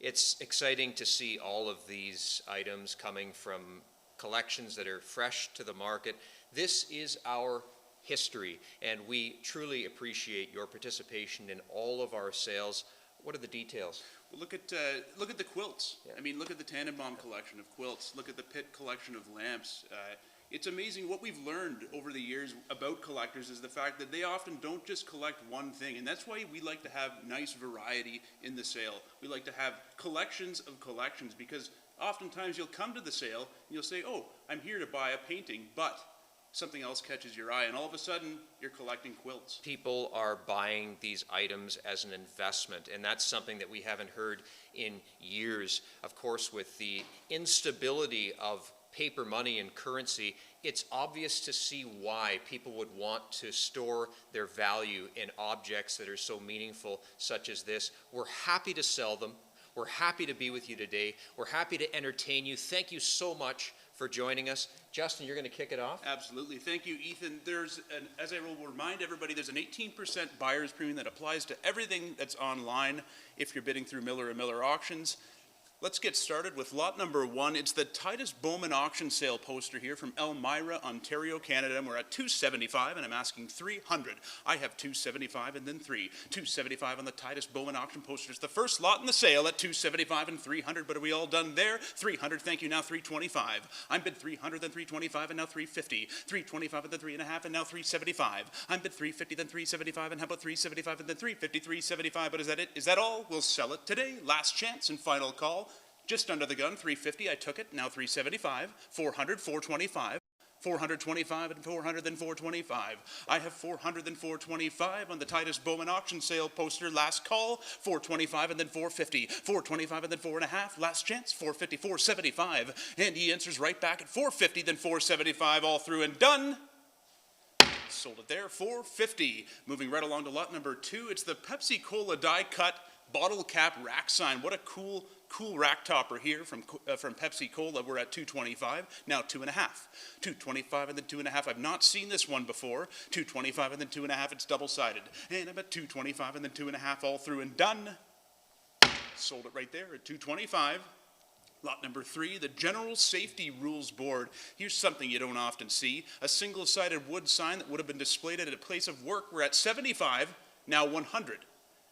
It's exciting to see all of these items coming from collections that are fresh to the market. This is our history, and we truly appreciate your participation in all of our sales. What are the details? Well, look at the quilts. Yeah. I mean, look at the Tannenbaum collection of quilts. Look at the Pitt collection of lamps. It's amazing what we've learned over the years about collectors is the fact that they often don't just collect one thing, and that's why we like to have nice variety in the sale. We like to have collections of collections, because oftentimes you'll come to the sale and you'll say, oh, I'm here to buy a painting, but something else catches your eye, and all of a sudden you're collecting quilts. People are buying these items as an investment, and that's something that we haven't heard in years. Of course, with the instability of paper money and currency, it's obvious to see why people would want to store their value in objects that are so meaningful, such as this. We're happy to sell them. We're happy to be with you today. We're happy to entertain you. Thank you so much for joining us. Justin, you're going to kick it off? Absolutely. Thank you, Ethan. As I will remind everybody, there's an 18% buyer's premium that applies to everything that's online if you're bidding through Miller & Miller Auctions. Let's get started with lot number 1. It's the Titus Bowman auction sale poster here from Elmira, Ontario, Canada, and we're at $275, and I'm asking $300. I have $275 and then $3. $275 on the Titus Bowman auction poster. It's the first lot in the sale at $275 and $300, but are we all done there? $300, thank you, now $325. I'm bid $300, then $325, and now $350. $325 and then $3.5, and now $375. I'm bid $350, then $375, and how about $375 and then $350, $375, but is that it? Is that all? We'll sell it today. Last chance and final call. Just under the gun, $350, I took it, now $375, $400, $425, $425 and $400, then $425. I have $400, then $425 on the Titus Bowman auction sale poster, last call, $425 and then $450, $425 and then $4.5, last chance, $450, $475, and he answers right back at $450, then $475, all through and done. Sold it there, $450. Moving right along to lot number 2, it's the Pepsi Cola die cut bottle cap rack sign. What a cool rack topper here from Pepsi Cola. We're at $225, now $2.5. $225 and then $2.5. I've not seen this one before. $225 and then $2.5. It's double-sided. And I'm at $225 and then $2.5, all through and done. Sold it right there at $225. Lot number 3, the General Safety Rules Board. Here's something you don't often see. A single-sided wood sign that would have been displayed at a place of work. We're at $75, now $100.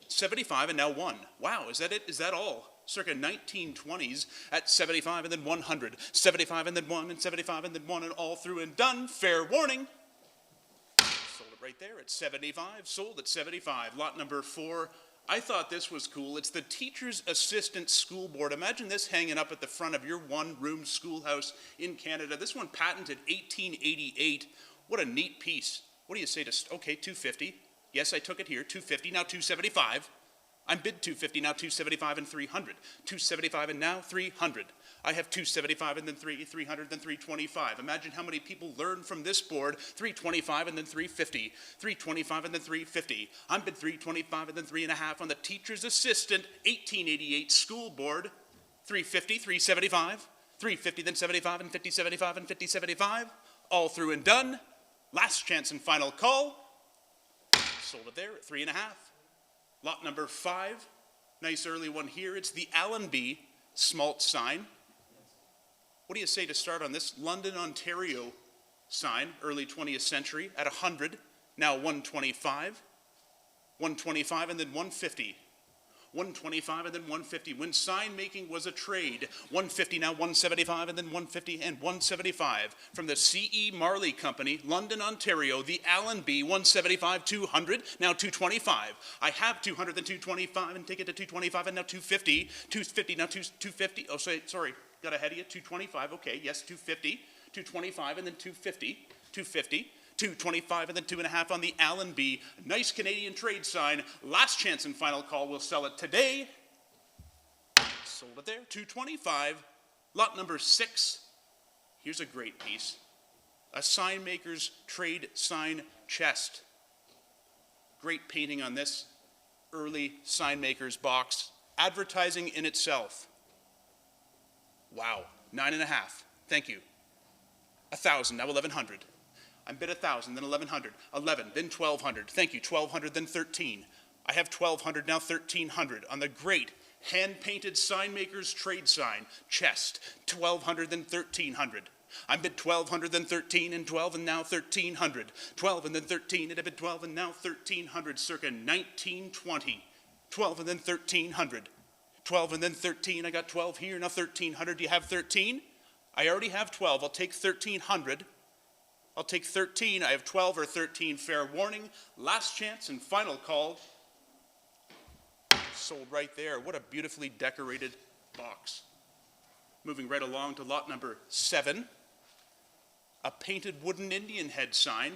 $75 and now $1. Wow, is that it? Is that all? Circa 1920s at $75 and then $100. $75 and then $1 and $75 and then $1 and all through and done. Fair warning. Sold it right there at $75. Sold at $75. Lot number 4. I thought this was cool. It's the Teacher's Assistant School Board. Imagine this hanging up at the front of your one-room schoolhouse in Canada. This one patented 1888. What a neat piece. What do you say to, okay, $250. Yes, I took it here, $250, now $275. I'm bid $250, now $275 and $300. $275 and now $300. I have $275 and then $300, then $325. Imagine how many people learn from this board. $325 and then $350. $325 and then $350. I'm bid $325 and then $3.5 on the Teacher's Assistant 1888 School Board. $350, $375. $350, then $75 and $50, $75 and $50, $75. All through and done. Last chance and final call. Sold it there at $3.5. Lot number 5, nice early one here. It's the Allenby Smalt sign. What do you say to start on this London, Ontario sign, early 20th century, at $100, now $125. $125 and then $150. $125 and then $150. When sign making was a trade, $150, now $175 and then $150 and $175. From the C.E. Marley Company, London, Ontario, the Allenby, $175, $200, now $225. I have $200 then $225 and take it to $225 and now $250. $250 now $250. Oh, sorry, got ahead of you. $225. Okay, yes, $250. $225 and then $250. $250. $225 and then $2.5 on the Allenby. Nice Canadian trade sign. Last chance and final call. We'll sell it today. Sold it there. $225. Lot number 6. Here's a great piece. A sign maker's trade sign chest. Great painting on this early sign maker's box. Advertising in itself. Wow. 9.5. Thank you. 1,000. Now 1,100. I'm bid 1,000, then 1,100, 11, then 1,200. Thank you, 1,200, then 13. I have 1,200, now 1,300 on the great Hand-painted sign maker's trade sign, chest, 1,200 then 1,300. I bid 1,200 then 13 and 12 and now 1,300. 12 and then 13 and I bid 12 and now 1,300 circa 1920. 12 and then 1,300. 12 and then 13, I got 12 here, now 1,300. Do you have 13? I already have 12, I'll take 1,300. I'll take 13, I have 12 or 13, fair warning. Last chance and final call. Sold right there. What a beautifully decorated box. Moving right along to lot number 7. A painted wooden Indian head sign.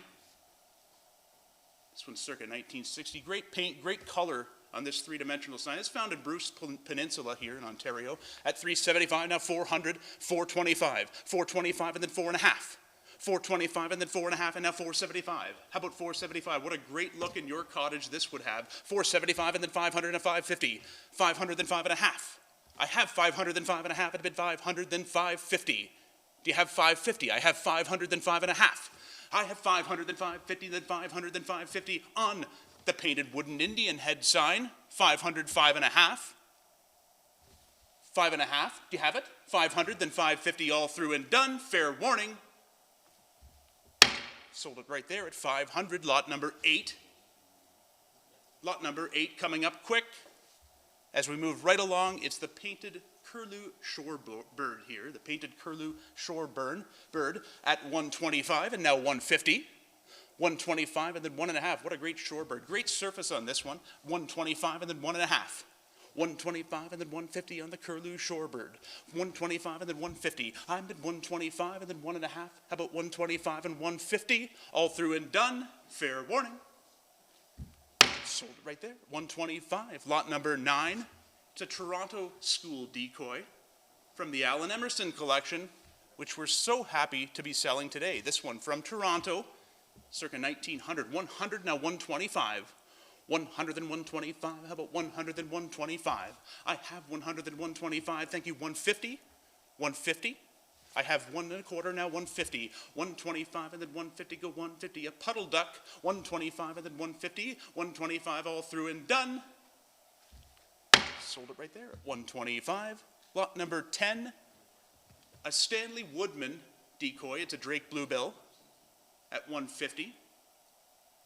This one's circa 1960. Great paint, great color on this three-dimensional sign. It's found in Bruce Peninsula here in Ontario at $375, now $400, $425, $425 and then 4.5. $425 and then 4.5 and now $475. How about $475? What a great look in your cottage this would have. $475 and then $500 and $550. $500 then 5.5. I have $500 then 5.5 and a bid $500 then $550. Do you have $550? I have $500 then 5.5. I have $500 then $550 then $500 then $550 on the painted wooden Indian head sign. $500, 5.5. 5.5. Do you have it? $500 then $550 all through and done. Fair warning. Sold it right there at $500, lot number 8. Lot number 8 coming up quick. As we move right along, it's the painted curlew shorebird here, the painted curlew shorebird at $125 and now $150. $125 and then 1.5. What a great shorebird. Great surface on this one. $125 and then 1.5. $125 and then $150 on the curlew shorebird. $125 and then $150. I'm at $125 and then 1.5. How about $125 and $150? All through and done. Fair warning. Sold it right there. $125. Lot number 9. It's a Toronto school decoy from the Allen Emerson collection, which we're so happy to be selling today. This one from Toronto, circa 1900. 100 now 125. 100 and 125. How about 100 and 125? I have 100 and 125. Thank you. 150. 150. I have 1.25 now. 150. 125 and then 150. Go 150. A puddle duck. 125 and then 150. 125 all through and done. Sold it right there. 125. Lot number 10. A Stanley Woodman decoy. It's a Drake Bluebill at 150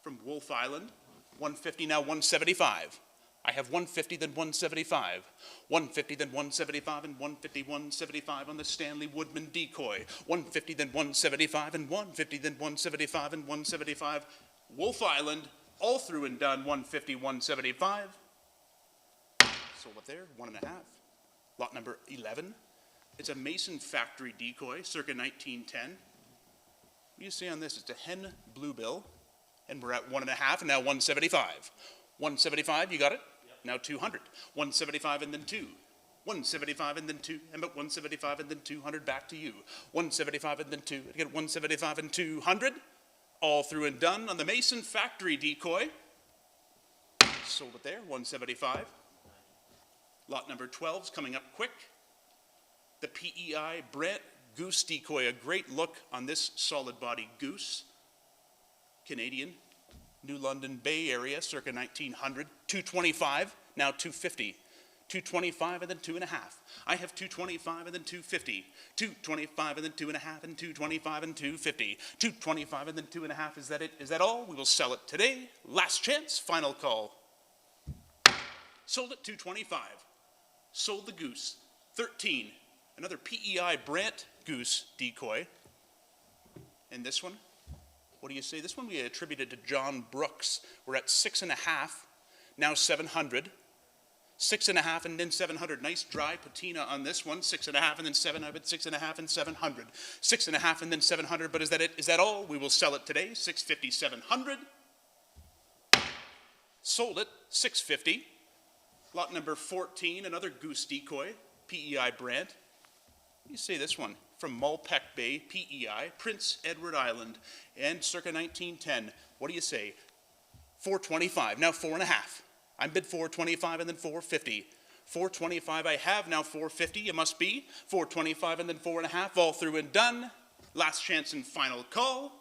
from Wolf Island. 150 now 175. I have 150 then 175. 150 then 175 and 150 175 on the Stanley Woodman decoy. 150 then 175 and 150 then 175 and 175. Wolf Island all through and done. 150 175. Sold it there. 1.5. Lot number 11. It's a Mason factory decoy circa 1910. What do you see on this? It's a hen bluebill. And we're at 1.5 and now 175. 175, you got it? Yep. Now 200. 175 and then 2. 175 and then 2. And about 175 and then 200 back to you. 175 and then 2. I get 175 and 200. All through and done on the Mason factory decoy. Sold it there, 175. Lot number 12 is coming up quick. The PEI Brant Goose decoy. A great look on this solid body goose. Canadian, New London Bay Area, circa 1900. 225, now 250. 225 and then 2.5. I have 225 and then 250. 225 and then 2.5 and 225 and 250. 225 and then 2.5. Is that it? Is that all? We will sell it today. Last chance, final call. Sold at 225. Sold the goose. 13. Another PEI Brant Goose decoy. And this one? What do you say? This one we attributed to John Brooks. We're at 6.5, now 700. 6.5 and then 700. Nice dry patina on this one. 6.5 and then 7. I bet 6.5 and 700. 6.5 and then 700. But is that it? Is that all? We will sell it today. 650, 700. Sold it. 650. Lot number 14. Another goose decoy. PEI Brant. What do you say this one? From Malpeque Bay, PEI, Prince Edward Island, and circa 1910. What do you say? 425, now 4.5. I bid 425 and then 450. 425 I have, now 450, it must be. 425 and then 4.5, all through and done. Last chance and final call.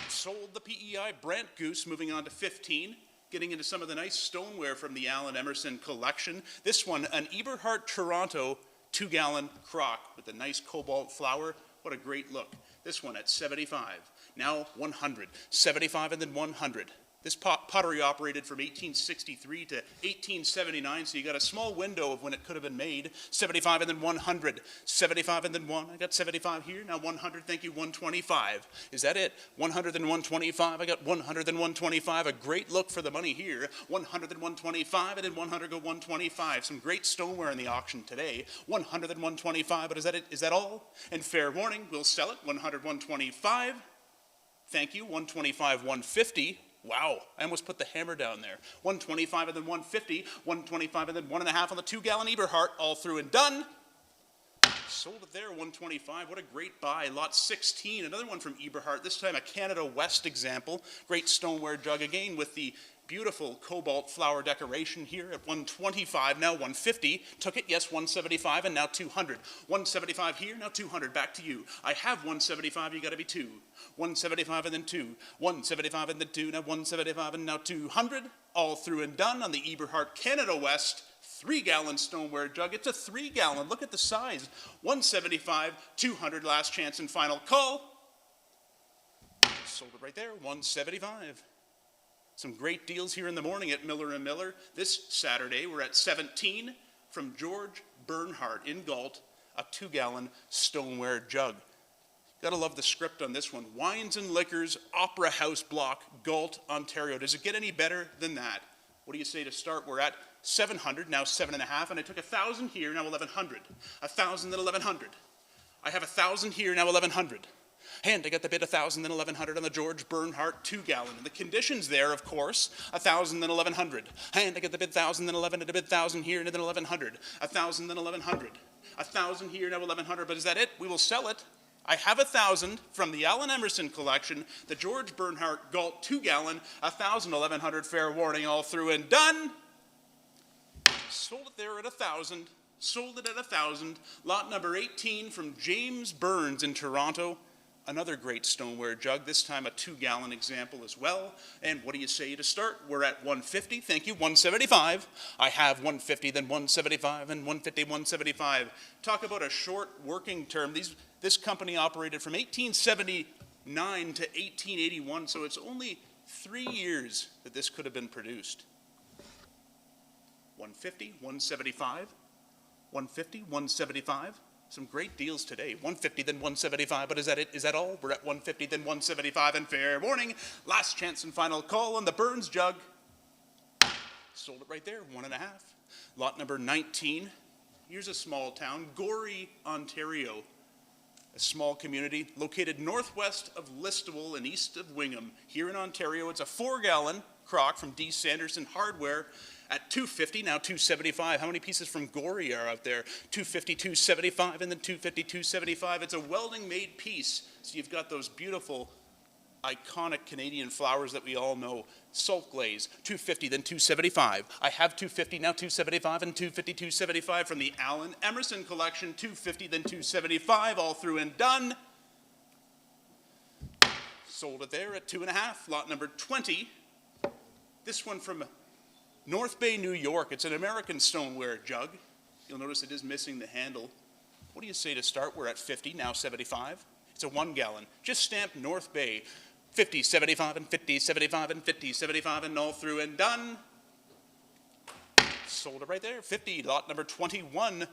Sold the PEI Brant Goose, moving on to 15. Getting into some of the nice stoneware from the Allen Emerson collection. This one, an Eberhard Toronto 2-gallon crock with a nice cobalt flower. What a great look. This one at 75, now 100, 75 and then 100. This pottery operated from 1863 to 1879, so you got a small window of when it could have been made. 75 and then 100, 75 and then 1. I got 75 here, now 100, thank you, 125. Is that it? 100 and 125, I got 100 and 125. A great look for the money here. 100 and 125, and then 100 go 125. Some great stoneware in the auction today. 100 and 125, but is that it? Is that all? And fair warning, we'll sell it. 100, 125. Thank you, 125, 150. Wow, I almost put the hammer down there. 125 and then 150, 125 and then 1.5 on the 2-gallon Eberhard, all through and done. Sold it there, 125. What a great buy. Lot 16, another one from Eberhard, this time a Canada West example. Great stoneware jug again with the beautiful cobalt flower decoration here at 125, now 150. Took it, yes, 175, and now 200. 175 here, now 200. Back to you. I have 175, you got to be 2. 175 and then 2. 175 and then 2, now 175 and now 200. All through and done on the Eberhard Canada West 3-gallon stoneware jug. It's a 3-gallon. Look at the size. 175, 200, last chance and final call. Sold it right there, 175. Some great deals here in the morning at Miller & Miller. This Saturday, we're at 17 from George Bernhardt in Galt, a 2-gallon stoneware jug. Gotta love the script on this one. Wines and Liquors, Opera House Block, Galt, Ontario. Does it get any better than that? What do you say to start? We're at 700, now 7.5, and I took 1,000 here, now 1,100. 1,000, then 1,100. I have 1,000 here, now 1,100. And I got the bid 1,000 then 1,100 on the George Bernhardt 2-gallon. And the conditions there, of course, 1,000 then 1,100. And I got the bid 1,000 then 11, and a bid 1,000 here, and then 1,100. 1,000 then 1,100. 1,000 here, now 1,100. But is that it? We will sell it. I have 1,000 from the Allen Emerson collection, the George Bernhardt Galt 2-gallon, 1,000, 1,100, fair warning, all through and done. Sold it there at 1,000. Sold it at 1,000. Lot number 18 from James Burns in Toronto. Another great stoneware jug, this time a 2-gallon example as well. And what do you say to start? We're at 150, thank you, 175. I have 150, then 175, and 150, 175. Talk about a short working term. This company operated from 1879 to 1881, so it's only 3 years that this could have been produced. 150, 175, 150, 175. Some great deals today. 150, then 175, but is that it? Is that all? We're at 150, then 175, and fair warning. Last chance and final call on the Burns jug. Sold it right there, 1.5. Lot number 19. Here's a small town, Gorey, Ontario. A small community located northwest of Listowel and east of Wingham. Here in Ontario, it's a 4-gallon crock from D. Sanderson Hardware at 250, now 275. How many pieces from Gorey are out there? 250, 275, and then 250, 275. It's a welding-made piece. So you've got those beautiful, iconic Canadian flowers that we all know. Salt glaze, 250, then 275. I have 250, now 275, and 250, 275 from the Allen Emerson collection. 250, then 275, all through and done. Sold it there at 2.5. Lot number 20. This one from North Bay, New York. It's an American stoneware jug. You'll notice it is missing the handle. What do you say to start? We're at 50, now 75. It's a 1-gallon. Just stamped North Bay. 50, 75, and 50, 75, and 50, 75, and all through and done. Sold it right there. 50, lot number 21.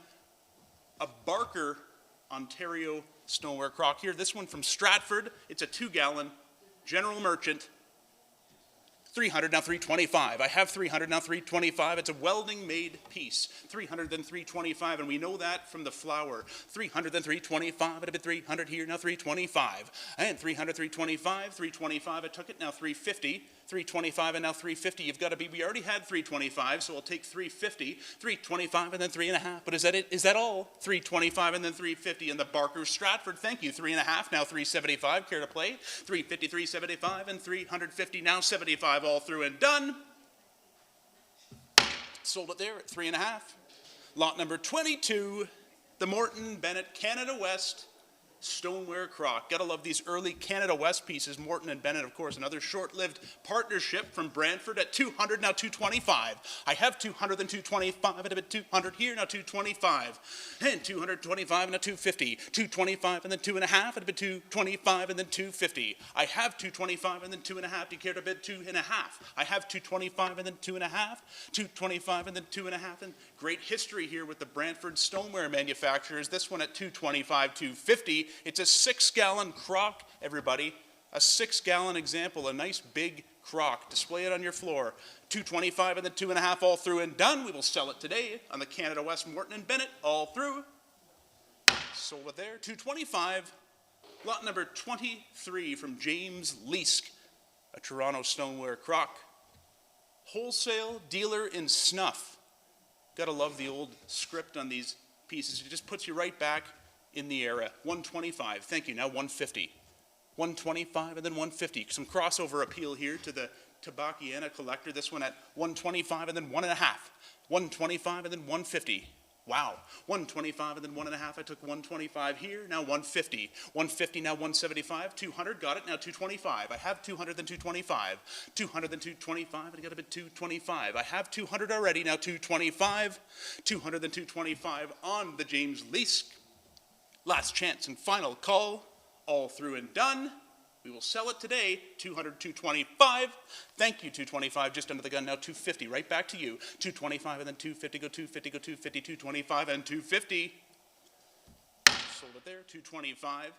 A Barker, Ontario stoneware crock here. This one from Stratford. It's a 2-gallon general merchant. 300, now 325. I have 300, now 325. It's a welding-made piece. 300, then 325, and we know that from the flower. 300, then 325, and a bit 300 here, now 325. And 300, 325, 325, I took it, now 350. 325 and now 350. You've got to be, we already had 325, so I'll take 350, 325 and then 3.5. But is that it? Is that all? 325 and then 350. And the Barker Stratford, thank you. 3.5, now 375. Care to play? 350, 375, and 350, now 75. All through and done. Sold it there at 3.5. Lot number 22, the Morton Bennett Canada West Stoneware Crock. Gotta love these early Canada West pieces. Morton and Bennett, of course, another short-lived partnership from Brantford at 200, now 225. I have 200, then 225, and a bit 200 here, now 225. And 225, and a 250. 225, and then 2.5, and a bit 225, and then 250. I have 225, and then 2.5. Do you care to bid 2.5? I have 225, and then 2.5. 225, and then 2.5. And great history here with the Brantford stoneware manufacturers. This one at 225, 250. It's a 6-gallon crock, everybody. A 6-gallon example, a nice big crock. Display it on your floor. 225 and then 2.5 all through and done. We will sell it today on the Canada West Morton and Bennett. All through. Sold it there. 225. Lot number 23 from James Leask, a Toronto stoneware crock. Wholesale dealer in snuff. Gotta love the old script on these pieces. It just puts you right back in the era. 125, thank you, now 150. 125 and then 150. Some crossover appeal here to the Tabacchiana collector. This one at 125 and then 1.5. 125 and then 150. Wow, 125 and then 1.5. I took 125 here, now 150. 150, now 175. 200, got it, now 225. I have 200, then 225. 200, then 225, and I got a bit 225. I have 200 already, now 225. 200, then 225 on the James Leask. Last chance and final call, all through and done. We will sell it today, 200, 225. Thank you, 225, just under the gun, now 250, right back to you. 225 and then 250, go 250, go 250, 225 and 250. Sold it there, 225.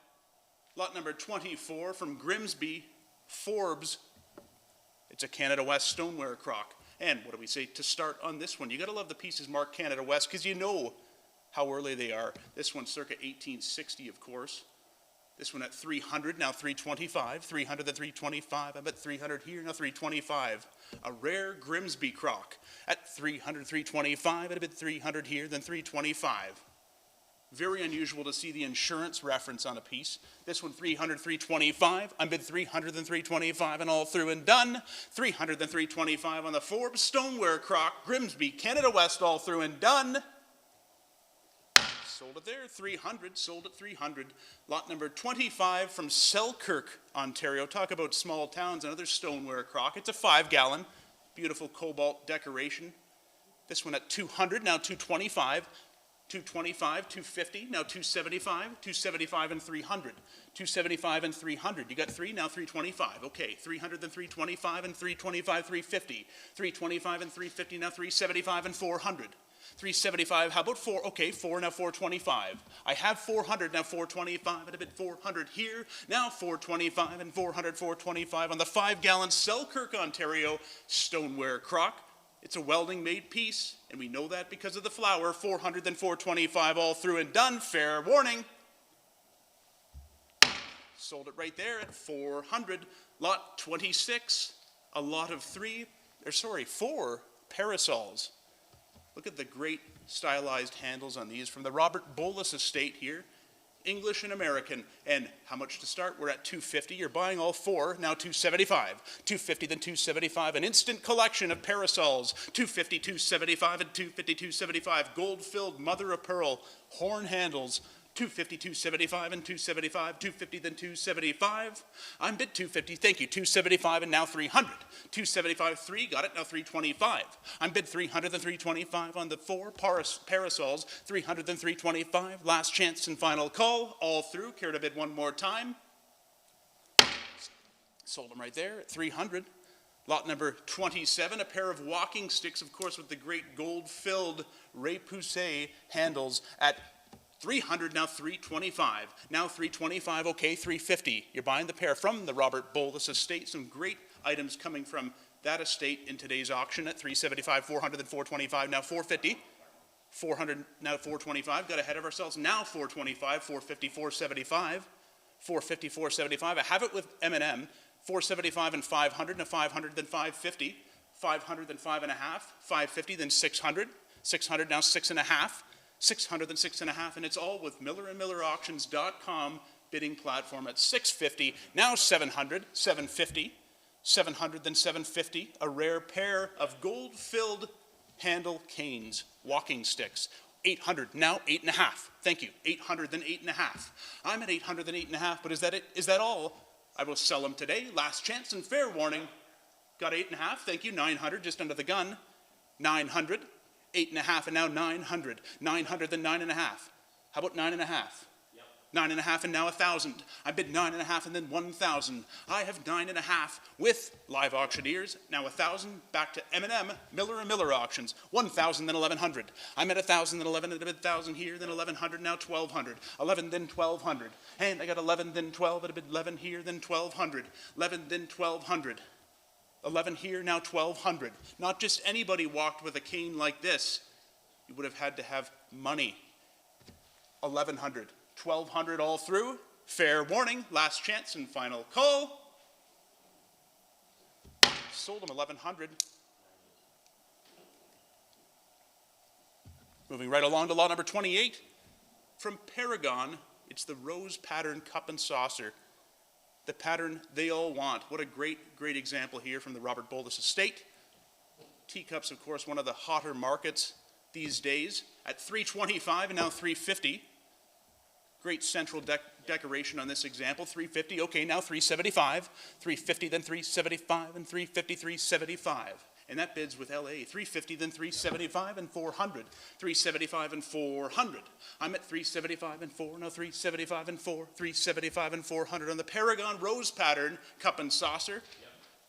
Lot number 24 from Grimsby, Forbes. It's a Canada West stoneware crock. And what do we say to start on this one? You gotta love the pieces marked Canada West, because you know how early they are. This one circa 1860, of course. This one at 300, now 325. 300, then 325. I'm at 300 here, now 325. A rare Grimsby crock at 300, 325. At a bit 300 here, then 325. Very unusual to see the insurance reference on a piece. This one 300, 325. I'm bid 300, then 325, and all through and done. 300, then 325 on the Forbes stoneware crock. Grimsby, Canada West, all through and done. Sold it there, 300, sold at 300. Lot number 25 from Selkirk, Ontario. Talk about small towns, another stoneware crock. It's a 5-gallon, beautiful cobalt decoration. This one at 200, now 225. 225, 250, now 275, 275 and 300. 275 and 300. You got 3, now 325. Okay, 300 then 325 and 325, 350. 325 and 350, now 375 and 400. 375, how about 4? Okay, 4, now 425. I have 400, now 425, and a bit 400 here. Now 425 and 400, 425 on the 5-gallon Selkirk, Ontario stoneware crock. It's a welding-made piece, and we know that because of the flower. 400, then 425, all through and done. Fair warning. Sold it right there at 400. Lot 26, a lot of 4 parasols. Look at the great stylized handles on these from the Robert Bolus estate here. English and American. And how much to start? We're at 250. You're buying all 4, now 275. 250, then 275. An instant collection of parasols. 250, 275, and 250, 275. Gold-filled mother of pearl horn handles. 250, 275, and 275, 250, then 275. I'm bid 250, thank you, 275, and now 300. 275, 3, got it, now 325. I'm bid 300, then 325 on the 4 parasols, 300, then 325. Last chance and final call, all through. Care to bid one more time? Sold them right there at 300. Lot number 27, a pair of walking sticks, of course, with the great gold-filled Ray Pousset handles at 300, now 325. Now 325, okay, 350. You're buying the pair from the Robert Bolus estate. Some great items coming from that estate in today's auction at 375, 400, then 425, now 450. 400, now 425. Got ahead of ourselves. Now 425, 450, 475. 450, 475. I have it with M&M. 475 and 500, now 500, then 550. 500, then 5.5. 550, then 600. 600, now 6.5. 600 then 6.5, and it's all with MillerandMillerAuctions.com bidding platform at 650, now 700, 750, 700 then 750, a rare pair of gold-filled handle canes, walking sticks. 800, now 8.5. Thank you, 800, then 8.5. I'm at 800, then 8.5, but is that it? Is that all? I will sell them today. Last chance and fair warning. Got 8.5, thank you, 900, just under the gun. 900, 8.5, and now 900. 900, then 9.5. How about 9.5? 9.5 and now 1,000. I bid 9.5 and then 1,000. I have 9.5 with live auctioneers. Now 1,000 back to M&M, Miller & Miller auctions. 1,000 then 1,100. I'm at 1,000 then 11, and a bid 1,000 here, then 1,100, now 1,200. 11 then 1,200. And I got 11 then 12, and a bid 11 here, then 1,200. 11 then 1,200. 11 here, now 1,200. Not just anybody walked with a cane like this. You would have had to have money. 1,100. 1,200 all through. Fair warning, last chance and final call. Sold them 1,100. Moving right along to lot number 28. From Paragon, it's the Rose Pattern Cup and Saucer. The pattern they all want. What a great, great example here from the Robert Boldus estate. Teacups, of course, one of the hotter markets these days at $325 and now $350. Great central decoration on this example, $350, okay, now $375, $350, then $375, and $350, $375. And that bids with LA, $350, then $375, and $400, $375 and $400. I'm at $375 and $4, now $375 and $4, $375 and $400 on the Paragon Rose Pattern Cup and Saucer. Yep.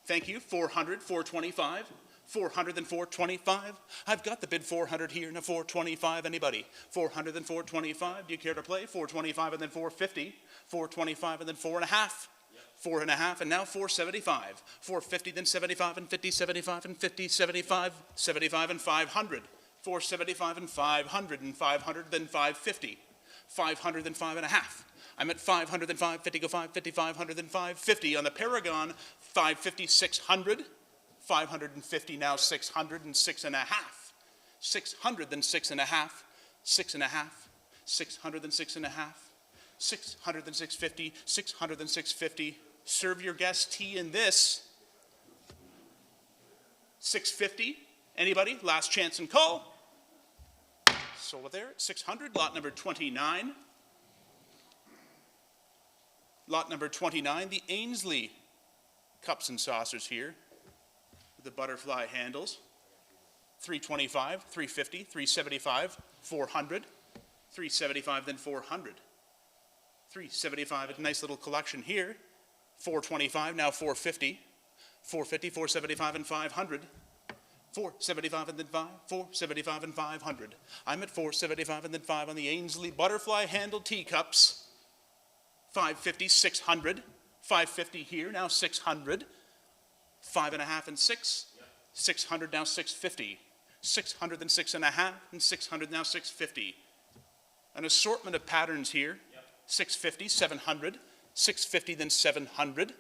Thank you, $400, $425. 400 and 425. I've got the bid 400 here, now 425. Anybody? 400 and 425. Do you care to play? 425 and then 450. 425 and then 4.5. Yep. 4.5 and now 475. 450 then 75 and 50, 75 and 50, 75, 75 and 500. 475 and 500 and 500 then 550. 500 then 5.5. I'm at 500 then 550, go 550, 500 then 550 on the Paragon. 550, 600. 550, now 600 and 6.5. 600 then 6.5. 6.5. 600 then 6.5. 600 then 650. 600 then 650. Serve your guest tea in this. 650. Anybody? Last chance and call. Sold it there at 600. Lot number 29. Lot number 29. The Ainsley Cups and Saucers here. The butterfly handles, 325, 350, 375, 400, 375, then 400. 375, a nice little collection here. 425, now 450, 450, 475, and 500. 475 and then 5, 475 and 500. I'm at 475 and then 5 on the Ainsley butterfly handled teacups. 550, 600, 550 here, now 600. 5.5 and 6, 600 now 650, 600 then 6.5, and 600 now 650. An assortment of patterns here, 650, 700, 650 then 700,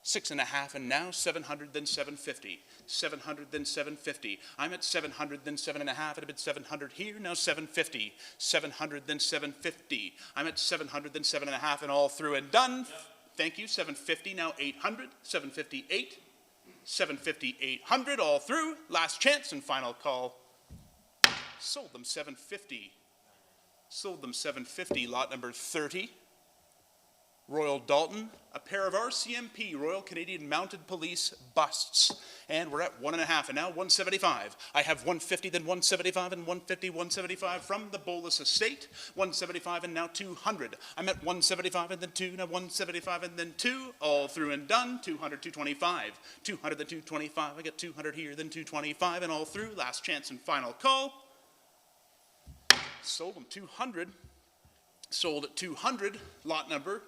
6.5 and now 700 then 750, 700 then 750. I'm at 700 then 7.5, at a bit 700 here, now 750, 700 then 750. I'm at 700 then 7.5 and all through and done. Thank you, 750, now 800, 758, 750, 800, all through. Last chance and final call. Sold them 750. Sold them 750, lot number 30. Royal Dalton, a pair of RCMP, Royal Canadian Mounted Police busts. And we're at 1.5, and now 175. I have 150, then 175, and 150, 175 from the Boldus estate. 175 and now 200. I'm at 175 and then 2, now 175 and then 2, all through and done. 200, 225. 200, then 225. I get 200 here, then 225, and all through. Last chance and final call. Sold them 200. Sold at 200, lot number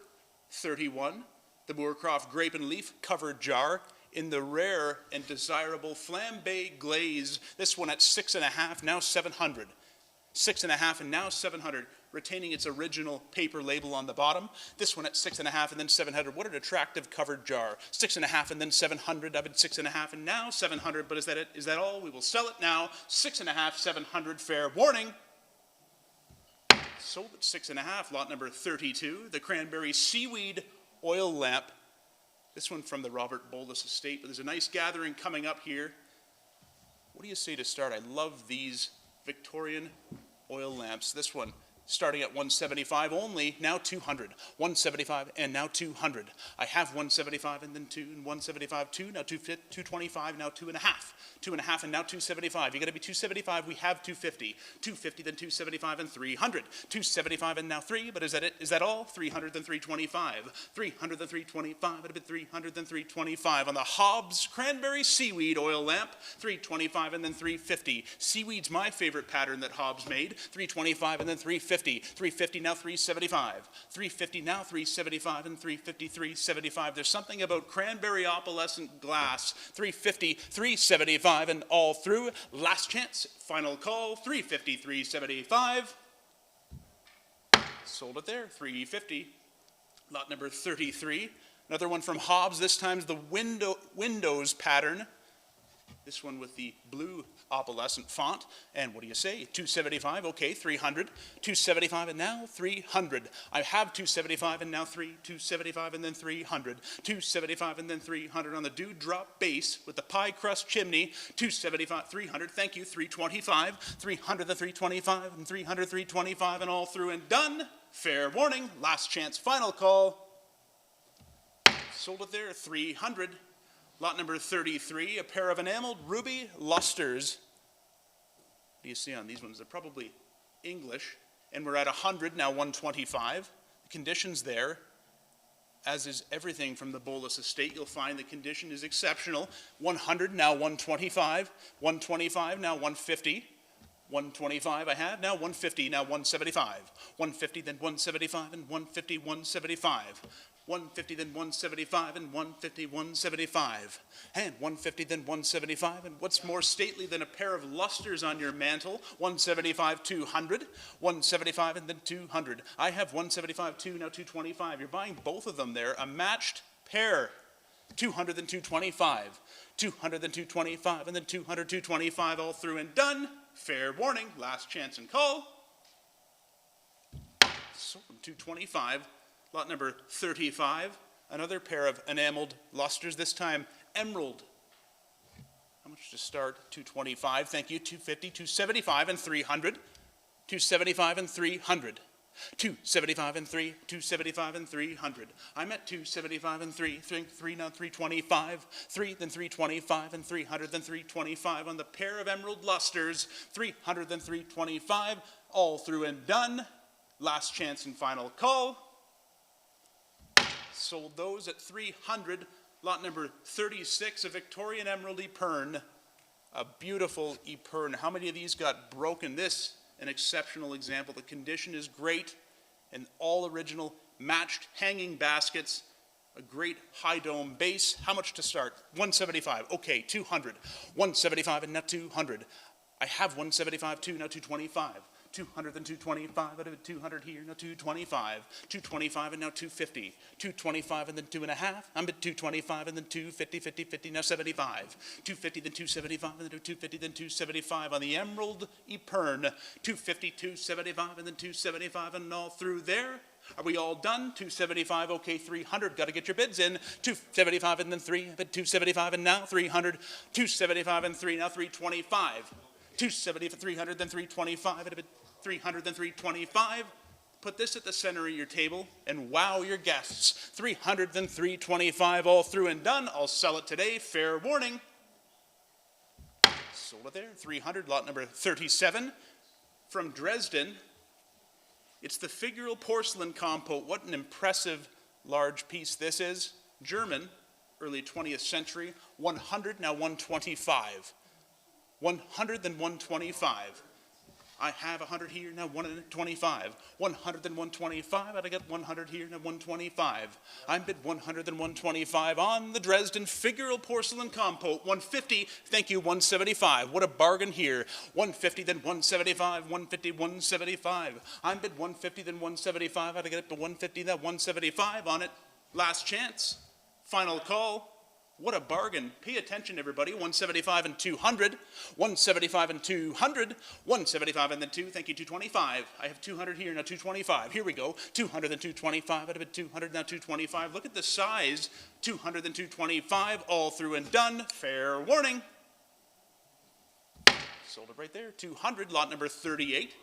31, the Moorcroft Grape and Leaf covered jar in the rare and desirable flambe glaze. This one at 6.5, now 700. 6.5 and now 700, retaining its original paper label on the bottom. This one at 6.5 and then 700. What an attractive covered jar. 6.5 and then 700. I've been 6.5 and now 700. But is that it? Is that all? We will sell it now. 6.5, 700. Fair warning. Sold at 6.5, lot number 32, the Cranberry Seaweed Oil Lamp. This one from the Robert Boldus estate, but there's a nice gathering coming up here. What do you say to start? I love these Victorian oil lamps. This one starting at 175 only, now 200. 175 and now 200. I have 175 and then 2 and 175, 2, now 225, now 2.5. 2.5 and now 275. You got to be 275. We have 250. 250 then 275 and 300. 275 and now 3. But is that it? Is that all? 300 then 325. 300 then 325. It'd be 300 then 325 on the Hobbs Cranberry Seaweed oil lamp. 325 and then 350. Seaweed's my favorite pattern that Hobbs made. 325 and then 350. 350 now 375. 350 now 375 and 350 375. There's something about cranberry opalescent glass. 350 375 and all through. Last chance, final call. 350 375. Sold it there. 350. Lot number 33. Another one from Hobbs. This time's the Windows pattern. This one with the blue opalescent font. And what do you say? 275, okay, 300. 275 and now 300. I have 275 and now 275 and then 300. 275 and then 300 on the dewdrop base with the pie crust chimney. 275, 300, thank you, 325. 300 then 325 and 300, 325 and all through and done. Fair warning, last chance, final call. Sold it there, 300. Lot number 33, a pair of enameled ruby lusters. What do you see on these ones? They're probably English. And we're at 100, now 125. The condition's there, as is everything from the Bolus estate. You'll find the condition is exceptional. 100, now 125. 125, now 150. 125 I have, now 150, now 175. 150, then 175, and 150, 175. 150, then 175, and 150, 175. And 150, then 175, and what's more stately than a pair of lusters on your mantle? 175, 200, 175, and then 200. I have 175, 2, now 225. You're buying both of them there, a matched pair. 200, then 225. 200, then 225, and then 200, 225, all through and done. Fair warning, last chance and call. So from 225. Lot number 35, another pair of enameled lusters, this time emerald. How much to start? 225, thank you, 250, 275 and 300. 275 and 300. 275 and 3, 275 and 300. I'm at 275 and 3, 3 now 325, 3 then 325 and 300 then 325 on the pair of emerald lusters, 300 then 325, all through and done. Last chance and final call. Sold those at 300. Lot number 36, a Victorian Emerald Epergne. A beautiful Epergne. How many of these got broken? This, an exceptional example. The condition is great. And all original matched hanging baskets. A great high dome base. How much to start? 175. Okay, 200. 175 and now 200. I have 175 too, now 225. 200 then 225, out of it 200 here, now 225, 225 and now 250, 225 and then 2.5, I'm at 225 and then 250, 50, 50, now 75, 250 then 275 and then 250 then 275 on the Emerald Epergne, 250, 275 and then 275 and all through there. Are we all done? 275, okay, 300, got to get your bids in. 275 and then 3, but 275 and now 300, 275 and 3, now 325. 270 for 300, then 325, at a bit 300, then 325. Put this at the center of your table and wow your guests. 300, then 325, all through and done. I'll sell it today, fair warning. Sold it there, 300, lot number 37. From Dresden, it's the figural porcelain compote. What an impressive large piece this is. German, early 20th century, 100, now 125. 100 then 125. I have 100 here, now 125. 100 then 125, and I get 100 here, now 125. I'm bid 100 then 125 on the Dresden figural porcelain compote. 150, thank you, 175. What a bargain here. 150 then 175, 150, 175. I'm bid 150 then 175, I get it to 150, then 175 on it. Last chance, final call. What a bargain. Pay attention, everybody. 175 and 200. 175 and 200. 175 and then 2. Thank you, 225. I have 200 here, now 225. Here we go. 200 and 225. Out of it, 200, now 225. Look at the size. 200 and 225. All through and done. Fair warning. Sold it right there. 200, lot number 38.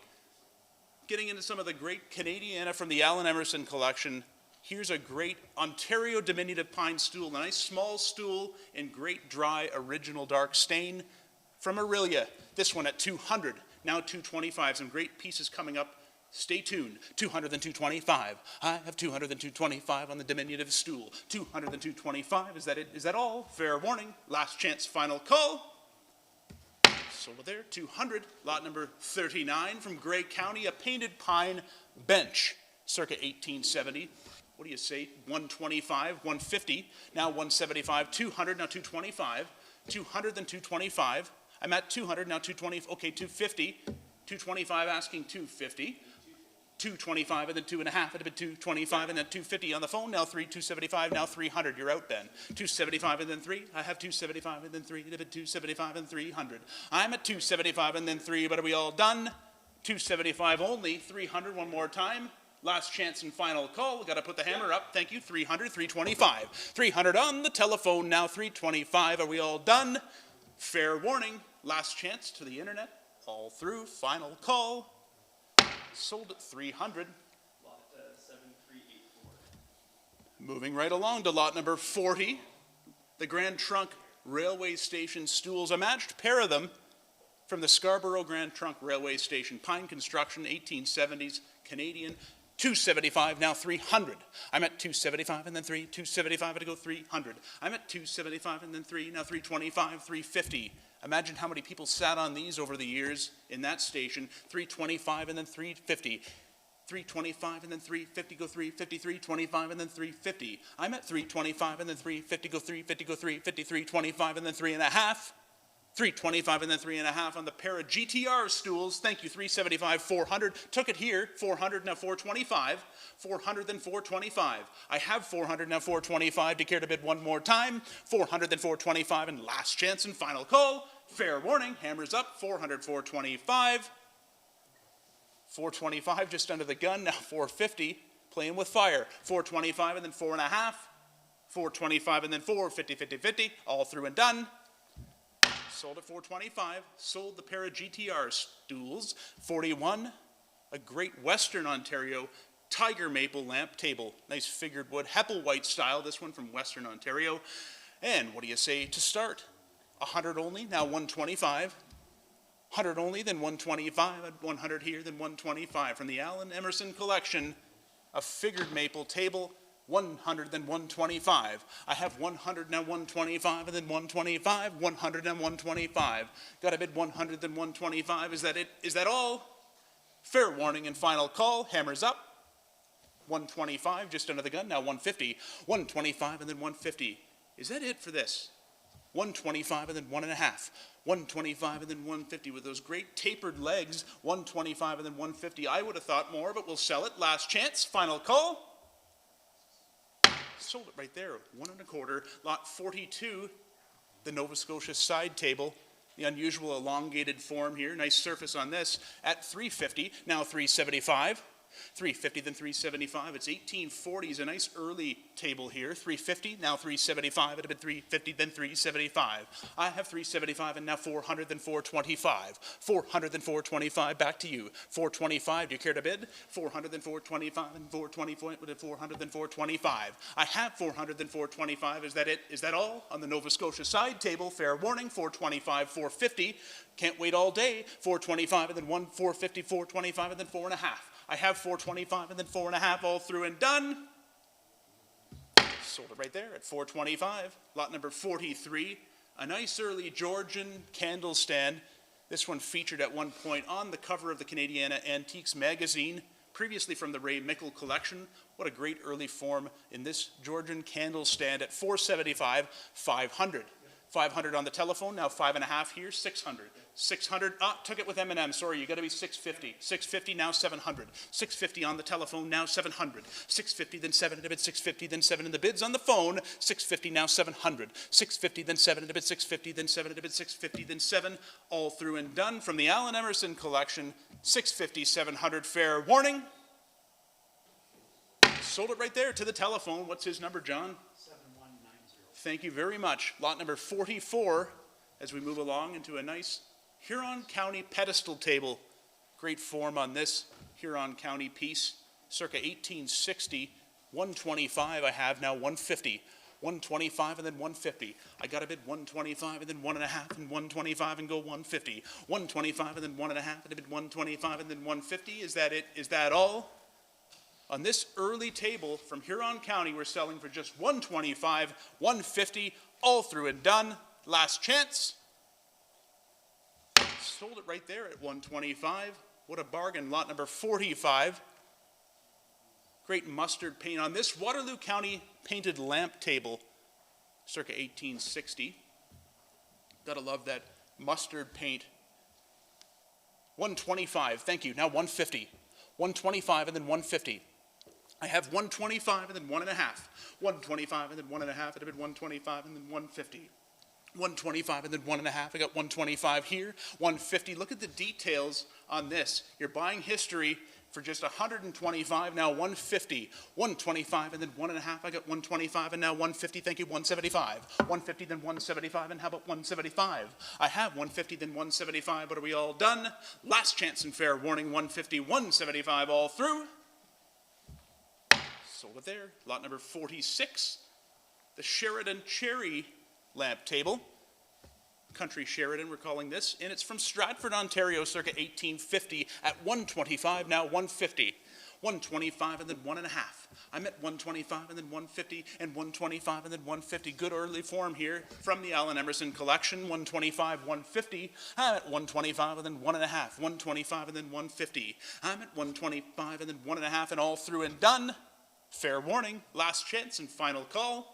Getting into some of the great Canadiana from the Allen Emerson collection. Here's a great Ontario diminutive pine stool, a nice small stool in great dry original dark stain from Aurelia. This one at 200, now 225. Some great pieces coming up. Stay tuned. 200 then 225. I have 200 then 225 on the diminutive stool. 200 then 225. Is that it? Is that all? Fair warning. Last chance, final call. Sold it there. 200. Lot number 39 from Grey County, a painted pine bench, circa 1870. What do you say? 125, 150, now 175, 200, now 225, 200 then 225. I'm at 200, now 220, okay, 250, 225 asking 250, 225 and then 2.5, and then 225 and then 250 on the phone, now 275, now 300, you're out, Ben. 275 and then 3, I have 275 and then 3, 275 and 300. I'm at 275 and then 3, but are we all done? 275 only, 300 one more time. Last chance and final call. We've got to put the hammer up. Thank you. 300, 325. 300 on the telephone now. 325. Are we all done? Fair warning. Last chance to the internet. All through. Final call. Sold at 300. Lot 7384. Moving right along to lot number 40. The Grand Trunk Railway Station stools. A matched pair of them from the Scarborough Grand Trunk Railway Station. Pine construction, 1870s, Canadian. 275, now 300. I'm at 275 and then 3, 275 to go 300. I'm at 275 and then 3, now 325, 350. Imagine how many people sat on these over the years in that station. 325 and then 350. 325 and then 350, go 350, 325 and then 350. I'm at 325 and then 350, go 350, go 350, 325 and then 3.5. 325 and then 3.5 on the pair of GTR stools. Thank you, 375, 400. Took it here, 400, now 425. 400, then 425. I have 400, now 425. Do you care to bid one more time? 400, then 425, and last chance and final call. Fair warning, hammers up, 400, 425. 425, just under the gun, now 450. Playing with fire. 425 and then 4.5. 425 and then 4, 50, 50, 50. All through and done. Sold at 425, sold the pair of GTR stools. 41, a great Western Ontario tiger maple lamp table. Nice figured wood, Heppelwhite style, this one from Western Ontario. And what do you say to start? 100 only, now 125. 100 only, then 125, 100 here, then 125. From the Allen Emerson collection, a figured maple table, 100, then 125. I have 100, now 125, and then 125, 100, and 125. Got a bid 100, then 125. Is that it? Is that all? Fair warning and final call. Hammers up. 125, just under the gun, now 150. 125, and then 150. Is that it for this? 125, and then 1.5. 125, and then 150 with those great tapered legs. 125, and then 150. I would have thought more, but we'll sell it. Last chance, final call. Sold it right there, 1.25. Lot 42, the Nova Scotia side table, the unusual elongated form here, nice surface on this, at 350, now 375. 350, then 375. It's 1840s, a nice early table here. 350, now 375. It had been 350, then 375. I have 375 and now 400, then 425. 400, then 425. Back to you. 425. Do you care to bid? 400, then 425, and 424. 400, then 425. I have 400, then 425. Is that it? Is that all on the Nova Scotia side table? Fair warning. 425, 450. Can't wait all day. 425, and then 450, 425, and then 4.5. I have 425 and then 4.5 all through and done. Sold it right there at 425. Lot number 43, a nice early Georgian candle stand. This one featured at one point on the cover of the Canadiana Antiques magazine, previously from the Ray Mickle collection. What a great early form in this Georgian candle stand at 475, 500. 500 on the telephone, now 5.5 here, 600. 600, took it with M&M, sorry, you gotta be 650. 650, now 700. 650 on the telephone, now 700. 650, then 7 in a bid, 650, then 7 in the bids on the phone, 650, now 700. 650, then 7 in a bid, 650, then 7 in a bid, 650, then 7, all through and done from the Allen Emerson collection, 650, 700, fair warning. Sold it right there to the telephone. What's his number, John? 7190. Thank you very much. Lot number 44, as we move along into a nice Huron County pedestal table. Great form on this Huron County piece, circa 1860. 125, I have now 150. 125 and then 150. I got to bid 125 and then 1.5 and 125 and go 150. 125 and then 1.5 and I bid 125 and then 150. Is that it? Is that all? On this early table from Huron County, we're selling for just 125, 150, all through and done. Last chance. Sold it right there at 125. What a bargain. Lot number 45. Great mustard paint on this Waterloo County painted lamp table, circa 1860. Gotta love that mustard paint. 125, thank you. Now 150. 125 and then 150. I have 125 and then 1.5. 125 and then 1.5. I bid 125 and then 150. 125 and then 1.5. I got 125 here. 150. Look at the details on this. You're buying history for just 125, now 150. 125 and then 1.5. I got 125 and now 150. Thank you. 175. 150 then 175 and how about 175? I have 150 then 175, but are we all done? Last chance and fair warning. 150, 175 all through. Sold it there. Lot number 46. The Sheridan Cherry lamp table. Country Sheridan, we're calling this, and it's from Stratford, Ontario, circa 1850 at 125, now 150. 125 and then 1.5. I'm at 125 and then 150 and 125 and then 150. Good early form here from the Allen Emerson collection. 125, 150. I'm at 125 and then 1.5. 125 and then 150. I'm at 125 and then 1.5 and all through and done. Fair warning, last chance and final call.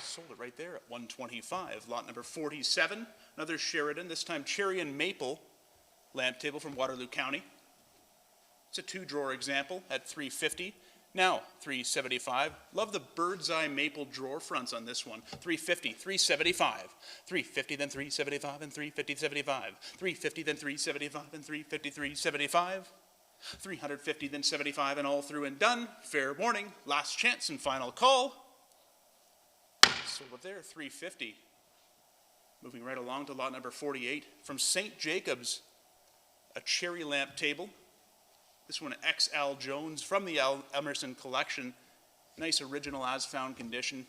Sold it right there at 125. Lot number 47, another Sheridan, this time cherry and maple lamp table from Waterloo County. It's a 2-drawer example at 350. Now 375. Love the bird's eye maple drawer fronts on this one. 350, 375. 350 then 375 and 350, 75. 350 then 375 and 350, 375. 350 then 75 and all through and done. Fair warning, last chance and final call. Sold it there, 350. Moving right along to lot number 48. From St. Jacobs, a cherry lamp table. This one, X. Al Jones from the Emerson collection. Nice original as found condition.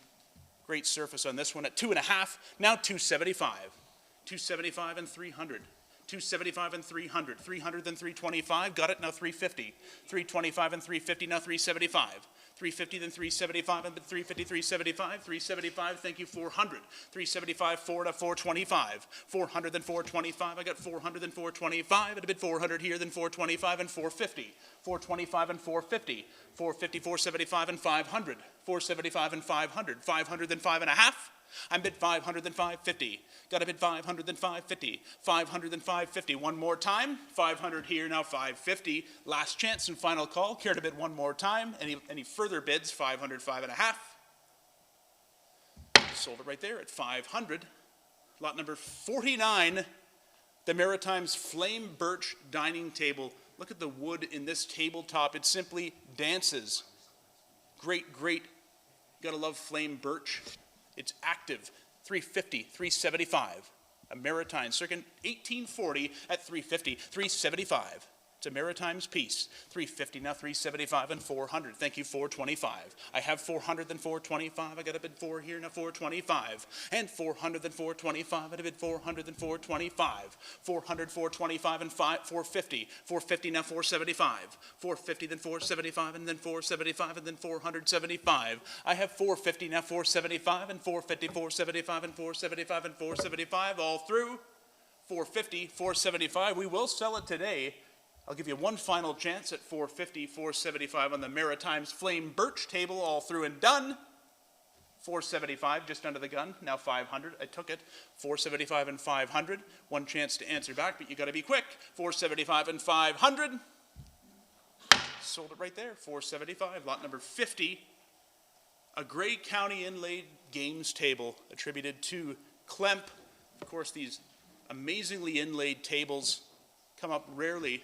Great surface on this one at 2.5, now 275. 275 and 300. 275 and 300. 300 then 325, got it, now 350. 325 and 350, now 375. 350 then 375 and 350, 375, 375, thank you, 400. 375, 4 to 425. 400 then 425, I got 400 then 425, and a bid 400 here, then 425 and 450. 425 and 450. 450, 475 and 500. 475 and 500. 500 then 5.5. I'm bid 500 then 550. Got a bid 500 then 550. 500 then 550. One more time. 500 here, now 550. Last chance and final call. Care to bid one more time? Any further bids? 500, 5.5. Sold it right there at 500. Lot number 49. The Maritimes Flame Birch Dining Table. Look at the wood in this tabletop. It simply dances. Great, great. Gotta love flame birch. It's active, 350, 375. A Maritime, circa 1840 at 350, 375. It's a Maritimes piece, 350, now 375 and 400. Thank you, 425. I have 400 then 425. I got a bid 4 here, now 425. And 400 then 425. I bid 400 then 425. 400, 425 and 450. 450, now 475. 450 then 475 and then 475 and then 475. I have 450, now 475 and 450, 475 and 475 and 475 all through. 450, 475. We will sell it today. I'll give you one final chance at 450, 475 on the Maritimes Flame Birch Table, all through and done. 475, just under the gun, now 500. I took it. 475 and 500. One chance to answer back, but you got to be quick. 475 and 500. Sold it right there, 475. Lot number 50. A Grey County inlaid games table attributed to Klemp. Of course, these amazingly inlaid tables come up rarely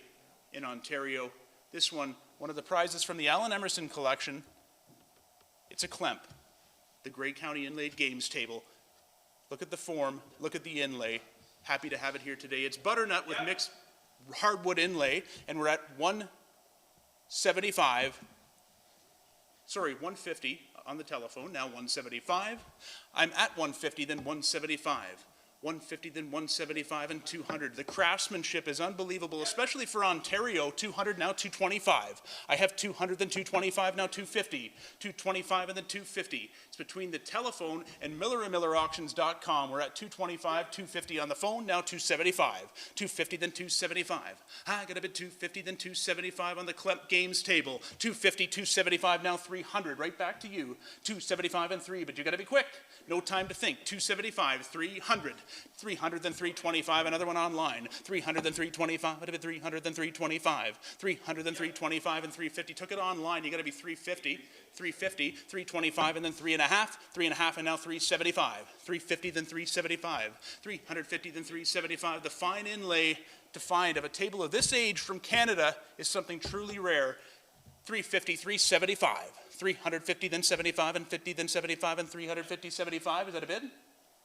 in Ontario. This one of the prizes from the Allen Emerson collection. It's a Klemp, the Grey County inlaid games table. Look at the form, look at the inlay. Happy to have it here today. It's butternut with mixed hardwood inlay, and we're at 150 on the telephone, now 175. I'm at 150, then 175. 150, then 175, and 200. The craftsmanship is unbelievable, especially for Ontario. 200, now 225. I have 200, then 225, now 250. 225, and then 250. It's between the telephone and MillerandMillerAuctions.com. We're at 225, 250 on the phone, now 275. 250, then 275. I got a bit 250, then 275 on the Klemp Games table. 250, 275, now 300. Right back to you. 275 and 3, but you got to be quick. No time to think. 275, 300. 300, then 325, another one online. 300, then 325, a bit 300, then 325. 300, then 325, and 350. Took it online, you got to be 350. 350, 325, and then 3.5. 3.5, and now 375. 350, then 375. 350, then 375. The fine inlay to find of a table of this age from Canada is something truly rare. 350, 375. 350, then 75, and 50, then 75, and 350, 75. Is that a bid?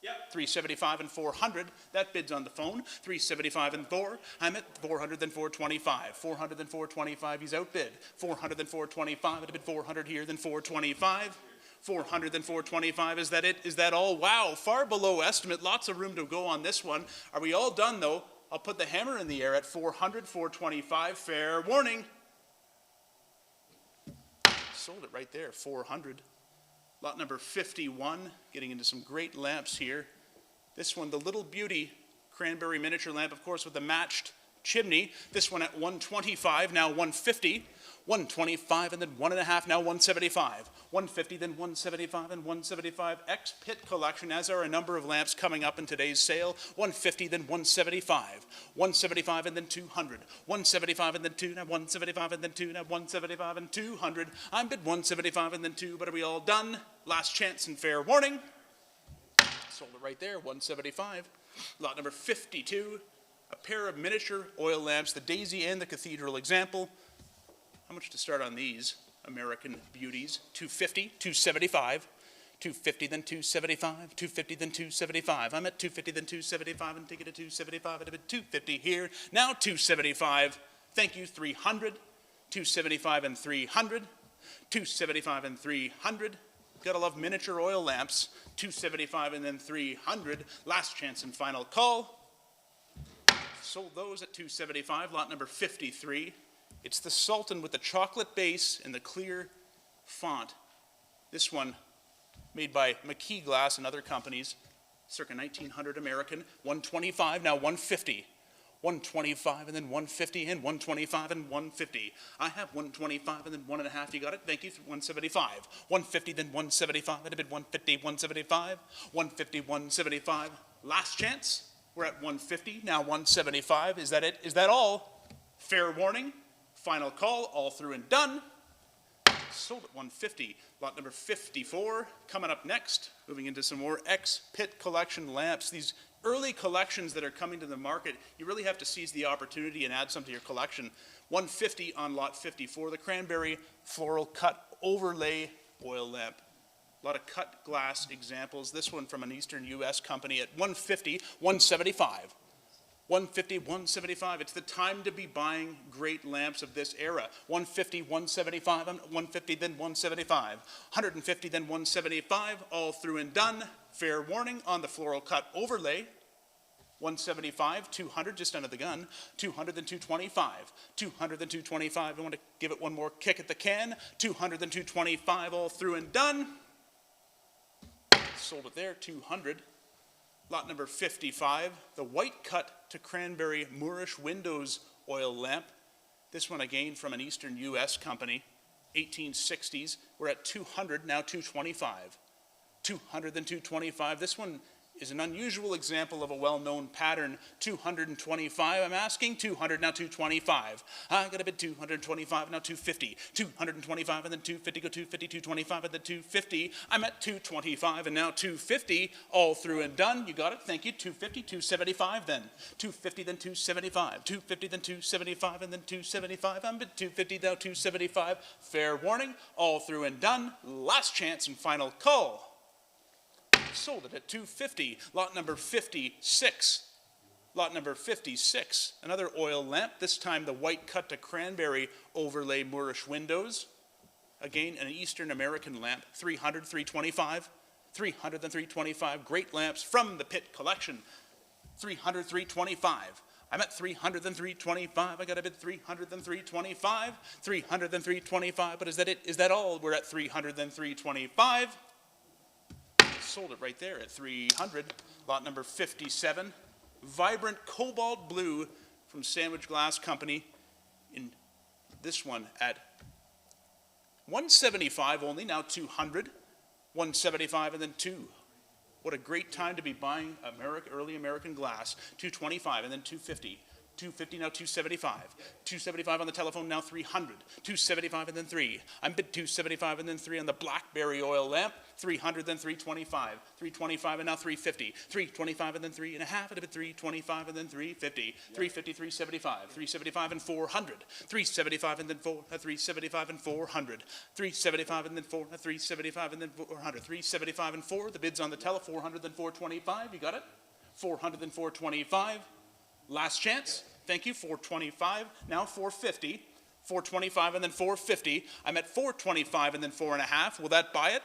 Yep. 375 and 400. That bid's on the phone. 375 and 4. I'm at 400 then 425. 400 then 425. He's outbid. 400 then 425. I'd bid 400 here then 425. 400 then 425. Is that it? Is that all? Wow, far below estimate. Lots of room to go on this one. Are we all done though? I'll put the hammer in the air at 400, 425. Fair warning. Sold it right there. 400. Lot number 51, getting into some great lamps here. This one, the Little Beauty cranberry miniature lamp, of course, with the matched chimney. This one at 125, now 150. 125 and then 1.5, now 175. 150, then 175 and 175. X-Pit collection, as are a number of lamps coming up in today's sale. 150, then 175. 175 and then 200. 175 and then 2, now 175 and then 2, now 175 and 200. I'm bid 175 and then 2, but are we all done? Last chance and fair warning. Sold it right there, 175. Lot number 52, a pair of miniature oil lamps, the Daisy and the Cathedral example. How much to start on these American beauties? 250, 275, 250, then 275, 250, then 275. I'm at 250, then 275, and take it to 275. I'd have 250 here. Now 275. Thank you, 300. 275 and 300. 275 and 300. Gotta love miniature oil lamps. 275 and then 300. Last chance and final call. Sold those at 275. Lot number 53. It's the Sultan with the chocolate base and the clear font. This one made by McKee Glass and other companies, circa 1900 American. 125, now 150. 125 and then 150 and 125 and 150. I have 125 and then 1.5. You got it? Thank you. 175. 150 then 175. I'd have bid 150, 175. 150, 175. Last chance. We're at 150, now 175. Is that it? Is that all? Fair warning. Final call, all through and done. Sold at 150. Lot number 54 coming up next. Moving into some more X-Pit collection lamps. These early collections that are coming to the market, you really have to seize the opportunity and add some to your collection. 150 on lot 54, the cranberry floral cut overlay oil lamp. A lot of cut glass examples. This one from an Eastern U.S. company at 150, 175. 150, 175. It's the time to be buying great lamps of this era. 150, 175, 150, then 175. 150, then 175, all through and done. Fair warning on the floral cut overlay. 175, 200, just under the gun. 200, then 225. 200, then 225. I want to give it one more kick at the can. 200, then 225, all through and done. Sold it there, 200. Lot number 55, the white cut to cranberry Moorish windows oil lamp. This one again from an Eastern U.S. company, 1860s. We're at 200, now 225. 200, then 225. This one is an unusual example of a well-known pattern. 225, I'm asking. 200, now 225. I got a bid 225, now 250. 225, and then 250, go 250, 225, and then 250. I'm at 225, and now 250. All through and done. You got it? Thank you. 250, 275 then. 250, then 275. 250, then 275, and then 275. I'm at 250, now 275. Fair warning. All through and done. Last chance and final call. Sold it at 250. Lot number 56. Lot number 56, another oil lamp, this time the white cut to cranberry overlay Moorish windows. Again, an Eastern American lamp, 300, 325, 300 and 325, great lamps from the Pitt collection, 300, 325. I'm at 300 and 325, I got a bid 300 and 325, 300 and 325, but is that it? Is that all? We're at 300 and 325. Sold it right there at 300. Lot number 57, vibrant cobalt blue from Sandwich Glass Company. In this one at 175 only, now 200, 175 and then 2. What a great time to be buying early American glass. 225 and then 250. 250 now 275. 275 on the telephone, now 300. 275 and then 3. I'm bid 275 and then 3 on the blackberry oil lamp. 300 then 325. 325 and now 350. 325 and then 3 and a half. And a bid 325 and then 350. 350, 375. 375 and 400. 375 and then 4. 375 and 400. 375 and then 4. 375 and then 400. 375 and 4. The bid's on the tele. 400 then 425. You got it? 400 then 425. Last chance. Thank you. 425. Now 450. 425 and then 450. I'm at 425 and then 4.5. Will that buy it?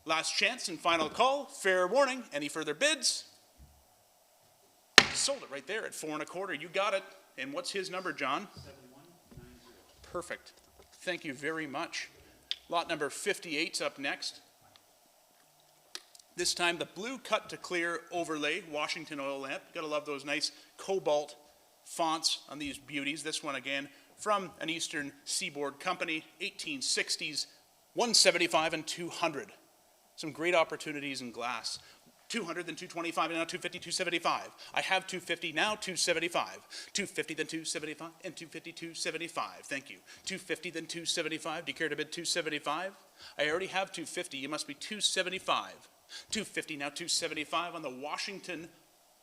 Last chance and final call. Fair warning. Any further bids? Sold it right there at 4 1/4. You got it. And what's his number, John? 7190. Perfect. Thank you very much. Lot number 58's up next. This time the blue cut to clear overlay Washington oil lamp. Gotta love those nice cobalt fonts on these beauties. This one again from an Eastern Seaboard company, 1860s, 175 and 200. Some great opportunities in glass. 200 then 225 and now 250, 275. I have 250 now, 275. 250 then 275 and 250, 275. Thank you. 250 then 275. Do you care to bid 275? I already have 250. You must be 275. 250 now 275 on the Washington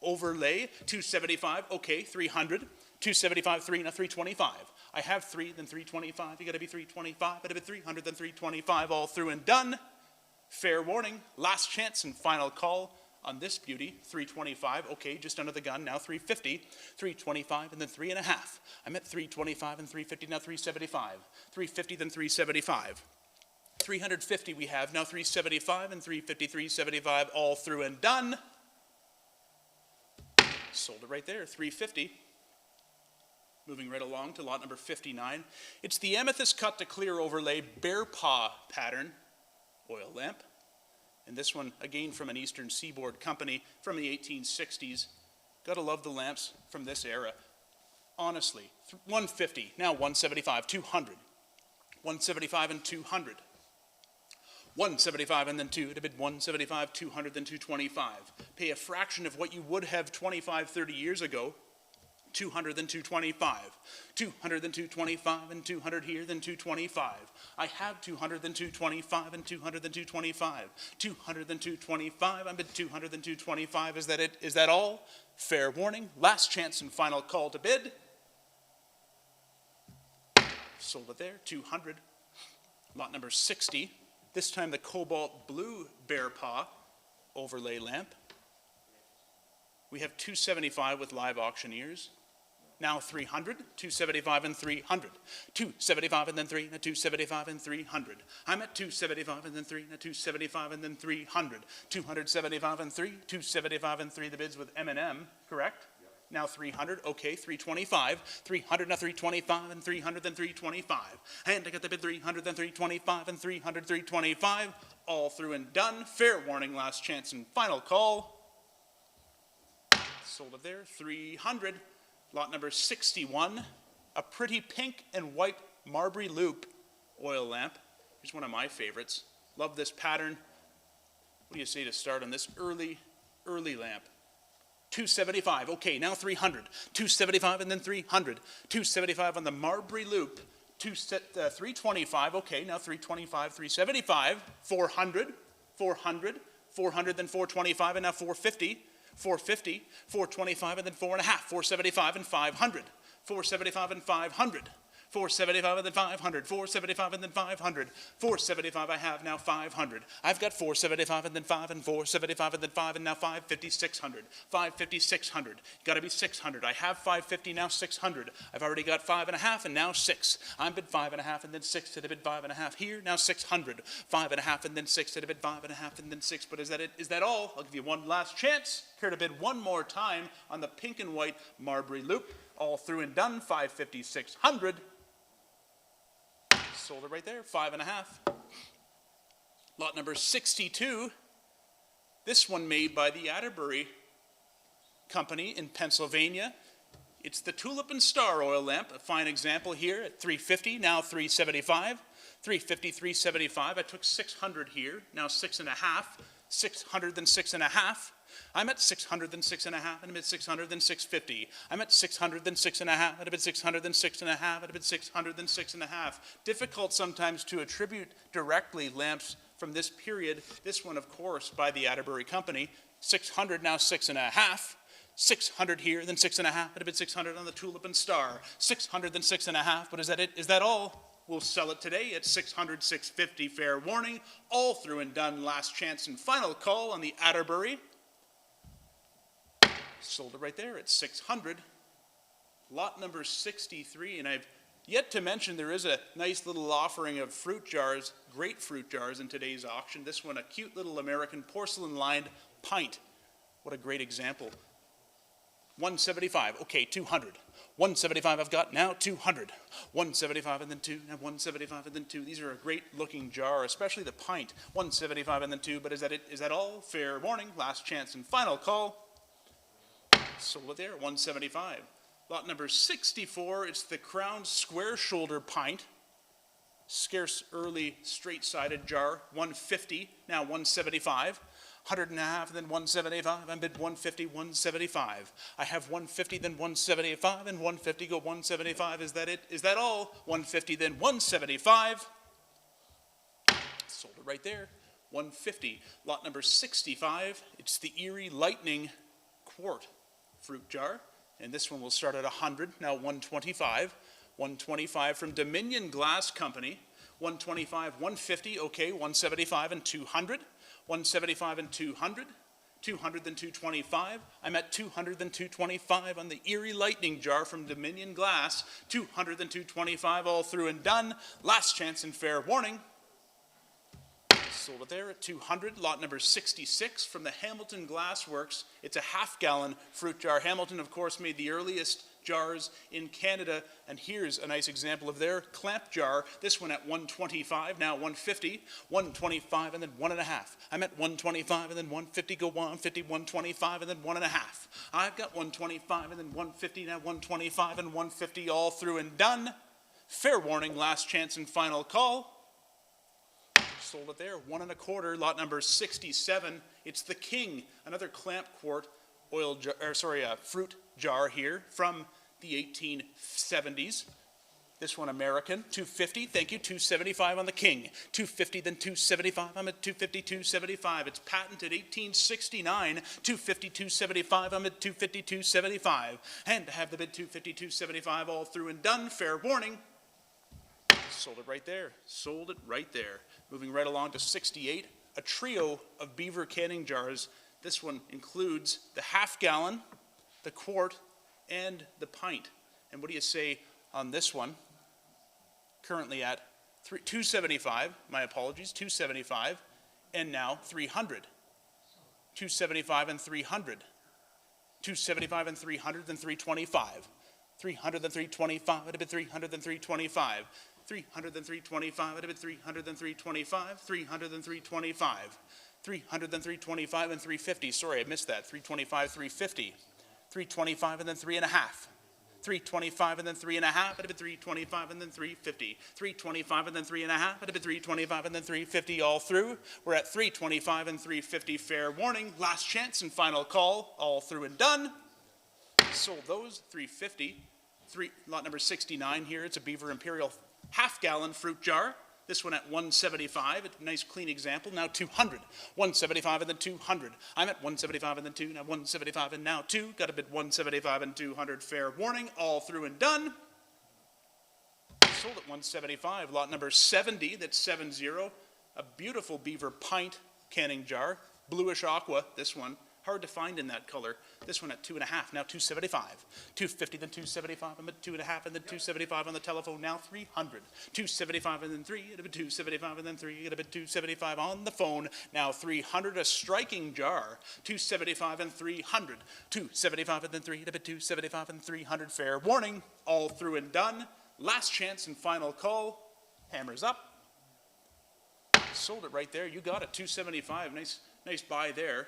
overlay. 275. Okay, 300. 275, 3 now 325. I have 3 then 325. You got to be 325. But a bit 300 then 325. All through and done. Fair warning, last chance and final call on this beauty, 325, okay, just under the gun, now 350, 325 and then 3.5. I'm at 325 and 350, now 375, 350 then 375. 350 we have, now 375 and 350, 375, all through and done. Sold it right there, 350. Moving right along to lot number 59. It's the amethyst cut to clear overlay bear paw pattern oil lamp. And this one, again, from an Eastern Seaboard company from the 1860s. Gotta love the lamps from this era. Honestly, 150, now 175, 200. 175 and 200. 175 and then 2, to bid 175, 200, then 225. Pay a fraction of what you would have 25, 30 years ago. 200 then 225, 200 then 225, and 200 here then 225. I have 200 then 225, and 200 then 225, 200 then 225. I'm at 200 then 225. Is that it? Is that all? Fair warning. Last chance and final call to bid. Sold it there. 200. Lot number 60. This time the cobalt blue bear paw overlay lamp. We have 275 with live auctioneers. Now 300, 275 and 300. 275 and then 3, and 275 and 300. I'm at 275 and then 3, and 275 and then 300. 275 and 3, 275 and 3, the bids with M&M, correct? Yep. Now 300, okay, 325. 300, now 325, and 300, then 325. And I got the bid 300, then 325, and 300, 325. All through and done. Fair warning, last chance and final call. Sold it there, 300. Lot number 61, a pretty pink and white Marbury Loop oil lamp. Here's one of my favorites. Love this pattern. What do you say to start on this early lamp? 275, okay, now 300. 275 and then 300. 275 on the Marbury Loop. 325, okay, now 325, 375. 400, 400, 400, then 425, and now 450. 450, 425, and then 4.5, 475 and 500, 475 and 500, 475 and then 500, 475 and then 500, 475 I have now 500. I've got 475 and then 5 and 475 and then 5 and now 550, 600, 550, 600. Got to be 600. I have 550 now 600. I've already got 5.5 and now 6. I'm bid 5.5 and then 6 to the bid 5.5 here. Now 600, 5.5 and then 6 to the bid 5.5 and then 6. But is that it? Is that all? I'll give you one last chance. Here to bid one more time on the pink and white Marbury Loop. All through and done. 550, 600. Sold it right there, 5.5. Lot number 62. This one made by the Atterbury Company in Pennsylvania. It's the Tulip and Star oil lamp, a fine example here at 350, now 375. 350, 375. I took 600 here, now 6.5. 600, then 6.5. I'm at 600, then 6.5, and I'm at 600, then 650. I'm at 600, then 6.5, and I'm at 600, then 6.5, and I'm at 600, then 6.5. Difficult sometimes to attribute directly lamps from this period. This one, of course, by the Atterbury Company. 600, now 6.5. 600 here, then 6.5, and a bit 600 on the Tulip and Star. 600, then 6.5, but is that it? Is that all? We'll sell it today at 600, 650, fair warning. All through and done, last chance and final call on the Atterbury. Sold it right there at 600. Lot number 63, and I've yet to mention there is a nice little offering of fruit jars, great fruit jars in today's auction. This one, a cute little American porcelain-lined pint. What a great example. 175, okay, 200. 175 I've got now, 200. 175 and then 2, and 175 and then 2. These are a great looking jar, especially the pint. 175 and then 2, but is that it? Is that all? Fair warning, last chance and final call. Sold it there, 175. Lot number 64, it's the Crown Square Shoulder pint. Scarce early straight-sided jar, 150, now 175. 100.5, and then 175, I bid 150, 175. I have 150, then 175, and 150 go 175. Is that it? Is that all? 150, then 175. Sold it right there. 150. Lot number 65, it's the Erie Lightning quart fruit jar. And this one will start at 100, now 125. 125 from Dominion Glass Company. 125, 150, okay, 175 and 200. 175 and 200, 200 then 225. I'm at 200 then 225 on the Erie Lightning jar from Dominion Glass. 200 then 225, all through and done. Last chance and fair warning. Sold it there at 200. Lot number 66 from the Hamilton Glass Works. It's a half-gallon fruit jar. Hamilton, of course, made the earliest jars in Canada, and here's a nice example of their clamp jar. This one at 125, now 150, 125, and then 1.5. I'm at 125, and then 150, go 150, 125, and then 1.5. I've got 125, and then 150, now 125, and 150, all through and done. Fair warning, last chance and final call. Sold it there, 1.25, lot number 67. It's the King, another clamp quart oil jar, fruit jar here from the 1870s. This one American, 250, thank you, 275 on the King. 250, then 275, I'm at 250, 275. It's patented 1869, 250, 275, I'm at 250, 275. And to have the bid 250, 275, all through and done, fair warning. Sold it right there, sold it right there. Moving right along to 68, a trio of beaver canning jars. This one includes the half-gallon, the quart, and the pint. And what do you say on this one? Currently at 275, my apologies, 275, and now 300. 275 and 300. 275 and 300, then 325. 300 then 325, it'd be 300 then 325. 300 then 325, it'd be 300 then 325. 300 then 325. 300 then 325 and 350. Sorry, I missed that. 325, 350. 325 and then 3.5. 325 and then 3.5. It'd be 325 and then 350. 325 and then 3.5. It'd be 325 and then 350 all through. We're at 325 and 350. Fair warning. Last chance and final call. All through and done. Sold those. 350. Lot number 69 here. It's a Beaver Imperial half-gallon fruit jar. This one at 175, a nice clean example. Now 200, 175 and then 200. I'm at 175 and then 2, now 175 and now 2. Got a bid 175 and 200, fair warning, all through and done. Sold at 175. Lot number 70, that's 70. A beautiful Beaver Pint canning jar. Bluish aqua, this one. Hard to find in that color. This one at 2.5, now 275. 250, then 275, and then 2.5, and then 275 on the telephone, now 300. 275 and then 3, it'll be 275 and then 3, it'll be 275 on the phone, now 300. A striking jar. 275 and 300. 275 and then 3, it'll be 275 and 300. Fair warning, all through and done. Last chance and final call. Hammers up. Sold it right there. You got it. 275. Nice buy there.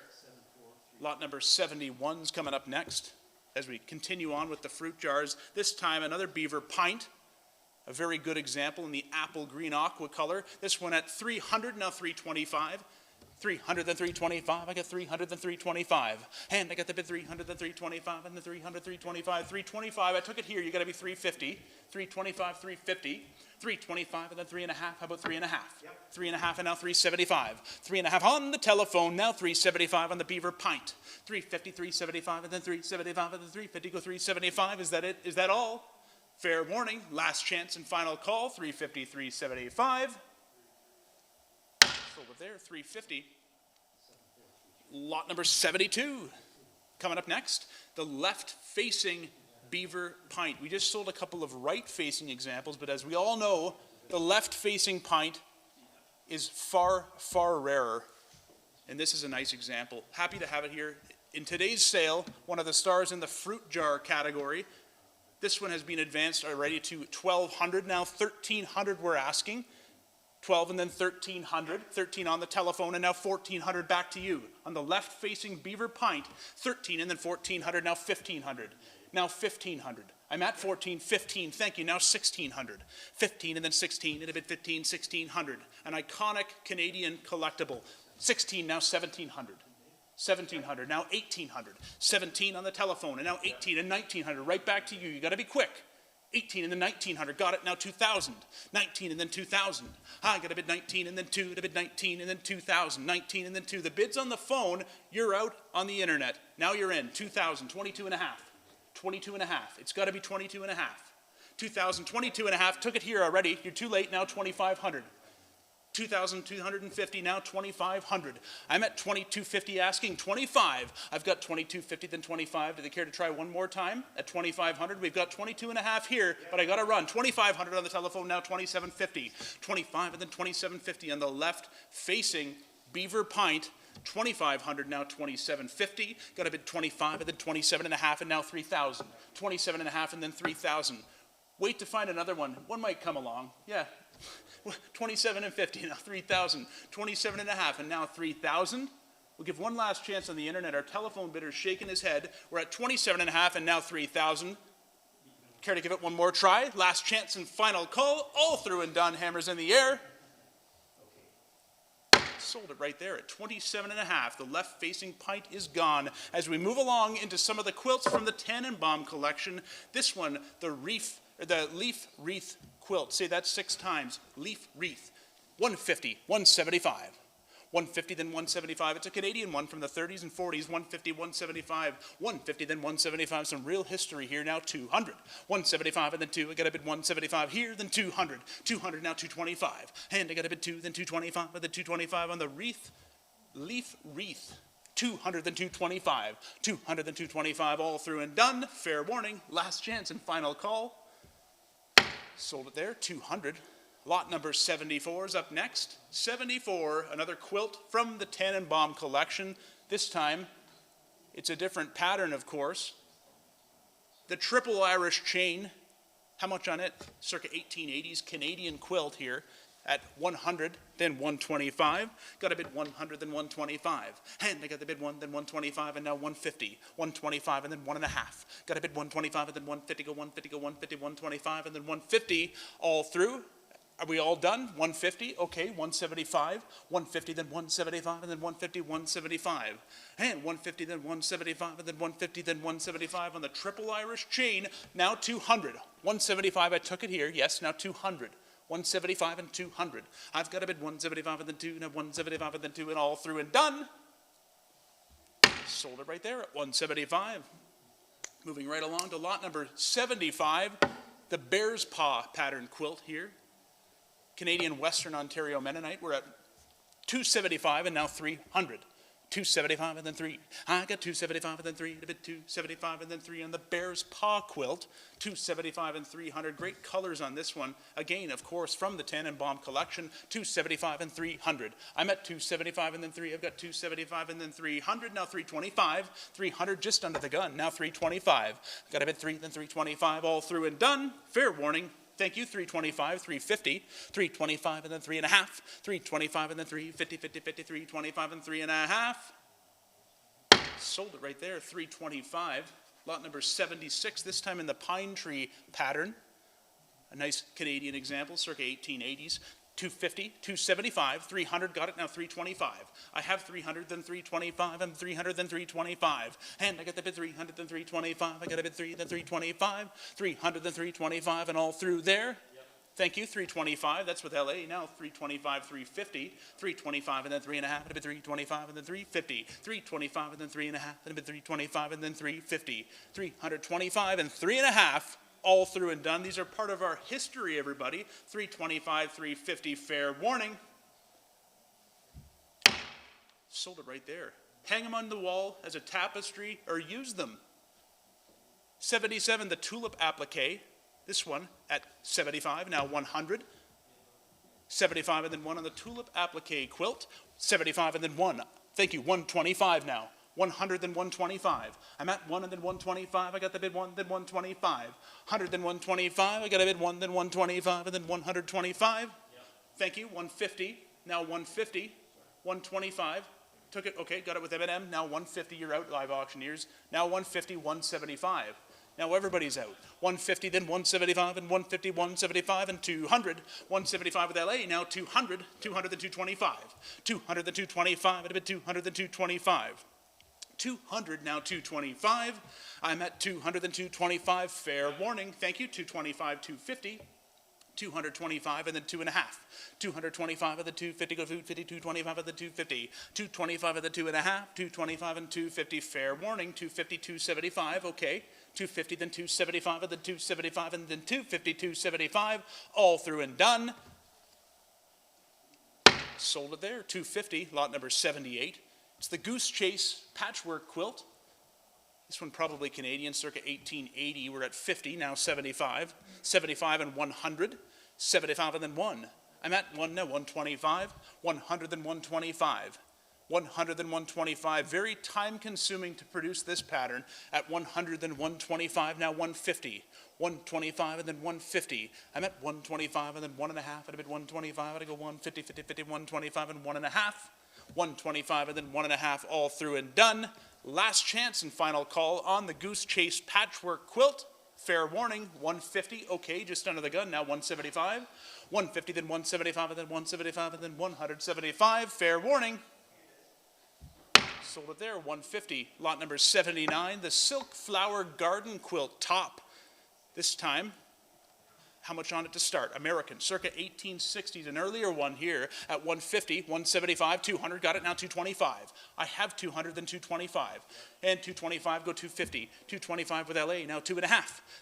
Lot number 71's coming up next as we continue on with the fruit jars. This time another Beaver Pint. A very good example in the apple green aqua color. This one at 300, now 325. 300 then 325, I got 300 then 325. And I got the bid 300 then 325, and the 300, 325, 325. I took it here, you gotta be 350. 325, 350. 325 and then 3.5, how about 3.5? Yep. 3.5 and now 375. 3.5 on the telephone, now 375 on the Beaver Pint. 350, 375 and then 375 and then 350, go 375. Is that it? Is that all? Fair warning, last chance and final call, 350, 375. Over there, 350. Lot number 72. Coming up next, the left-facing Beaver Pint. We just sold a couple of right-facing examples, but as we all know, the left-facing pint is far, far rarer. And this is a nice example. Happy to have it here. In today's sale, one of the stars in the fruit jar category. This one has been advanced already to 1,200. Now 1,300 we're asking. 12 and then 1,300, 13 on the telephone, and now 1,400 back to you. On the left-facing Beaver Pint, 13 and then 1,400, now 1,500, now 1,500. I'm at 14, 15, thank you, now 1,600. 15 and then 16, and a bit 15, 1,600. An iconic Canadian collectible. 16, now 1,700. 1,700, now 1,800. 17 on the telephone, and now 18 and 1,900, right back to you. You gotta be quick. 18 and then 1,900, got it, now 2,000. 19 and then 2,000. I got a bid 19 and then 2, a bid 19 and then 2,000. 19 and then 2. The bid's on the phone, you're out on the internet. Now you're in, 2,000, 22 and a half. 22 and a half, it's gotta be 22 and a half. 2,000, 22 and a half, took it here already, you're too late, now 2,500. 2,250, now 2,500. I'm at 2,250 asking 25. I've got 2,250, then 25. Do they care to try one more time at 2,500? We've got 22 and a half here, but I got to run. 2,500 on the telephone, now 2,750. 25 and then 2,750 on the left facing Beaver Pint. 2,500, now 2,750. Got a bid 25 and then 27 and a half, and now 3,000. 27 and a half and then 3,000. Wait to find another one. One might come along. Yeah. 27 and 50, now 3,000. 27 and a half, and now 3,000. We'll give one last chance on the internet. Our telephone bidder's shaking his head. We're at 27 and a half, and now 3,000. Care to give it one more try? Last chance and final call. All through and done. Hammers in the air. Sold it right there at 27 and a half. The left-facing pint is gone. As we move along into some of the quilts from the Tannenbaum collection, this one, the leaf wreath quilt. Say that 6 times. Leaf wreath. 150, 175. 150, then 175. It's a Canadian one from the 30s and 40s. 150, 175. 150, then 175. Some real history here now. 200. 175, and then 2. I got a bid 175 here, then 200. 200, now 225. And I got a bid 2, then 225, and then 225 on the leaf wreath. 200, then 225. 200, then 225. All through and done. Fair warning. Last chance and final call. Sold it there. 200. Lot number 74 is up next. 74, another quilt from the Tannenbaum collection. This time, it's a different pattern, of course. The triple Irish chain. How much on it? Circa 1880s Canadian quilt here at 100, then 125. Got a bid 100, then 125. And I got the bid 1, then 125, and now 150. 125, and then 1.5. Got a bid 125, and then 150, go 150, go 150, 125, and then 150. All through. Are we all done? 150, okay, 175, 150, then 175, and then 150, 175. And 150, then 175, and then 150, then 175 on the triple Irish chain. Now 200. 175, I took it here, yes, now 200. 175 and 200. I've got a bid 175 and then 2, now 175 and then 2, and all through and done. Sold it right there at 175. Moving right along to lot number 75. The bear's paw pattern quilt here. Canadian Western Ontario Mennonite. We're at $275 and now $300. $275 and then $3. I got $275 and then $3. A bit $275 and then $3 on the bear's paw quilt. $275 and $300. Great colors on this one. Again, of course, from the Tannenbaum collection. $275 and $300. I'm at $275 and then $3. I've got $275 and then $300. Now $325. $300 just under the gun. Now $325. Got a bit $3, then $325. All through and done. Fair warning. Thank you, $325, $350, $325 and then $3.5, $325 and then $350, $50, $50, $325 and $3.5. Sold it right there, $325. Lot number 76, this time in the pine tree pattern. A nice Canadian example, circa 1880s. $250, $275, $300, got it, now $325. I have $300, then $325, and $300, then $325. And I got the bid $300, then $325, I got a bid $3, then $325, $300, then $325, and all through there. Yep. Thank you, $325, that's with LA, now $325, $350, $325, and then $3.5, and a bid $325, and then $350, $325, and then $3.5, and a bid $325, and then $350, $325, and $3.5. All through and done. These are part of our history, everybody. $325, $350, fair warning. Sold it right there. Hang them on the wall as a tapestry or use them. 77, the tulip applique. This one at 75, now 100. 75 and then 1 on the tulip applique quilt. 75 and then 1. Thank you, 125 now. 100 then 125. I'm at 1 and then 125. I got the bid 1 then 125. 100 then 125. I got a bid 1 then 125 and then 125. Yep. Thank you. 150. Now 150. 125. Took it. Okay. Got it with M&M. Now 150. You're out, live auctioneers. Now 150. 175. Now everybody's out. 150 then 175 and 150 175 and 200. 175 with LA. Now 200. 200 then 225. 200 then 225 and a bid 200 then 225. 200, now 225. I'm at 200 and 225. Fair warning. Thank you. 225, 250. 225 and then 2.5. 225 and then 250. Go food 50. 225 and then 250. 225 and then 2.5. 225 and 250. Fair warning. 250, 275. Okay. 250 then 275 and then 275 and then 250, 275. All through and done. Sold it there. 250. Lot number 78. It's the Goose Chase patchwork quilt. This one probably Canadian, circa 1880. We're at 50, now 75. 75 and 100. 75 and then 1. I'm at 1 now, 125. 100 and 125. 100 and 125. Very time consuming to produce this pattern. At 100 and 125, now 150. 125 and then 150. I'm at 125 and then 1.5. At a bit 125, I go 150, 50, 50, 125 and 1.5. 125 and then 1.5, all through and done. Last chance and final call on the Goose Chase patchwork quilt. Fair warning, 150, okay, just under the gun, now 175. 150, then 175, and then 175, and then 175. Fair warning. Sold it there, 150. Lot number 79, the Silk Flower Garden Quilt top. This time, how much on it to start? American, circa 1860s, an earlier one here at 150, 175, 200, got it now 225. I have 200, then 225. And 225, go 250. 225 with LA, now 2.5.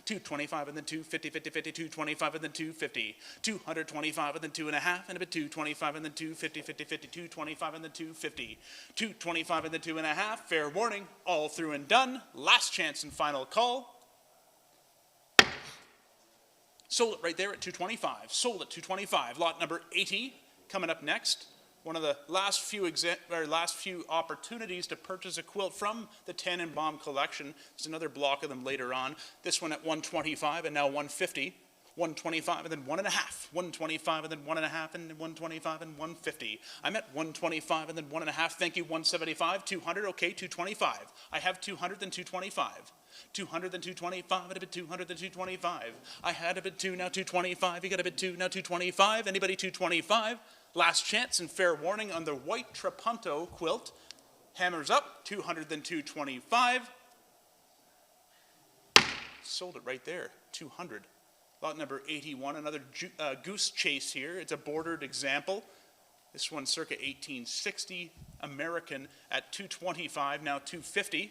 225 and then 250, 50, 50, 225 and then 250. 225 and then 2.5, and a bit 225 and then 250, 50, 50, 225 and then 250. 225 and then 2.5, fair warning, all through and done. Last chance and final call. Sold it right there at 225. Sold at 225. Lot number 80 coming up next. One of the last few opportunities to purchase a quilt from the Tannenbaum collection. There's another block of them later on. This one at 125 and now 150. 125 and then 1.5. 125 and then 1.5 and then 125 and 150. I'm at 125 and then 1.5. Thank you. 175. 200. Okay. 225. I have 200 then 225. 200 then 225, and a bit 200 then 225. I had a bit 2, now 225. You got a bit 2, now 225. Anybody 225? Last chance and fair warning on the white Trapunto quilt. Hammers up, 200 then 225. Sold it right there, 200. Lot number 81, another Goose Chase here. It's a bordered example. This one circa 1860, American at 225, now 250.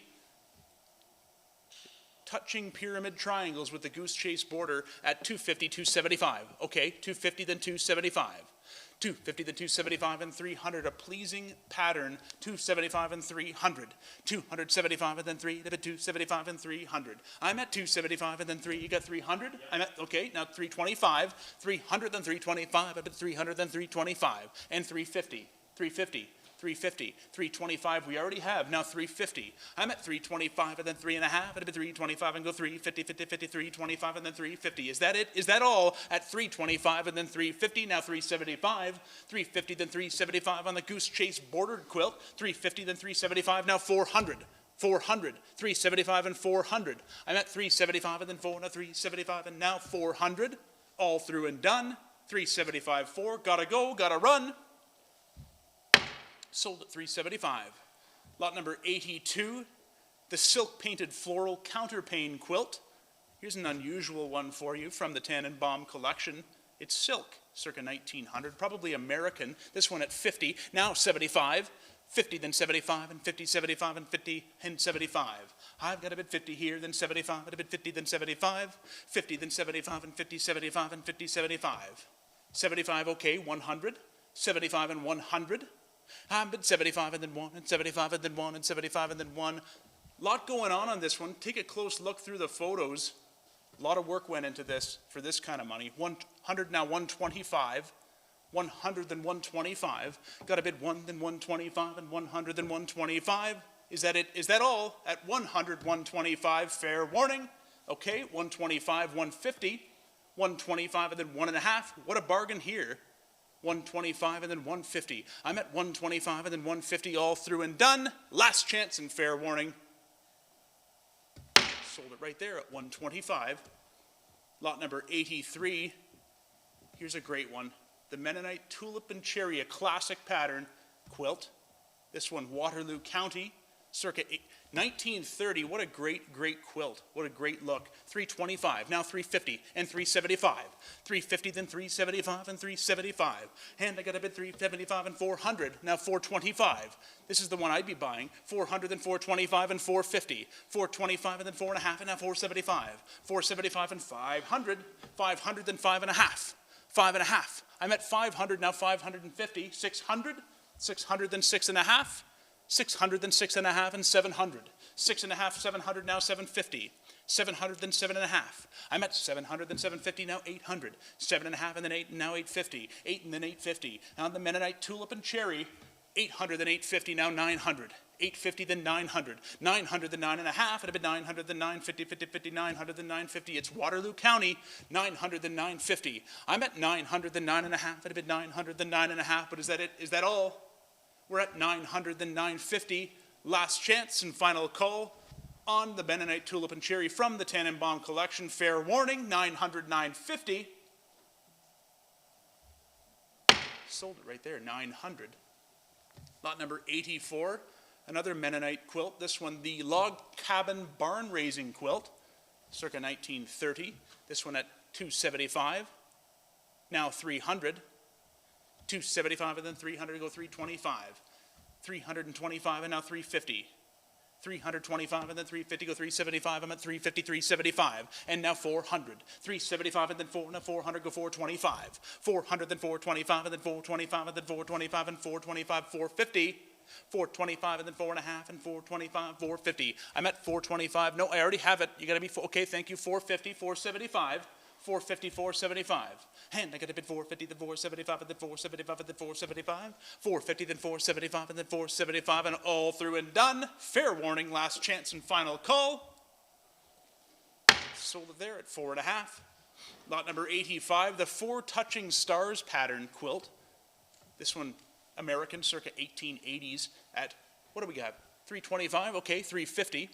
touching pyramid triangles with the Goose Chase border at 250, 275. Okay, 250, then 275. 250, then 275 and 300, a pleasing pattern, 275 and 300, 275 and then 3, 275 and 300. I'm at 275 and then 3, you got 300? I'm at, okay, now 325, 300 then 325, I'm at 300 then 325, and 350, 350. 350, 325 we already have, now 350. I'm at 325 and then 3.5, and at 325 and go 350, 50, 50, 325 and then 350. Is that it? Is that all at 325 and then 350, now 375, 350 then 375 on the Goose Chase bordered quilt, 350 then 375, now 400. 400, 375 and 400. I'm at 375 and then 4, now 375 and now 400. All through and done. 375, 4, gotta go, gotta run. Sold at 375. Lot number 82, the silk painted floral counterpane quilt. Here's an unusual one for you from the Tannenbaum collection. It's silk, circa 1900, probably American. This one at 50, now 75. 50, then 75, and 50, 75, and 50, and 75. I've got a bit 50 here, then 75, and a bit 50, then 75. 50, then 75, and 50, 75, and 50, 75. 75, okay, 100. 75 and 100. But 75 and then 1, and 75 and then 1, and 75 and then 1. Lot going on this one. Take a close look through the photos. A lot of work went into this for this kind of money. 100 now 125. 100 then 125. Got a bid 1 then 125 and 100 then 125. Is that it? Is that all? At 100, 125, fair warning. Okay, 125, 150. 125 and then 1.5. What a bargain here. 125 and then 150. I'm at 125 and then 150, all through and done. Last chance and fair warning. Sold it right there at 125. Lot number 83. Here's a great one. The Mennonite Tulip and Cherry, a classic pattern quilt. This one, Waterloo County, circa 1930. What a great, great quilt. What a great look. 325, now 350 and 375. 350, then 375 and 375. And I got a bid 375 and 400, now 425. This is the one I'd be buying. 400, then 425 and 450. 425 and then 4.5 and now 475. 475 and 500. 500, then 5.5. 5.5. I'm at 500, now 550. 600. 600, then 6.5. 600, then 6.5, and 700. 6.5, 700, now 750. 700, then 7.5. I'm at 700, then 750, now 800. 7.5, and then 8, and now 850. 8, and then 850. Now the Mennonite Tulip and Cherry, 800, then 850, now 900. 850, then 900. 900, then 9.5, and a bit 900, then 950, 50, 50, 900, then 950. It's Waterloo County, 900, then 950. I'm at 900, then 9.5, and a bit 900, then 9.5. But is that it? Is that all? We're at 900, then 950. Last chance and final call on the Mennonite Tulip and Cherry from the Tannenbaum collection. Fair warning, 900, 950. Sold it right there, 900. Lot number 84, another Mennonite quilt. This one, the Log Cabin Barn Raising Quilt, circa 1930. This one at 275, now 300. 275 and then 300, go 325. 325 and now 350. 325 and then 350, go 375. I'm at 350, 375, and now 400. 375 and then 4, now 400, go 425. 400, then 425, and then 425, and then 425, and 425, 450. 425 and then 4.5 and 425, 450. I'm at 425. No, I already have it. You got to be, okay, thank you. 450, 475. 450, 475. And I got a bid 450, then 475, and then 475, and then 475. 450, then 475, and then 475, and all through and done. Fair warning, last chance and final call. Sold it there at 4.5. Lot number 85, the Four Touching Stars pattern quilt. This one, American, circa 1880s at, what do we got? 325, okay, 350.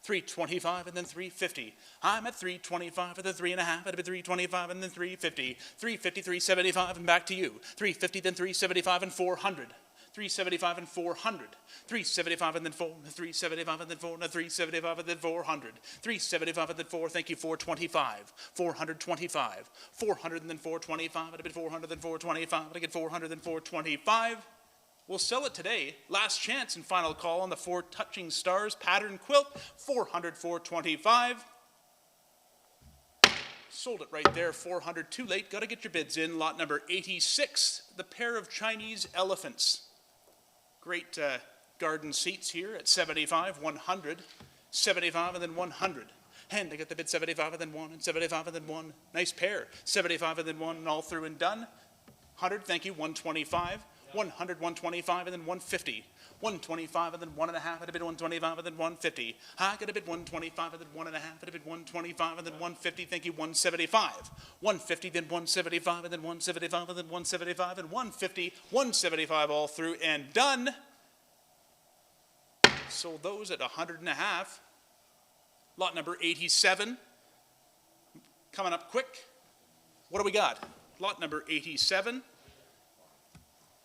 325 and then 350. I'm at 325 and then 3.5, at 325 and then 350. 350, 375 and back to you. 350, then 375 and 400. 375 and 400. 375 and then 4, 375 and then 4, 375 and then 400. 375 and then 4, thank you, 425. 425. 400 and then 425, at 400 then 425, I get 400 then 425. We'll sell it today. Last chance and final call on the Four Touching Stars pattern quilt. 400, 425. Sold it right there, 400, too late. Got to get your bids in. Lot number 86, the pair of Chinese elephants. Great garden seats here at 75, 100, 75, and then 100. And they got the bid 75 and then 1, and 75 and then 1. Nice pair. 75 and then 1, and all through and done. 100, thank you, 125. 100, 125, and then 150. 125 and then 1.5 at a bid 125 and then 150. I got a bid 125 and then 1.5 at a bid 125 and then 150. Thank you, 175. 150, then 175 and then 175 and then 175 and 150. 175 all through and done. Sold those at 100.5. Lot number 87. Coming up quick. What do we got? Lot number 87.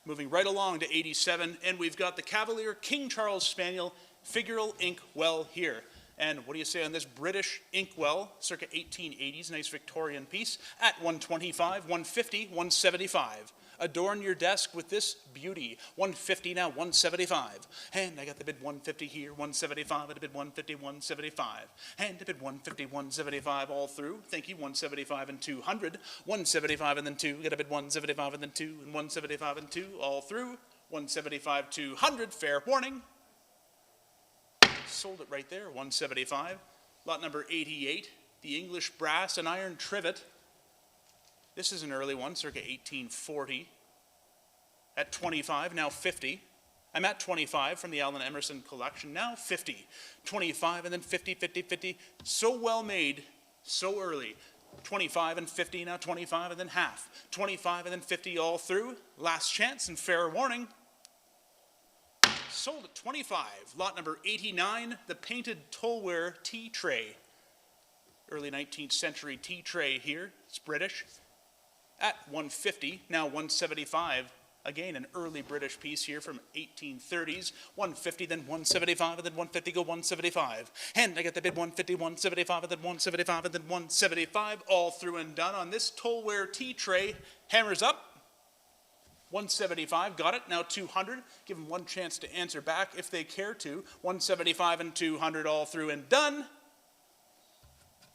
Moving right along to 87, and we've got the Cavalier King Charles Spaniel Figural Inkwell here. And what do you say on this British Inkwell, circa 1880s, nice Victorian piece, at 125, 150, 175. Adorn your desk with this beauty. 150 now, 175. And I got the bid 150 here, 175, at a bid 150, 175. And a bid 150, 175 all through. Thank you, 175 and 200. 175 and then 2. Got a bid 175 and then 2, and 175 and 2 all through. 175, 200. Fair warning. Sold it right there, 175. Lot number 88, the English brass and iron trivet. This is an early one, circa 1840. At 25, now 50. I'm at 25 from the Allen Emerson collection, now 50. 25 and then 50, 50, 50. So well made, so early. 25 and 50, now 25 and then half. 25 and then 50 all through. Last chance and fair warning. Sold at 25. Lot number 89, the painted Tolware tea tray. Early 19th century tea tray here. It's British. At 150, now 175. Again, an early British piece here from 1830s. 150, then 175, and then 150, go 175. And I got the bid 150, 175, and then 175, and then 175. All through and done on this Tolware tea tray. Hammers up. 175, got it, now 200. Give them one chance to answer back if they care to. 175 and 200 all through and done.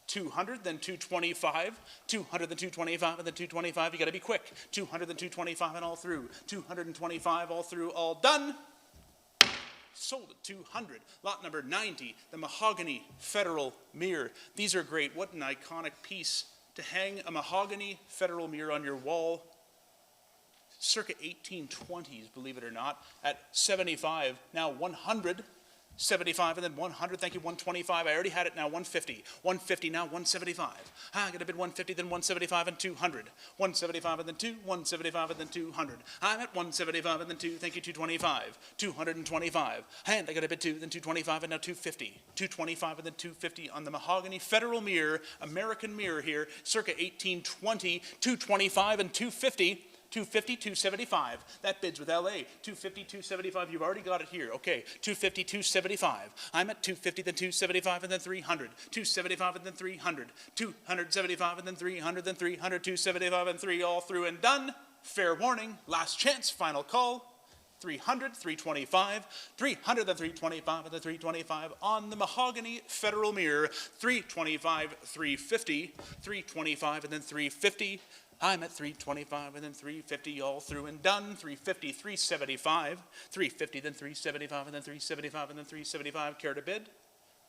200, then 225, 200, then 225, and then 225. You got to be quick. 200, then 225, and all through. 225, all through, all done. Sold at 200. Lot number 90, the mahogany Federal mirror. These are great. What an iconic piece to hang a mahogany Federal mirror on your wall. Circa 1820s, believe it or not, at 75, now 100. 75 and then 100, thank you, 125. I already had it, now 150. 150 now, 175. I got a bid 150, then 175 and 200. 175 and then 2, 175 and then 200. I'm at 175 and then 2, thank you, 225. 225. And I got a bid 2, then 225 and now 250. 225 and then 250 on the mahogany Federal mirror, American mirror here, circa 1820. 225 and 250. 250, 275. That bids with LA. 250, 275. You've already got it here. Okay. 250, 275. I'm at 250, then 275, and then 300. 275, and then 300. 275, and then 300, then 300, 275, and 3 all through and done. Fair warning. Last chance. Final call. 300, 325, 300, then 325, and then 325 on the mahogany Federal mirror. 325, 350, 325, and then 350. I'm at 325 and then 350 all through and done. 350, 375, 350, then 375 and then 375 and then 375. Care to bid?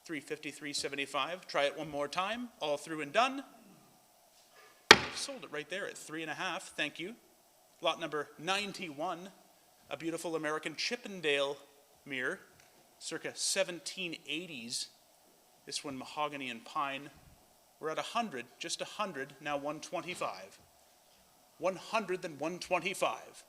350, 375. Try it one more time. All through and done. Sold it right there at 3.5. Thank you. Lot number 91. A beautiful American Chippendale mirror, circa 1780s. This one mahogany and pine. We're at 100, just 100, now 125. 100, then 125.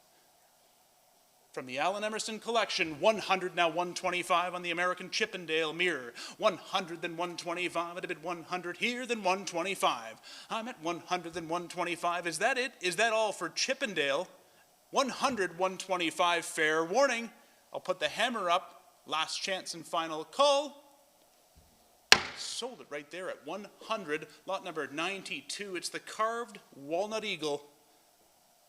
From the Allen Emerson collection, 100, now 125 on the American Chippendale mirror. 100, then 125, at a bid 100 here, then 125. I'm at 100, then 125. Is that it? Is that all for Chippendale? 100, 125, fair warning. I'll put the hammer up. Last chance and final call. Sold it right there at 100. Lot number 92. It's the carved walnut eagle.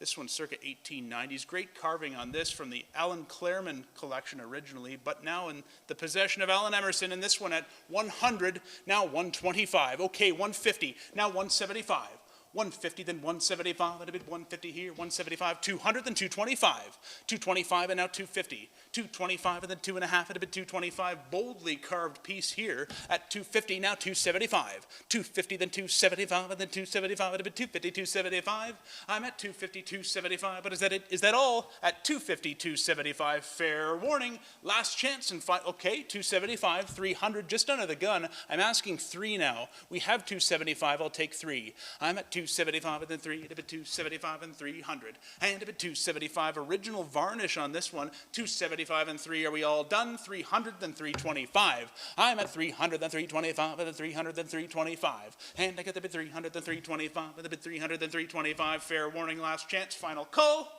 This one's circa 1890s. Great carving on this from the Alan Claremont collection originally, but now in the possession of Alan Emerson. And this one at 100, now 125. Okay, 150, now 175. 150, then 175, and a bit 150 here, 175, 200, then 225. 225, and now 250. 225, and then 2.5, and a bit 225. Boldly carved piece here at 250, now 275. 250, then 275, and then 275, and a bit 250, 275. I'm at 250, 275, but is that it? Is that all? At 250, 275, fair warning. Last chance and okay, 275, 300, just under the gun. I'm asking 3 now. We have 275, I'll take 3. I'm at 275 and then 3, and a bit 275 and 300, and a bit 275. Original varnish on this one, 275 and 3. Are we all done? 300 then 325. I'm at 300 then 325, and then 300 then 325, and I get the bit 300 then 325, and the bit 300 then 325. Fair warning, last chance, final call.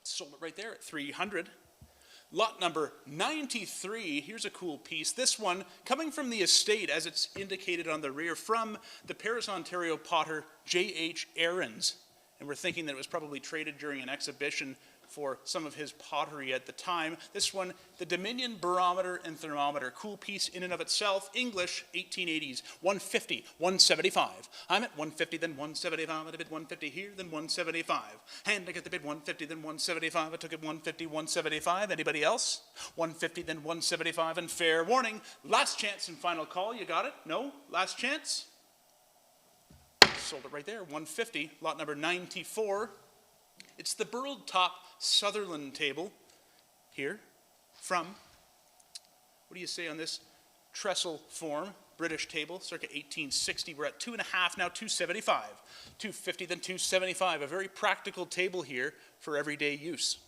Sold it right there at 300. Lot number 93, here's a cool piece. This one coming from the estate, as it's indicated on the rear, from the Paris, Ontario potter J.H. Aarons. And we're thinking that it was probably traded during an exhibition for some of his pottery at the time. This one, the Dominion barometer and thermometer. Cool piece in and of itself. English, 1880s. 150, 175. I'm at 150, then 175. I bid 150 here, then 175. And I get the bid 150, then 175. I took it 150, 175. Anybody else? 150, then 175. And fair warning, last chance and final call. You got it? No? Last chance? Sold it right there. 150. Lot number 94. It's the burled top Sutherland table here from, what do you say on this? Trestle form, British table, circa 1860. We're at 2.5 now, 275. 250, then 275. A very practical table here for everyday use.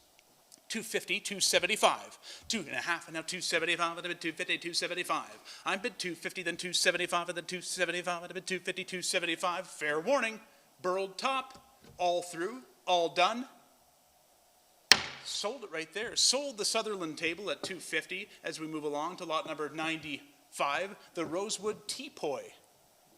250, 275. 2.5, and now 275, and a bit 250, 275. I'm bid 250, then 275, and then 275, and a bit 250, 275. Fair warning, burled top, all through. All done. Sold it right there. Sold the Sutherland table at 250 as we move along to lot number 95, the Rosewood Teapoy.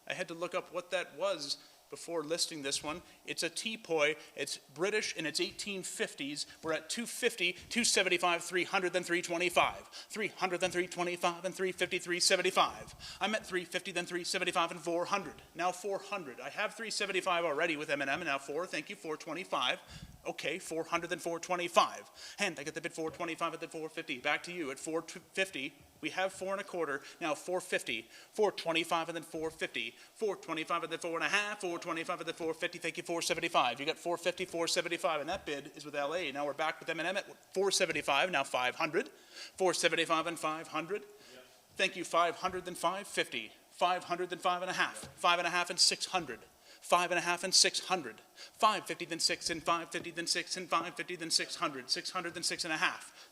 I had to look up what that was before listing this one. It's a teapoy. It's British and it's 1850s. We're at 250, 275, 300, then 325. 300, then 325, and 350, 375. I'm at 350, then 375, and 400. Now 400. I have 375 already with M&M, and now 4. Thank you, 425. Okay, 400, then 425. And I get the bid 425 and then 450. Back to you at 450. We have 4 1/4. Now 450, 425 and then 450, 425 and then 4.5, 425 and then 450. Thank you, 475. You got 450, 475, and that bid is with LA. Now we're back with M&M at 475. Now 500, 475 and 500. Yep. Thank you, 500 then 550, 500 then 5.5, 5.5 and 600. 5.5 and 600, 550 then 6 and 550 then 6 and 550 then 600, 600 then 6.5,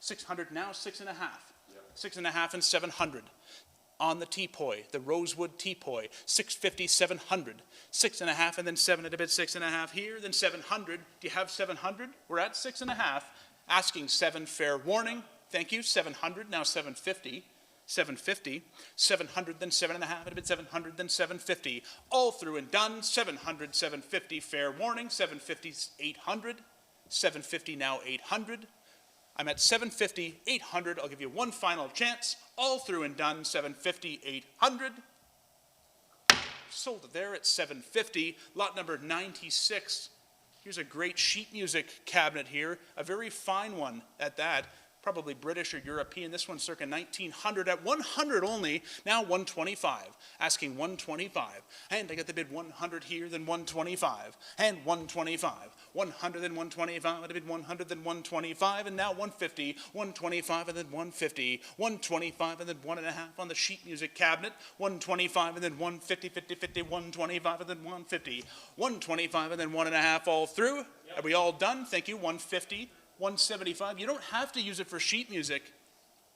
600 now 6.5, 6.5 and 700. On the teapoy, the Rosewood Teapoy, 650, 700, 6.5 and then 7 at a bit 6.5 here, then 700. Do you have 700? We're at 6.5, asking 7, fair warning. Thank you, 700, now 750. 750, 700, then 7.5, and a bit 700, then 750. All through and done, 700, 750, fair warning, 750, 800, 750, now 800. I'm at 750, 800. I'll give you one final chance. All through and done, 750, 800. Sold it there at 750. Lot number 96. Here's a great sheet music cabinet here, a very fine one at that. Probably British or European. This one's circa 1900 at 100 only, now 125. Asking 125. And I get the bid 100 here, then 125. And 125. 100, then 125. And I bid 100, then 125. And now 150. 125, and then 150. 125, and then 1.5 on the sheet music cabinet. 125, and then 150, 50, 50. 125, and then 150. 125, and then 1.5 all through. Yep. Are we all done? Thank you. 150. 175. You don't have to use it for sheet music.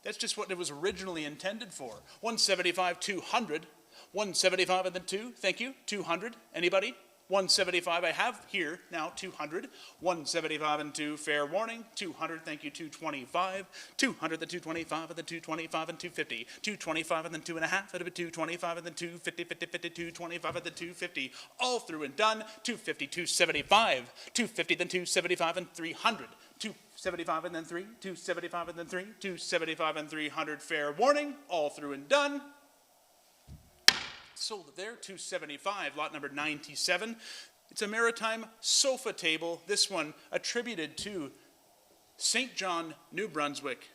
That's just what it was originally intended for. 175, 200. 175 and then 2. Thank you. 200. Anybody? 175, I have here now 200, 175 and 2, fair warning, 200, thank you, 225, 200, then 225, and then 225 and 250, 225 and then 2.5, and then 225 and then 250, 50, 50, 225 and then 250, all through and done, 250, 275, 250, then 275 and 300, 275 and then 3, 275 and then 3, 275 and 300, fair warning, all through and done. Sold it there, 275, lot number 97. It's a maritime sofa table, this one attributed to St. John, New Brunswick.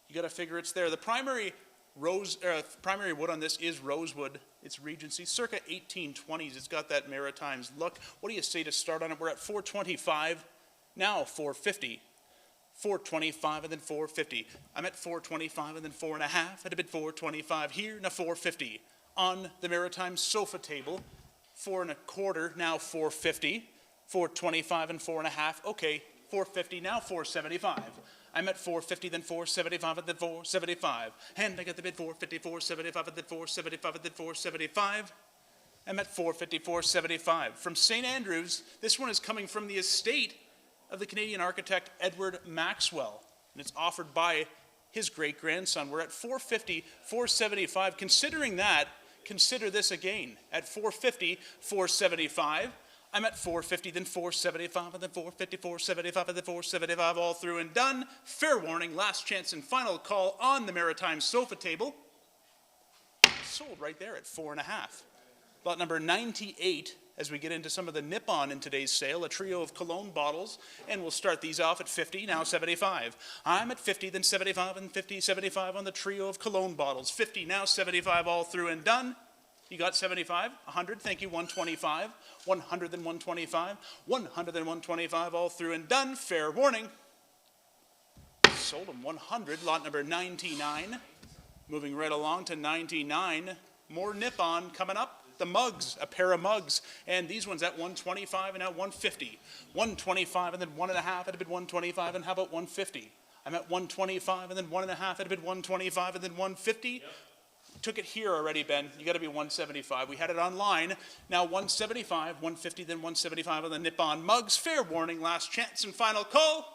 You got to figure it's there. The primary wood on this is rosewood. It's Regency, circa 1820s. It's got that maritime look. What do you say to start on it? We're at 425, now 450. 425 and then 450. I'm at 425 and then 4.5. I'd have been 425 here, now 450. On the maritime sofa table, 4.25, now 450, 425 and 4.5, okay, 450, now 475. I'm at 450, then 475, and then 475. And I got the bid 450, 475, and then 475, and then 475. I'm at 450, 475. From St. Andrews, this one is coming from the estate of the Canadian architect Edward Maxwell, and it's offered by his great-grandson. We're at 450, 475. Considering that, consider this again. At 450, 475. I'm at 450, then 475, and then 450, 475, and then 475, all through and done. Fair warning, last chance and final call on the maritime sofa table. Sold right there at 4.5. Lot number 98, as we get into some of the Nippon in today's sale, a trio of cologne bottles, and we'll start these off at 50, now 75. I'm at 50, then 75, and 50, 75 on the trio of cologne bottles. 50, now 75, all through and done. You got 75, 100, thank you, 125, 100, then 125, 100, then 125, all through and done. Fair warning. Sold them 100, lot number 99. Moving right along to 99. More Nippon coming up. The mugs, a pair of mugs, and these ones at 125 and now 150. 125 and then 1.5 at a bid 125, and how about 150? I'm at 125 and then 1.5 at a bid 125 and then 150. Yep. Took it here already, Ben. You got to be 175. We had it online. Now 175, 150, then 175 on the Nippon mugs. Fair warning, last chance and final call.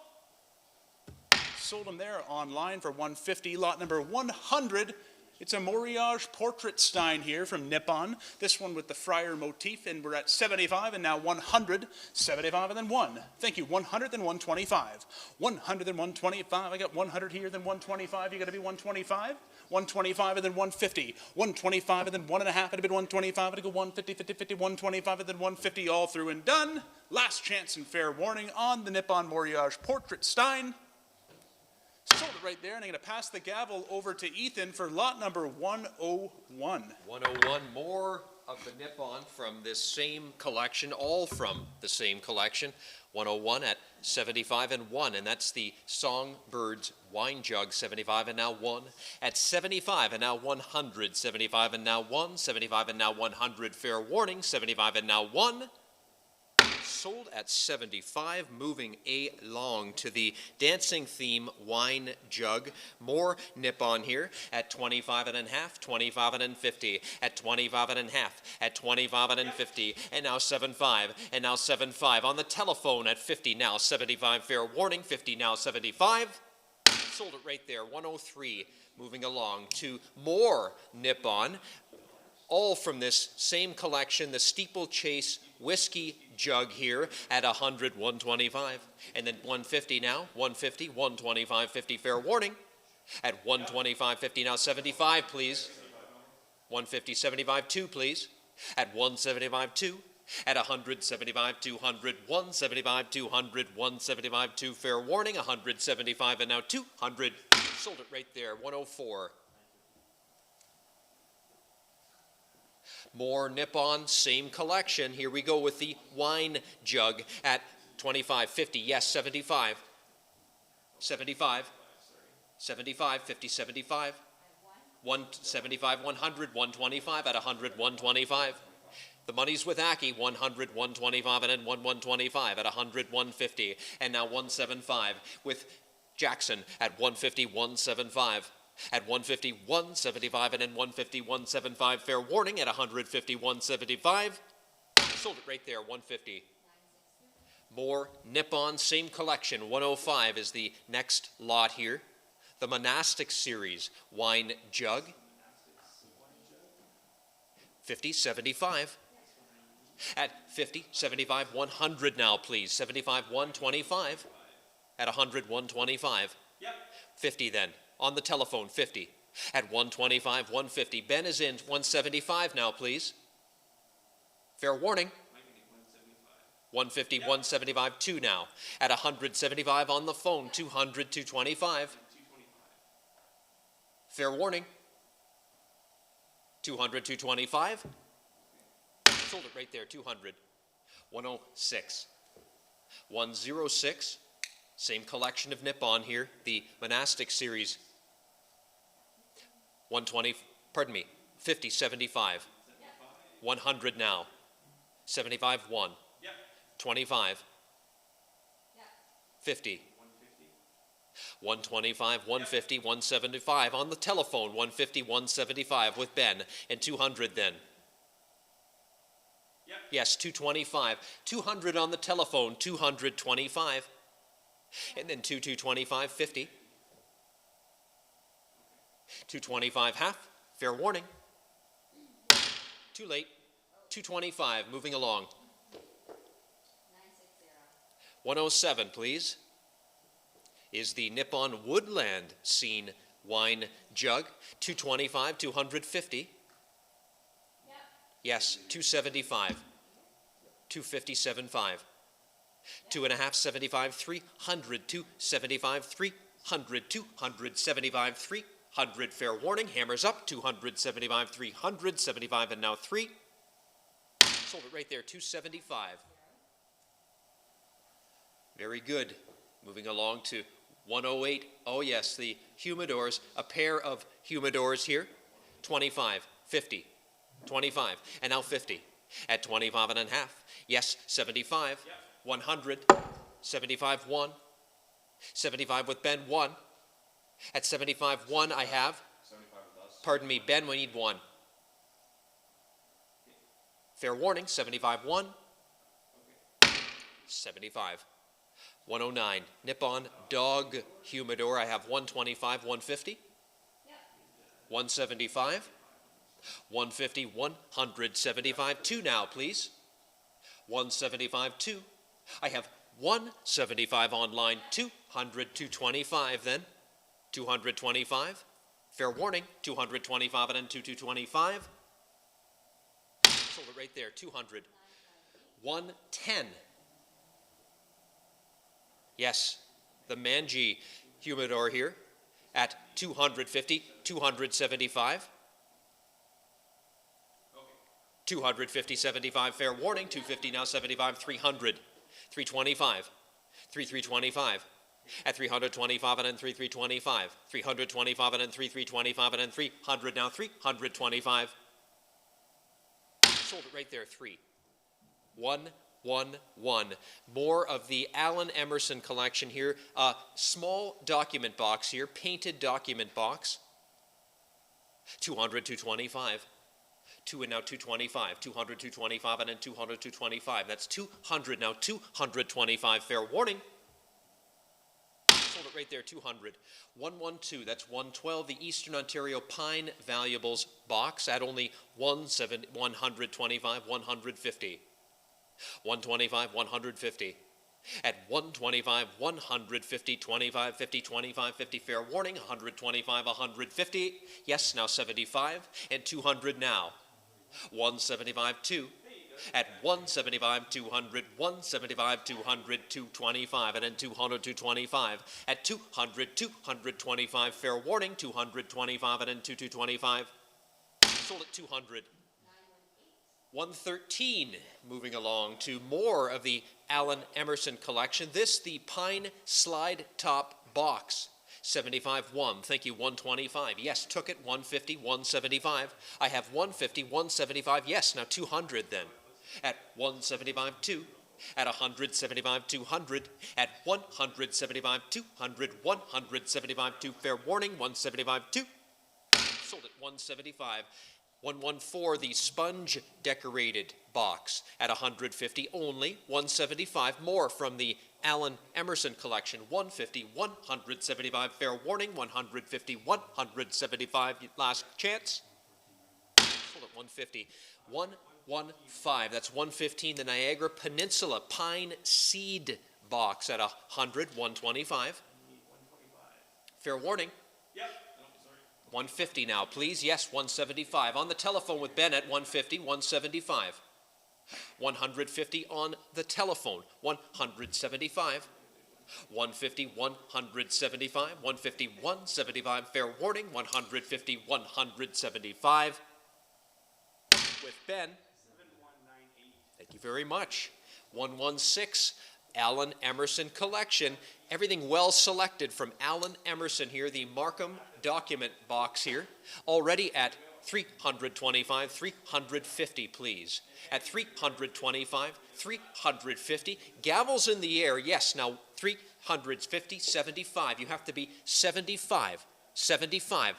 Sold them there online for 150. Lot number 100. It's a Moriage portrait stein here from Nippon. This one with the friar motif, and we're at 75 and now 100. 75 and then 1. Thank you. 100 then 125. 100 then 125. I got 100 here, then 125. You got to be 125. 125 and then 150. 125 and then 1.5 at a bid 125. And I go 150, 50, 50, 125 and then 150, all through and done. Last chance and fair warning on the Nippon Moriage portrait stein. Sold it right there, and I'm going to pass the gavel over to Ethan for lot number 101. 101, more of the Nippon from this same collection, all from the same collection. 101 at 75 and 1, and that's the Songbirds wine jug, 75 and now 1. At 75 and now 100, 75 and now 1, 75 and now 100, fair warning, 75 and now 1. Sold at 75, moving along to the dancing theme wine jug. More Nippon here at 25 and a half, 25 and 50, at 25 and a half, at 25 and 50, and now 75, and now 75 on the telephone at 50, now 75, fair warning, 50, now 75. Sold it right there, 103, moving along to more Nippon, all from this same collection, the Steeplechase whiskey jug here at 100, 125, and then 150 now, 150, 125, 50, fair warning. At 125, 50 now, 75, please. 150, 75, 2, please. At 175, 2. At 100, 75, 200, 175, 200, 175, 2, fair warning. 175 and now 200. Sold it right there, 104. More Nippon, same collection. Here we go with the wine jug at 25, 50, yes, 75. 75. 75, 50, 75. 175, 100, 125 at 100, 125. The money's with Aki, 100, 125, and then 125 at 100, 150. And now 175 with Jackson at 150, 175. At 150, 175, and then 150, 175, fair warning at 150, 175. Sold it right there, 150. More Nippon, same collection, 105 is the next lot here. The Monastic Series wine jug, 50, 75. At 50, 75, 100 now, please. 75, 125. At 100, 125. Yep. 50 then. On the telephone, 50. At 125, 150. Ben is in 175 now, please. Fair warning. 150, 175, 2 now. At 175 on the phone, 200, 225. Fair warning. 200, 225. Sold it right there, 200. 106. 106. Same collection of Nippon here, the Monastic Series. 120, pardon me, 50, 75. 100 now. 75, 1. 25. 50. 125, 150, 175. On the telephone, 150, 175 with Ben. And 200 then. Yes, 225. 200 on the telephone, 225. And then 225, 50. 225 half, fair warning. Too late. 225, moving along. 107, please, is the Nippon Woodland Scene wine jug. 225, 250. Yes, 275. 250.75. 2.5, 75, 300, 275, 300, 275, 300. Fair warning, hammers up. 275, 300, 75, and now 3. Sold it right there, 275. Very good. Moving along to 108. Oh yes, the humidors, a pair of humidors here. 25, 50, 25, and now 50. At 25 and a half. Yes, 75, 100, 75, 1. 75 with Ben, 1. At 75, 1 I have. Pardon me, Ben, we need 1. Fair warning, 75, 1. 75. 109, Nippon Dog Humidor. I have 125, 150. 175. 150, 175, 2 now, please. 175, 2. I have 175 online, 200, 225 then. 225. Fair warning, 225 and then 225. Sold it right there, 200. 110. Yes, the Manji Humidor here at 250, 275. 250, 75, fair warning, 250 now, 75, 300, 325, 325, at 325 and then 325, 325 and then 325 and then 300 now, 325. Sold it right there, 3. 1, 1, 1. More of the Alan Emerson collection here. A small document box here, painted document box. 200, 225. 2 and now 225, 200, 225, and then 200, 225. That's 200 now, 225. Fair warning. Sold it right there, 200. 112, that's 112. The Eastern Ontario Pine Valuables box at only 125, 150. 125, 150. At 125, 150, 25, 50, 25, 50. Fair warning, 125, 150. Yes, now 75, and 200 now. 175, 2. At 175, 200, 175, 200, 225, and then 200, 225. At 200, 225, fair warning, 225, and then 225. Sold at 200. 113, moving along to more of the Alan Emerson collection. This, the Pine Slide Top Box. 75, 1. Thank you, 125. Yes, took it, 150, 175. I have 150, 175. Yes, now 200 then. At 175, 2. At 175, 200. At 175, 200. 175, 2. Fair warning, 175, 2. Sold at 175. 114, the sponge decorated box at 150 only. 175 more from the Allen Emerson collection. 150, 175, fair warning. 150, 175, last chance. Sold at 150. 115, that's 115, the Niagara Peninsula Pine Seed box at 100. 125. Fair warning. Yep. No, sorry. 150 now, please. Yes, 175. On the telephone with Ben at 150, 175. 150 on the telephone, 175. 150, 175. 150, 175. Fair warning, 150, 175. With Ben. 7198. Thank you very much. 116, Allen Emerson collection. Everything well selected from Allen Emerson here, the Markham document box here. Already at 325, 350, please. At 325, 350. Gavels in the air, yes, now 350, 75. You have to be 75, 75.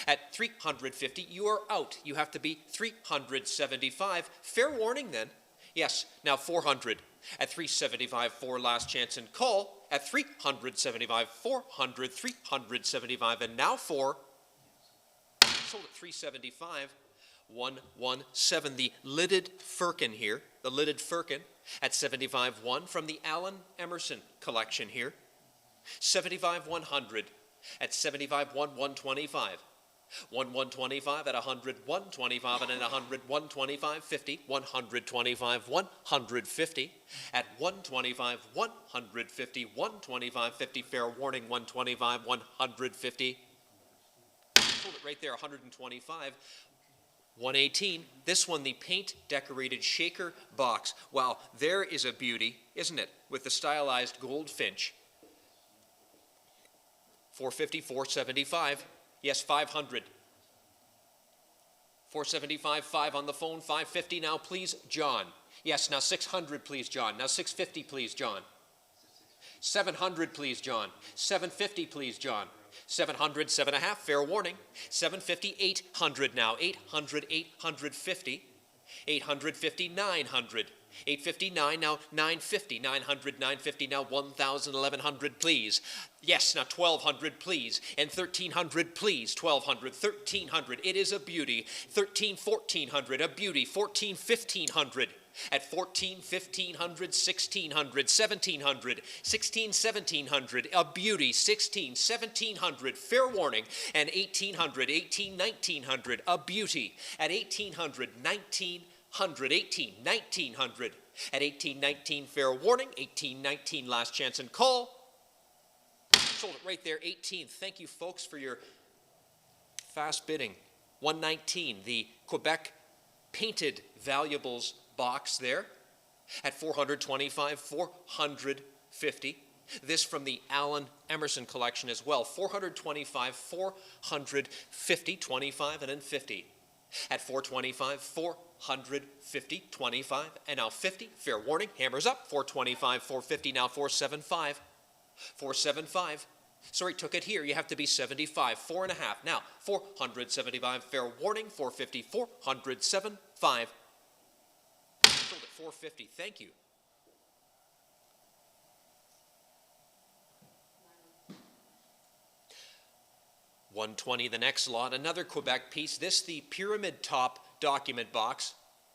At 350, you are out. You have to be 375. Fair warning then. Yes, now 400. At 375, for last chance and call. At 375, 400, 375, and now for. Sold at 375. 117, the lidded firkin here. The lidded firkin at 75.1 from the Allen Emerson collection here. 75.100 at 75.1, 125. 125 at 100, 125 and at 100, 125, 50, 125, 150 at 125, 150, 125, 50. Fair warning, 125, 150. Hold it right there, 125. 118. This one, the paint decorated shaker box. Wow, there is a beauty, isn't it? With the stylized goldfinch. 450, 475. Yes, 500. 475, 5 on the phone, 550 now, please, John. Yes, now 600, please, John. Now 650, please, John. 700, please, John. 750, please, John. 700, 7.5, fair warning. 750, 800 now. 800, 850. 850, 900. 859 now, 950, 900, 950 now, 1,000, 1,100, please. Yes, now 1,200, please, and 1,300, please, 1,200, 1,300, it is a beauty. 13, 1,400, a beauty. 14, 1,500. At 14, 1,500, 1,600, 1,700, 16, 1,700, a beauty. 16, 1,700, fair warning, and 1,800, 18, 1,900, a beauty. At 1,800, 1,900, 18, 1,900. At 1819, fair warning. 1819, last chance and call. Sold it right there, 18. Thank you, folks, for your fast bidding. 119, the Quebec painted valuables box there. At 425, 450. This from the Allen Emerson collection as well. 425, 450, 25, and then 50. At 425, 450, 25, and now 50. Fair warning, hammers up. 425, 450, now 475. 475. Sorry, took it here. You have to be 75. 4.5. Now, 475. Fair warning, 450, 475. Sold at 450. Thank you. $120 the next lot, another Quebec piece. This the pyramid top document box.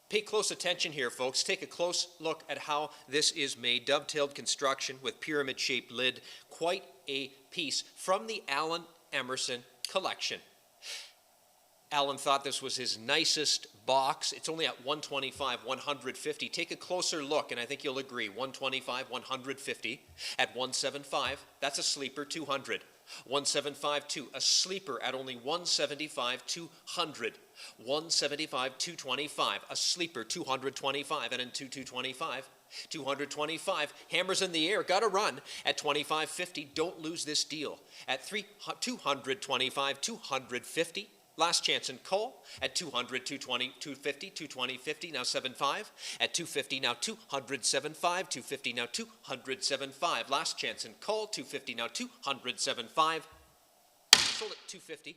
Pay close attention here, folks. Take a close look at how this is made. Dovetailed construction with pyramid-shaped lid. Quite a piece from the Allen Emerson collection. Allen thought this was his nicest box. It's only at 125, 150. Take a closer look, and I think you'll agree. 125, 150. At 175, that's a sleeper, 200. 175, 2, a sleeper at only 175, 200. 175, 225, a sleeper, 225, and in 225. 225, hammers in the air, got to run. At 25.50, don't lose this deal. At 225, 250, last chance and call. At 200, 220, 250, 220, 50, now 75. At 250, now 200, 75, 250, now 200, 75. Last chance and call. 250, now 200, 75. Sold at 250.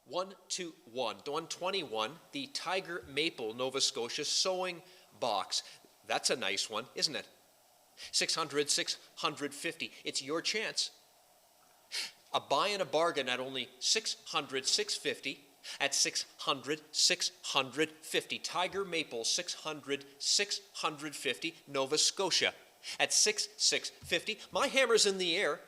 121. 121, the Tiger Maple Nova Scotia sewing box. That's a nice one, isn't it? 600, 650. It's your chance. A buy and a bargain at only 600, 650. At 600, 650. Tiger Maple, 600, 650. Nova Scotia. At 650. My hammer's in the air.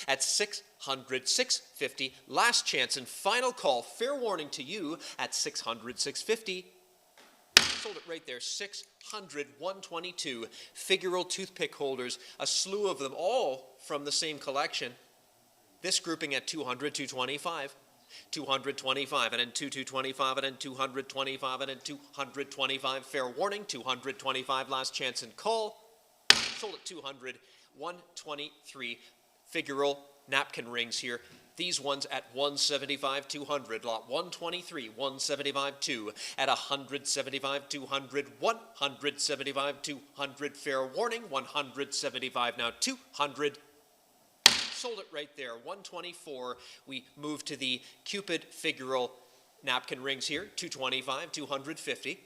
At 600, 650. Last chance and final call. Fair warning to you at 600, 650. Sold it right there. 600, 122. Figural toothpick holders. A slew of them, all from the same collection. This grouping at 200, 225. 225, and then 225, and then 225, and then 225. Fair warning, 225. Last chance and call. Sold at 200, 123. Figural napkin rings here. These ones at 175, 200. Lot 123, 175, 2. At 175, 200, 175, 200. Fair warning, 175. Now 200. Sold it right there. 124. We move to the Cupid figural napkin rings here. 225, 250.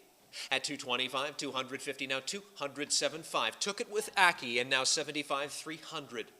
At 225, 250. Now 275. Took it with Aki, and now 75, 300.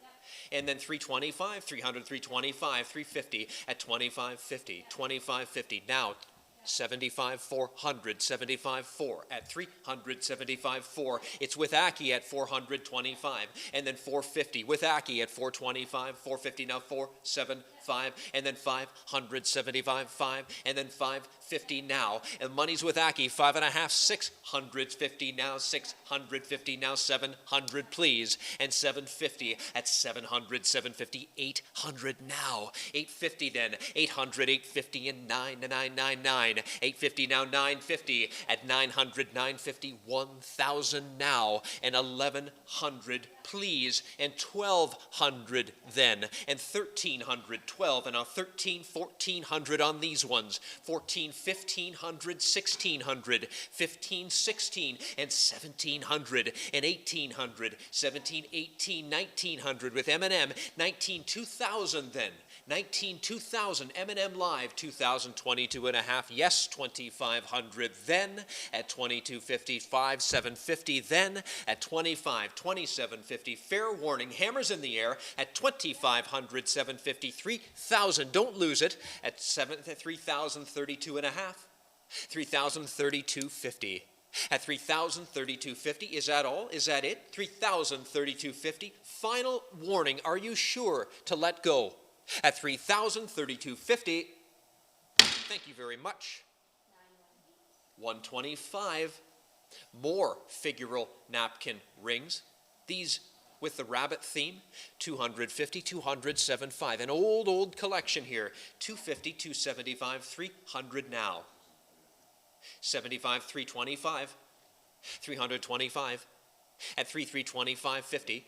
And then 325, 300, 325, 350. At 25, 50. 25, 50. Now 75, 400, 75, 4. At 375, 4. It's with Aki at 425, and then 450 with Aki at 425, 450, now 475, and then 575, 5, and then 550 now. And money's with Aki, 5.5, 650 now, 650 now, 700 please, and 750 at 700, 750, 800 now, 850 then, 800, 850, and 999. 850 now, 950. At 900, 950, 1,000 now, and 1,100 please, and 1,200 then, and 1,300, 12, and now 13, 1,400 on these ones, 14, 1,500, 1,600, 15, 16, and 1,700, and 1,800, 17, 18, 1,900 with M&M, 19, 2,000 then, 19, 2,000, M&M Live, 2,022 and a half, yes, 2,500 then, at 2,250, 5,750 then, at 25, 2,750, fair warning, hammers in the air, at 2,500, 750, 3,000, don't lose it, at 3,032 and a half, 3,032.50. At 3,032.50, is that all? Is that it? 3,032.50. Final warning, are you sure to let go? At 3,032.50, thank you very much. 125, more figural napkin rings. These with the rabbit theme, 250, 275. An old collection here. 250, 275, 300 now. 75, 325, 325. At 325.50.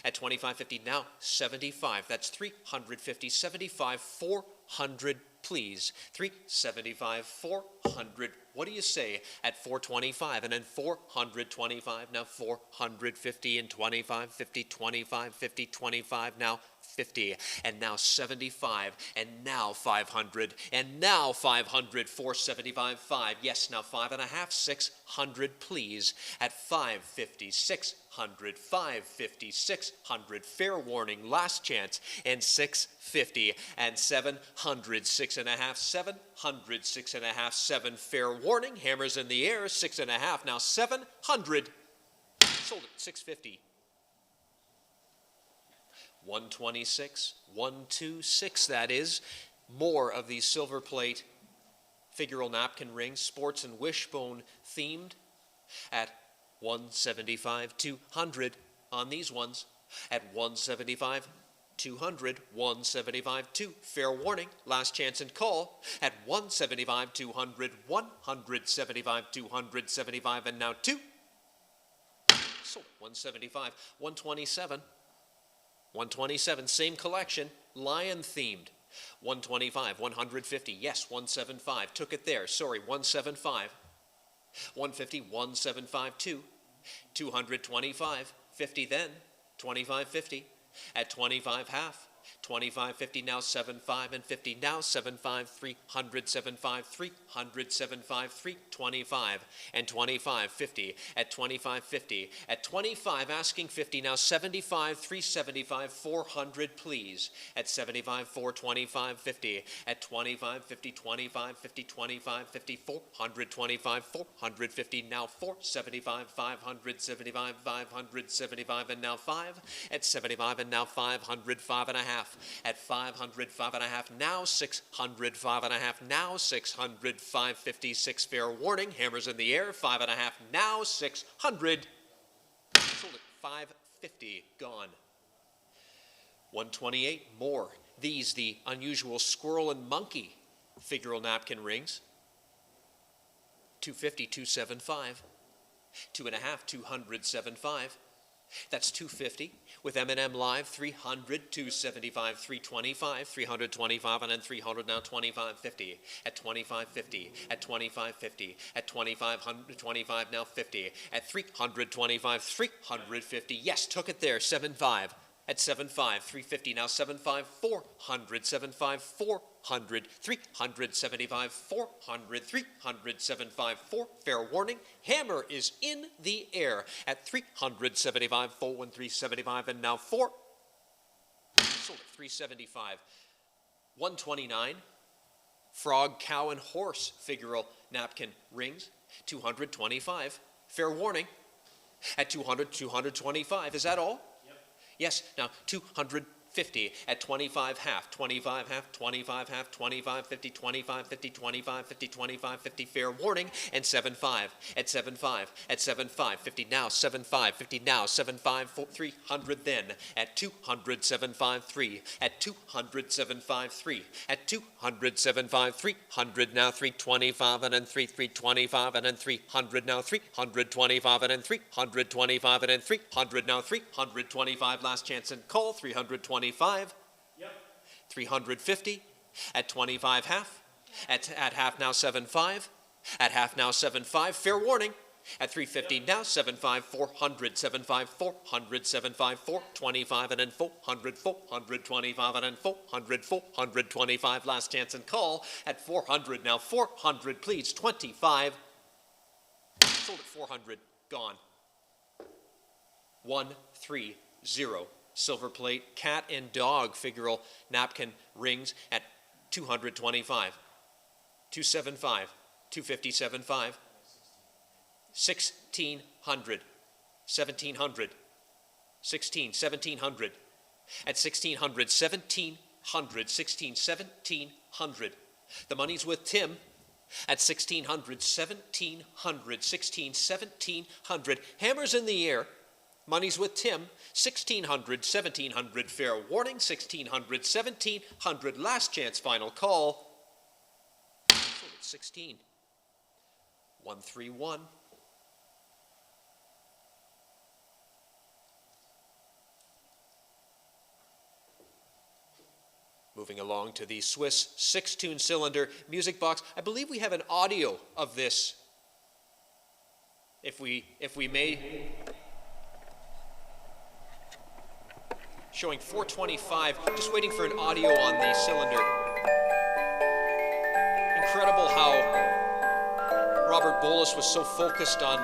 At 25.50 now, 75. That's 350, 75, 400, please. 375, 400. What do you say at 425 and then 425? Now 450 and 25, 50, 25, 50, 25. Now 50 and now 75 and now 500 and now 500, 475, 5. Yes, now 5.5, 600, please. At 550, 600, 550, 600. Fair warning, last chance, and 650 and 700, 6.5, 700, 6.5, 7. Fair warning, hammers in the air, 6.5. Now 700. Sold at 650. 126, 126, that is. More of these silver plate figural napkin rings, sports and wishbone themed, at 175, 200 on these ones. At 175, 200, 175, 2. Fair warning, last chance and call. At 175, 200, 175, 275, and now 2. Sold 175, 127. 127, same collection, lion themed. 125, 150, yes, 175, took it there, sorry, 175. 150, 175, 2. 225, 50 then, 25, 50. At 25 half, 25.50, now 7.5 and 50, now 7.5, 300, 7.5, 300, 7.5, 325 and 25.50 at 25.50 at 25, asking 50, now 75, 375, 400, please at 75, 425, 50 at 25, 50, 25, 50, 25, 50, 400, 25, 450, now 475, 575, 575 and now 5 at 75 and now 500, 5 and a half at 500, 5 and a half, now 600, 5 and a half, now 600, 556, fair warning, hammers in the air, 5 and a half, now 600, sold at 550, gone. 128 more. These, the unusual squirrel and monkey figural napkin rings. 250, 275. 2.5, 200, 75. That's 250 with M&M Live, 300, 275, 325, 325, and then 300, now 25.50 at 25.50 at 25.50 at 25, now 50 at 325, 350. Yes, took it there, 7.5 at 7.5, 350, now 7.5, 400, 7.5, 400, 375, 400, 375, 4. Fair warning, hammer is in the air at 375, 41375, and now 4. Sold at 375. 129. Frog, cow, and horse figural napkin rings. 225. Fair warning at 200, 225. Is that all? Yes, now 250 at 25 half, 25 half, 25 half, 25, 50, 25, 50, 25, 50, 25, 50, fair warning, and 75 at 75 at 75, 50 now, 75, 50 now, 75, 300 then, at 200, 75, 3, at 200, 75, 3, at 200, 75, 300 now, 325, and then 325, and then 300 now, 325, and then 325, and then 300 now, 325, last chance and call, 325. Yep. 350 at 25 half, at half now 7.5, at half now 7.5, fair warning, at 350 now 7.5, 400, 7.5, 400, 7.5, 425, and then 400, 425, and then 400, 425, last chance and call, at 400 now 400, please, 25, sold at 400, gone. 130. Silver plate, cat and dog figural napkin rings at 225, 275, 257.5, 1,600, 1,700, 1,700, at 1,600, 1,700, 1,1,700. The money's with Tim at 1,600, 1,700, 1,1,700. Hammers in the air. Money's with Tim, 1,600, 1,700, fair warning, 1,600, 1,700, last chance, final call. Sold at 16. 131. Moving along to the Swiss 6-tune cylinder music box. I believe we have an audio of this. If we may. Showing 425, just waiting for an audio on the cylinder. Incredible how Robert Bolus was so focused on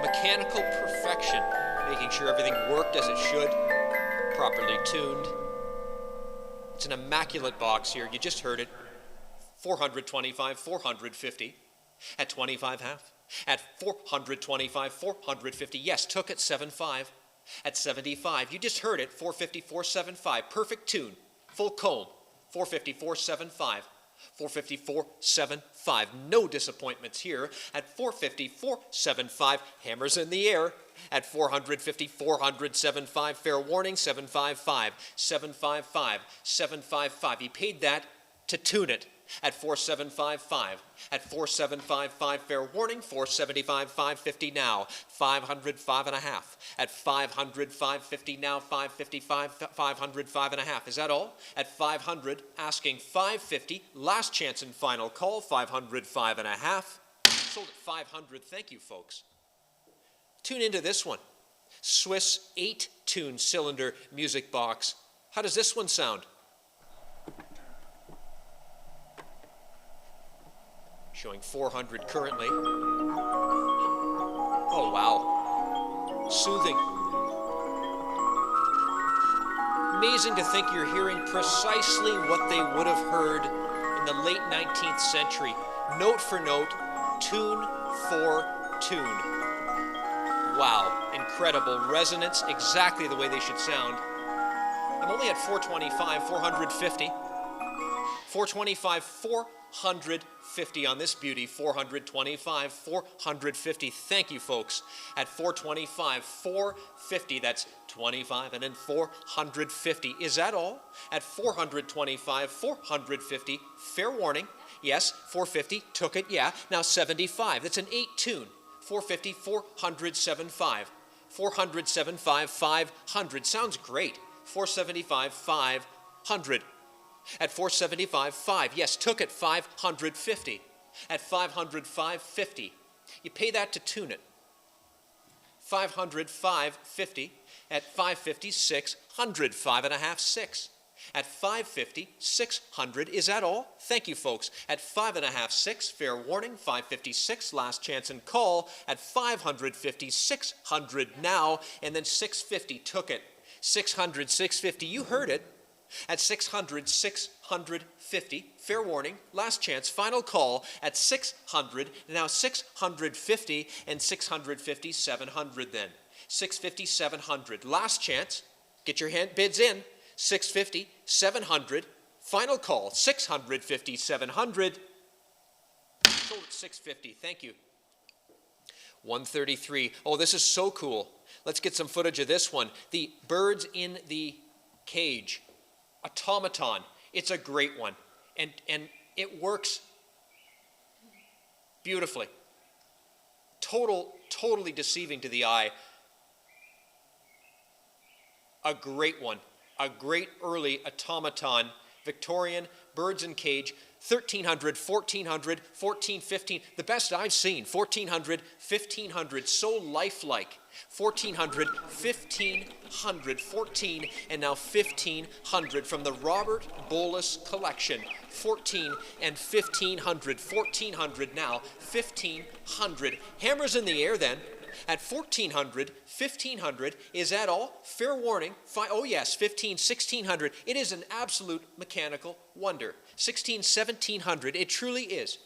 mechanical perfection, making sure everything worked as it should, properly tuned. It's an immaculate box here, you just heard it. 425, 450, at 25 half. At 425, 450, yes, took it 7.5. At 75, you just heard it, 450, 475, perfect tune, full comb, 450, 475, 450, 475, no disappointments here. At 450, 475, hammers in the air. At 450, 475, fair warning, 755, 755, 755. He paid that to tune it. At 4755, at 4755, fair warning, 475, 550 now, 500, 5 and a half, at 500, 550 now, 555, 500, 5 and a half. Is that all? At 500, asking 550, last chance and final call, 500, 5 and a half. Sold at 500, thank you folks. Tune into this one. Swiss 8-tune cylinder music box. How does this one sound? showing 400 currently. Oh, wow. Soothing. Amazing to think you're hearing precisely what they would have heard in the late 19th century, note for note, tune for tune. Wow, incredible resonance, exactly the way they should sound. I'm only at 425, 450. 425, 450 on this beauty, 425, 450. Thank you, folks. At 425, 450, that's 25 and then 450. Is that all? At 425, 450, fair warning. Yes, 450, took it, yeah. Now 75, that's an 8 tune. 450, 400, 75. 400, 75, 500. Sounds great. 475, 500. At 475, 5. Yes, took it 550. At 500, 550. You pay that to tune it. 500, 550. At 550, 600. 5.5, 6. At 550, 600. Is that all? Thank you, folks. At 5.5, 6. Fair warning. 556. Last chance and call. At 550, 600 now. And then 650. Took it. 600, 650. You heard it. At 600, 650, fair warning, last chance, final call at 600, now 650 and 650, 700 then. 650, 700, last chance, get your bids in, 650, 700, final call, 650, 700, sold at 650, thank you. 133, oh, this is so cool. Let's get some footage of this one. The birds in the cage. Automaton. It's a great one. And it works beautifully. Totally deceiving to the eye. A great one. A great early automaton. Victorian, birds in cage. 1300, 1400, 1415. The best I've seen. 1400, 1500. So lifelike. 1400, 1500, 14, and now 1500 from the Robert Bolus collection. 14 and 1500, 1400 now, 1500. Hammers in the air then. At 1400, 1500, is that all? Fair warning. Oh yes, 15, 1600. It is an absolute mechanical wonder. 16, 1700. It truly is.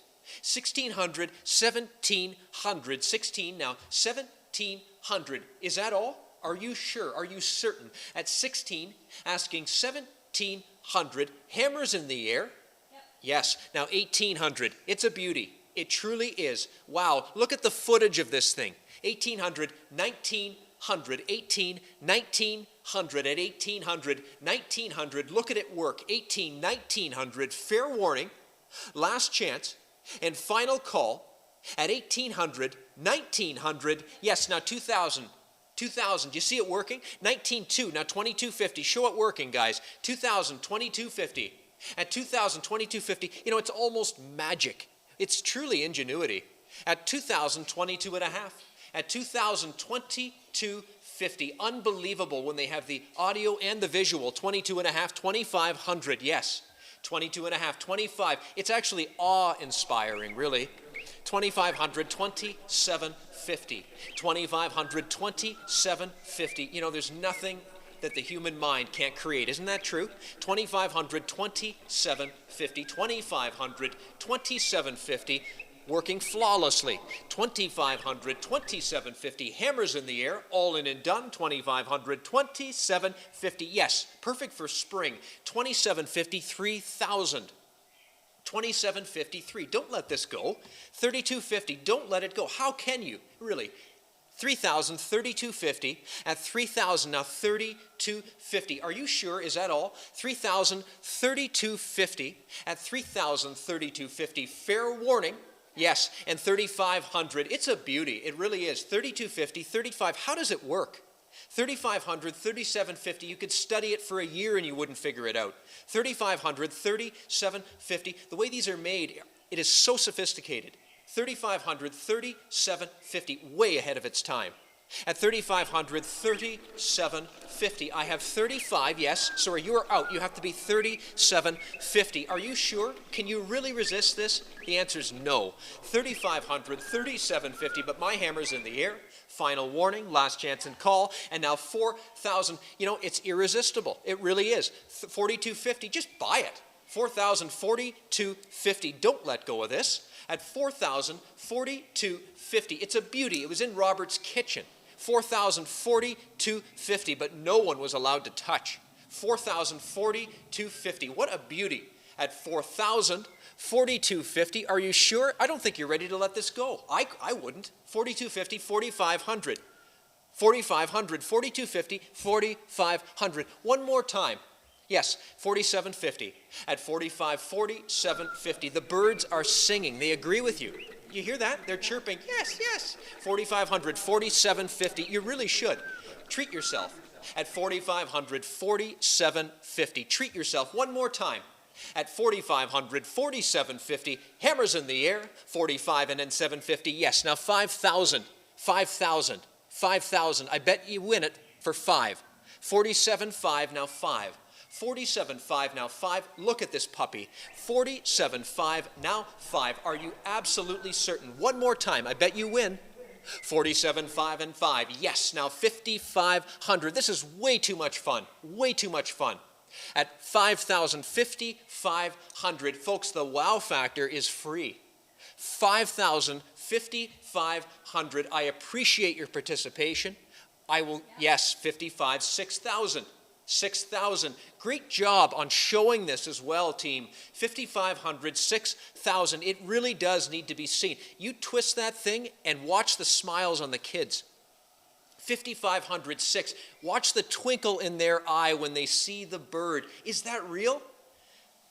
1600, 1700, 16 now, 1700. Is that all? Are you sure? Are you certain? At 16, asking 1700. Hammers in the air. Yep. Yes. Now 1800. It's a beauty. It truly is. Wow. Look at the footage of this thing. 1800, 1900, 18, 1900, at 1800, 1900, look at it work, 18, 1900, fair warning, last chance, and final call, at 1800, 1900, yes, now 2000, 2000, you see it working? 19.2, now 2250, show it working, guys, 2000, 2250, at 2000, 2250, you know, it's almost magic, it's truly ingenuity, at 2000, 22 and a half, at 2000, 2250, unbelievable when they have the audio and the visual, 22 and a half, 2500, yes, 22 and a half, 25, it's actually awe-inspiring, really, 2500, 2750, 2500, 2750, you know, there's nothing that the human mind can't create, isn't that true? 2500, 2750, 2500, 2750, working flawlessly. 2500, 2750, hammers in the air, all in and done. 2500, 2750, yes, perfect for spring. 2750, 3000. 2753, don't let this go. 3250, don't let it go. How can you, really? 3000, 3250, at 3000, now 3250. Are you sure? Is that all? 3000, 3250, at 3000, 3250. Fair warning. Yes, and 3500, it's a beauty, it really is. 3250, 35, how does it work? 3500, 3750, you could study it for a year and you wouldn't figure it out. 3500, 3750, the way these are made, it is so sophisticated. 3500, 3750, way ahead of its time. At 3,500, 37.50. I have 35, yes. Sorry, you are out. You have to be 37.50. Are you sure? Can you really resist this? The answer is no. 3,500, 37.50, but my hammer's in the air. Final warning, last chance and call, and now 4,000. You know, it's irresistible. It really is. 42.50, just buy it. 4,000, 42.50. Don't let go of this. At 4,000, 42.50. It's a beauty. It was in Robert's kitchen. 4,000, 42.50, but no one was allowed to touch. 4,000, 42.50. What a beauty. At 4,000, 42.50. Are you sure? I don't think you're ready to let this go. I wouldn't. 42.50, 4,500. 4,500, 42.50, 4,500. One more time. Yes, 47.50. At 45, 47.50. The birds are singing. They agree with you. You hear that? They're chirping. Yes, yes. 4,500, 47.50. You really should. Treat yourself. At 4,500, 47.50. Treat yourself one more time. At 4,500, 47.50. Hammers in the air. 45 and then 7.50. Yes, now 5,000. 5,000. 5,000. I bet you win it for 5. 47.5, now 5. 47.5, now 5. Look at this puppy. 47.5, now 5. Are you absolutely certain? One more time. I bet you win. 47.5 and 5. Yes, now 5,500. This is way too much fun. Way too much fun. At 5,000, 5,500. Folks, the wow factor is free. 5,000, 5,500. I appreciate your participation. I will, yes, 55, 6,000. 6,000. Great job on showing this as well, team. 5,500, 6,000. It really does need to be seen. You twist that thing and watch the smiles on the kids. 5,500, 6. Watch the twinkle in their eye when they see the bird. Is that real?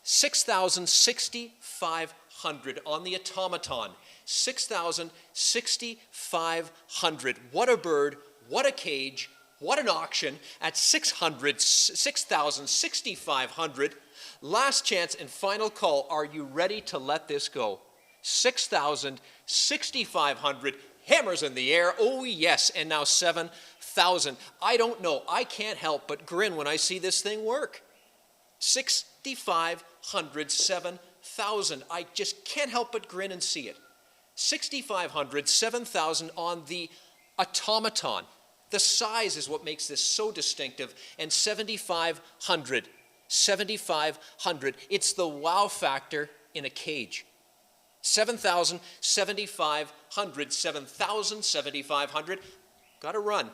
6,000, 6,500 on the automaton. 6,000, 6,500. What a bird. What a cage. What an auction at 6,000, 6,500. Last chance and final call. Are you ready to let this go? 6,000, 6,500. Hammers in the air. Oh, yes. And now 7,000. I don't know. I can't help but grin when I see this thing work. 6,500, 7,000. I just can't help but grin and see it. 6,500, 7,000 on the automaton. The size is what makes this so distinctive. And 7,500, 7,500. It's the wow factor in a cage. 7,000, 7,500, 7,000, 7,500. Got to run.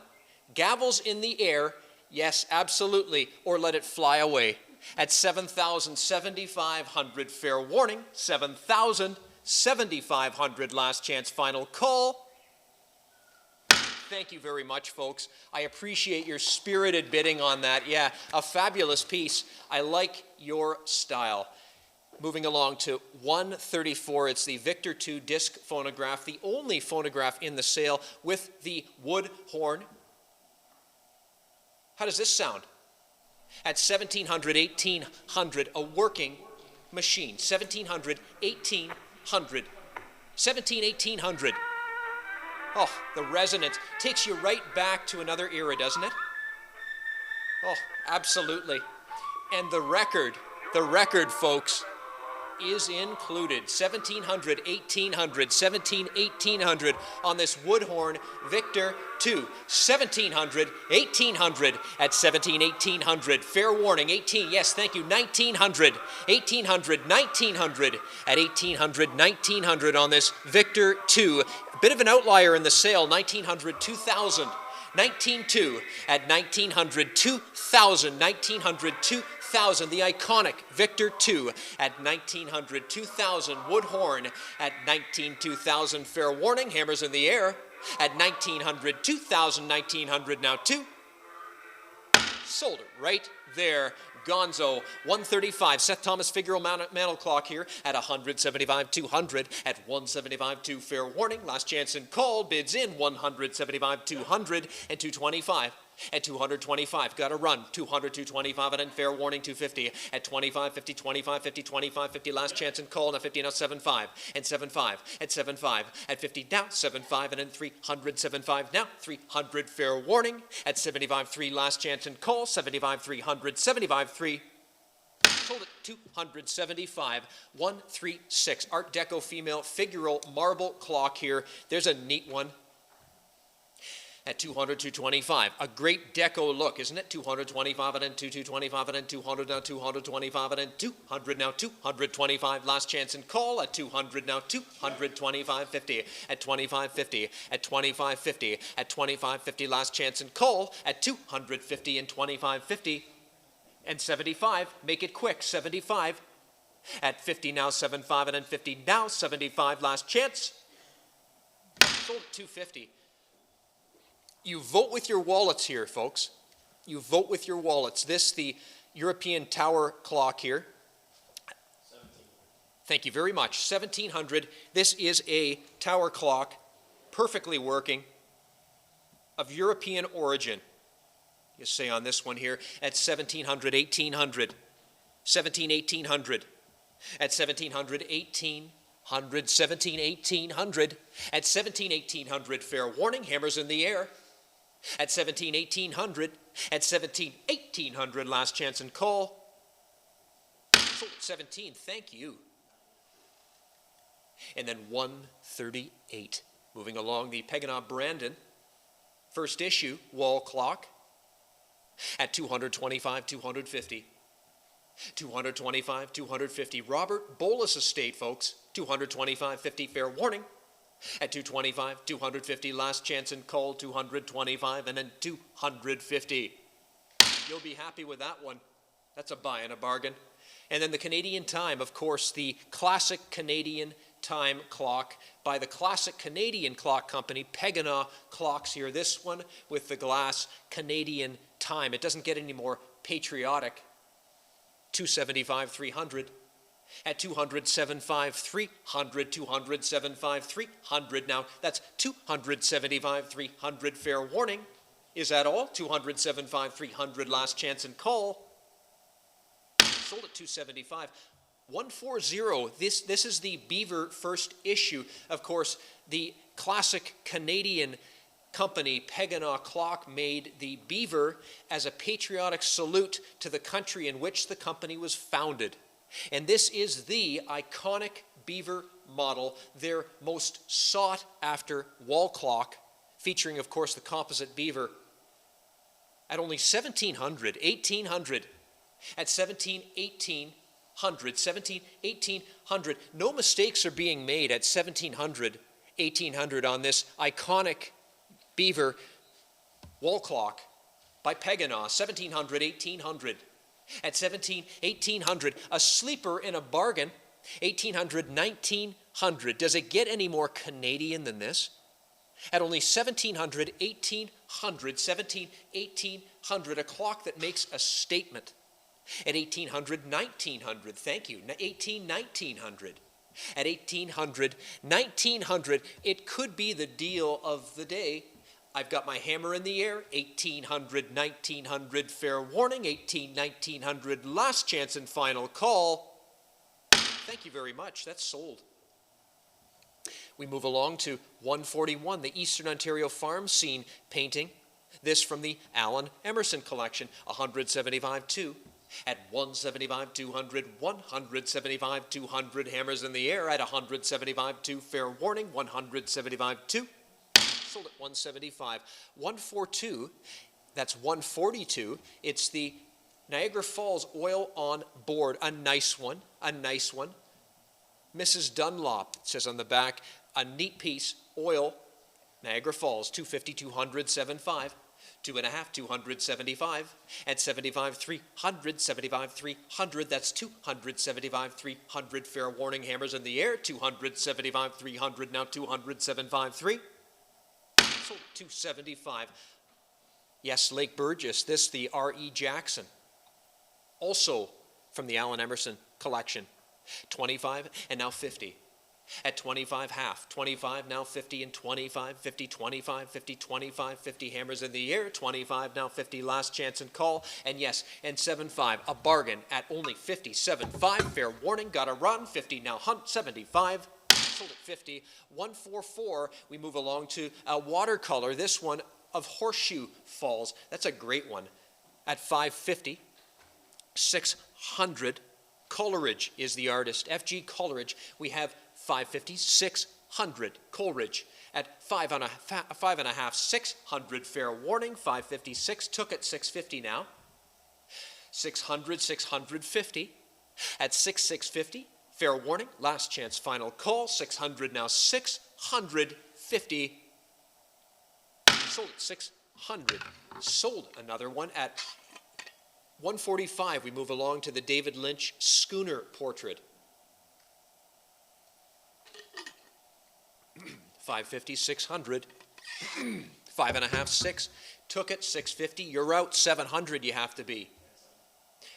Gavels in the air. Yes, absolutely. Or let it fly away. At 7,000, 7,500. Fair warning. 7,000, 7,500. Last chance, final call. Thank you very much, folks. I appreciate your spirited bidding on that. Yeah, a fabulous piece. I like your style. Moving along to 134, it's the Victor II disc phonograph, the only phonograph in the sale with the wood horn. How does this sound? At 1,700, 1,800, a working machine. 1,700, 1,800. 17, 1,800. Oh, the resonance takes you right back to another era, doesn't it? Oh, absolutely. And the record, folks, is included. 1,700, 1,800, 17, 1,800 on this Woodhorn Victor II. 1,700, 1,800 at 17, 1,800. Fair warning, 18, yes, thank you, 1,900, 1,800, 1,900 at 1,800, 1,900 on this Victor II. A bit of an outlier in the sale, 1,900, 2,000. 19.2 at 1,900, 2,000, 1,900, 2,000. The iconic Victor II at 1,900, 2,000. Woodhorn at 19, 2,000. Fair warning, hammers in the air at 1,900, 2,000, 1,900. Now 2. Sold it right there. Gonzo, 135. Seth Thomas Figural mantle clock here at 175, 200 at 175, 2. Fair warning. Last chance and call. Bids in 175, 200 and 225. At 225, got to run. 200, 225, and then fair warning, 250. At 25, 50, 25, 50, 25, 50, last chance and call. Now 50, now 75, and 75, at 75, at 50, now 75, and then 300, 75, now 300, fair warning. At 75, 3, last chance and call. 75, 300, 75, 3. Sold at 275, 136. Art Deco female figural marble clock here. There's a neat one. At 200, 225. A great deco look, isn't it? 225 and then 225 and then 200, now 225 and then 200, now 225. Last chance and call at 200, now 225, 50. At 25, 50. At 25, 50. At 25, 50. Last chance and call at 250 and 25, 50. And 75. Make it quick. 75. At 50 now 75 and then 50 now 75. Last chance. Sold at 250. You vote with your wallets here, folks. You vote with your wallets. This, the European Tower clock here. 17. Thank you very much. 1700. This is a tower clock, perfectly working, of European origin. You say on this one here, at 1700, 1800. 17, 1800. At 1700, 1800. 17, 1800. At 17, 1800, fair warning, hammers in the air. At 17, 1800, at 17, 1800, last chance and call. Sold at 17, thank you. And then 138, moving along the Pegana Brandon, first issue, wall clock, at 225, 250. 225, 250, Robert Bolus estate, folks, 225, 50, fair warning. At 225, 250, last chance and call, 225, and then 250. You'll be happy with that one. That's a buy and a bargain. And then the Canadian time, of course, the classic Canadian time clock by the classic Canadian clock company, Pegana Clocks here. This one with the glass Canadian time. It doesn't get any more patriotic. 275, 300. At 275, 300, 275, 300. Now, that's 275, 300, fair warning. Is that all? 275, 300, last chance and call. Sold at 275. 140, this is the Beaver first issue. Of course, the classic Canadian company, Pegana Clock, made the Beaver as a patriotic salute to the country in which the company was founded. And this is the iconic Beaver model, their most sought-after wall clock, featuring, of course, the composite Beaver. At only 1700, 1800, at 17, 1800, 17, 1800. No mistakes are being made at 1700, 1800 on this iconic Beaver wall clock by Pegana, 1700, 1800. At 17, 1800, a sleeper in a bargain, 1800, 1900. Does it get any more Canadian than this? At only 1700, 1800, 17, 1800, a clock that makes a statement. At 1800, 1900, thank you, 18, 1900. At 1800, 1900, it could be the deal of the day. I've got my hammer in the air, 1800, 1900, fair warning, 18, 1900, last chance and final call. Thank you very much, that's sold. We move along to 141, the Eastern Ontario farm scene painting. This from the Alan Emerson collection, 175, 2. At 175, 200, 175, 200, hammers in the air at 175, 2, fair warning, 175, 2. Sold at 175. 142, that's 142. It's the Niagara Falls oil on board. A nice one, a nice one. Mrs. Dunlop, it says on the back, a neat piece, oil, Niagara Falls, 250, 200, 75. 2.5, 275. At 75, 300, 75, 300. That's 275, 300. Fair warning, hammers in the air. 275, 300. Now 275, 3. Sold 275. Yes, Lake Burgess. This, the R.E. Jackson. Also from the Alan Emerson collection. 25 and now 50. At 25, half. 25, now 50 and 25, 50, 25, 50, 25, 50, hammers in the air. 25, now 50, last chance and call. And yes, and 7-5, a bargain at only 50, 7-5, fair warning, gotta run. 50, now hunt, 75, sold at 50. 144, we move along to a watercolor. This one of Horseshoe Falls. That's a great one. At 550, 600, Coleridge is the artist. F.G. Coleridge, we have 550, 600, Coleridge. At 5.5, 600, fair warning. 556, took it 650 now. 600, 650. At 650, fair warning, last chance, final call. 600 now, 650. Sold at 600. Sold another one at 145. We move along to the David Lynch Schooner portrait. 550, 600. 5.5, 6. Took it, 650. You're out, 700 you have to be.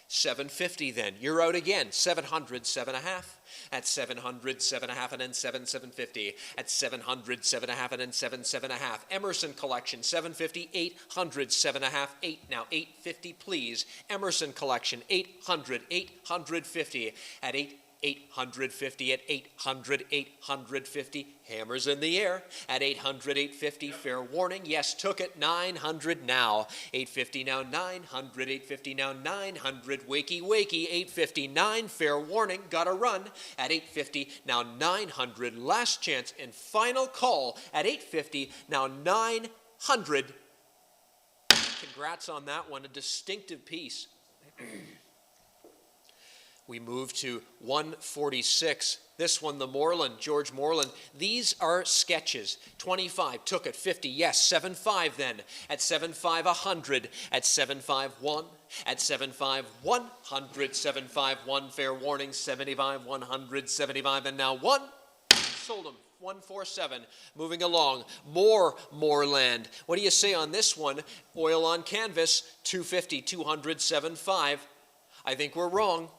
750 then. You're out again. 700, 7.5. At 700, 7.5, and then 750. At 700, 7.5, and then 7.5. Emerson Collection, 750, 800, 7.5, 8. Now 850, please. Emerson Collection, 800, 850. At 850, at 800, 850, hammers in the air. At 800, 850, fair warning, yes, took it, 900 now. 850 now, 900, 850 now, 900, wakey, wakey, 859, fair warning, gotta run. At 850, now 900, last chance and final call. At 850, now 900. Congrats on that one, a distinctive piece. We move to 146. This one, the Moreland, George Moreland. These are sketches. 25, took it. 50, yes. 75 then. At 75, 100. At 75, 1. At 75, 100. 75, 1. Fair warning. 75, 100. 75, and now 1. Sold them. 147. Moving along. More Moreland. What do you say on this one? Oil on canvas. 250, 200, 75. I think we're wrong.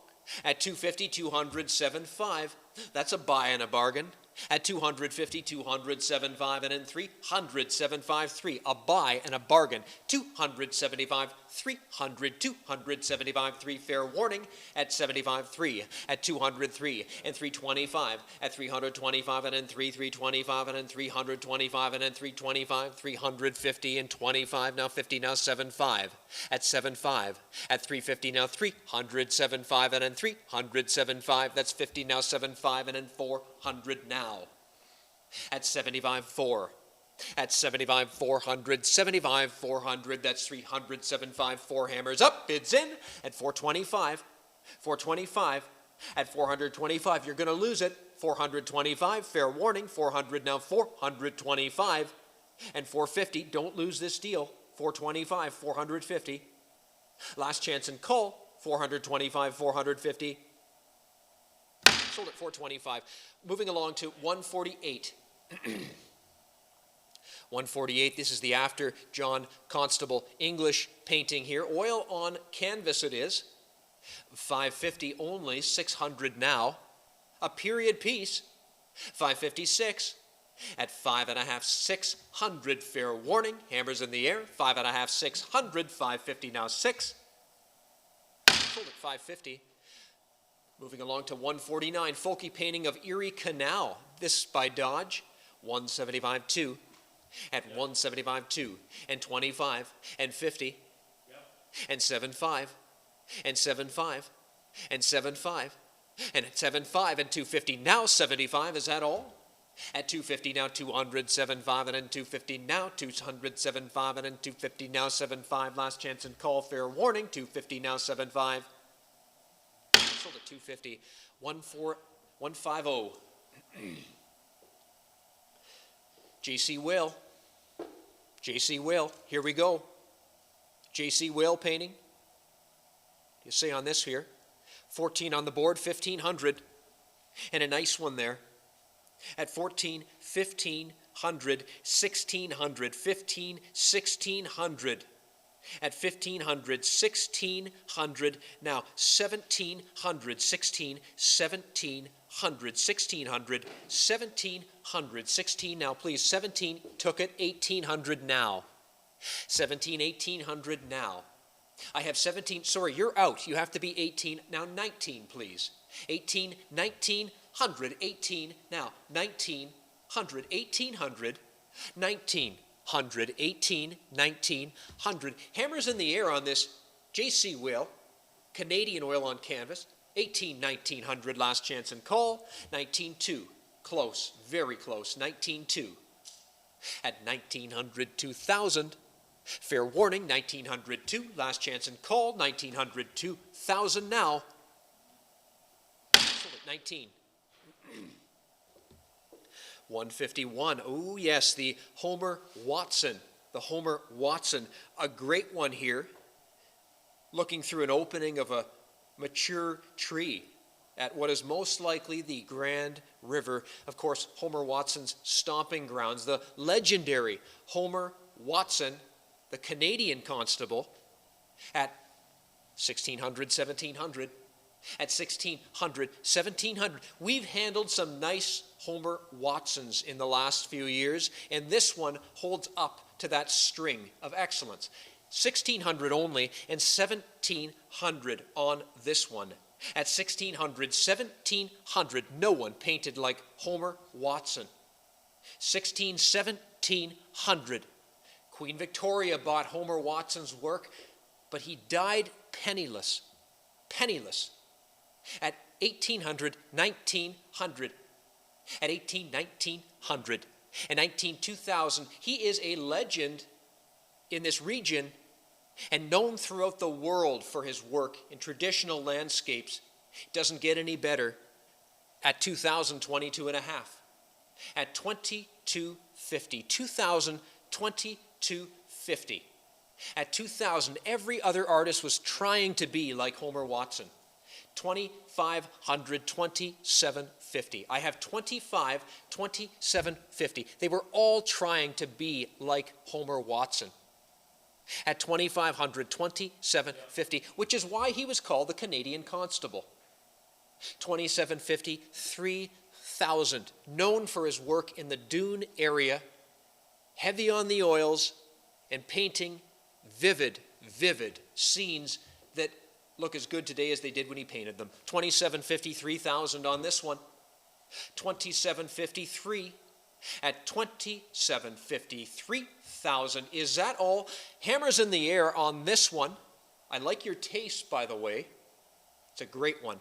At 250, 200, 75. That's a buy and a bargain. At 250, 200, 75, and then 300, 75, 3. A buy and a bargain. 275, 300, 275, 3. Fair warning. At 75, 3. At 203 and 325. At 325 and then 325 and then 325 and then 325, 350 and 25. Now 50, now 75. At 75. At 350 now 300, 75 and then 300, 75. That's 50 now 75 and then 400 now. At 75, 4. At 75, 400, 75, 400, that's 300, 75, 4 hammers up, bids in. At 425, 425, at 425, you're going to lose it. 425, fair warning. 400 now, 425, and 450, don't lose this deal. 425, 450, last chance and call. 425, 450, sold at 425. Moving along to 148. 148, this is the after John Constable English painting here. Oil on canvas it is. 550 only, 600 now. A period piece. 556. At 5.5, 600, fair warning. Hammers in the air. 5.5, 600, 550 now 6. Sold at 550. Moving along to 149, folky painting of Erie Canal. This by Dodge. 175, 2. At 175, 2. And 25. And 50. And 75. And 75. And 75. And 75 and 250. Now 75. Is that all? At 250 now 200, 75 and then 250 now 200, 75 and then 250 now 75. Last chance and call. Fair warning. 250 now 75. Sold at 250. 150. J.C. Whale. J.C. Whale. Here we go. J.C. Whale painting. You see on this here. 14 on the board, 1,500. And a nice one there. At 14, 1,500, 1,600, 15, 1,600. At 1,500, 1,600. Now 1,700, 16, 1,700. 1600, 1700, 16 now please, 17, took it, 1800 now. 17, 1800 now. I have 17, sorry, you're out. You have to be 18, now 19 please. 18, 1900, 18 now. 1900, 1800, 1900, 18, 1900. Hammers in the air on this JC Whale, Canadian oil on canvas. 18, 1900, last chance and call. 19.2, close, very close. 19.2. At 1900, 2000, fair warning. 1902, last chance and call. 1900, 2000 now. Sold at 19. 151. Oh yes, the Homer Watson. The Homer Watson, a great one here. Looking through an opening of a mature tree at what is most likely the Grand River. Of course, Homer Watson's stomping grounds. The legendary Homer Watson, the Canadian constable, at 1600, 1700. At 1600, 1700. We've handled some nice Homer Watsons in the last few years, and this one holds up to that string of excellence. 1600 only, and 1700 on this one. At 1600, 1700, no one painted like Homer Watson. 1700, Queen Victoria bought Homer Watson's work, but he died penniless. Penniless. At 1800, 1900. At 1900. And 2000, he is a legend in this region and known throughout the world for his work in traditional landscapes. Doesn't get any better. At 2000, 22 and a half. At 2250, 2000, 2250. At 2000, every other artist was trying to be like Homer Watson. 2500, 2750. I have 25, 2750. They were all trying to be like Homer Watson. At 2500, 2750, which is why he was called the Canadian Constable. 2750, 3000, known for his work in the Dune area, heavy on the oils, and painting vivid scenes that look as good today as they did when he painted them. 2750, 3000 on this one. 2753. At 2750, 3000. Is that all? Hammers in the air on this one. I like your taste, by the way. It's a great one.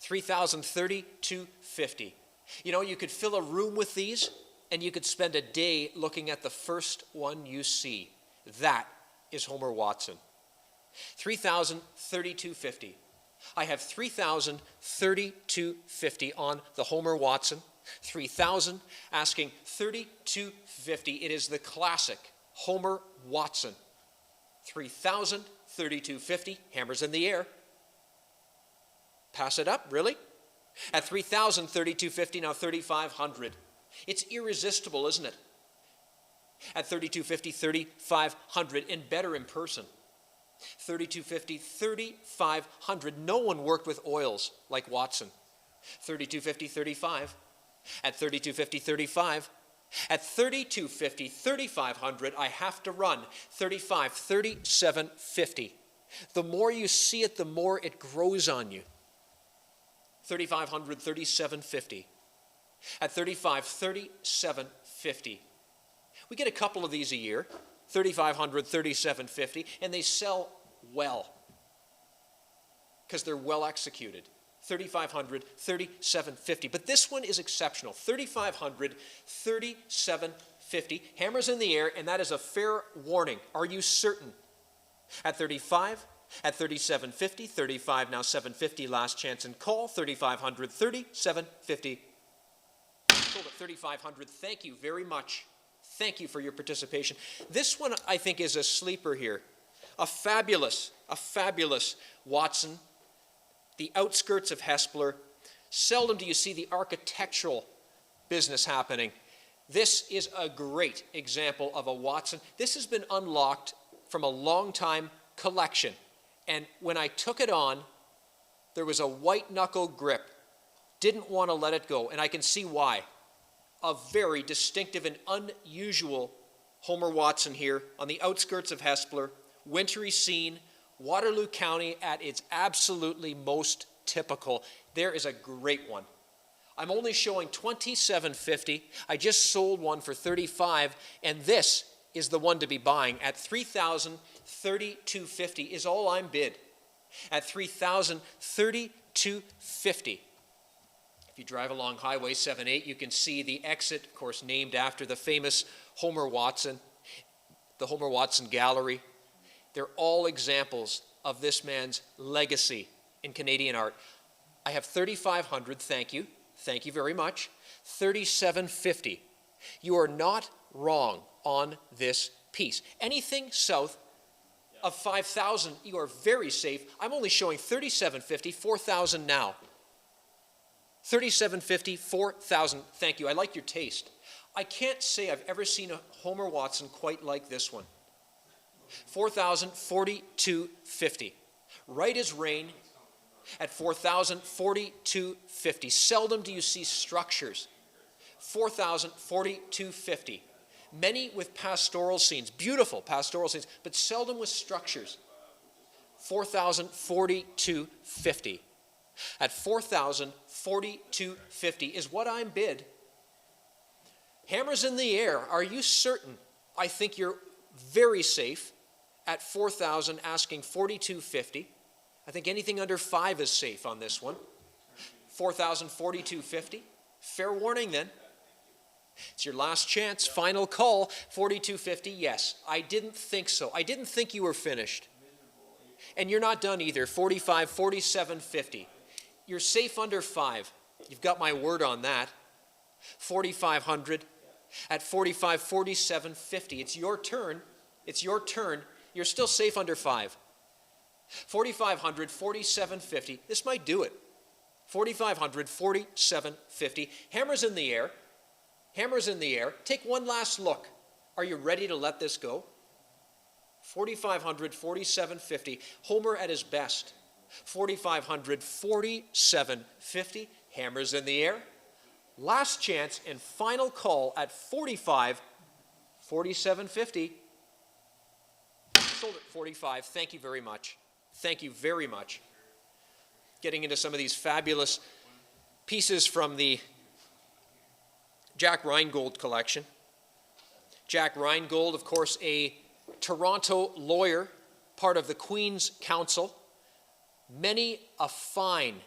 3000, 3250. You know, you could fill a room with these, and you could spend a day looking at the first one you see. That is Homer Watson. 3000, 3250. I have 3000, 3250 on the Homer Watson. 3000, asking 3250. It is the classic Homer Watson. 3000, 3250. Hammers in the air. Pass it up, really? At 3000, 3250, now 3500. It's irresistible, isn't it? At 3250, 3500, and better in person. 3250, 3500. No one worked with oils like Watson. 3250, 35. At 3250, 35. At 3250, 3500, I have to run. 35, 3750. The more you see it, the more it grows on you. 3500, 3750. At 35, 3750. We get a couple of these a year. 3500, 3750, and they sell well because they're well executed. 3500, 3750. But this one is exceptional. 3500, 3750. Hammers in the air, and that is a fair warning. Are you certain? At 35, at 3750, 35 now 750, last chance and call. 3500, 3750. Sold at 3500. Thank you very much. Thank you for your participation. This one, I think, is a sleeper here. A fabulous Watson. The outskirts of Hespeler. Seldom do you see the architectural business happening. This is a great example of a Watson. This has been unlocked from a long-time collection. And when I took it on, there was a white knuckle grip. didn't want to let it go, and I can see why. A very distinctive and unusual Homer Watson here on the outskirts of Hespeler, wintry scene, Waterloo County at its absolutely most typical. There is a great one. I'm only showing $27.50. I just sold one for $35, and this is the one to be buying at $3,032.50 is all I'm bid. At $3,032.50. If you drive along Highway 78, you can see the exit, of course, named after the famous Homer Watson, the Homer Watson Gallery. They're all examples of this man's legacy in Canadian art. I have $3,500, thank you. Thank you very much. $3,750. You are not wrong on this piece. Anything south of $5,000, you are very safe. I'm only showing $3,750, $4,000 now. $3,750, $4,000. Thank you. I like your taste. I can't say I've ever seen a Homer Watson quite like this one. $4,042.50. Right as rain at $4,042.50. Seldom do you see structures. $4,042.50. Many with pastoral scenes, beautiful pastoral scenes, but seldom with structures. $4,042.50. At $4,042.50 is what I'm bid. Hammers in the air. Are you certain? I think you're very safe at $4,000, asking $42.50. I think anything under 5 is safe on this one. $4,042.50. Fair warning then. It's your last chance, final call, $42.50. Yes, I didn't think so. I didn't think you were finished. And you're not done either. $45, $47.50. You're safe under 5. You've got my word on that. $4,500 at $45, $47.50. It's your turn. It's your turn. You're still safe under 5. $4,500, $47.50. This might do it. $4,500, $47.50. Hammers in the air. Hammers in the air. Take one last look. Are you ready to let this go? $4,500, $47.50. Homer at his best. $4,500, $47.50. Hammers in the air. Last chance and final call at $45, $47.50. Sold at $45. Thank you very much. Thank you very much. Getting into some of these fabulous pieces from the Jack Reingold collection. Jack Reingold, of course, a Toronto lawyer, part of the Queen's Counsel. Many a fine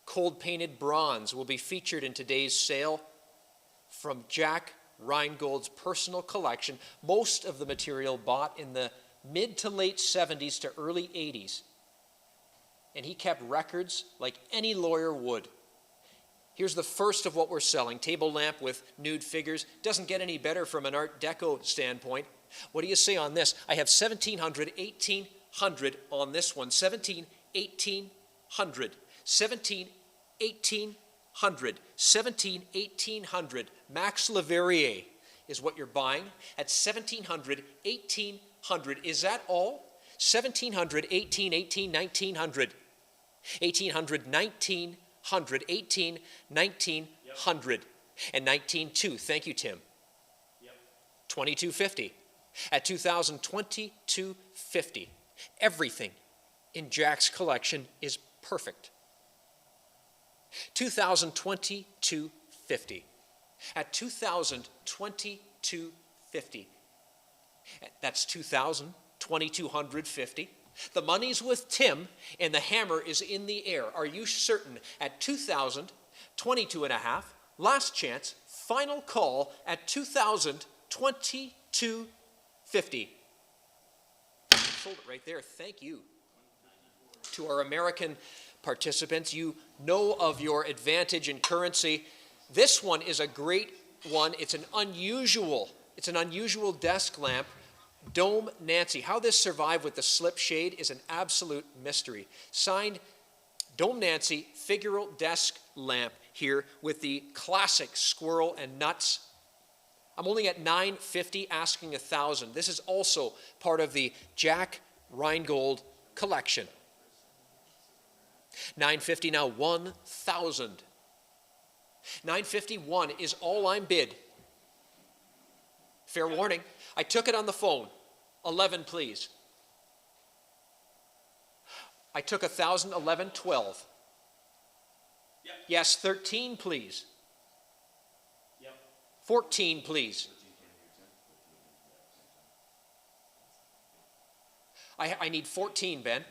cold-painted bronze will be featured in today's sale from Jack Reingold's personal collection. Most of the material bought in the mid to late 70s to early 80s. And he kept records like any lawyer would. Here's the first of what we're selling. Table lamp with nude figures. Doesn't get any better from an Art Deco standpoint. What do you say on this? I have $1,700, $1,800 on this one. $1,700, $1,800. $1,700, $1,800. $1,700, $1,800. Max Leverrier is what you're buying at $1,700, $1,800. Is that all? $1,700, $1,800, $1,800, $1,900. $1,800, $1,900. $1,800, $1,900, and $19,200. Thank you, Tim. Yep. $2,250. At $2,022.50. Everything in Jack's collection is perfect. $2,022.50. At $2,022.50. That's $2,250. The money's with Tim, and the hammer is in the air. Are you certain? At $2,000, $22.50. Last chance, final call at $2,022.50. Sold it right there. Thank you. To our American participants, you know of your advantage in currency. This one is a great one. It's an unusual desk lamp. Dome Nancy. How this survived with the slip shade is an absolute mystery. Signed, Dome Nancy figural desk lamp here with the classic squirrel and nuts. I'm only at $950, asking $1,000. This is also part of the Jack Reingold collection. $950 now, $1,000. 951 is all I'm bid. Fair warning, I took it on the phone. 11, please. I took 1,000, 11, 12. Yep. Yes, 13, please. Yep. 14, please. I need 14, Ben.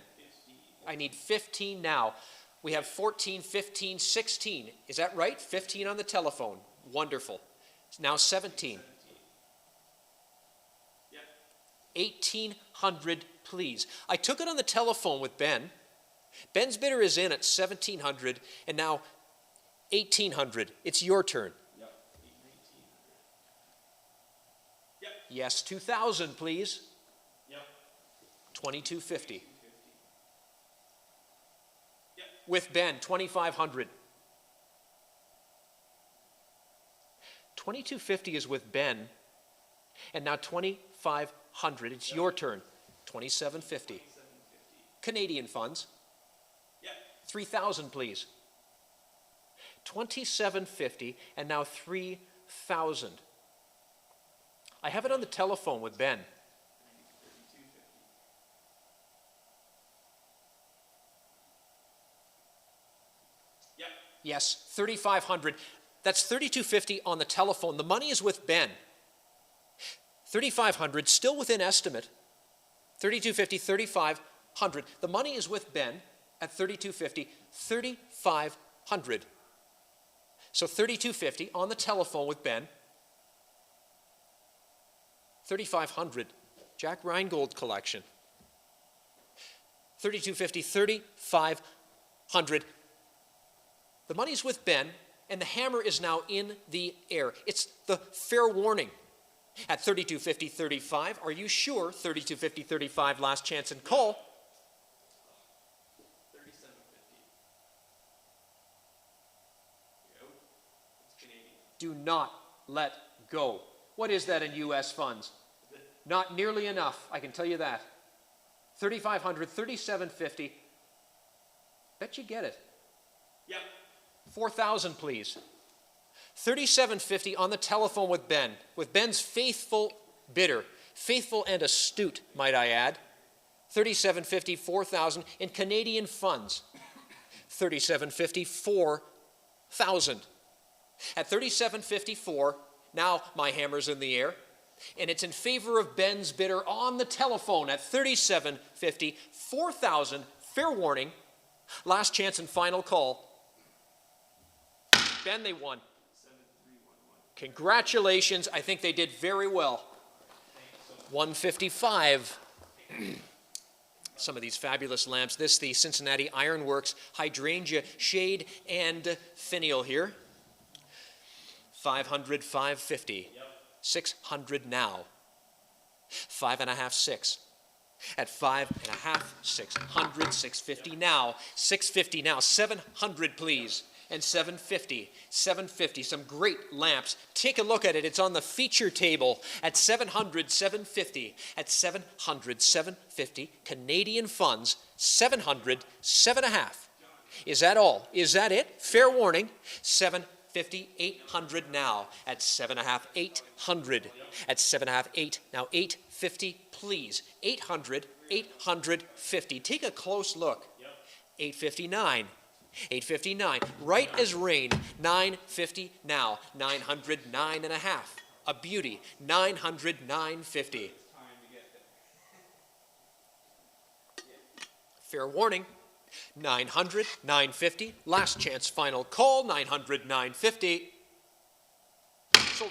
I need 15 now. We have 14, 15, 16. Is that right? 15 on the telephone. Wonderful. It's now 17. 1,800, please. I took it on the telephone with Ben. Ben's bidder is in at 1,700, and now 1,800. It's your turn. Yep. 1,800. Yep. Yes, 2,000, please. Yep. 2,250. Yep. With Ben, 2,500. 2,250 is with Ben, and now 2,500. It's your turn. 2,750. Canadian funds. Yep. 3,000, please. 2,750, and now 3,000. I have it on the telephone with Ben. 3250. Yep. Yes, 3,500. That's 3,250 on the telephone. The money is with Ben. 3,500, still within estimate. 3,250, 3,500. The money is with Ben at 3,250, 3,500. So 3,250 on the telephone with Ben. 3,500. Jack Reingold collection. 3,250, 3,500. The money's with Ben, and the hammer is now in the air. It's the fair warning. At 3,250, 35, are you sure? 3,250, 35, last chance and call. 3750. Yep. It's Canadian. Do not let go. What is that in U.S. funds? Not nearly enough, I can tell you that. 3,500, 3,750. Bet you get it. Yep. 4,000, please. 3,750 on the telephone with Ben, with Ben's faithful bidder, faithful and astute, might I add. 3,750, 4,000 in Canadian funds. 3,750, 4,000. At 3,754, now my hammer's in the air, and it's in favor of Ben's bidder on the telephone at 3,750, 4,000. Fair warning, last chance and final call. Ben, they won. 7311. Congratulations. I think they did very well. 155. Some of these fabulous lamps. This, the Cincinnati Ironworks Hydrangea Shade and Finial here. 500, 550. Yep. 600 now. 5.5, 6. At 5.5, 600, 650 now. 650 now. 700, please. And 750, 750, some great lamps. Take a look at it. It's on the feature table at 700, 750. At 700, 750, Canadian funds, 700, 7.5. Is that all? Is that it? Fair warning, 750, 800 now. At 7.5, 800. At 7.5, 8. Now 850, please. 800, 850. Take a close look. 859. 859, right as rain. 950 now. 900, 9.5. A beauty. 900, 950. Time to get there. Fair warning. 900, 950. Last chance, final call. 900, 950. So,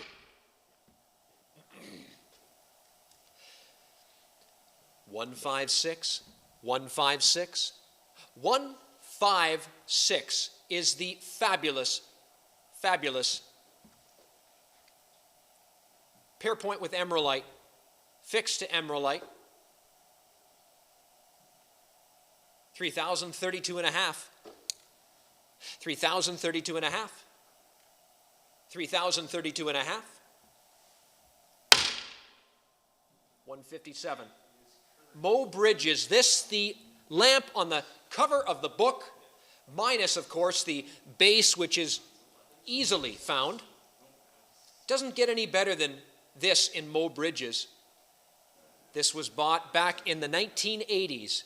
156, 156, 156 is the fabulous, fabulous Pearpoint with emeraldite, fixed to emeraldite. 3,032 and a half. 3,032 and a half. 3,032 and a half. 157. Mo Bridges, this the lamp on the cover of the book, minus, of course, the base, which is easily found. Doesn't get any better than this in Mo Bridges. This was bought back in the 1980s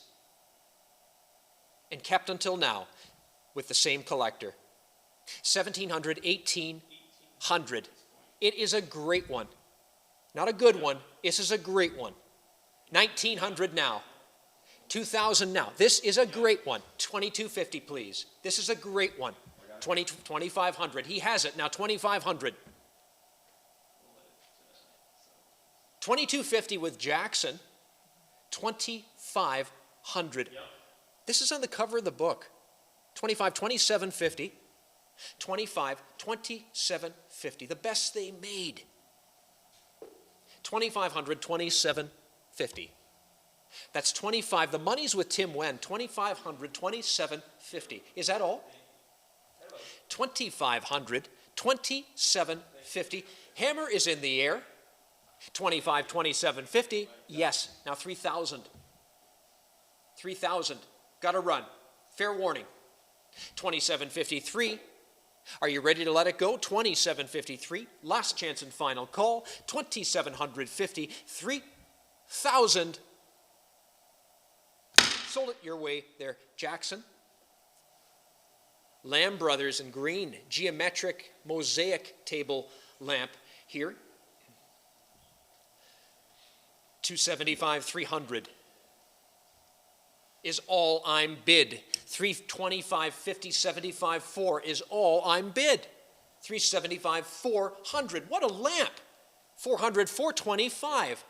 and kept until now with the same collector. 1700, 1800. It is a great one. Not a good one. This is a great one. 1900 now. 2000 now. This is a great one. 2250, please. This is a great one. 2500. He has it now. 2500. 2250 with Jackson. 2500. This is on the cover of the book. 2750. 2750. The best they made. 2500, 2750. That's 25. The money's with Tim Wen. 2500, 2750. Is that all? 2500, 2750. Hammer is in the air. 25, 2750. Yes. Now 3000. 3000. Got to run. Fair warning. 2753. Are you ready to let it go? 2753. Last chance and final call. 2750. 3000. Sold it your way there, Jackson. Lamb Brothers in green. Geometric mosaic table lamp here. 275, 300 is all I'm bid. 325, 50, 75, 4 is all I'm bid. 375, 400. What a lamp. 400, 425.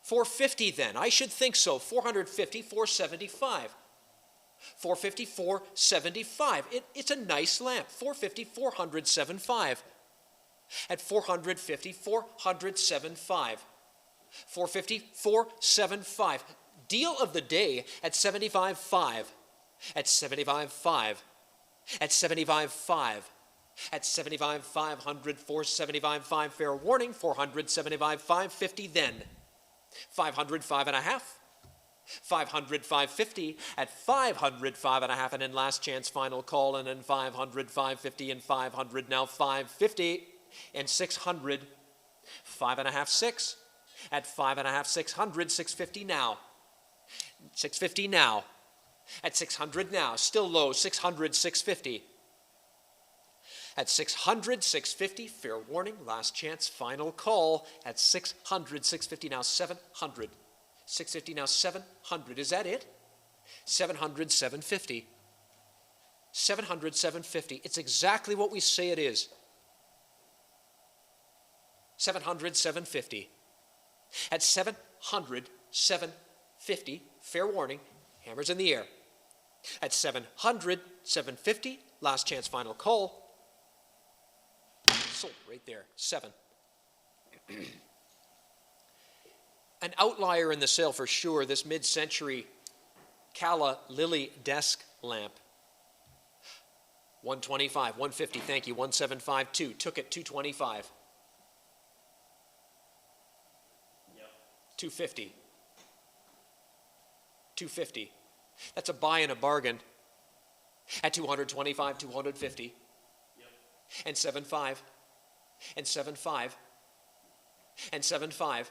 450 then. I should think so. 450, 475. 450, 475. It's a nice lamp. 450, 475. At 450, 475. 450, 475. Deal of the day at 75.5. At 75.5. At 75.5. At 75, 500, 475.5. Fair warning. 475, 550 then. 500, 5.5. 500, 550. At 500, 5.5. And then last chance final call. And then 500, 550 and 500. Now 550 and 600. 5.5, 6. At 5.5, 600, 650 now. 650 now. At 600 now. Still low. 600, 650. At 600, 650. Fair warning. Last chance. Final call. At 600, 650 now. 700. 650 now. 700. Is that it? 700, 750. 700, 750. It's exactly what we say it is. 700, 750. At 700, 750, fair warning, hammer's in the air. At 700, 750, last chance final call. Sold right there, 7. An outlier in the sale for sure, this mid-century Calla Lily desk lamp. 125, 150, thank you, 1752, took it 225. 250. 250. That's a buy and a bargain. At 225, 250. Yep. And 75. And 75. And 75.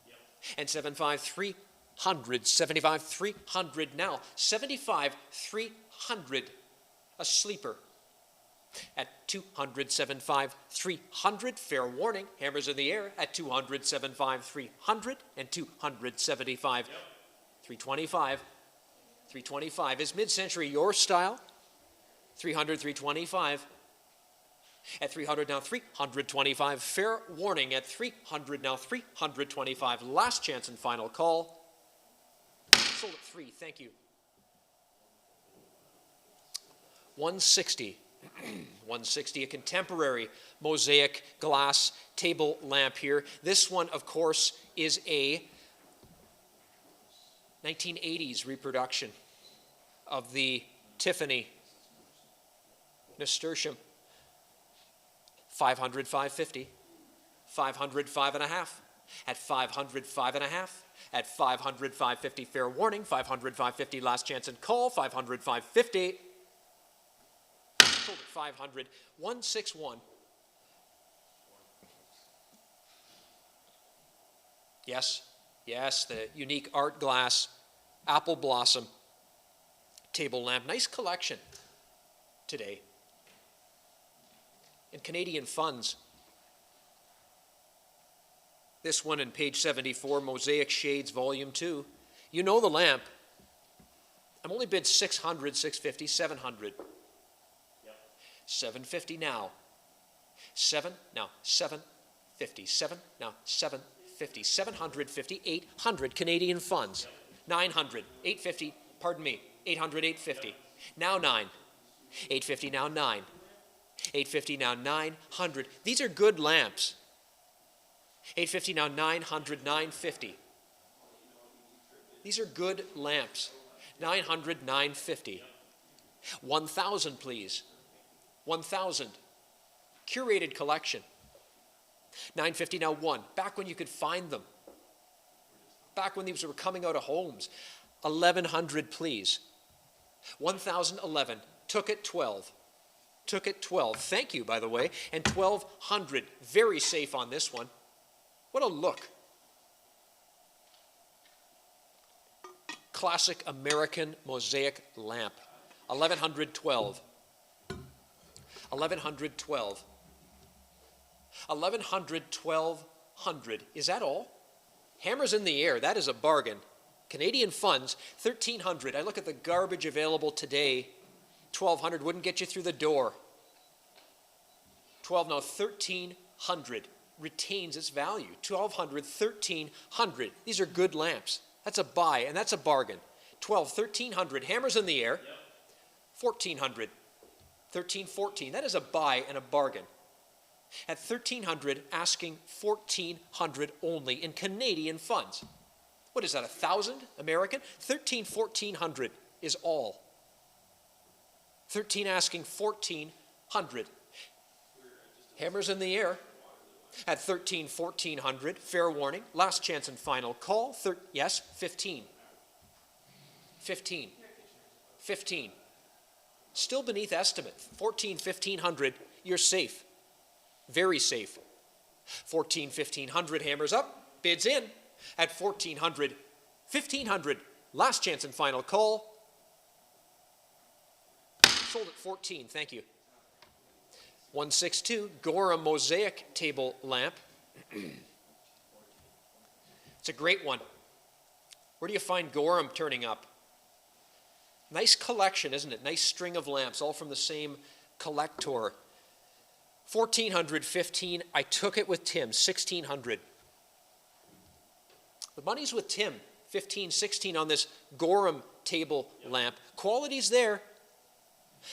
Yep. And 75, 300. 75, 300 now. 75, 300. A sleeper. At 200, 75, 300, fair warning, hammers in the air. At 200, 75, 300, and 275, 325. 325. Is mid-century your style? 300, 325. At 300 now, 325. Fair warning at 300 now, 325. Last chance and final call. Sold at 3. Thank you. 160. 160, a contemporary mosaic glass table lamp here. This one, of course, is a 1980s reproduction of the Tiffany nasturtium. 500, 550. 500, 5.5. At 500, 5.5. At 500, 550, fair warning. 500, 550, last chance and call. 500, 550. Sold at 500. 161. Yes, yes, the unique art glass apple blossom table lamp. Nice collection today. In Canadian funds, this one in page 74, Mosaic Shades Volume 2. You know the lamp. I'm only bid 600, 650, 700. Yep. 750 now. 7, now 750. 7, now 750. 750, 800 Canadian funds. Yep. 900, 850, pardon me, 800, 850. Yep. Now 9. 850, now 9. 850, now 900. These are good lamps. 850, now 900, 950. These are good lamps. 900, 950. 1,000, please. 1,000. Curated collection. 950, now 1. Back when you could find them. Back when these were coming out of homes. 1,100, please. 1,011. Took it 12. Took it 12. Thank you, by the way. And 1,200. Very safe on this one. What a look. Classic American mosaic lamp. 1,112. 1,112. 1,100, 1,200. Is that all? Hammers in the air. That is a bargain. Canadian funds, 1,300. I look at the garbage available today. 1,200 wouldn't get you through the door. 12, no, 1,300 retains its value. 1,200, 1,300. These are good lamps. That's a buy, and that's a bargain. 12, 1,300. Hammers in the air. 1,400. 13, 14. That is a buy and a bargain. At 1,300, asking 1,400 only in Canadian funds. What is that, 1,000 American? 13, 1,400 is all. 13 asking 1,400. Hammers in the air. At 13, 1,400, fair warning. Last chance and final call. Yes, 15. 15. 15. Still beneath estimate. 14, 1,500, you're safe. Very safe. 14, 1,500, hammers up, bids in. At 1,400, 1,500, last chance and final call. Sold at 14, thank you. 162, Gorham Mosaic Table Lamp. It's a great one. Where do you find Gorham turning up? Nice collection, isn't it? Nice string of lamps, all from the same collector. 1,400, 15. I took it with Tim, 1,600. The money's with Tim, 15, 16 on this Gorham table lamp. Quality's there.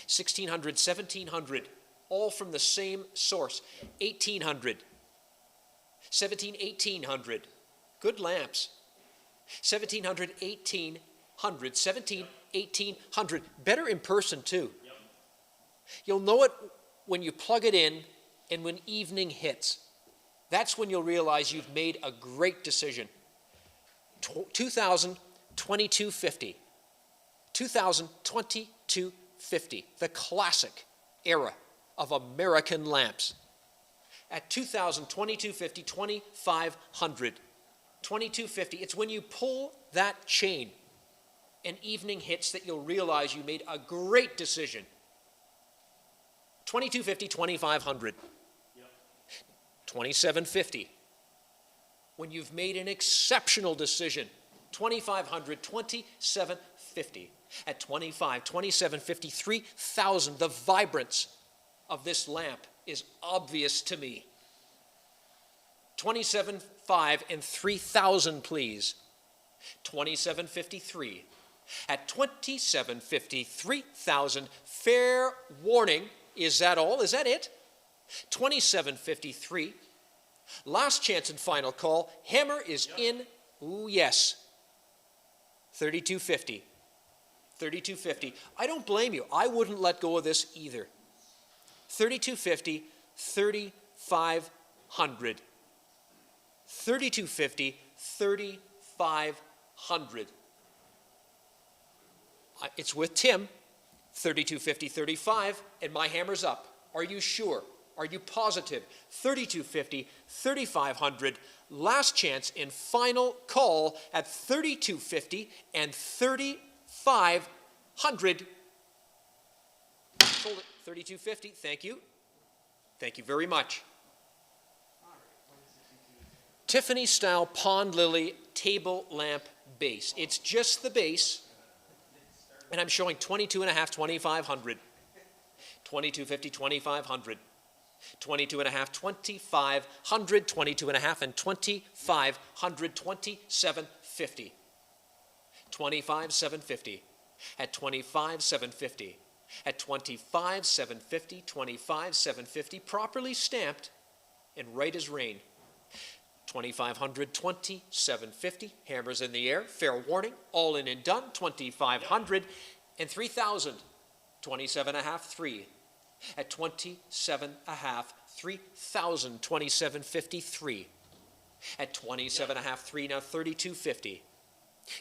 1,600, 1,700, all from the same source. 1,800, 17, 1,800. Good lamps. 1,700, 1,800, 17, 1,800. Better in person too. You'll know it when you plug it in and when evening hits. That's when you'll realize you've made a great decision. 2,000, 2,250. 2,000, 2,250. The classic era of American lamps. At 2,000, 2,250, 2,500. 2,250. It's when you pull that chain and evening hits that you'll realize you made a great decision. 2,250, 2,500. 2,750. When you've made an exceptional decision. 2,500, 2,750. At 25, 2,750, 3,000. The vibrance of this lamp is obvious to me. 27.5 and 3,000, please. 27.53. At 27.50, 3,000. Fair warning. Is that all? Is that it? 27.53. Last chance and final call. Hammer is in. Ooh, yes. 32.50. 32.50. I don't blame you. I wouldn't let go of this either. 32.50, 3,500. 32.50, 3,500. It's with Tim. 3250, 35, and my hammer's up. Are you sure? Are you positive? 3250, 3500, last chance and final call at 3250 and 3500. Sold it, 3250, thank you. Thank you very much. Tiffany style pond lily table lamp base. It's just the base, and I'm showing 22 and a half, 2500. 2250, 2500. 22 and a half, 2500, 22 and a half, and 2500, 2750. 25,750. At 25,750. At 25,750, 25,750, properly stamped and right as rain. 2,500, 2,750, hammers in the air, fair warning, all in and done, 2,500 and 3,000, 27 and a half, 3. At 27 and a half, 3,000, 2753. At 27 and a half, 3, now 3250.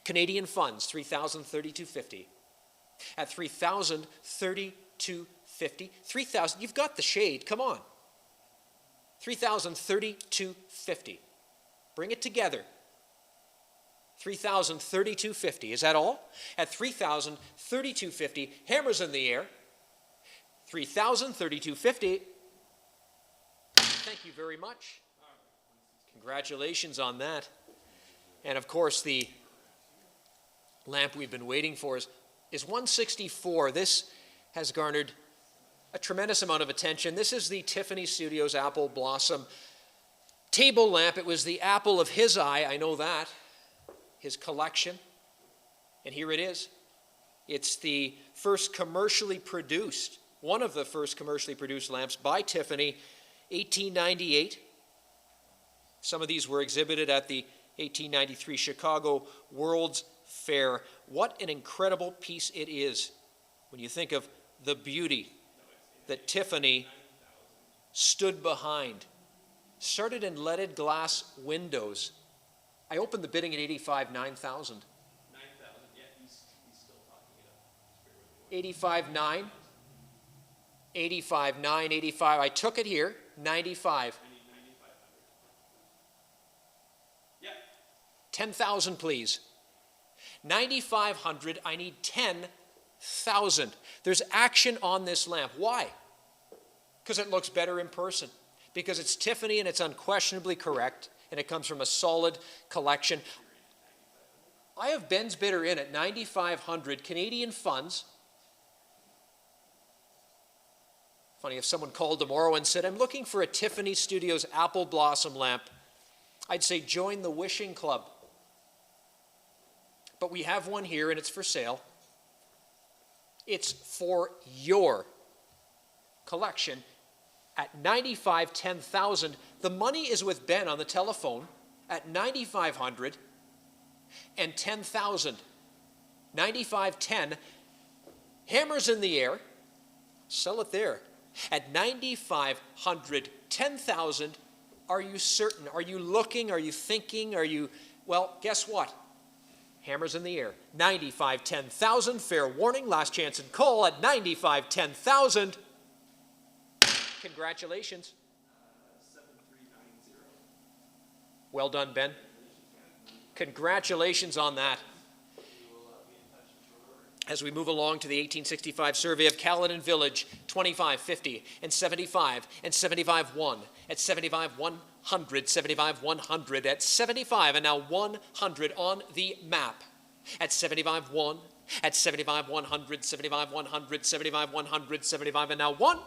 Canadian funds, 3,000, 3250. At 3,000, 3250. 3,000, you've got the shade, come on. 3,000, 3250. Bring it together. 3,000, 3250. Is that all? At 3,000, 3250, hammers in the air. 3,000, 3250. Thank you very much. Congratulations on that. And of course, the lamp we've been waiting for is 164. This has garnered a tremendous amount of attention. This is the Tiffany Studios Apple Blossom table lamp. It was the apple of his eye, I know that, his collection. And here it is. It's the first commercially produced, one of the first commercially produced lamps by Tiffany, 1898. Some of these were exhibited at the 1893 Chicago World's Fair. What an incredible piece it is when you think of the beauty that Tiffany stood behind. Started in leaded glass windows. I opened the bidding at 85, 9,000. 9,000, yeah, he's still talking it up. 85, 9. 85, 9, 85. I took it here, 95. I need 9,500. Yeah. 10,000, please. 9,500, I need 10,000. There's action on this lamp. Why? Because it looks better in person. Because it's Tiffany and it's unquestionably correct, and it comes from a solid collection. I have Ben's bidder in at 9,500 Canadian funds. Funny if someone called tomorrow and said, I'm looking for a Tiffany Studios Apple Blossom lamp, I'd say join the Wishing Club. But we have one here and it's for sale. It's for your collection at 95, 10,000. The money is with Ben on the telephone at 9,500 and 10,000. 95, 10. Hammers in the air. Sell it there. At 9,500, 10,000. Are you certain? Are you looking? Are you thinking? Are you, well, guess what? Hammers in the air. 95, 10,000. Fair warning. Last chance and call at 95, 10,000. Congratulations. 7390. Well done, Ben. Congratulations on that. As we move along to the 1865 survey of Caledon Village, 25, 50, and 75, and 75, 1, at 75, 100, 75, 100, at 75, and now 100 on the map. At 75, 1, at 75, 100, 75, 100, 75, 100, 75, and now 1.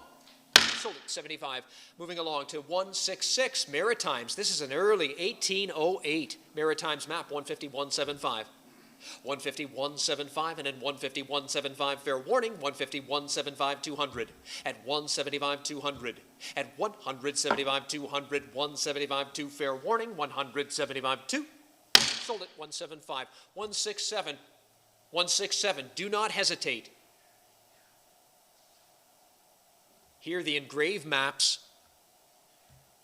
Sold at 75. Moving along to 166, Maritimes. This is an early 1808 Maritimes map, 150, 175. 150, 175, and then 150, 175, fair warning, 150, 175, 200. At 175, 200. At 175, 200, 175, 2, fair warning, 175, 2. Sold at 175. 167, 167, do not hesitate. Here the engraved maps.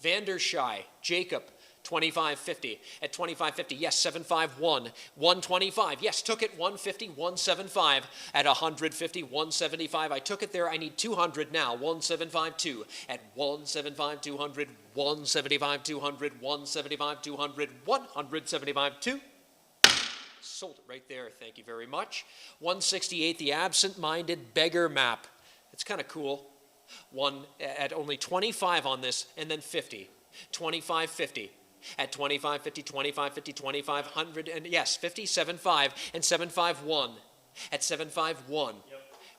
Vandershy, Jacob, 2550. At 2550, yes, 751. 125, yes, took it. 150, 175. At 150, 175. I took it there. I need 200 now. 1752. At 175, 200, 175, 200, 175, 200, 175, 2. Sold it right there. Thank you very much. 168, the absent-minded beggar map. It's kind of cool. One at only 25 on this, and then 50. 2550. At 2550, 2550, 2500, and yes, 50, 75, and 751. At 751.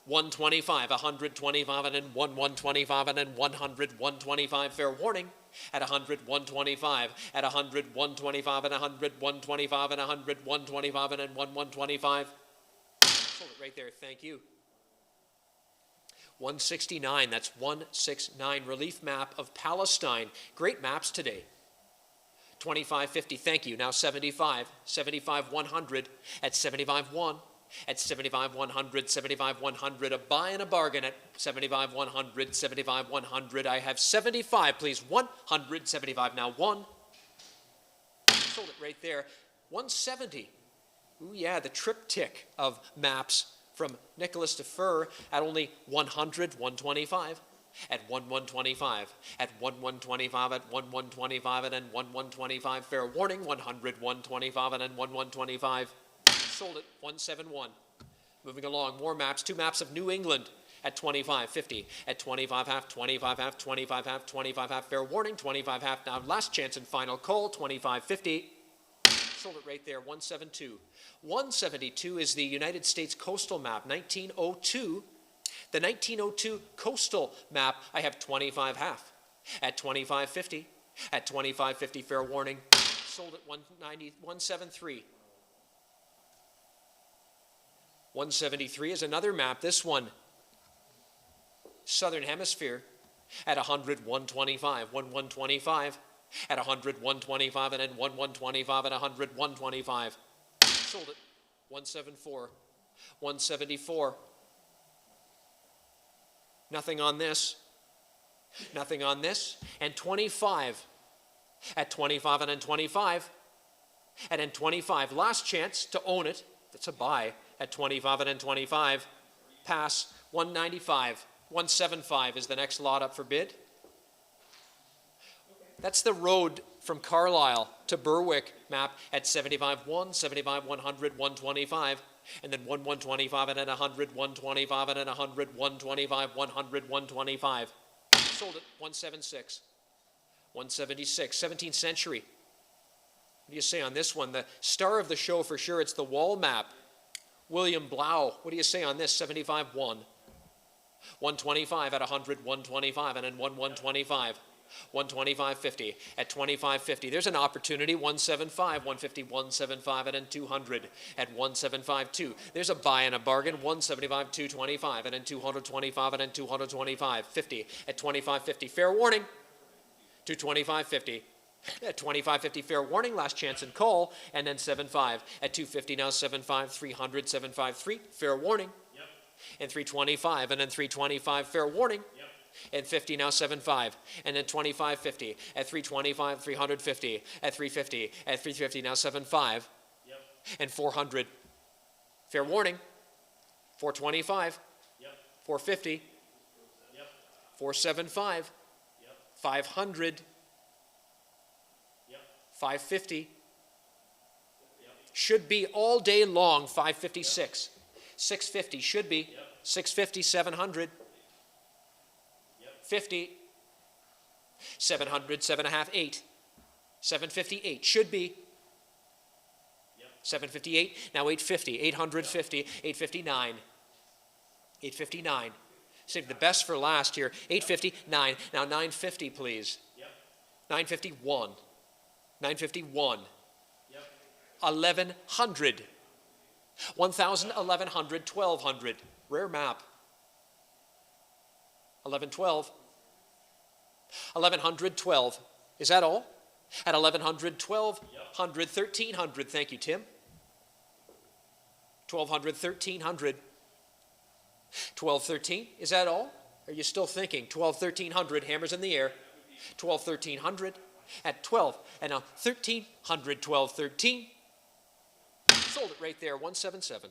125, 125, and then 125, and then 100, 125. Fair warning. At 100, 125. At 100, 125, and 100, 125, and 100, 125, and then 125. Hold it right there. Thank you. 169, that's 169, relief map of Palestine. Great maps today. 2550, thank you. Now 75, 75, 100, at 75, 1. At 75, 100, 75, 100, a buy and a bargain at 75, 100, 75, 100. I have 75, please. 175, now 1. Sold it right there. 170. Ooh, yeah, the triptych of maps from Nicholas Defer at only 100, 125. At 125, at 1125, at 1125, and then 1125. Fair warning, 100, 125, and then 1125. Sold it, 171. Moving along, more maps, 2 maps of New England at 25, 50, at 25 half, 25 half, 25 half, 25 half. Fair warning, 25 half. Now last chance and final call, 25, 50. Sold it right there, 172. 172 is the United States coastal map, 1902. The 1902 coastal map, I have 25 half. At 2550, at 2550, fair warning. Sold at 190, 173. 173 is another map, this one, Southern Hemisphere, at 100, 125, 125. At 100, 125, and then 125, and 100, 125. Sold it, 174. 174. Nothing on this. Nothing on this. And 25. At 25 and then 25. And then 25. Last chance to own it. That's a buy. At 25 and then 25. Pass. 195. 175 is the next lot up for bid. That's the road from Carlisle to Berwick map at 75, 1, 75, 100, 125. And then 125, and then 100, 125, and then 100, 125, 100, 125. Sold it, 176. 176, 17th century. What do you say on this one? The star of the show for sure, it's the wall map. William Blau, what do you say on this? 75, 1. 125 at 100, 125, and then 125. 125, 50. At 25, 50. There's an opportunity. 175, 150, 175, and then 200. At 175, 2. There's a buy and a bargain. 175, 225, and then 225, and then 225, 50. At 25, 50. Fair warning. 225, 50. At 25, 50. Fair warning. Last chance and call. And then 75. At 250 now 75, 300, 75, 3. Fair warning. Yep. And 325, and then 325. Fair warning. Yep. At 50 now 75, and then 25, 50. At 325, 350. At 350, at 350 now 75, Yep. and 400. Fair warning. 425, Yep. 450, Yep. 475, Yep. 500, Yep. 550. Yep. Should be all day long 556. 650 should be. Yep. 650, 700. 50, 700, 7.5, 8, 758 should be. Yep. 758, now 850, 850, 859, 859. Save the best for last here. 859, now 950 please. Yep. 951, 951, Yep. 1100, 1000, 1100, 1200. Rare map. 1112. 1100, 12. Is that all? At 1100, 1200, 1300. Thank you, Tim. 1200, 1300. 12, 13. Is that all? Are you still thinking? 12, 1300. Hammers in the air. 12, 1300. at 12, and now 1,300, 12, 13. Sold it right there, 177.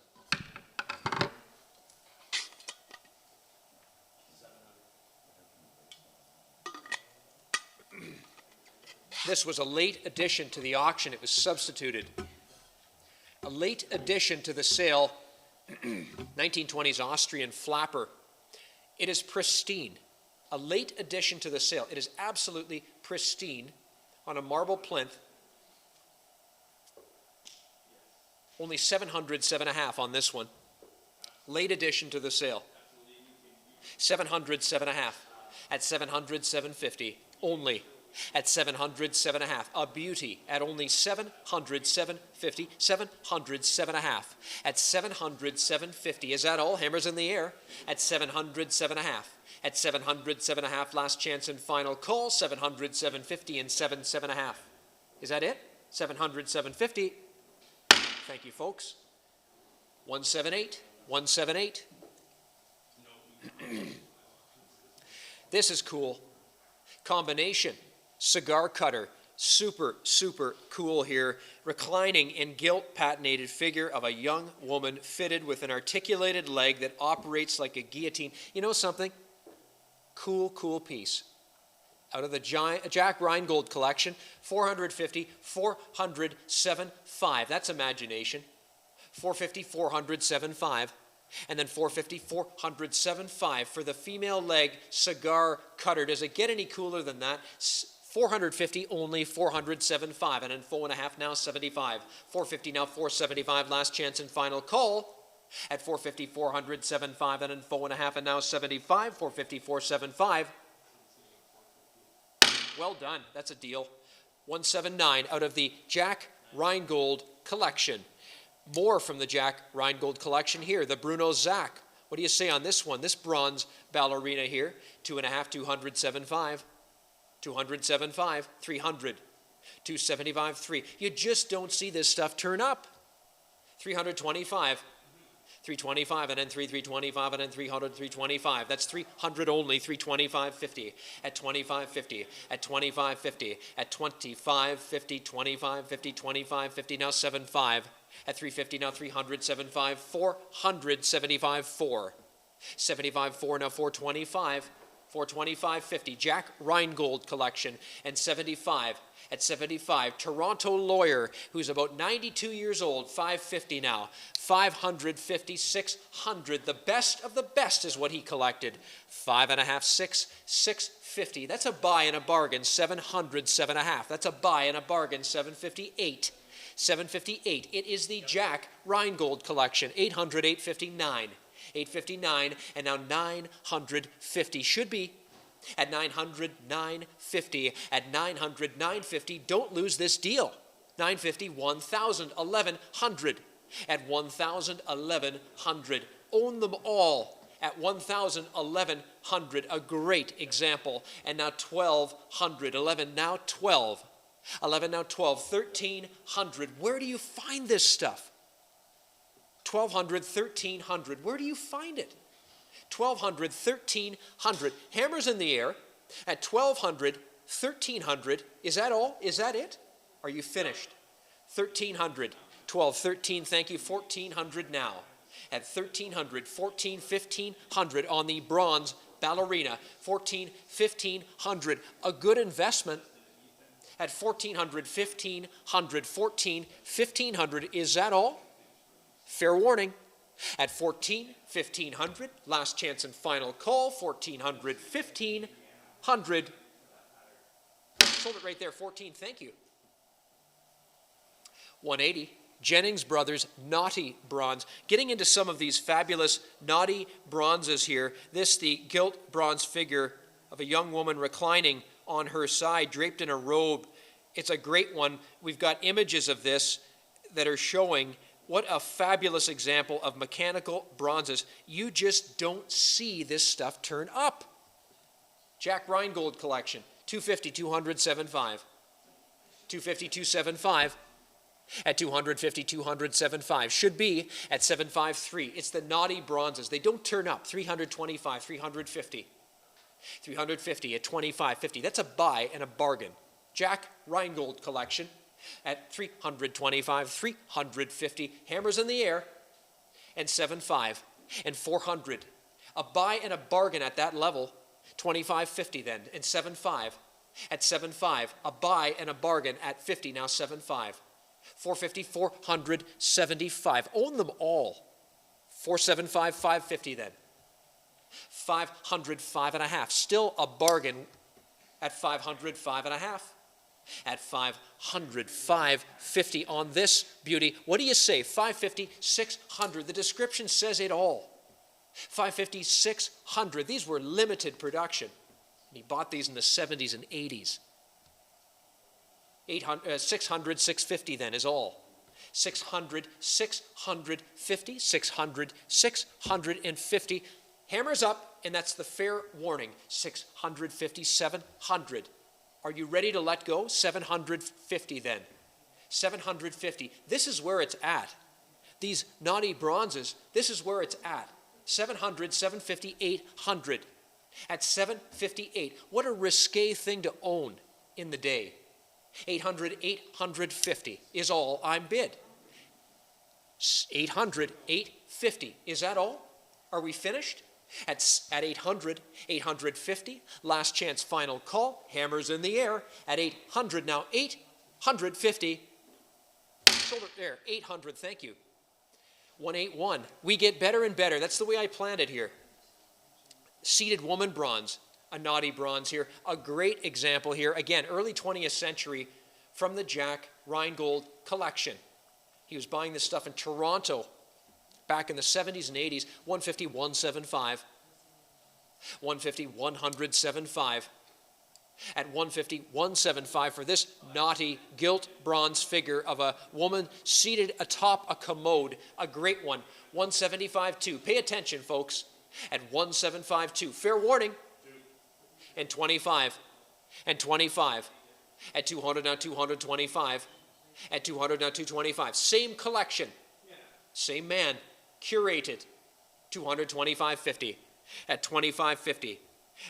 This was a late addition to the auction. It was substituted. A late addition to the sale, 1920s Austrian flapper. It is pristine. A late addition to the sale. It is absolutely pristine on a marble plinth. Only 700, 7.5 on this one. Late addition to the sale. 700, 7.5. At 700, 750. Only. At 700, 7.5. A beauty at only 700, 750, 700, 7.5. At 700, 750. Is that all? Hammers in the air. At 700, 7.5. At 700, 7.5. Last chance and final call. 700, 750 and 7, 7.5. Is that it? 700, 750. Thank you, folks. 178, 178. This is cool. Combination. Cigar cutter, super, super cool here. Reclining in gilt patinated figure of a young woman fitted with an articulated leg that operates like a guillotine. You know something? Cool, cool piece. Out of the Jack Reingold collection, 450, 400, 7.5. That's imagination. 450, 400, 7.5. And then 450, 400, 7.5 for the female leg cigar cutter. Does it get any cooler than that? 450 only, 400, 7.5, and then 4.5 now, 75. 450 now, 475, last chance and final call. At 450, 400, 7.5, and then 4.5, and now 75. 450, 475. Well done, that's a deal. 179 out of the Jack Reingold collection. More from the Jack Reingold collection here, the Bruno Zach. What do you say on this one? This bronze ballerina here, 2.5, 200, 7.5. 207.5, 300, 275, 3. You just don't see this stuff turn up. 325, 325, and then 325, and then 300, 325. That's 300 only, 325, 50. At 25, 50. At 25, 50. At 25, 50, 25, 50, 25, 50. Now 75. At 350, now 300, 75, 400, 75, 4. 75, 4, now 425. 425, 50, Jack Reingold collection, and 75. At 75, Toronto lawyer, who's about 92 years old, 550 now. 550, 600, the best of the best is what he collected. 5.5, 6, 650. That's a buy and a bargain. 700, 7.5. That's a buy and a bargain. 758. 758. It is the Jack Reingold collection. 800, 859. 859, and now 950. Should be at 900, 950. At 900, 950. Don't lose this deal. 950, 1,000, 1,100. At 1,000, 1,100. Own them all at 1,000, 1,100. A great example. And now 1,200. 11, now 12. 11, now 12. 1,300. Where do you find this stuff? 1,200, 1,300. Where do you find it? 1,200, 1,300. Hammers in the air at 1,200, 1,300. Is that all? Is that it? Are you finished? 1,300, 12, 13. Thank you. 1,400 now. At 1,300, 14, 1,500 on the bronze ballerina. 14, 1,500. A good investment. At 1,400, 1,500, 14, 1,500. Is that all? Fair warning. At 14, 1,500, last chance and final call, 1,400, 1,500. Sold it right there, 14, thank you. 180, Jennings Brothers Naughty Bronze. Getting into some of these fabulous naughty bronzes here. This, the gilt bronze figure of a young woman reclining on her side, draped in a robe. It's a great one. We've got images of this that are showing what a fabulous example of mechanical bronzes. You just don't see this stuff turn up. Jack Reingold collection, 250, 200, 75. 250, 275. At 250, 200, 75. Should be at 753. It's the naughty bronzes. They don't turn up. 325, 350. 350 at 25.50. That's a buy and a bargain. Jack Reingold collection at 325, 350, hammers in the air, and 75, and 400. A buy and a bargain at that level, 25.50 then, and 75. At 75, a buy and a bargain at 50, now 75. 450, 475. Own them all. 475, 550 then. 500, 5.5. Still a bargain at 500, 5.5. At 500, 550 on this beauty. What do you say? 550, 600. The description says it all. 550, 600. These were limited production. And he bought these in the 70s and 80s. 600, 650 then is all. 600, 650, 600, 650. Hammers up, and that's the fair warning. 650, 700. Are you ready to let go? 750 then. 750. This is where it's at. These naughty bronzes, this is where it's at. 700, 750, 800. At 758, what a risque thing to own in the day. 800, 850 is all I'm bid. 800, 850. Is that all? Are we finished? At 800, 850, last chance final call, hammers in the air. At 800 now, 850. Shoulder there, 800, thank you. 181. We get better and better. That's the way I planned it here. Seated woman bronze, a naughty bronze here. A great example here. Again, early 20th century from the Jack Reingold collection. He was buying this stuff in Toronto back in the 70s and 80s. 150, 175. 150, 175. At 150, 175 for this naughty gilt bronze figure of a woman seated atop a commode. A great one. 175.2. Pay attention, folks. At 175.2. Fair warning. And 25. And 25. At 200 now, 225. At 200 now, 225. Same collection. Same man. Curated. 225.50. At 25.50.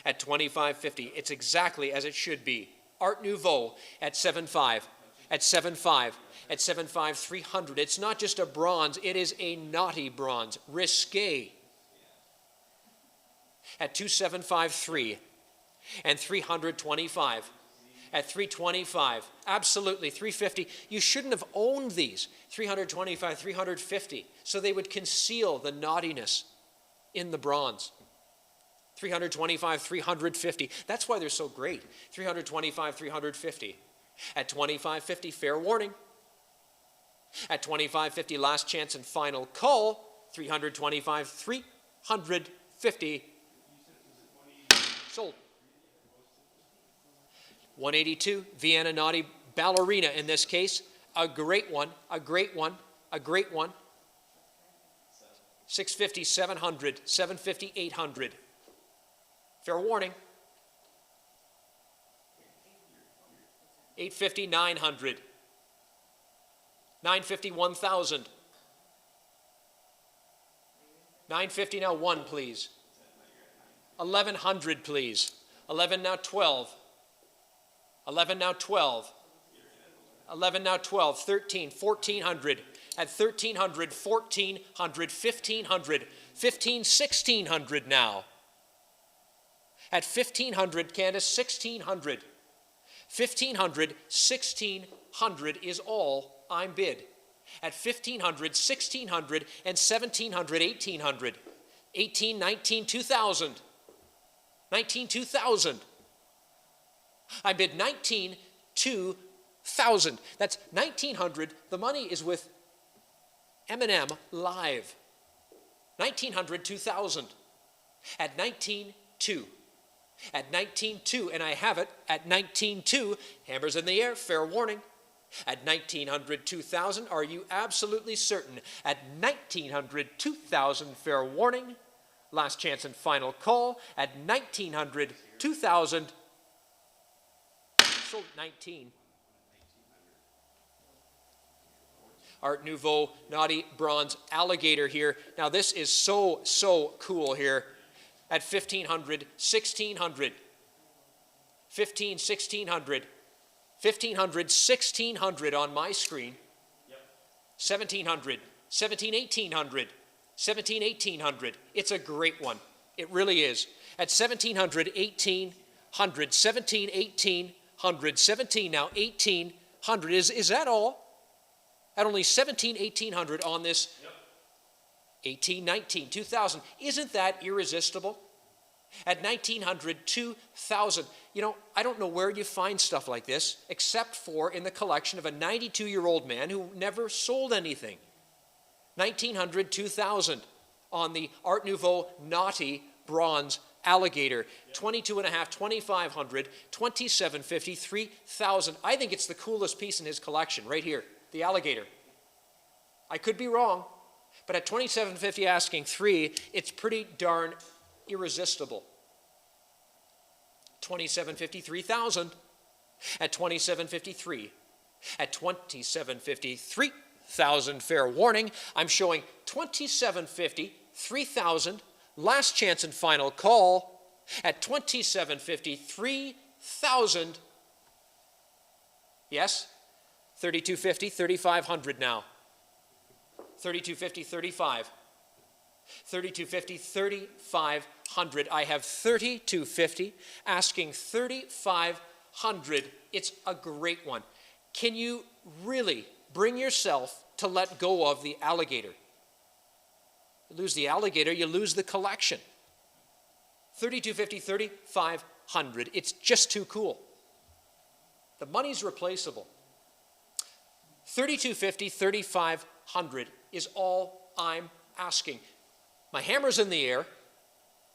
At 25.50. It's exactly as it should be. Art Nouveau at 7.5. At 7.5. At 7.5, 300. It's not just a bronze, it is a naughty bronze. Risque. At 2.753. And 325. At 325. Absolutely. 350. You shouldn't have owned these. 325, 350. So they would conceal the naughtiness in the bronze. 325, 350. That's why they're so great. 325, 350. At 25.50, fair warning. At 25.50, last chance and final call. 325, 350. Sold. 182, Vienna Naughty Ballerina in this case. A great one, a great one, a great one. 650, 700, 750, 800. Fair warning. 850, 900. 950, 1,000. 950 now, one, please. 1,100, please. 11 now, 12. 11 now, 12. 11 now, 12. 13, 1,400. At 1,300, 1,400, 1,500. 15, 1,600 now. At 1,500, Candace, 1,600. 1,500, 1,600 is all I'm bid. At 1,500, 1,600, and 1,700, 1,800. 18, 19, 2,000. 19, 2,000. I bid 19, 2,000. That's 1,900. The money is with M&M Live. 1,900, 2,000. At 19.2. At 19.2, and I have it at 19.2. Hammers in the air, fair warning. At 1,900, 2,000, are you absolutely certain? At 1,900, 2,000, fair warning. Last chance and final call. At 1,900, 2,000. Sold 19. Art Nouveau, naughty bronze alligator here. Now this is so cool here. At 1,500, 1,600. 15, 1,600. 1,500, 1,600 on my screen. Yep. 1,700, 1,800, 1,800. It's a great one. It really is. At 1,700, 1,800, 1,800, 17, now 1,800. Is that all? At only 1,800 on this. Yep. 1,819, 2,000. Isn't that irresistible? At 1,900, 2,000. You know, I don't know where you find stuff like this, except for in the collection of a 92-year-old man who never sold anything. 1,900, 2,000 on the Art Nouveau Naughty bronze alligator. 22.5, 2,500, 2,750, 3,000. I think it's the coolest piece in his collection, right here, the alligator. I could be wrong, but at 2,750 asking 3, it's pretty darn irresistible. 2,750, 3,000. At 2,753. At 2,750, 3,000. Fair warning. I'm showing 2,750, 3,000. Last chance and final call. At 2,750, 3,000. Yes? 3,250, 3,500 now. 3,250, 35. 3,250, 3,500. I have 3,250 asking 3,500. It's a great one. Can you really bring yourself to let go of the alligator? You lose the alligator, you lose the collection. 3,250, 3,500. It's just too cool. The money's replaceable. 3,250, 3,500 is all I'm asking. My hammer's in the air,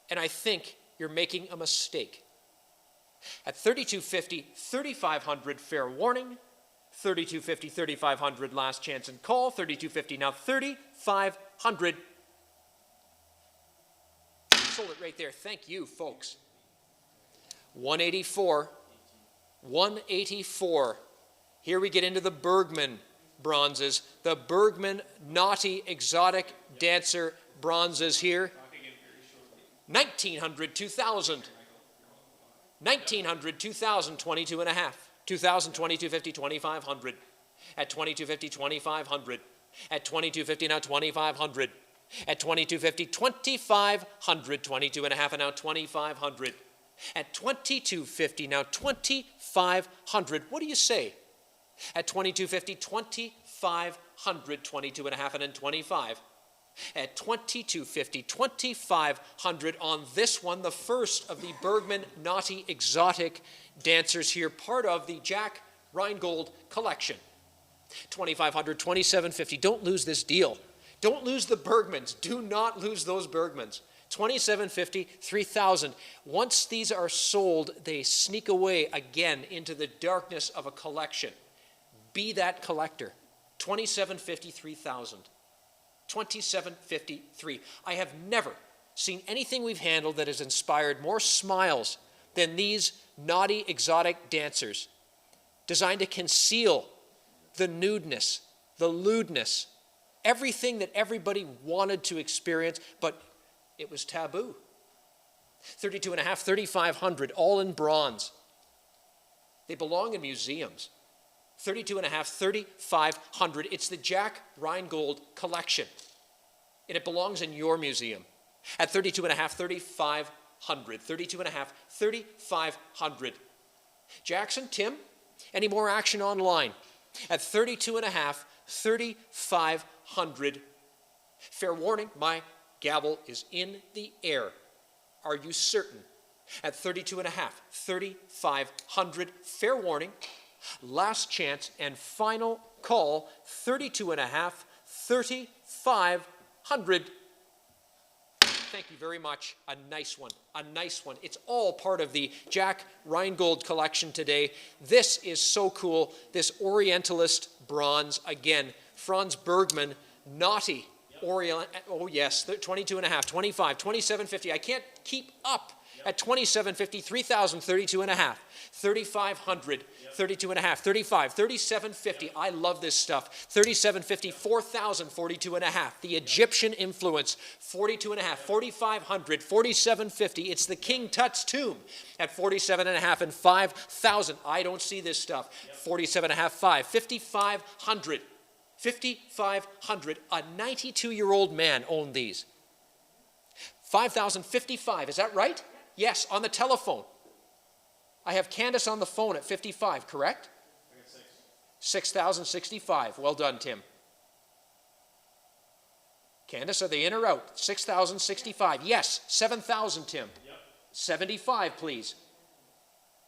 and I think you're making a mistake. At 3,250, 3,500, fair warning. 3,250, 3,500, last chance and call. 3,250, now 3,500. Sold it right there. Thank you, folks. 184. 184. Here we get into the Bergman bronzes. The Bergman Naughty Exotic Dancer bronzes here. 1,900, 2,000. 1,900, 2,000, 22 and a half. 2,000, 2,250, 2,500. At 2,250, 2,500. At 2,250, now 2,500. At 2,250, 2,500. 22 and a half, and now 2,500. At 2,250, now 2,500. What do you say? At 2,250, 2,500. 22 and a half, and then 25. At 2,250, 2,500 on this one, the first of the Bergman Naughty Exotic Dancers here, part of the Jack Reingold collection. 2,500, 2,750. Don't lose this deal. Don't lose the Bergmans. Do not lose those Bergmans. 2,750, 3,000. Once these are sold, they sneak away again into the darkness of a collection. Be that collector. 2,750, 3,000. 2,753. I have never seen anything we've handled that has inspired more smiles than these naughty exotic dancers, designed to conceal the nudeness, the lewdness, everything that everybody wanted to experience, but it was taboo. 32 and a half, 3,500, all in bronze. They belong in museums. 32 and a half, 3,500. It's the Jack Reingold collection, and it belongs in your museum. At 32 and a half, 3,500. 32 and a half, 3,500. Jackson, Tim, any more action online? At 32 and a half, 3,500. Fair warning, my gavel is in the air. Are you certain? At 32 and a half, 3,500. Fair warning. Last chance and final call, 32 and a half, 3,500. Thank you very much. A nice one. A nice one. It's all part of the Jack Reingold collection today. This is so cool. This Orientalist bronze, again, Franz Bergman, Naughty Orient. Oh yes, 22 and a half, 25, 2750. I can't keep up At 2750, 3000, 32 and a half. 3500, 32 and a half. 35, 3750. I love this stuff. 3750, 4000, 42 and a half. The Egyptian influence, 42 and a half. 4500, 4750. It's the King Tut's tomb at 47 and a half and 5000. I don't see this stuff. 47 and a half, 5. 5500. 5500. A 92-year-old man owned these. 5,055. Is that right? Yes, on the telephone. I have Candace on the phone at 55, correct? 6,065. Well done, Tim. Candace, are they in or out? 6,065. Yes. 7,000, Tim. 75, please.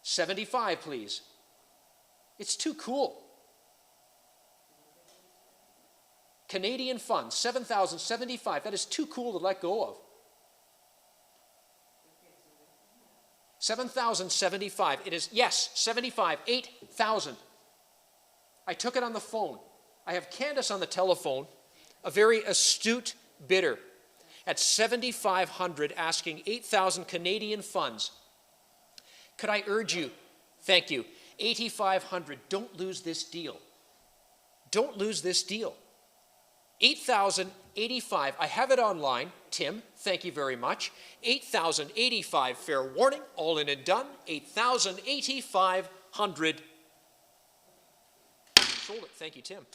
75, please. It's too cool. Canadian funds, 7,075. That is too cool to let go of. 7,075. It is, yes, 75, 8,000. I took it on the phone. I have Candace on the telephone, a very astute bidder at 7,500 asking 8,000 Canadian funds. Could I urge you, thank you, 8,500, don't lose this deal. Don't lose this deal. 8,085, I have it online. Tim, thank you very much. 8,085, fair warning, all in and done. 8,085. Sold it, thank you, Tim.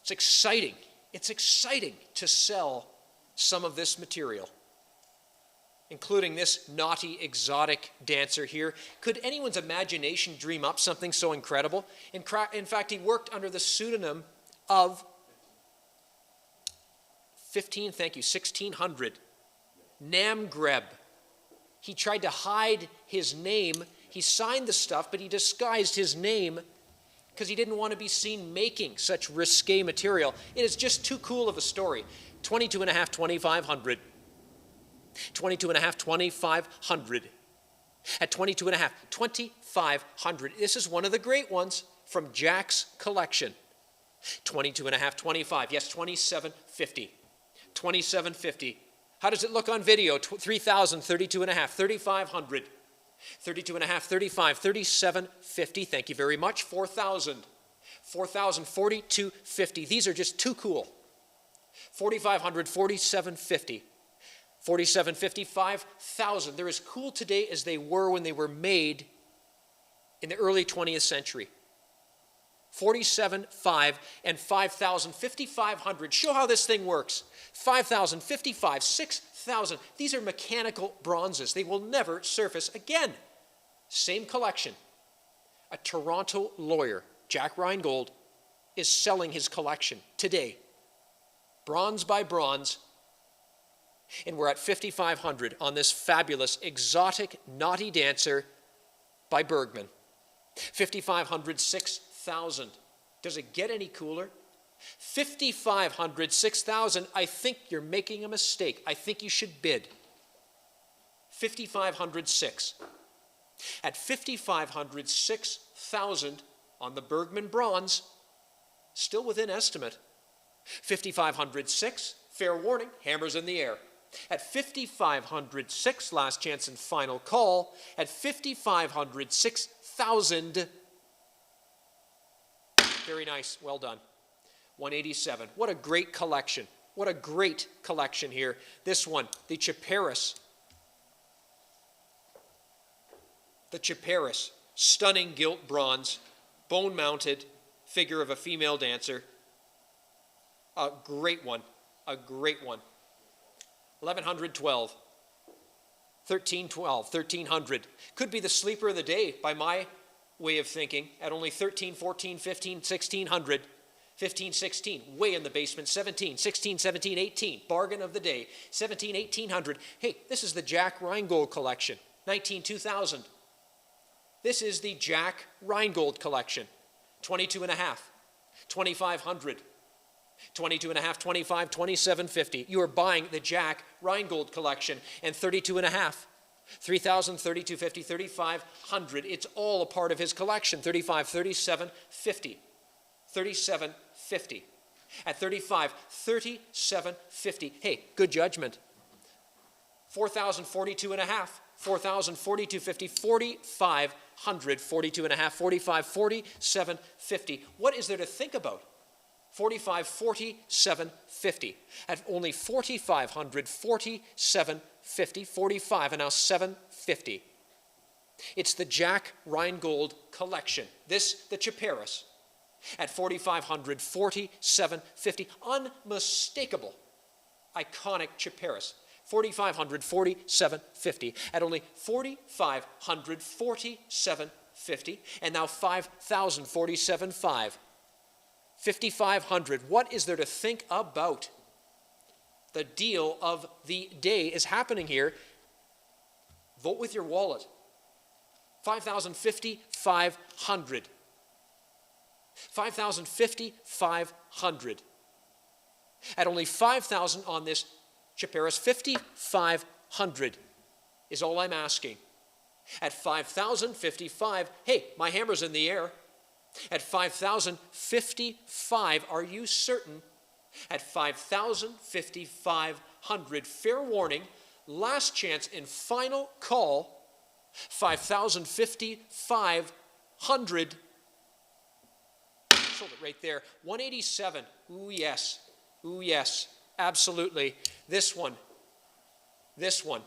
It's exciting. It's exciting to sell some of this material, including this naughty, exotic dancer here. Could anyone's imagination dream up something so incredible? In fact, he worked under the pseudonym of 1600, Namgreb. He tried to hide his name. He signed the stuff, but he disguised his name because he didn't want to be seen making such risque material. It is just too cool of a story. 22 and a half, 2,500. 22 and a half, 2,500. At 22 and a half, 2,500. This is one of the great ones from Jack's collection. 22 and a half, 25. Yes, 2,750. 2,750. How does it look on video? 3,000, 32 and a half, 3,500. 32 and a half, 35, 3,750. Thank you very much. 4,000. 4,000, 4,250. These are just too cool. 4,500, 4,750. 4,750, 5,000. They're as cool today as they were when they were made in the early 20th century. 47,500 and 5,000, 5,500. Show how this thing works. 5,000, 55, 6,000. These are mechanical bronzes. They will never surface again. Same collection. A Toronto lawyer, Jack Reingold, is selling his collection today. Bronze by bronze. And we're at 5,500 on this fabulous, exotic, naughty dancer by Bergman. 5,500, 6,000. Does it get any cooler? 5,500, 6,000. I think you're making a mistake. I think you should bid. 5,500, 6. At 5,500, 6,000 on the Bergman bronze, still within estimate. 5,500, 6. Fair warning, hammers in the air. At 5,500, 6, last chance and final call. At 5,500, 6,000. Very nice, well done. 187. What a great collection. What a great collection here. This one, the Chaparis. The Chaparis, stunning gilt bronze, bone-mounted figure of a female dancer. A great one, a great one. 1,112, 1,312, 1,300. Could be the sleeper of the day by my way of thinking at only 13, 14, 15, 1,600, 15, 16, way in the basement, 17, 16, 17, 18, bargain of the day, 17, 1,800. Hey, this is the Jack Reingold collection, 19, 2,000. This is the Jack Reingold collection, 22 and a half, 2,500. 22 and a half, 25, 2,750. You are buying the Jack Reingold collection, and 32 and a half, 3,000, 3,250, 3,500. It's all a part of his collection. 35, 3750. 3750. At 35, 3750. Hey, good judgment. 4,042 and a half. 4,042.50, 4,500, 42 and a half, 45, 47.50. What is there to think about? 45, 47.50. At only 4,500, 47.50, 45, and now 7.50. It's the Jack Reingold collection. This, the Chaparis. At 4,500, 47.50. Unmistakable, iconic Chaparis. 4,500, 47.50. At only 4,500, 47.50. And now 5,000, 47.5. 5,500. What is there to think about? The deal of the day is happening here. Vote with your wallet. 5,050, 500. 5,050, 500. At only 5,000 on this Chaparis, 5,500 is all I'm asking. At 5,055, hey, my hammer's in the air. At 5,055, are you certain? At 5,055, fair warning, last chance and final call. 5,055. Sold it right there. 187. Ooh, yes. Ooh, yes. Absolutely. This one. This one.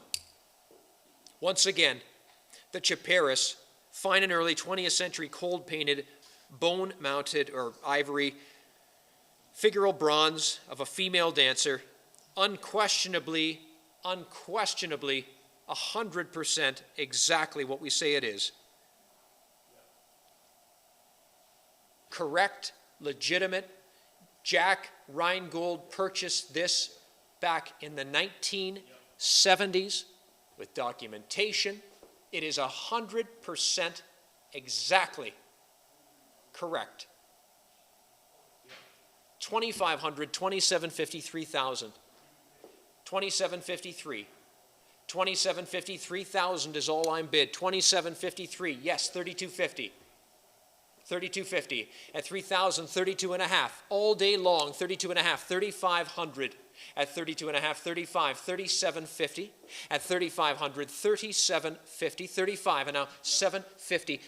Once again, the Chaparis, fine and early 20th century cold painted, bone mounted or ivory figural bronze of a female dancer. Unquestionably, 100% exactly what we say it is. Correct, legitimate. Jack Reingold purchased this back in the 1970s with documentation. It is 100% exactly correct. 2,500, 2,750, 3,000. 2,753. 2,750, 3,000 is all I'm bid. 2,753, yes, 3,250. 3,250 at 3,000, 32 and a half all day long. 32 and a half, 3,500 at 32 and a half, 35, 37.50 at 3,500, 37.50, 35, and now 7.50.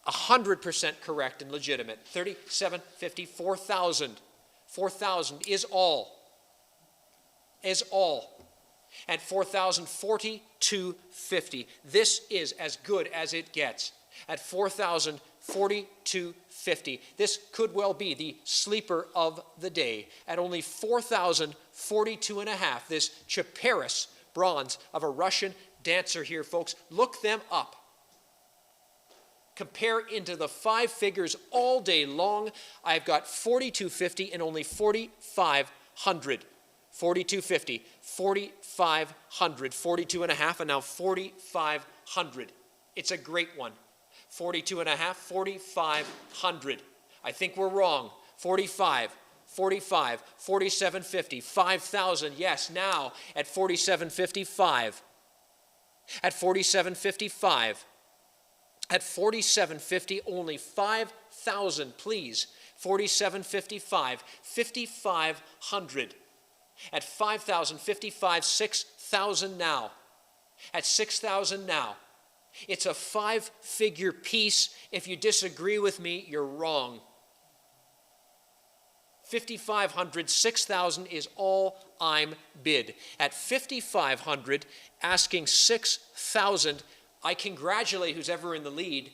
100% correct and legitimate. 37.50, 4,000. 4,000 is all. Is all. At 4,000, 42.50. This is as good as it gets. At 4,000, 42.50. This could well be the sleeper of the day. At only 4,000, 42 and a half. This Chaparis bronze of a Russian dancer here, folks. Look them up. Compare into the five figures all day long. I've got 42.50 and only 4,500. 42.50, 4,500, 42 and a half, and now 4,500. It's a great one. 42 and a half, 4,500. I think we're wrong. 45, 45, 47.50, 5,000. Yes, now at 47.55. At 47.55. At 47.50, only 5,000, please. 47.55, 5,500. At 5,000, 55, 6,000 now. At 6,000 now. It's a five-figure piece. If you disagree with me, you're wrong. 5,500, 6,000 is all I'm bid. At 5,500, asking 6,000, I congratulate who's ever in the lead.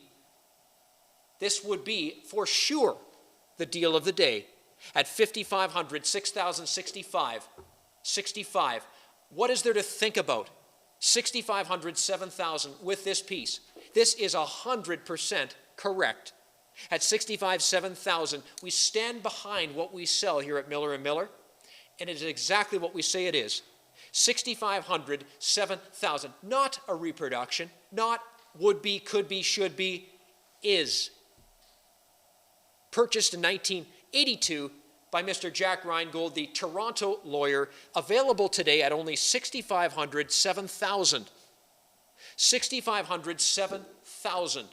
This would be, for sure, the deal of the day. At 5,500, 6,065, 65. What is there to think about? 6,500, 7,000 with this piece. This is 100% correct. At 65, 7,000, we stand behind what we sell here at Miller & Miller, and it is exactly what we say it is. 6,500, 7,000. Not a reproduction, not would be, could be, should be, is. Purchased in 1982 by Mr. Jack Reingold, the Toronto lawyer, available today at only 6,500, 7,000. 6,500, 7,000.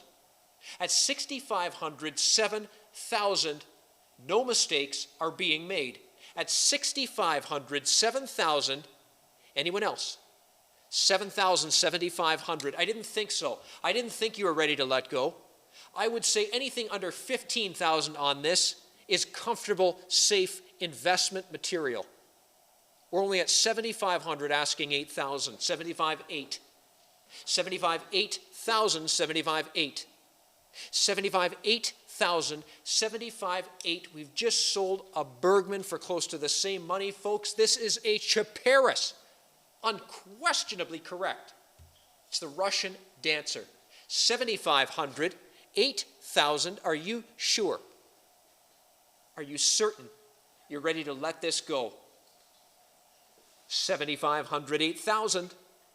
At 6,500, 7,000, no mistakes are being made. at 6,500, 7,000. Anyone else? 7,000, 7,500. I didn't think so. I didn't think you were ready to let go. I would say anything under 15,000 on this is comfortable, safe investment material. We're only at 7,500 asking 8,000. 75,8. 75,8,000, 75,8. 75,8,000, 75,8. We've just sold a Bergman for close to the same money, folks. This is a Chaparis. Unquestionably correct. It's the Russian Dancer. 7,500, 8,000. Are you sure? Are you certain you're ready to let this go? 7,500, 8,000.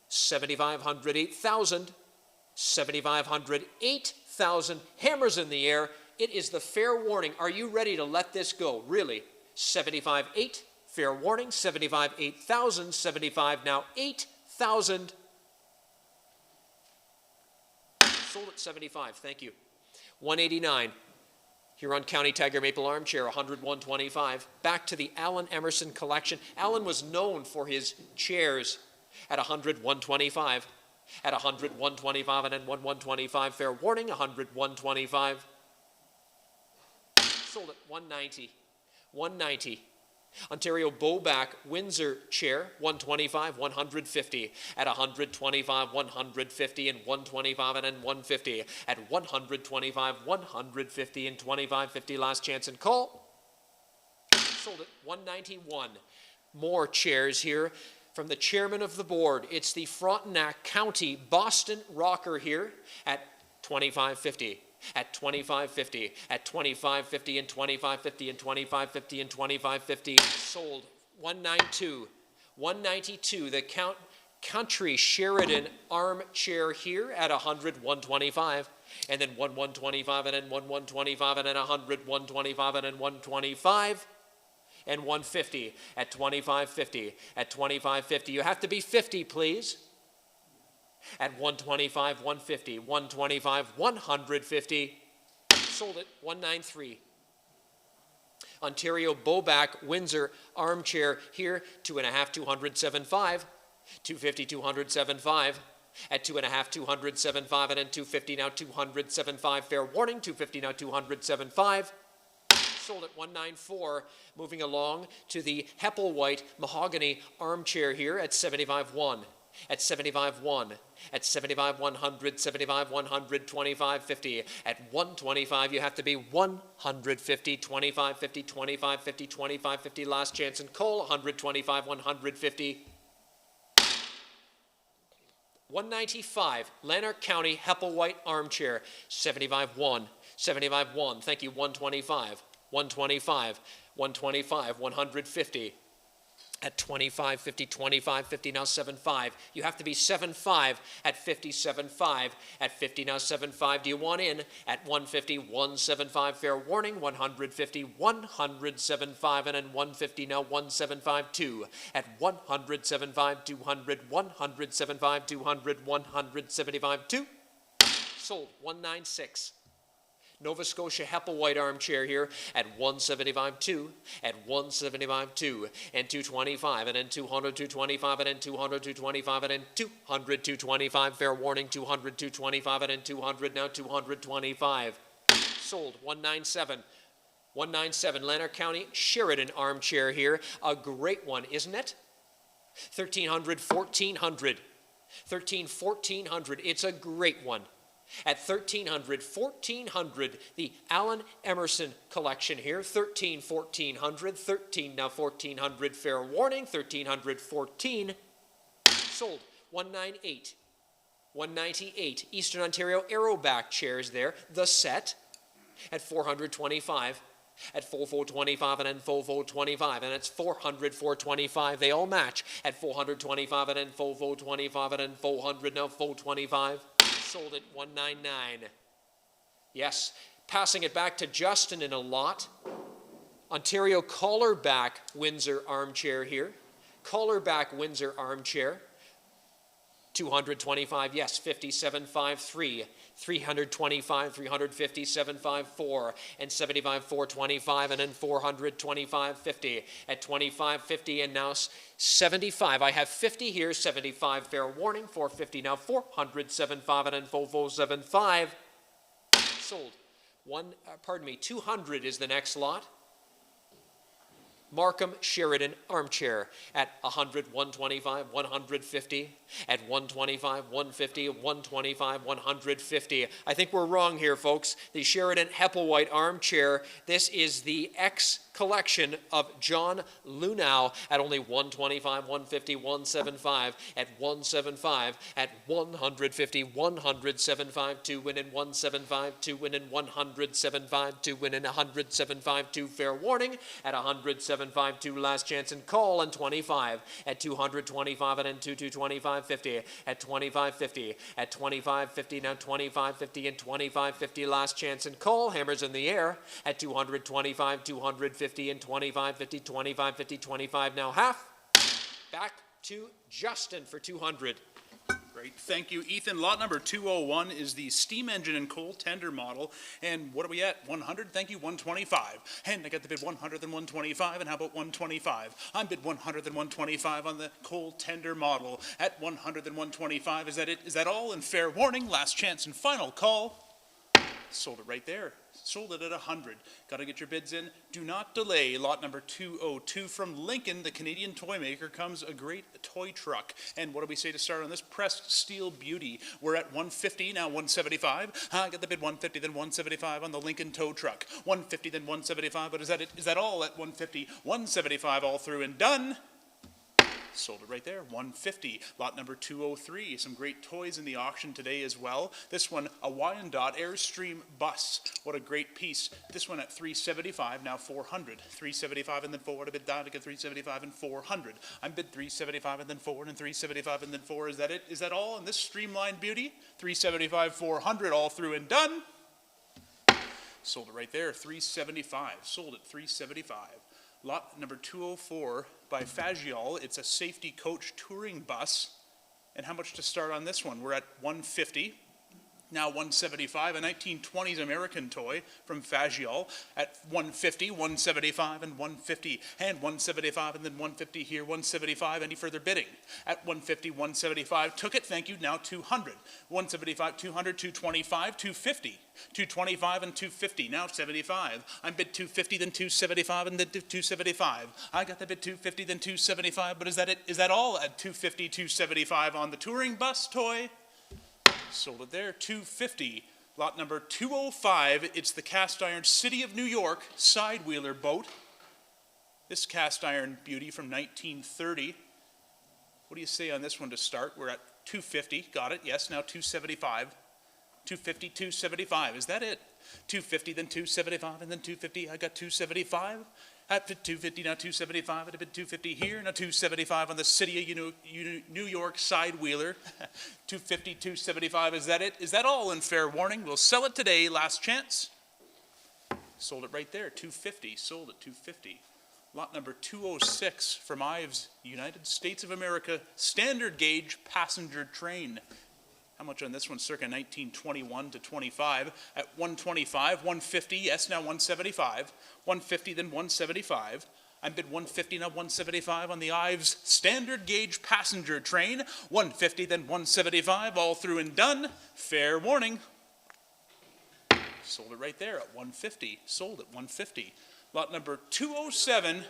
7,500, 8,000. 7,500, 8,000. Hammers in the air. It is the fair warning. Are you ready to let this go? Really? 75,8. Fair warning. 75, 8,000. 75 now 8,000. Sold at 75. Thank you. 189. Huron County Tiger Maple Armchair, 100, 125. Back to the Alan Emerson collection. Alan was known for his chairs at 100, 125. At 100, 125, and then 125. Fair warning, 100, 125. Sold at 190. 190. Ontario Bowback Windsor chair, 125, 150. At 125, 150, and 125, and then 150. At 125, 150, and 25.50. Last chance and call. Sold at 191. More chairs here from the chairman of the board. It's the Frontenac County Boston Rocker here at 25.50. At 25.50, at 25.50, and 25.50, and 25.50, and 25.50. Sold 192. 192. The Country Sheridan armchair here at 100, 125. And then 125, and then 125, and then 100, 125, and then 125. And 150 at 25.50. At 25.50. You have to be 50, please. At 125, 150, 125, 150. Sold at 193. Ontario Bowback Windsor armchair here, 2.5, 200, 75. 250, 200, 75. At 2.5, 200, 75, and then 250 now 200, 75. Fair warning, 250 now 200, 75. Sold at 194. Moving along to the Hepplewhite mahogany armchair here at 75.1. At 75.1. At 75, 100, 75, 100, 25.50. At 125, you have to be 150, 25.50, 25.50, 25.50. Last chance and call, 125, 150. 195, Lanark County Hepplewhite armchair, 75.1. 75.1, thank you, 125. 125, 125, 150. At 25.50, 25.50, now 7.5. You have to be 7.5 at 57.5. At 50, now 7.5. Do you want in? At 150, 175. Fair warning, 150, 107.5, and then 150, now 175.2. At 107.5, 200, 107.5, 200, 175.2. Sold 196. Nova Scotia Hepplewhite armchair here at 175.2, at 175.2, and 225, and then 200, 225, and then 200, 225, and then 200, 225. Fair warning, 200, 225, and then 200, now 225. Sold 197. 197, Lanark County Sheridan armchair here. A great one, isn't it? 1,300, 1,400. 13, 1,400. It's a great one. At 1,300, 1,400, the Alan Emerson collection here. 13, 1,400, 13, now 1,400. Fair warning, 1,300, 14. Sold 198. 198, Eastern Ontario Aeroback chairs there. The set at 425. At 425 and then 425, and it's 400, 425. They all match at 425 and then 425 and then 400, now 425. Sold at 199. Yes, passing it back to Justin in a lot. Ontario Collarback Windsor armchair here. Collarback Windsor armchair. 225, yes, 57.53, 325, 350, 754, and 75, 425, and then 425.50 at 25.50, and now 75. I have 50 here, 75 fair warning, 450 now, 400.75, and then 475 sold. 200 is the next lot. Markham Sheridan Armchair at 100, 125, 150, at 125, 150, 125, 150. I think we're wrong here, folks. The Sheridan Hepplewhite Armchair, this is the X collection of John Lunow at only 125, 150, 175, at 175, at 150, 175, 2 win in 175, 2 win in 175, 2 win in 175, 2 fair warning at 175, 2 last chance and call, and 25 at 225, and then 225, 50 at 25.50 at 25.50 now 25.50 and 25.50 last chance and call. Hammers in the air at 225, 250 and 25.50, 25.50, 25 now half. Back to Justin for 200. Great, thank you, Ethan. Lot number 201 is the steam engine and coal tender model. And what are we at? 100? Thank you, 125. And I got the bid 100 and 125, and how about 125? I'm bid 100 and 125 on the coal tender model at 100 and 125. Is that it? Is that all? And fair warning, last chance and final call. Sold it right there. Sold it at 100. Got to get your bids in. Do not delay. Lot number 202 from Lincoln, the Canadian toy maker, comes a great toy truck. And what do we say to start on this? Pressed steel beauty. We're at 150, now 175. I got the bid 150, then 175 on the Lincoln tow truck. 150, then 175. But is that it? Is that all at 150? 175 all through and done. Sold it right there, 150. Lot number 203, some great toys in the auction today as well. This one, a Wyandotte Airstream bus. What a great piece. This one at 375, now 400. 375 and then 4, a bid down to get 375 and 400. I'm bid 375 and then 4 and 375 and then 4. Is that it? Is that all in this streamlined beauty? 375, 400 all through and done. Sold it right there, 375. Sold it, 375. Lot number 204 by Fagiol. It's a safety coach touring bus. And how much to start on this one? We're at 150. Now 175, a 1920s American toy from Fagiol at 150, 175, and 150, and 175, and then 150 here, 175. Any further bidding? At 150, 175, took it, thank you, now 200. 175, 200, 225, 250, 225, and 250, now 75. I'm bid 250, then 275, and then 275. I got the bid 250, then 275, but is that it? Is that all at 250, 275 on the touring bus toy? Sold it there, 250. Lot number 205, it's the cast iron City of New York side wheeler boat. This cast iron beauty from 1930. What do you say on this one to start? We're at 250, got it, yes, now 275. 250, 275, is that it? 250, then 275, and then 250, I got 275. At 250, now 275, at a bid 250 here, now 275 on the City of New York side wheeler. 250, 275, is that it? Is that all in fair warning? We'll sell it today, last chance. Sold it right there, 250, sold it, 250. Lot number 206 from Ives, United States of America, standard gauge passenger train. How much on this one? Circa 1921 to 25. At 125, 150, yes, now 175. 150, then 175. I'm bid 150, now 175 on the Ives standard gauge passenger train. 150, then 175, all through and done. Fair warning. Sold it right there at 150. Sold at 150. Lot number 207,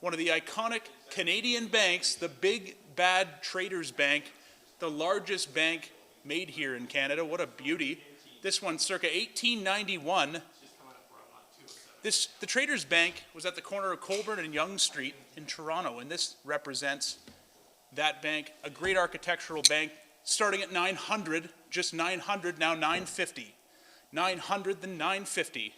one of the iconic Canadian banks, the Big Bad Traders Bank, the largest bank made here in Canada. What a beauty. This one circa 1891. The Traders Bank was at the corner of Colborne and Yonge Street in Toronto, and this represents that bank, a great architectural bank starting at 900, just 900, now 950. 900, then 950.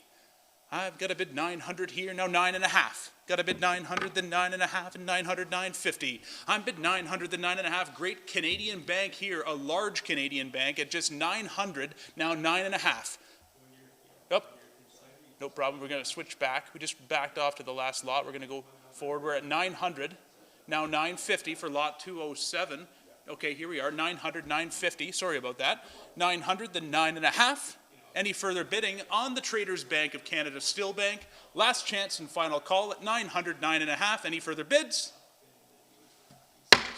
I've got a bid 900 here, now 9.5. Got a bid 900, then 9.5, and 900, 950. I'm bid 900, then 9.5. Great Canadian bank here, a large Canadian bank at just 900, now 9.5. Yep. No problem. We're going to switch back. We just backed off to the last lot. We're going to go forward. We're at 900, now 950 for lot 207. Okay, here we are, 900, 950, sorry about that. 900, then 9.5. Any further bidding on the Traders Bank of Canada Still Bank? Last chance and final call at 900, 9.5. Any further bids?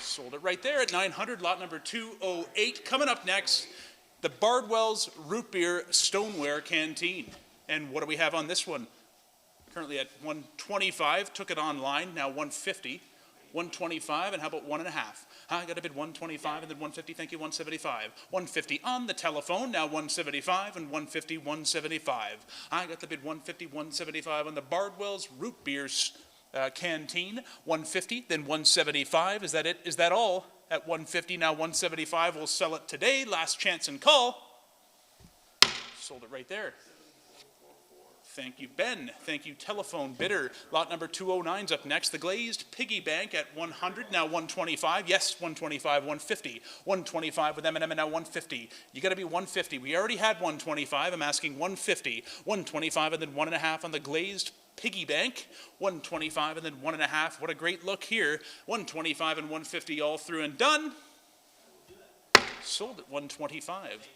Sold it right there at 900, lot number 208. Coming up next, the Bardwell's Root Beer Stoneware Canteen. And what do we have on this one? Currently at 125, took it online, now 150. 125, and how about 1.5? I got a bid 125 and then 150, thank you, 175. 150 on the telephone, now 175 and 150, 175. I got the bid 150, 175 on the Bardwell's Root Beer Canteen, 150, then 175. Is that it? Is that all? At 150, now 175. We'll sell it today. Last chance and call. Sold it right there. Thank you, Ben. Thank you, telephone bidder. Lot number 209's up next. The Glazed Piggy Bank at 100, now 125. Yes, 125, 150. 125 with M&M and now 150. You got to be 150. We already had 125. I'm asking 150. 125 and then 1.5 on the Glazed Piggy Bank. 125 and then 1.5. What a great look here. 125 and 150 all through and done. Sold at 125.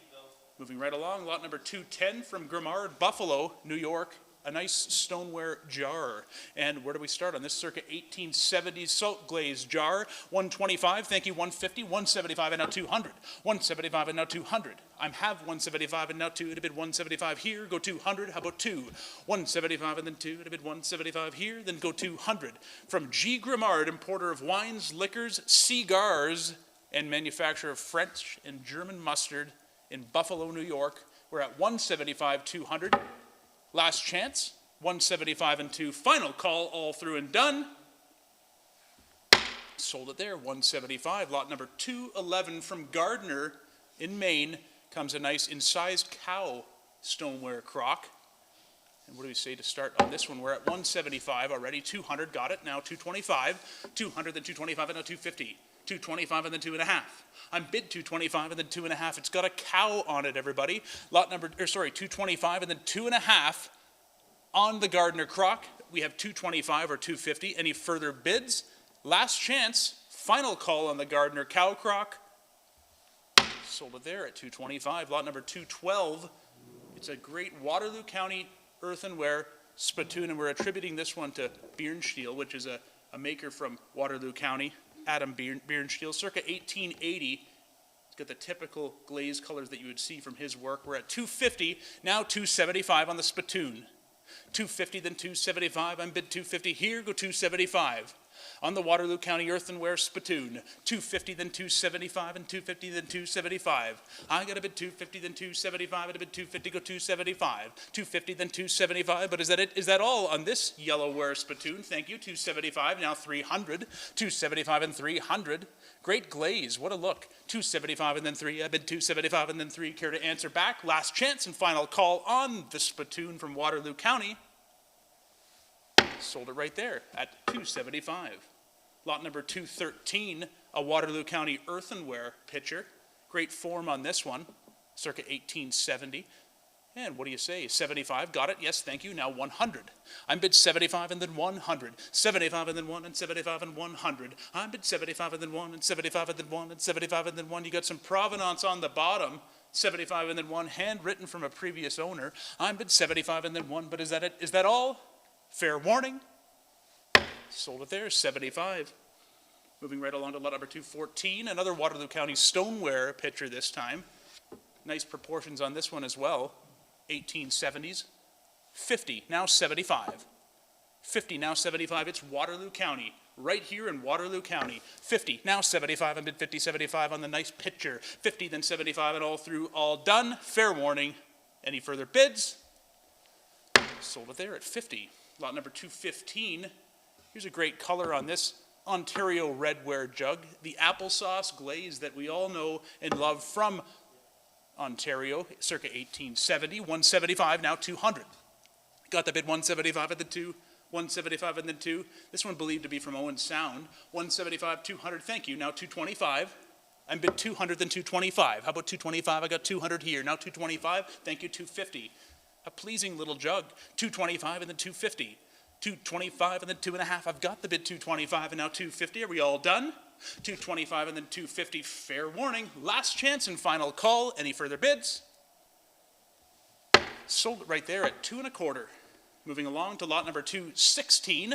Moving right along, lot number 210 from Grimard, Buffalo, New York. A nice stoneware jar. And where do we start on this circa 1870s salt glazed jar? 125, thank you, 150, 175 and now 200. 175 and now 200. I have 175 and now 2, it'd bid 175 here, go 200, how about 2? 175 and then 2, it'd bid 175 here, then go 200. From G. Grimard, importer of wines, liquors, cigars, and manufacturer of French and German mustard, in Buffalo, New York. We're at 175, 200. Last chance, 175 and 2. Final call, all through and done. Sold it there, 175. Lot number 211 from Gardner in Maine comes a nice incised cow stoneware crock. And what do we say to start on this one? We're at 175 already, 200, got it, now 225. 200, then 225, and now 250. 225 and then 2.5. I'm bid 225 and then 2.5. It's got a cow on it, everybody. Lot number, 225 and then 2.5 on the Gardner crock. We have 225 or 250. Any further bids? Last chance, final call on the Gardner cow crock. Sold it there at 225. Lot number 212. It's a great Waterloo County earthenware spittoon, and we're attributing this one to Bierenstiel, which is a maker from Waterloo County. Adam Bierenstiel, circa 1880. It's got the typical glaze colors that you would see from his work. We're at 250, now 275 on the spittoon. 250, then 275. I'm bid 250 here, go 275. On the Waterloo County earthenware spittoon. 250, then 275, and 250, then 275. I got a bid 250, then 275, and a bid 250, go 275. 250, then 275, but is that it? Is that all on this yellowware spittoon? Thank you, 275, now 300. 275 and 300. Great glaze, what a look. 275 and then 3, I bid 275 and then 3. Care to answer back? Last chance and final call on the spittoon from Waterloo County. Sold it right there at 275. Lot number 213, a Waterloo County earthenware pitcher. Great form on this one, circa 1870. And what do you say? 75, got it? Yes, thank you. Now 100. I'm bid 75 and then 100. 75 and then 1 and 75 and 100. I'm bid 75 and then 1 and 75 and then 1 and 75 and then 1. You got some provenance on the bottom. 75 and then 1, handwritten from a previous owner. I'm bid 75 and then 1, but is that it? Is that all? Fair warning. Sold it there, 75. Moving right along to lot number 214, another Waterloo County stoneware pitcher this time. Nice proportions on this one as well. 1870s. 50, now 75. 50, now 75. It's Waterloo County, right here in Waterloo County. 50, now 75. I'm bid 50, 75 on the nice pitcher. 50, then 75, and all through, all done. Fair warning. Any further bids? Sold it there at 50. Lot number 215. Here's a great color on this Ontario redware jug. The applesauce glaze that we all know and love from Ontario, circa 1870. 175, now 200. Got the bid 175 at the 2. 175 and then 2. This one believed to be from Owen Sound. 175, 200. Thank you. Now 225. I'm bid 200, then 225. How about 225? I got 200 here. Now 225. Thank you. 250. A pleasing little jug. 225 and then 250. 225 and then 2.5. I've got the bid 225 and now 250. Are we all done? 225 and then 250. Fair warning. Last chance and final call. Any further bids? Sold it right there at 2.25. Moving along to lot number 216.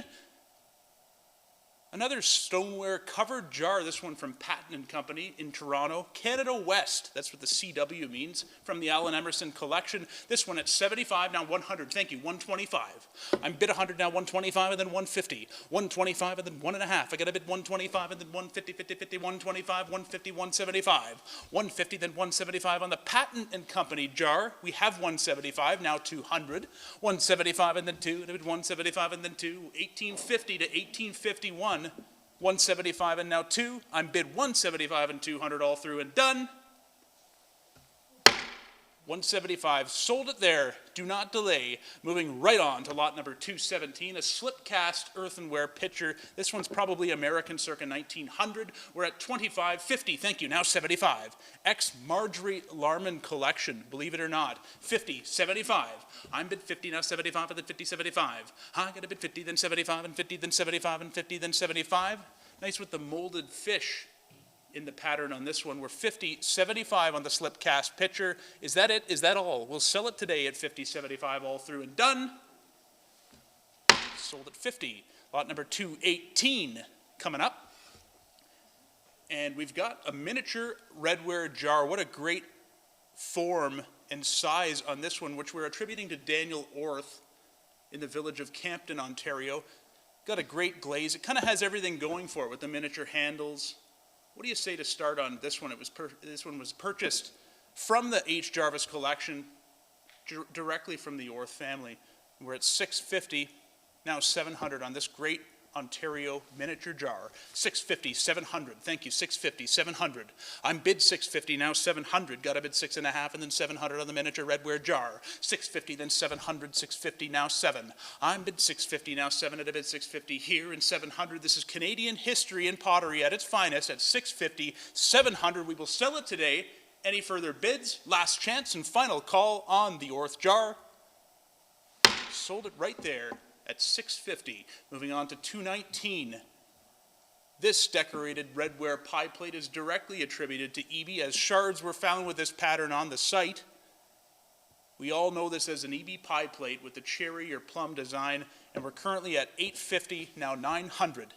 Another stoneware covered jar, this one from Patton and Company in Toronto, Canada West. That's what the CW means, from the Allen Emerson collection. This one at 75, now 100. Thank you, 125. I'm bid 100, now 125, and then 150. 125, and then 1.5. I got a bid 125, and then 150, 50, 50, 125, 150, 175. 150, then 175 on the Patton and Company jar. We have 175, now 200. 175, and then 2, and a bid 175, and then 2. 1850 to 1851. 175 and now 2. I'm bid 175 and 200 all through and done. 175, sold it there. Do not delay. Moving right on to lot number 217, a slip cast earthenware pitcher. This one's probably American circa 1900. We're at 25.50. Thank you. Now 75. Ex Marjorie Larman collection. Believe it or not. 50, 75. I'm bid 50, now 75, and then 50, 75. I got a bid 50, then 75, and 50, then 75, and 50, then 75. Nice with the molded fish in the pattern on this one. We're 50, 75 on the slip cast pitcher. Is that it? Is that all? We'll sell it today at 50, 75 all through and done. Sold at 50. Lot number 218 coming up. And we've got a miniature redware jar. What a great form and size on this one, which we're attributing to Daniel Orth in the village of Campton, Ontario. Got a great glaze. It kind of has everything going for it with the miniature handles. What do you say to start on this one? This one was purchased from the H. Jarvis collection, directly from the Orth family. We're at $650, now $700 on this great Ontario miniature jar. $650, $700. Thank you. $650, $700. I'm bid $650, now $700. Got a bid 6.5, and then $700 on the miniature redware jar. $650, then $700. $650, now $7. I'm bid $650, now $7 at a bid $650 here, and $700. This is Canadian history and pottery at its finest at $650, $700. We will sell it today. Any further bids? Last chance and final call on the Orth jar. Sold it right there at $650. Moving on to 219. This decorated redware pie plate is directly attributed to EB, as shards were found with this pattern on the site. We all know this as an EB pie plate with the cherry or plum design, and we're currently at $850, now $900.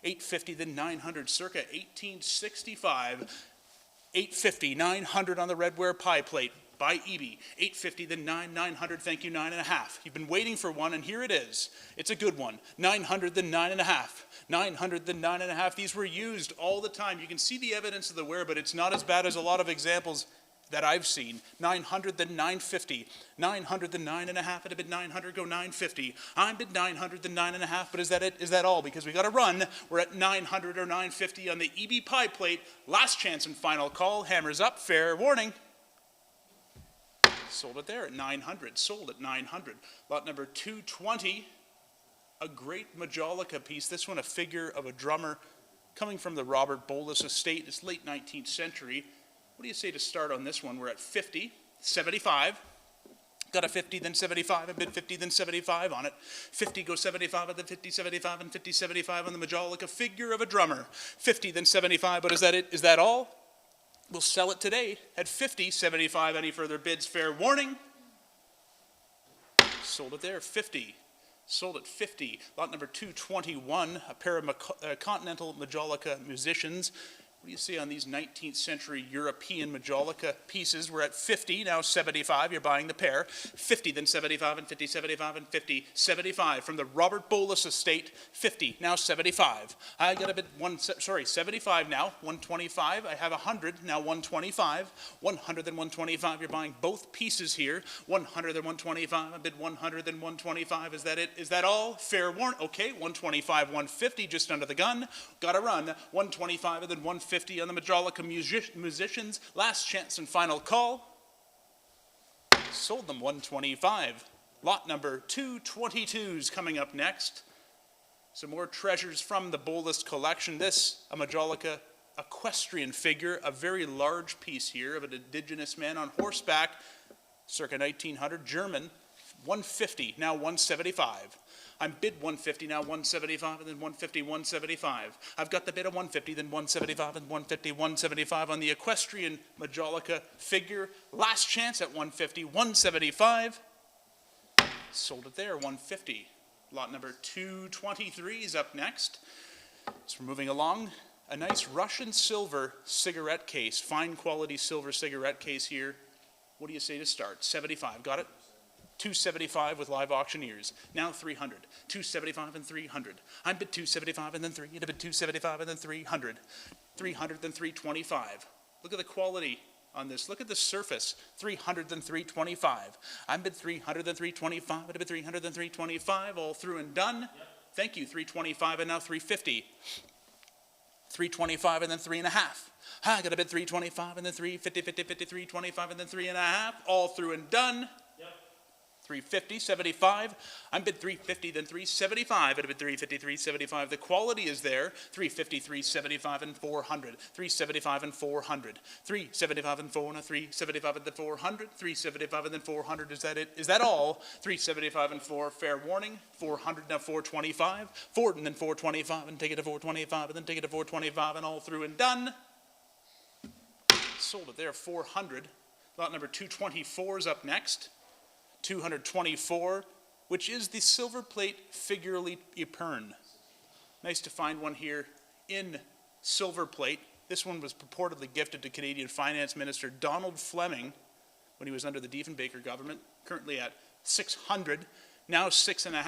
$850, then $900, circa 1865. $850, $900 on the redware pie plate by EB. $850, then $900, thank you, 9.5. You've been waiting for one, and here it is. It's a good one. $900, then 9.5. $900, then 9.5. These were used all the time. You can see the evidence of the wear, but it's not as bad as a lot of examples that I've seen. $900, then $950. $900, then 9.5. At a bid $900, go $950. I'm bid $900, then 9.5. But is that it? Is that all? Because we got to run. We're at $900 or $950 on the EB pie plate. Last chance and final call. Hammers up. Fair warning. Sold it there at $900. Sold at $900. Lot number 220. A great Majolica piece. This one a figure of a drummer coming from the Robert Bolus estate. It's late 19th century. What do you say to start on this one? We're at 50, 75. Got a 50, then 75, a bid 50, then 75 on it. 50, go 75, and then 50, 75, and 50, 75 on the Majolica figure of a drummer. 50, then 75, but is that it? Is that all? We'll sell it today at 50, 75. Any further bids? Fair warning. Sold it there, 50. Sold at 50. Lot number 221, a pair of Continental Majolica musicians. What do you see on these 19th century European Majolica pieces? We're at 50, now 75. You're buying the pair. 50, then 75, and 50, 75, and 50, 75. From the Robert Bolus estate, 50, now 75. I got a bit 75 now, 125. I have 100, now 125. 100, then 125. You're buying both pieces here. 100, then 125. I bid 100, then 125. Is that it? Is that all? Fair warn. Okay, 125, 150, just under the gun. Got to run. 125, and then 150 on the Majolica musicians. Last chance and final call. Sold them 125. Lot number 222's coming up next. Some more treasures from the Bolus collection. This, a Majolica equestrian figure, a very large piece here of an indigenous man on horseback, circa 1900, German. 150, now 175. I'm bid 150, now 175, and then 150, 175. I've got the bid of 150, then 175, and 150, 175 on the equestrian Majolica figure. Last chance at 150, 175. Sold it there, 150. Lot number 223 is up next. So we're moving along. A nice Russian silver cigarette case, fine quality silver cigarette case here. What do you say to start? 75, got it? 275 with live auctioneers. Now 300, 275 and 300. I'm bid 275 and then 3, and a bid 275 and then 300. 300 then 325. Look at the quality on this. Look at the surface. 300 then 325. I'm bid 300 then 325, and a bid 300 then 325. All through and done. Yep. Thank you. 325 and now 350. 325 and then 3.5. I got a bid 325 and then 350, 50, 50, 325 and then 3.5. All through and done. Yep. 350, 75. I'm bid 350, then 375. At a bid 350, 375. The quality is there. 350, 375 and 400. 375 and 400. 375 and 400. 375 and then 400. 375 and then 400. Is that it? Is that all? 375 and 4. Fair warning. 400 now 425. 4 and then 425 and take it to 425 and then take it to 425 and all through and done. Sold it there. 400. Lot number 224 is up next. 224, which is the silver plate figurally Ypern. Nice to find one here in silver plate. This one was purportedly gifted to Canadian Finance Minister Donald Fleming when he was under the Diefenbaker government, currently at 600, now 6.5.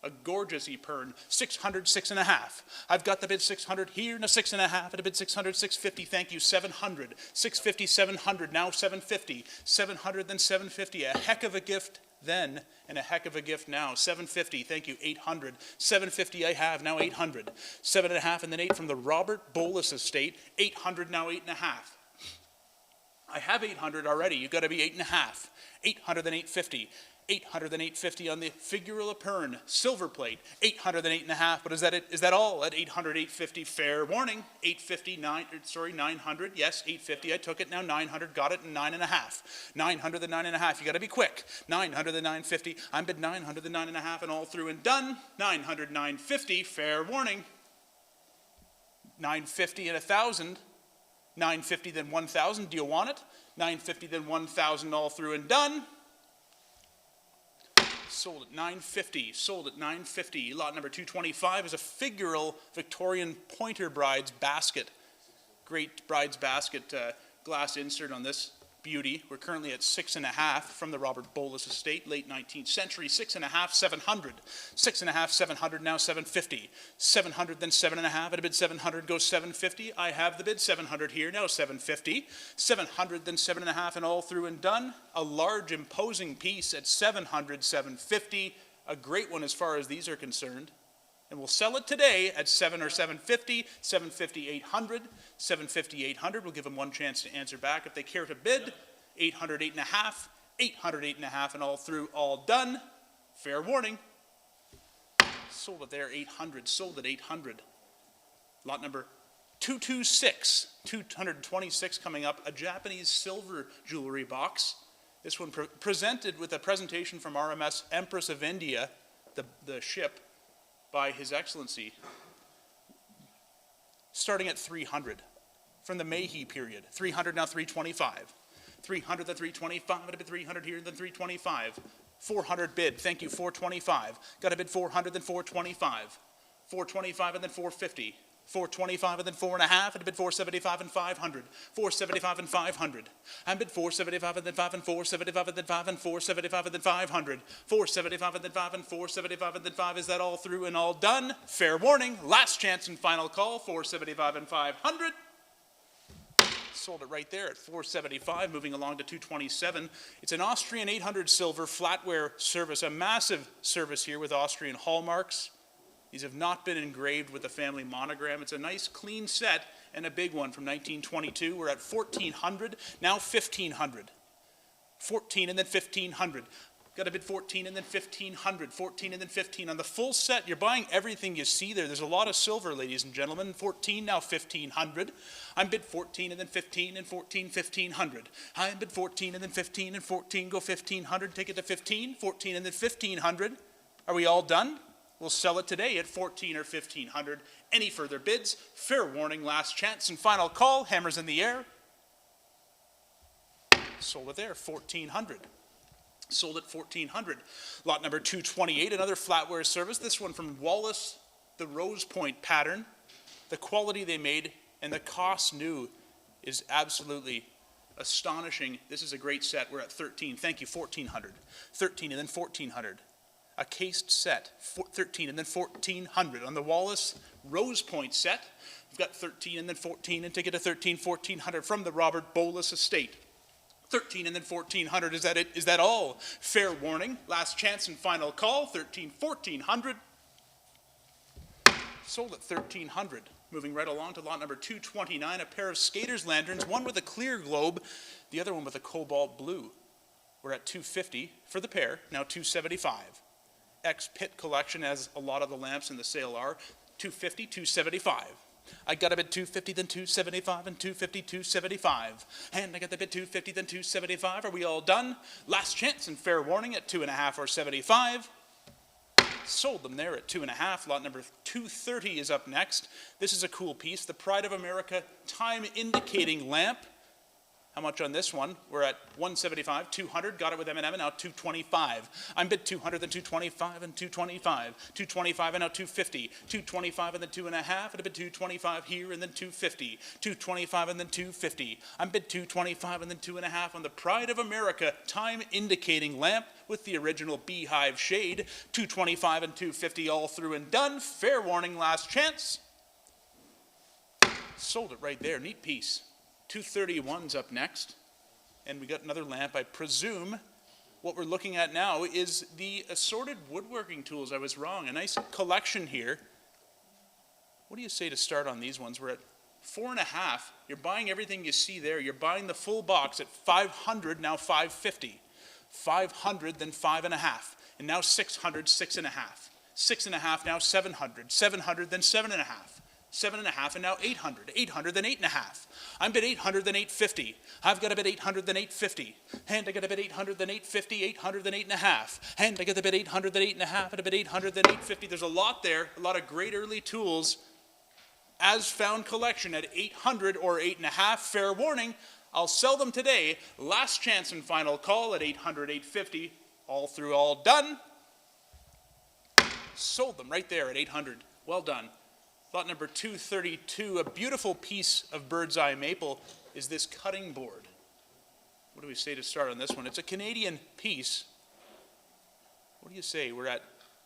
A gorgeous Ypern, 600, 6.5. I've got the bid 600 here, now 6.5, and a bid 600, 650, thank you, 700, 650, 700, now 750, 700, then 750, a heck of a gift then, and a heck of a gift now, 750, thank you, 800, 750 I have, now 800, 7.5, and then 8 from the Robert Bolus estate, 800, now 8.5. I have 800 already, you've got to be 8.5, 800, then 850, 800 then 850 on the figural Ypern silver plate. 800 then 8.5. But is that it? Is that all at 800, 850? Fair warning. 850, 900. Yes, 850. I took it now. 900. Got it. And 9.5. 900 then 9.5. You got to be quick. 900 then 950. I'm bid 900 then 9.5 and all through and done. 900, 950. Fair warning. 950 and 1,000. 950 then 1,000. Do you want it? 950 then 1,000 all through and done. Sold at 950, sold at 950. Lot number 225 is a figural Victorian pointer bride's basket. Great bride's basket glass insert on this beauty. We're currently at 6.5 from the Robert Bolus estate, late 19th century. 6.5, 700. 6.5, 700, now 750. 700, then 7.5. At a bid 700 goes 750. I have the bid 700 here, now 750. 700, then 7.5, and all through and done. A large, imposing piece at 700, 750. A great one as far as these are concerned. And we'll sell it today at 7 or 750, 750, 800, 750, 800. We'll give them one chance to answer back if they care to bid. 800, 8.5, 800, 8.5, and all through, all done. Fair warning. Sold it there, 800, sold at 800. Lot number 226, 226 coming up, a Japanese silver jewelry box. This one presented with a presentation from RMS Empress of India, the ship, by His Excellency, starting at 300 from the Meiji period. 300 now 325. 300 then 325, at a bid 300 here, then 325. 400 bid, thank you, 425. Got a bid 400, then 425. 425 and then 450. 425 and then 4.5, and bid 475 and 500. 475 and 500. And bid 475 and then 5 and 475 and then 5 and 475 and then 500. 475 and then 5 and 475 and then 5. Is that all through and all done? Fair warning. Last chance and final call. 475 and 500. Sold it right there at 475. Moving along to 227. It's an Austrian 800 silver flatware service. A massive service here with Austrian hallmarks. These have not been engraved with a family monogram. It's a nice clean set and a big one from 1922. We're at 1,400, now 1,500. 14 and then 1,500. Got a bid 14 and then 1,500. 14 and then 15. On the full set, you're buying everything you see there. There's a lot of silver, ladies and gentlemen. 14, now 1,500. I'm bid 14 and then 15 and 14, 1,500. I'm bid 14 and then 15 and 14, go 1,500. Take it to 15. 14 and then 1,500. Are we all done? We'll sell it today at $1,400 or $1,500. Any further bids? Fair warning, last chance and final call. Hammers in the air. Sold it there, $1,400. Sold at $1,400. Lot number 228, another flatware service. This one from Wallace, the Rose Point pattern. The quality they made and the cost new is absolutely astonishing. This is a great set. We're at 13. Thank you, 1,400. 13 and then 1,400. A cased set, 13 and then 1,400. On the Wallace Rose Point set, we've got 13 and then 14 and ticket to 13, 1,400 from the Robert Bolus estate. 13 and then 1,400. Is that it? Is that all? Fair warning. Last chance and final call. 13, 1,400. Sold at 1,300. Moving right along to lot number 229, a pair of skaters' lanterns, one with a clear globe, the other one with a cobalt blue. We're at $250 for the pair, now $275. Ex-Pit collection, as a lot of the lamps in the sale are, $250, $275. I got a bid $250, then $275, and $250, $275. And I got the bid $250, then $275. Are we all done? Last chance and fair warning at $2.5 or $75. Sold them there at $2.5. Lot number 230 is up next. This is a cool piece, the Pride of America time indicating lamp. How much on this one? We're at $175, $200, got it with M&M, and now $225. I'm bid $200, then $225, and $225, $225, and now $250, $225, and then $2.5, and a bid $225 here, and then $250, $225, and then $250. I'm bid $225, and then $2.5 on the Pride of America time indicating lamp with the original beehive shade. $225 and $250 all through and done. Fair warning, last chance. Sold it right there, neat piece. 231's up next, and we got another lamp. I presume what we're looking at now is the assorted woodworking tools. I was wrong. A nice collection here. What do you say to start on these ones? We're at $4.5. You're buying everything you see there. You're buying the full box at $500, now $550. $500, then $5.5, and now $600, $6.5. $6.5, now $700. $700, then $7.5. $7.5, and now $800. $800, then $8.5. I'm bid $800, then $850. I've got a bid $800, then $850. And I got a bid $800, then $850. $800, then $8.5. And I got the bid $800, then $8.5. And a bid $800, then $850. There's a lot there, a lot of great early tools. As found collection at $800 or $8.5. Fair warning, I'll sell them today. Last chance and final call at $800, $850. All through, all done. Sold them right there at $800. Well done. Lot number 232, a beautiful piece of bird's eye maple is this cutting board. What do we say to start on this one? It's a Canadian piece. What do you say? We're at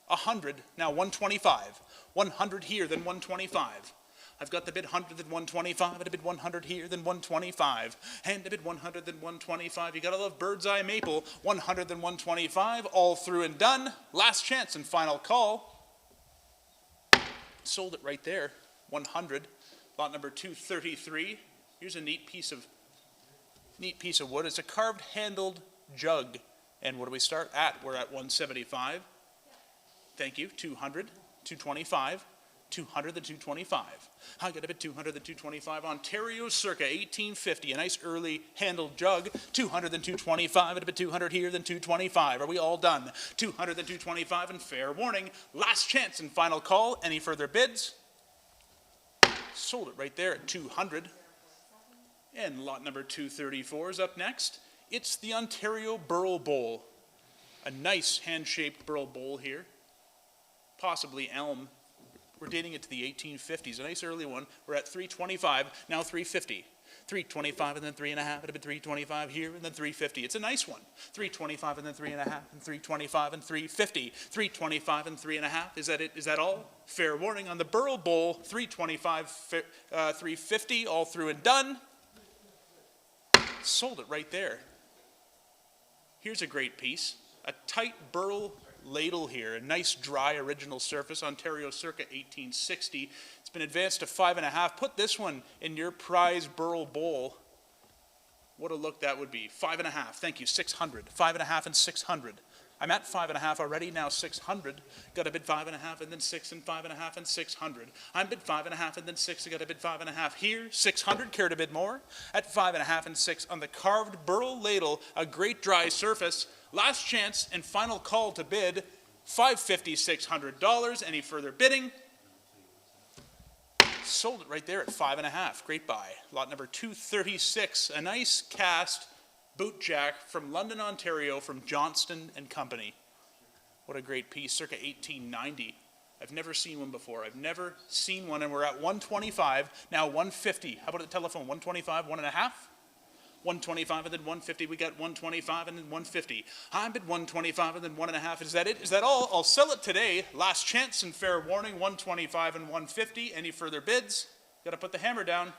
100, now 125. 100 here, then 125. I've got the bid 100, then 125, and a bid 100 here, then 125. And a bid 100, then 125. You gotta love bird's eye maple. 100, then 125, all through and done. Last chance and final call. Sold it right there, 100. Lot number 233. Here's a neat piece of wood. It's a carved handled jug. And what do we start at? We're at 175. Thank you. 200, 225, 200, then 225. I got a bit 200, then 225. Ontario circa 1850. A nice early handled jug. 200, then 225. And a bit 200 here, then 225. Are we all done? 200, then 225. And fair warning, last chance and final call. Any further bids? Sold it right there at 200. And lot number 234 is up next. It's the Ontario Burl Bowl. A nice hand-shaped burl bowl here. Possibly elm. We're dating it to the 1850s, a nice early one. We're at 325, now 350. 325 and then 3.5, and a bit 325 here, and then 350. It's a nice one. 325 and then 3.5, and 325 and 350. 325 and 3.5. Is that it? Is that all? Fair warning on the Burl Bowl. 325, 350, all through and done. Sold it right there. Here's a great piece. A tight burl ladle here, a nice dry original surface, Ontario circa 1860. It's been advanced to 5.5. Put this one in your prize burl bowl. What a look that would be. 5.5, thank you, 600. 5.5 and 600. I'm at 5.5 already, now 600. Got a bid 5.5 and then 6 and 5.5 and 600. I'm bid 5.5 and then 6, I got a bid 5.5 here, 600, care to bid more? At 5.5 and 6 on the carved burl ladle, a great dry surface. Last chance and final call to bid. $550, $600. Any further bidding? Sold it right there at 5.5. Great buy. Lot number 236, a nice cast boot jack from London, Ontario, from Johnston and Company. What a great piece, circa 1890. I've never seen one before. I've never seen one, and we're at 125, now 150. How about the telephone? 125, 1.5? 125 and then 150. We got 125 and then 150. I'm bid 125 and then 1.5. Is that it? Is that all? I'll sell it today. Last chance and fair warning. 125 and 150. Any further bids? Got to put the hammer down.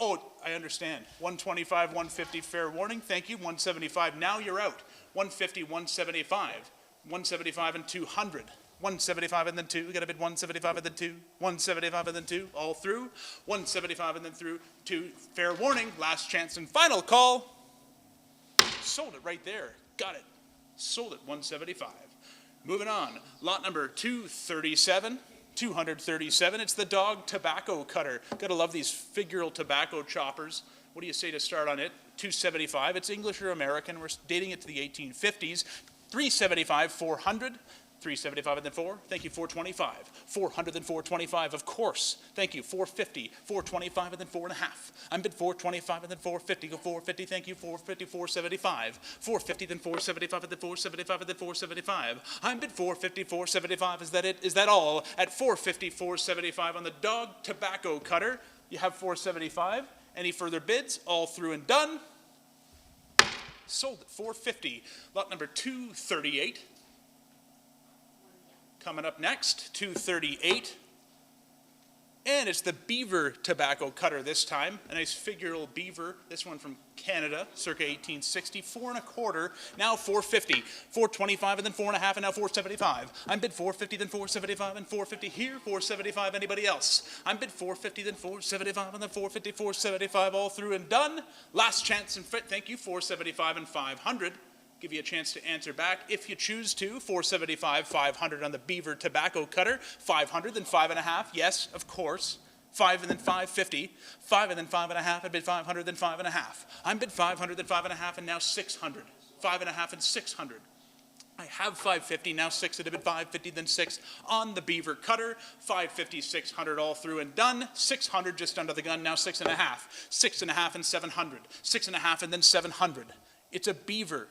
Oh, I understand. 125, 150, fair warning. Thank you. 175. Now you're out. 150, 175. 175 and 200. 175 and then 2. We got to bid 175 and then 2. 175 and then 2. All through. 175 and then through 2. Fair warning. Last chance and final call. Sold it right there. Got it. Sold it 175. Moving on. Lot number 237. 237. It's the Dog Tobacco Cutter. Gotta love these figural tobacco choppers. What do you say to start on it? 275. It's English or American. We're dating it to the 1850s. 375, 400. 375 and then 4. Thank you, 425. 400 and 425, of course. Thank you, 450. 425 and then 4.5. I'm bid 425 and then 450. Go 450, thank you, 450, 475. 450, then 475 and then 475 and then 475. I'm bid 450, 475. Is that it? Is that all? At 450, 475 on the Dog Tobacco Cutter. You have 475. Any further bids? All through and done. Sold at 450. Lot number 238. Coming up next, 238. And it's the Beaver Tobacco Cutter this time. A nice figural beaver. This one from Canada, circa 1860. 4.25, now 450. 425 and then 4.5 and now 475. I'm bid 450, then 475 and 450 here. 475, anybody else? I'm bid 450, then 475 and then 450, 475, all through and done. Last chance and fit, thank you, 475 and 500. Give you a chance to answer back if you choose to. 475, 500 on the Beaver Tobacco Cutter. 500, then 5.5. Yes, of course. 5 and then 550. 5 and then 5.5. I bid 500, then 5.5. I'm bid 500, then 5.5, and now 600. 5.5 and 600. I have 550, now 6 at a bid 550, then 6 on the Beaver Cutter. 550, 600 all through and done. 600 just under the gun, now 6.5. 6.5 and 700. 6.5 and then 700. It's a beaver.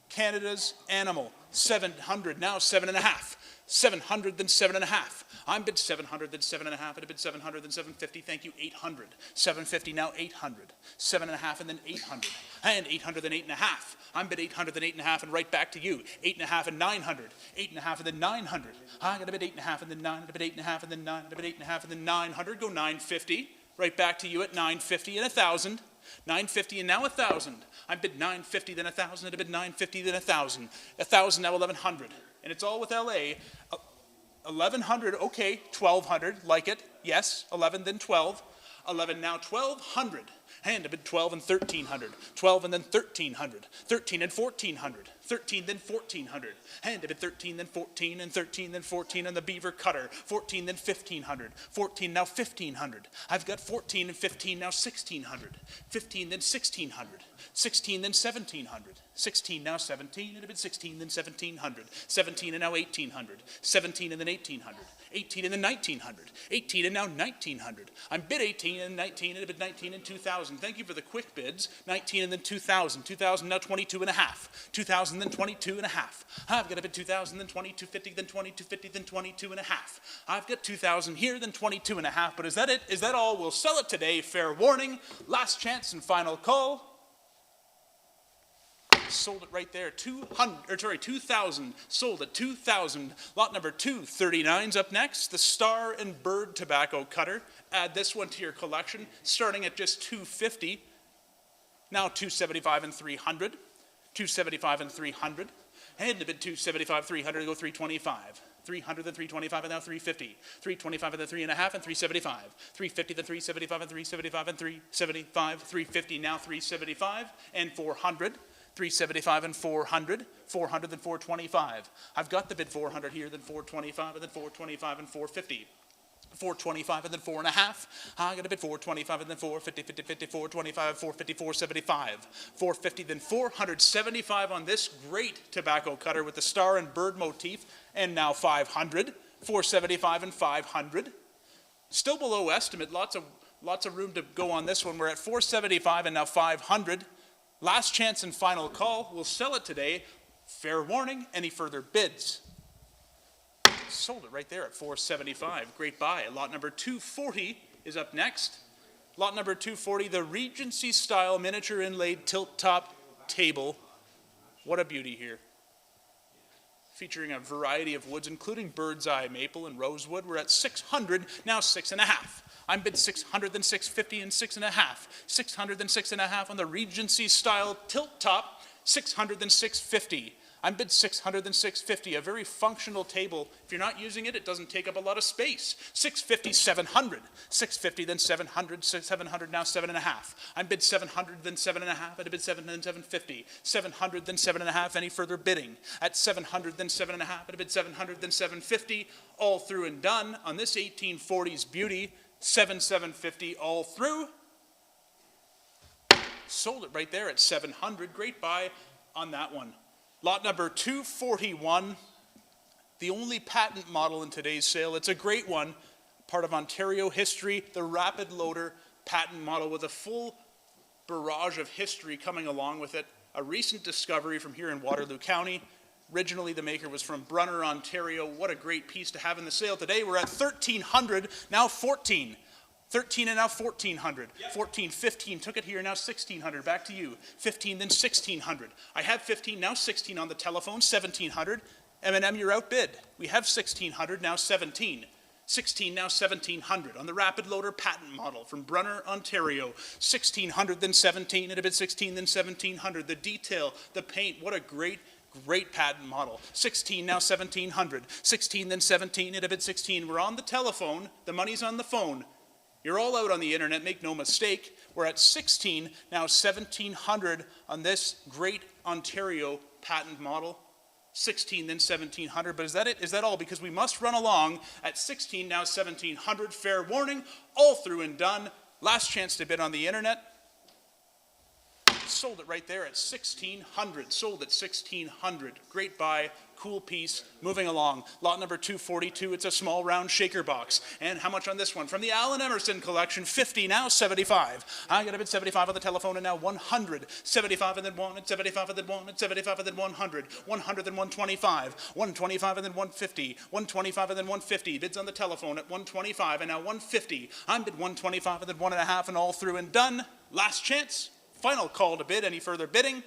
Canada's animal. 700, now 7.5. 700, then 7.5. I'm bid 700, then 7.5. I bid 700, then 750. Thank you, 800. 750, now 800. 7.5, and then 800. And 800, then 8.5. I'm bid 800, then 8.5, and right back to you. 8.5 and 900. 8.5 and then 900. I got a bid 8.5 and then 9. I bid 8.5 and then 9. I bid 8.5 and then 900. Go 950. Right back to you at 950 and 1,000. 950 and now 1,000. I bid 950, then 1,000. I bid 950, then 1,000. 1,000, now 1,100. And it's all with LA. 1,100, okay. 1,200, like it. Yes. 11, then 12. 11, now 1,200. And I bid 12 and 1,300. 12 and then 1,300. 13 and 1,400. 13, then 1,400. And I bid 13, then 14, and 13, then 14 on the Beaver Cutter. 14, then 1,500. 14, now 1,500. I've got 14 and 15, now 1,600. 15, then 1,600. 16, then 1,700. 16, now 17, and I bid 16, then 1,700. 17, and now 1,800. 17, and then 1,800. 18, and then 1,900. 18, and now 1,900. I'm bid 18 and 19, and I bid 19 and 2,000. Thank you for the quick bids. 19 and then 2,000. 2,000, now 22.5. 2,000, then 22.5. I've got a bid 2,000, then 22.50, then 22.50, then 22.5. I've got 2,000 here, then 22.5. But is that it? Is that all? We'll sell it today. Fair warning. Last chance and final call. Sold it right there. 2,000. Sold at 2,000. Lot number 239's up next. The Star and Bird Tobacco Cutter. Add this one to your collection, starting at just 250. Now 275 and 300. 275 and 300. And a bid 275, 300, go 325. 300, then 325, and now 350. 325, and then 3.5, and 375. 350, then 375, and 375, and 375. 350, now 375, and 400. 375 and 400, 400 then 425. I've got the bid 400 here, then 425, and then 425 and 450. 425 and then 4.5. I got a bid 425 and then 450, 50, 50, 425, 450, 475, 450, then 475 on this great tobacco cutter with the star and bird motif, and now 500, 475 and 500. Still below estimate, lots of room to go on this one. We're at 475 and now 500. Last chance and final call. We'll sell it today. Fair warning, any further bids? Sold it right there at 475. Great buy. Lot number 240 is up next. Lot number 240, the Regency style miniature inlaid tilt top table. What a beauty here. Featuring a variety of woods, including bird's eye maple and rosewood. We're at 600, now 6.5. I'm bid 600, then 650 and 6.5. 600, then 6.5 on the Regency style tilt top. 600, then 650. I'm bid 600, then 650, a very functional table. If you're not using it, it doesn't take up a lot of space. 650, 700. 650, then 700, 700, now 7.5. I'm bid 700, then 7.5, I'd bid 7, then 750. 700, then 7.5, any further bidding? At 700, then 7.5, I'd bid 700, then 750, all through and done. On this 1840s beauty, 750 all through. Sold it right there at 700, great buy on that one. Lot number 241, the only patent model in today's sale. It's a great one, part of Ontario history, the Rapid Loader patent model with a full barrage of history coming along with it. A recent discovery from here in Waterloo County. Originally, the maker was from Brunner, Ontario. What a great piece to have in the sale today. We're at 1,300, now 14. 13 and now 1,400. Yep. 14, 15, took it here, now 1,600. Back to you. 15, then 1,600. I have 15, now 16 on the telephone, 1,700. M&M, you're outbid. We have 1,600, now 17. 16, now 1,700 on the Rapid Loader patent model from Brunner, Ontario. 1,600, then 17, and a bit 16, then 1,700. The detail, the paint, what a great patent model. 16, now 1,700. 16, then 17, and a bit 16. We're on the telephone. The money's on the phone. You're all out on the internet, make no mistake. We're at 16, now 1,700 on this great Ontario patent model. 16, then 1,700, but is that it? Is that all? Because we must run along at 16, now 1,700. Fair warning, all through and done. Last chance to bid on the internet. Sold it right there at 1,600. Sold at 1,600. Great buy, cool piece. Moving along. Lot number 242. It's a small round shaker box. And how much on this one? From the Allen Emerson collection. 50, now 75. I got a bid 75 on the telephone and now 100. 75 and then 1, and 75 and then 1, and 75 and then 100. 100 and 125. 125 and then 150. 125 and then 150. Bids on the telephone at 125 and now 150. I'm bid 125 and then 1.5 and all through and done. Last chance. Final call to bid. Any further bidding?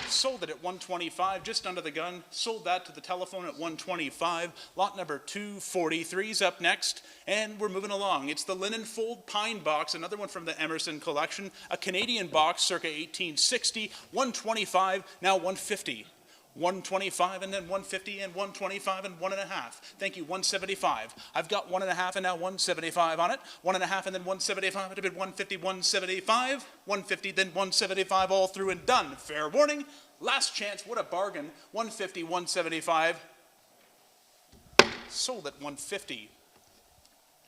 Sold it at 125, just under the gun. Sold that to the telephone at 125. Lot number 243 is up next, and we're moving along. It's the Linen Fold Pine Box, another one from the Emerson collection, a Canadian box circa 1860, 125, now 150. 125 and then 150 and 125 and 1.5. Thank you, 175. I've got 1.5 and now 175 on it. 1.5 and then 175. It had been 150, 175. 150, then 175 all through and done. Fair warning. Last chance. What a bargain. 150, 175. Sold at 150.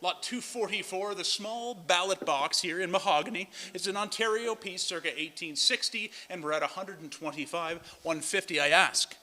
Lot 244, the small ballot box here in mahogany. It's an Ontario piece circa 1860, and we're at 125, 150, I ask.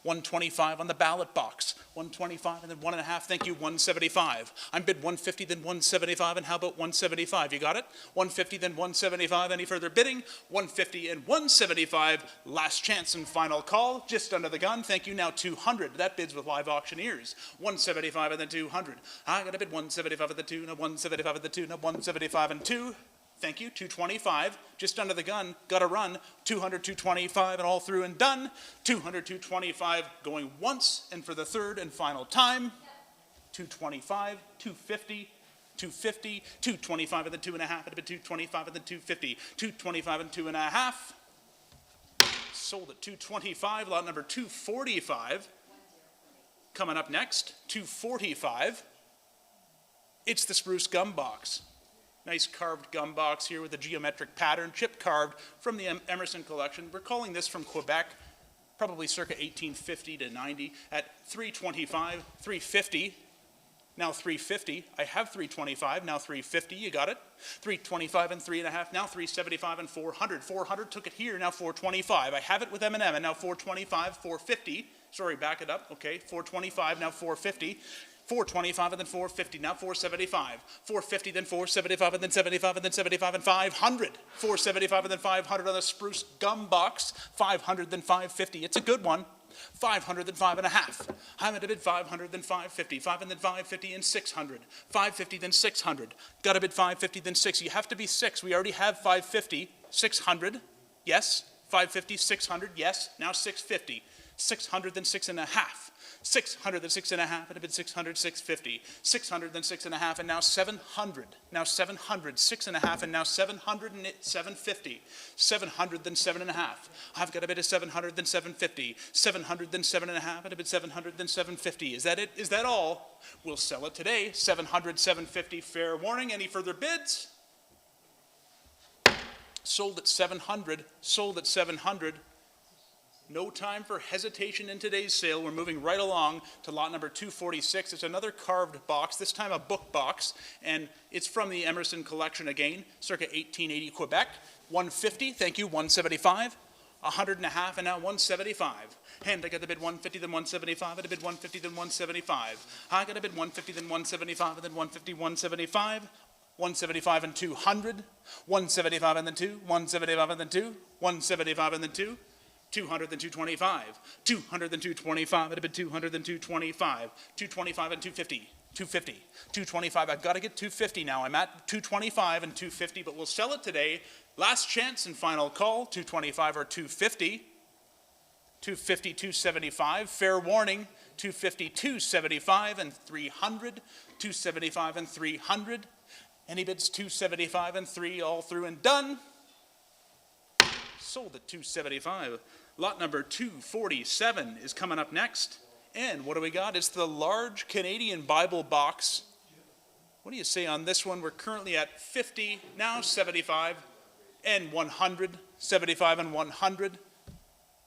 125 on the ballot box. 125 and then 1.5, thank you, 175. I'm bid 150, then 175, and how about 175? You got it? 150, then 175, any further bidding? 150 and 175, last chance and final call, just under the gun, thank you, now 200. That bids with live auctioneers. 175 and then 200. I got a bid 175 at the 2, now 175 at the 2, now 175 and 2. Thank you, 225, just under the gun, got a run, 200, 225, and all through and done. 200, 225, going once, and for the third and final time, 225, 250, 250, 225 and then 2.5, and a bit 225 and then 250, 225 and 2.5. Sold at 225, lot number 245. Coming up next, 245. It's the Spruce Gum Box. Nice carved gum box here with a geometric pattern, chip carved from the Emerson collection. We're calling this from Quebec, probably circa 1850 to 90 at 325, 350. now 350. I have 325, now 350, you got it? 325 and 3.5, now 375 and 400. 400 took it here, now 425. I have it with M&M, and now 425, 450. Sorry, back it up, okay, 425, now 450. 425 and then 450, now 475. 450, then 475, and then 75, and then 75, and 500. 475 and then 500 on the spruce gum box. 500, then 550. It's a good one. 500, then 5.5. I'm at a bid 500, then 550. 5 and then 550 and 600. 550, then 600. Got a bid 550, then 6. You have to be 6. We already have 550. 600. Yes. 550, 600. Yes. Now 650. 600, then 6.5. 600, then 6.5, and a bid 600, 650. 600, then 6.5, and now 700. Now 700, 6.5, and now 700 and 750. 700, then 7.5. I've got a bid of 700, then 750. 700, then 7.5, and a bid 700, then 750. Is that it? Is that all? We'll sell it today. 700, 750. Fair warning. Any further bids? Sold at 700. Sold at 700. No time for hesitation in today's sale. We're moving right along to lot number 246. It's another carved box, this time a book box, and it's from the Emerson collection again, circa 1880 Quebec. 150, thank you, 175. 100.5, and now 175. And I got the bid 150, then 175, and a bid 150, then 175. I got a bid 150, then 175, and then 150, 175. 175 and 200. 175 and then 2. 175 and then 2. 175 and then 2. 200 then 225, 200 then 225, at a bid 200 then 225, 225 and 250, 250, 225. I've got to get 250 now. I'm at 225 and 250, but we'll sell it today. Last chance and final call, 225 or 250, 250, 275. Fair warning, 250, 275 and 300, 275 and 300. Any bids 275 and 3, all through and done. Sold at 275. Lot number 247 is coming up next. And what do we got? It's the large Canadian Bible box. What do you say on this one? We're currently at 50, now 75, and 100, 75 and 100,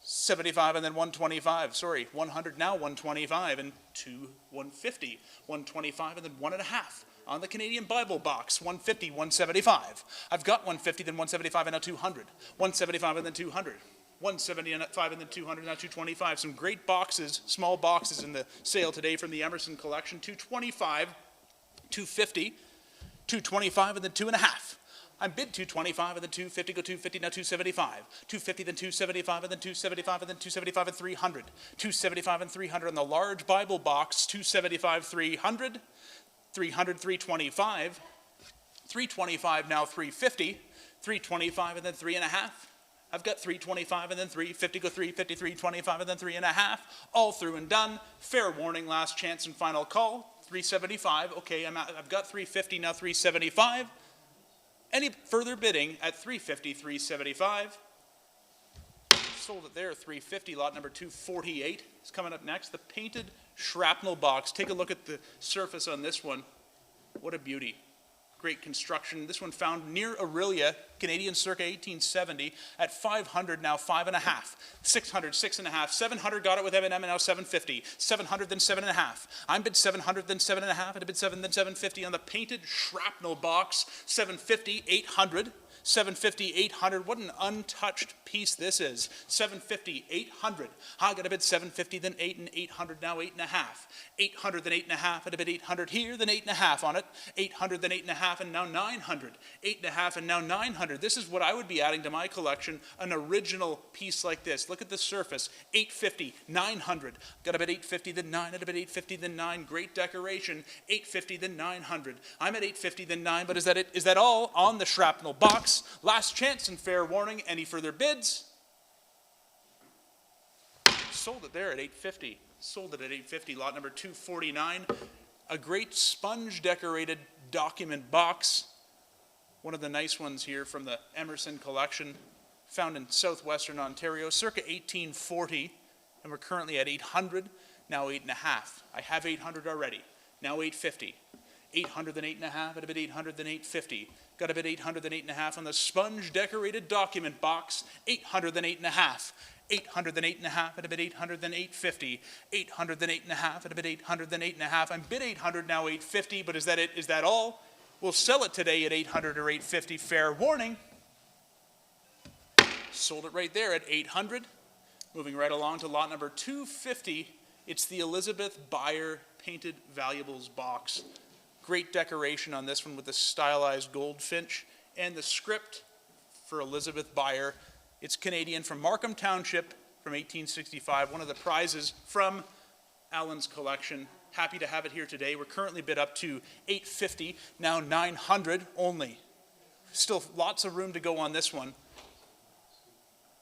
75 and then 125. Sorry, 100, now 125, and 150, 125, and then 1.5. On the Canadian Bible box, 150, 175. I've got 150, then 175, and now 200. 175 and then 200. 175 and then 200, now 225. Some great boxes, small boxes in the sale today from the Emerson collection. 225, 250, 225, and then 2.5. I'm bid 225 and then 250, go 250, now 275. 250, then 275, and then 275, and then 275 and 300. 275 and 300 on the large Bible box, 275, 300. 300, 325, 325, now 350, 325 and then 3.5. I've got 325 and then 350, go 350, 325 and then 3.5. All through and done. Fair warning, last chance and final call. 375, okay, I've got 350, now 375. Any further bidding at 350, 375. Sold it there, 350, lot number 248 is coming up next. The painted shrapnel box. Take a look at the surface on this one. What a beauty. Great construction. This one found near Orillia, Canadian circa 1870, at 500, now 5.5. 600, 6.5. 700, got it with M&M, and now 750. 700, then 7.5. I'm bid 700, then 7.5, and a bid 7, then 750 on the painted shrapnel box. 750, 800. 750, 800. What an untouched piece this is. 750, 800. I got a bid 750, then 8 and 800, now 8.5. 800, then 8.5, and a bid 800 here, then 8.5 on it. 800, then 8.5, and now 900. 8.5, and now 900. This is what I would be adding to my collection, an original piece like this. Look at the surface. 850, 900. Got a bid 850, then 9, and a bid 850, then 9. Great decoration. 850, then 900. I'm at 850, then 9, but is that it? Is that all on the shrapnel box? Last chance and fair warning. Any further bids? Sold it there at 850. Sold it at 850. Lot number 249. A great sponge decorated document box. One of the nice ones here from the Emerson collection, found in southwestern Ontario, circa 1840. And we're currently at 800, now 8.5. I have 800 already. Now 850. 800 then 8.5, at a bid 800 then 850. Got a bid 800 then 8.5 on the sponge decorated document box. 800 then 8.5. 800, then 8.5 at a bid 800, then 850. 800, then 8.5 at a bid 800, then 8.5. I'm bid 800, now 850, but is that it? Is that all? We'll sell it today at 800 or 850. Fair warning. Sold it right there at 800. Moving right along to lot number 250. It's the Elizabeth Buyer Painted Valuables box. Great decoration on this one with the stylized goldfinch and the script for Elizabeth Buyer. It's Canadian from Markham Township from 1865, one of the prizes from Allen's collection. Happy to have it here today. We're currently bid up to $850, now $900 only. Still lots of room to go on this one.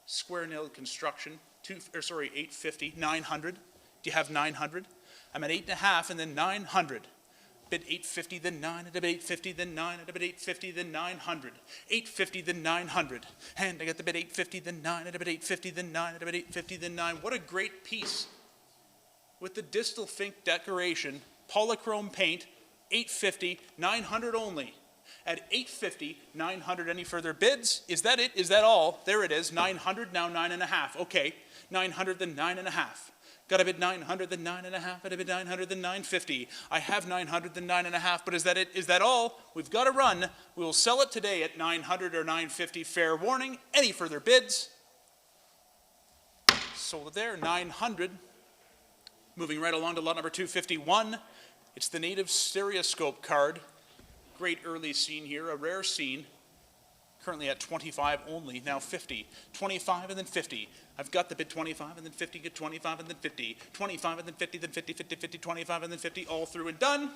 Square nail construction, $850, $900. Do you have $900? I'm at 8.5 and then $900. Bid $850, then $9, at a bid $850, then $9, at a bid $850, then $900. $850, then $900. And I got the bid $850, then $9, at a bid $850, then $9, at a bid $850, then $9. What a great piece. With the Distal Fink decoration, polychrome paint, $850, $900 only. At $850, $900, any further bids? Is that it? Is that all? There it is, $900, now $9.5. Okay, $900, then $9.5. Got a bid $900, then $9.5, at a bid $900, then $950. I have $900, then $9.5, but is that it? Is that all? We've got to run. We will sell it today at $900 or $950. Fair warning. Any further bids? Sold it there, $900. Moving right along to lot number 251. It's the Native Stereoscope card. Great early scene here, a rare scene. Currently at 25 only, now 50. 25 and then 50. I've got the bid 25 and then 50, get 25 and then 50. 25 and then 50, then 50, 50, 50, 25 and then 50, all through and done.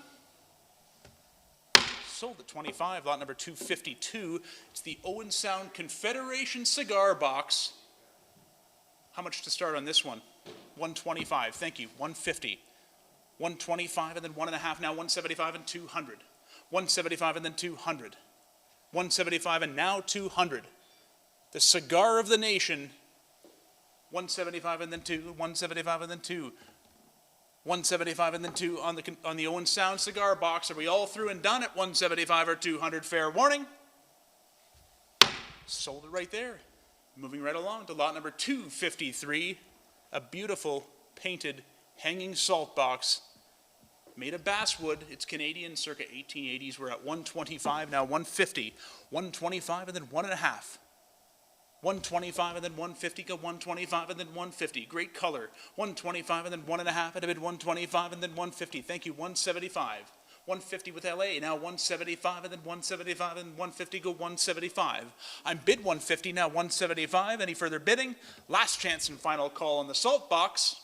Sold at 25, lot number 252. It's the Owen Sound Confederation cigar box. How much to start on this one? 125, thank you, 150. 125 and then 1.5, now 175 and 200. 175 and then 200. 175 and now 200. The cigar of the nation. 175 and then 2, 175 and then 2. 175 and then 2 on the Owen Sound cigar box. Are we all through and done at 175 or 200? Fair warning. Sold it right there. Moving right along to lot number 253. A beautiful painted hanging salt box. Made of basswood. It's Canadian, circa 1880s. We're at 125, now 150. 125 and then 1.5. 125 and then 150, go 125 and then 150. Great color. 125 and then 1.5, at a bid 125 and then 150. Thank you, 175. 150 with LA, now 175 and then 175 and 150, go 175. I'm bid 150, now 175. Any further bidding? Last chance and final call on the salt box.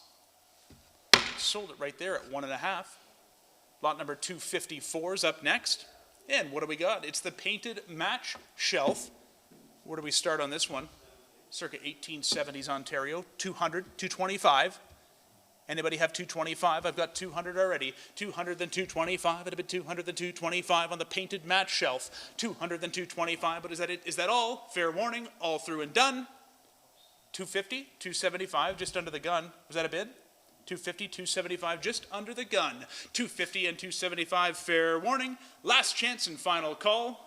Sold it right there at 1.5. Lot number 254 is up next. And what do we got? It's the painted match shelf. Where do we start on this one? Circa 1870s Ontario, 200, 225. Anybody have 225? I've got 200 already. 200 then 225, at a bit 200 then 225 on the painted match shelf. 200 then 225, but is that it? Is that all? Fair warning, all through and done. 250, 275, just under the gun. Was that a bid? 250, 275, just under the gun. 250 and 275, fair warning. Last chance and final call.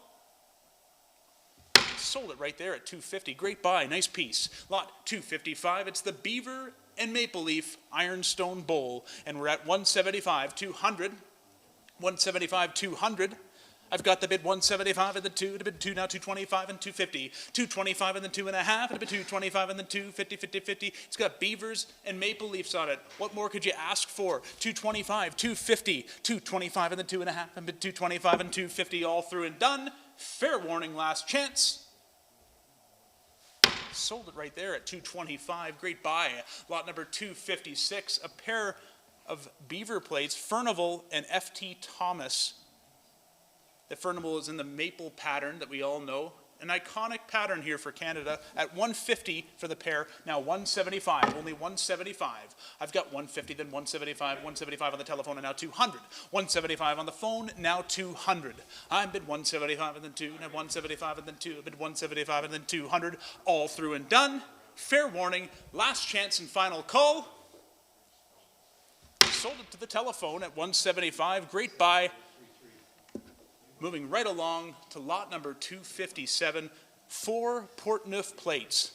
Sold it right there at 250. Great buy, nice piece. Lot 255, it's the Beaver and Maple Leaf Ironstone Bowl. And we're at 175, 200. 175, 200. I've got the bid 175 and the 2, the bid 2, now 225 and 250. 225 and then 2.5, and the bid 225 and then 250, 50, 50. It's got beavers and maple leafs on it. What more could you ask for? 225, 250, 225 and then 2.5, and bid 225 and 250, all through and done. Fair warning, last chance. Sold it right there at 225. Great buy. Lot number 256, a pair of beaver plates, Furnival and F.T. Thomas. The Furnival is in the maple pattern that we all know. An iconic pattern here for Canada at 150 for the pair, now 175, only 175. I've got 150, then 175, 175 on the telephone, and now 200. 175 on the phone, now 200. I bid 175 and then 2, now 175 and then 2, I bid 175 and then 200, all through and done. Fair warning, last chance and final call. Sold it to the telephone at 175, great buy. Moving right along to lot number 257, 4 Portneuf plates.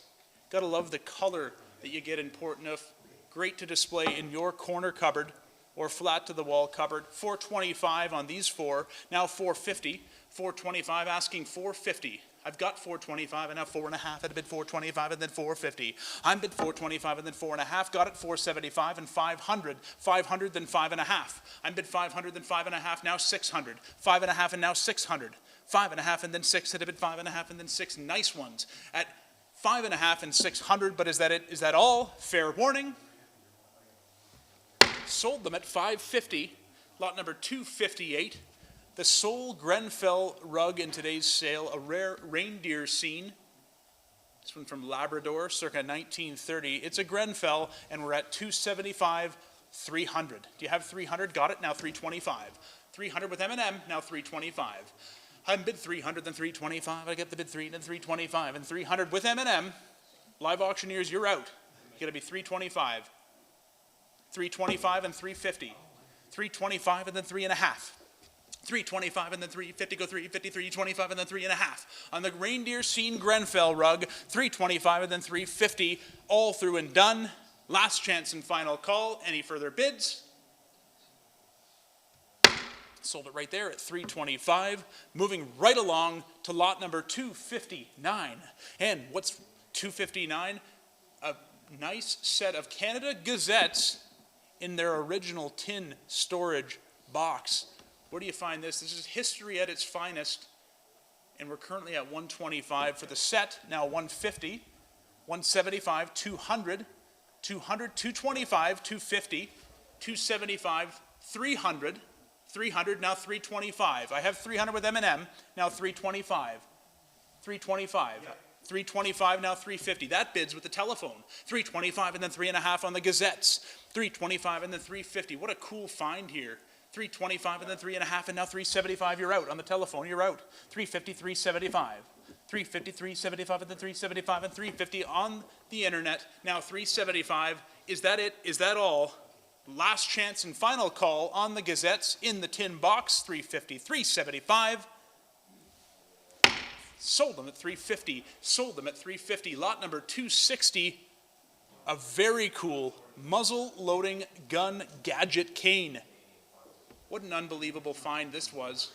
Gotta love the color that you get in Portneuf. Great to display in your corner cupboard or flat to the wall cupboard. $425 on these four, now $450. $425 asking $450. I've got $425 and now $4.5. I'd bid $425 and then $450. I'm bid $425 and then $4.5. Got it $475 and $500. $500 then $5.5. I'm bid $500 then $5.5. Now $600. $5.5 and now $600. $5.5 and then $6. I'd bid $5.5 and then $6. Nice ones at $5.5 and $600. But is that it? Is that all? Fair warning. Sold them at $550. Lot number 258. The sole Grenfell rug in today's sale, a rare reindeer scene. This one from Labrador, circa 1930. It's a Grenfell, and we're at $275, $300. Do you have $300? Got it, now $325. $300 with M&M, now $325. I bid $300, then $325. I get the bid $3, then $325, and $300 with M&M. Live auctioneers, you're out. You gotta be $325. $325 and $350. $325 and then $3.5. $325 and then $350, go $350, $325 and then $3.5. On the reindeer scene Grenfell rug, $325 and then $350, all through and done. Last chance and final call. Any further bids? Sold it right there at $325. Moving right along to lot number 259. And what's 259? A nice set of Canada Gazettes in their original tin storage box. Where do you find this? This is history at its finest, and we're currently at $125 for the set, now $150, $175, $200, $200, $225, $250, $275, $300, $300, now $325. I have $300 with M&M, now $325, $325. $325, now $350. That bids with the telephone. $325 and then $3.5 on the Gazettes. $325 and then $350. What a cool find here. $325 and then $3.5 and now $375. You're out on the telephone. You're out. $350, $375. $350, $375 and then $375 and $350 on the internet. Now $375. Is that it? Is that all? Last chance and final call on the Gazettes in the tin box. $350, $375. Sold them at $350. Sold them at $350. Lot number 260. A very cool muzzle loading gun gadget cane. What an unbelievable find this was.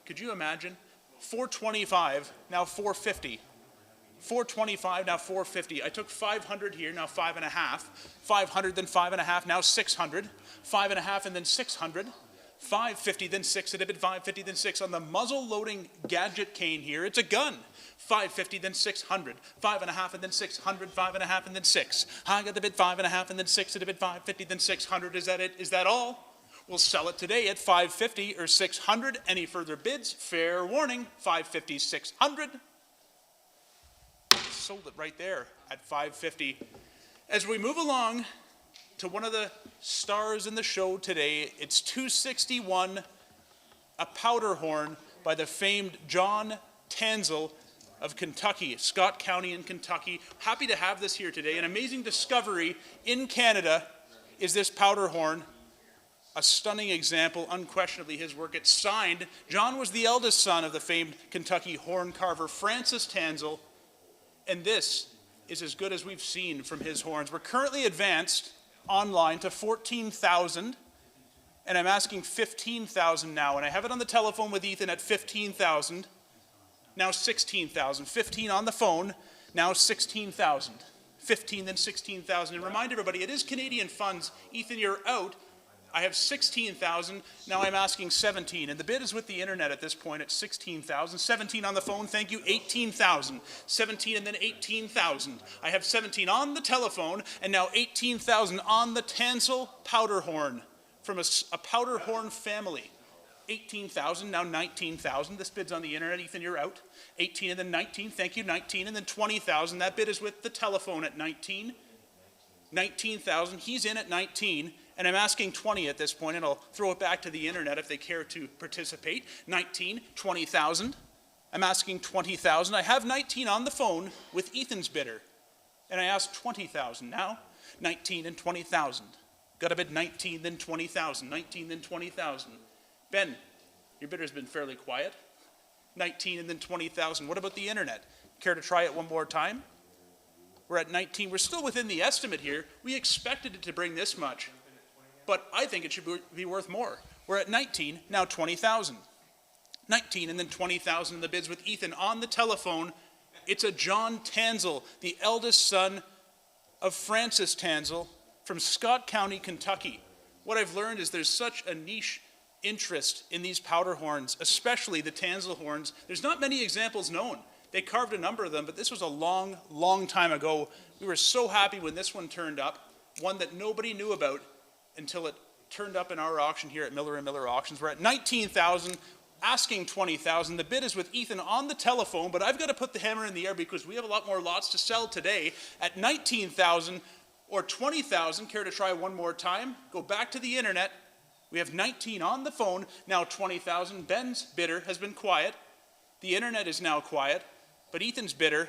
Could you imagine? $425, now $450. $425, now $450. I took $500 here, now $5.5. $500, then $5.5, now $600. $5.5 and then $600. $550, then $6, at a bid $550, then $6 on the muzzle loading gadget cane here. It's a gun. $550, then $600. $5.5 and then $600. $5.5 and then $6. I got the bid $5.5 and then $6, at a bid $550, then $600. Is that it? Is that all? We'll sell it today at $550 or $600. Any further bids? Fair warning. $550, $600. Sold it right there at $550. As we move along to one of the stars in the show today, it's 261, a powder horn by the famed John Tanzel of Kentucky, Scott County in Kentucky. Happy to have this here today. An amazing discovery in Canada is this powder horn. A stunning example, unquestionably his work. It's signed. John was the eldest son of the famed Kentucky horn carver Francis Tanzel, and this is as good as we've seen from his horns. We're currently advanced online to 14,000, and I'm asking 15,000 now, and I have it on the telephone with Ethan at 15,000, now 16,000, 15 on the phone, now 16,000, 15 then 16,000, and remind everybody, it is Canadian funds. Ethan, you're out. I have 16,000, now I'm asking 17, and the bid is with the internet at this point at 16,000, 17 on the phone, thank you, 18,000, 17 and then 18,000. I have 17 on the telephone, and now 18,000 on the Tanzel powder horn from a powder horn family. 18,000, now 19,000, this bid's on the internet, Ethan, you're out. 18 and then 19, thank you, 19 and then 20,000, that bid is with the telephone at 19. 19,000, he's in at 19, and I'm asking 20 at this point, and I'll throw it back to the internet if they care to participate. 19, 20,000. I'm asking 20,000. I have 19 on the phone with Ethan's bidder, and I asked 20,000 now. 19 and 20,000. Got a bid 19, then 20,000. 19, then 20,000. Ben, your bidder's been fairly quiet. 19 and then 20,000. What about the internet? Care to try it one more time? We're at 19. We're still within the estimate here. We expected it to bring this much, but I think it should be worth more. We're at 19, now 20,000. 19 and then 20,000 in the bids with Ethan on the telephone. It's a John Tanzel, the eldest son of Francis Tanzel from Scott County, Kentucky. What I've learned is there's such a niche interest in these powder horns, especially the Tanzel horns. There's not many examples known. They carved a number of them, but this was a long, long time ago. We were so happy when this one turned up, one that nobody knew about until it turned up in our auction here at Miller & Miller Auctions. We're at 19,000. Asking 20,000. The bid is with Ethan on the telephone, but I've got to put the hammer in the air because we have a lot more lots to sell today at 19,000 or 20,000. Care to try one more time? Go back to the internet. We have 19 on the phone, now 20,000. Ben's bidder has been quiet. The internet is now quiet, but Ethan's bidder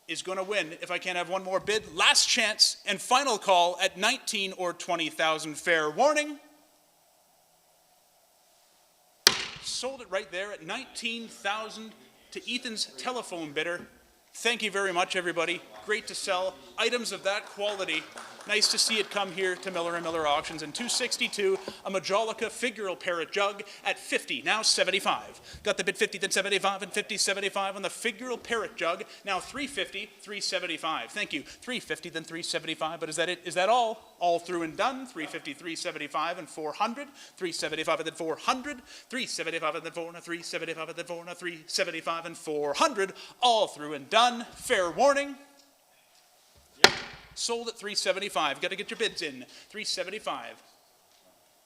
is going to win if I can't have one more bid. Last chance and final call at 19 or 20,000. Fair warning. Sold it right there at 19,000 to Ethan's telephone bidder. Thank you very much, everybody. Great to sell items of that quality. Nice to see it come here to Miller & Miller Auctions. And 262, a Majolica figural parrot jug at 50, now 75. Got the bid 50, then 75, and 50, 75 on the figural parrot jug. Now 350, 375. Thank you. 350, then 375. But is that it? Is that all? All through and done. 350, 375, and 400. 375, and then 400. 375, and then 400. 375, and then 400. 375, and 400. All through and done. Fair warning. Sold at 375. Got to get your bids in. 375.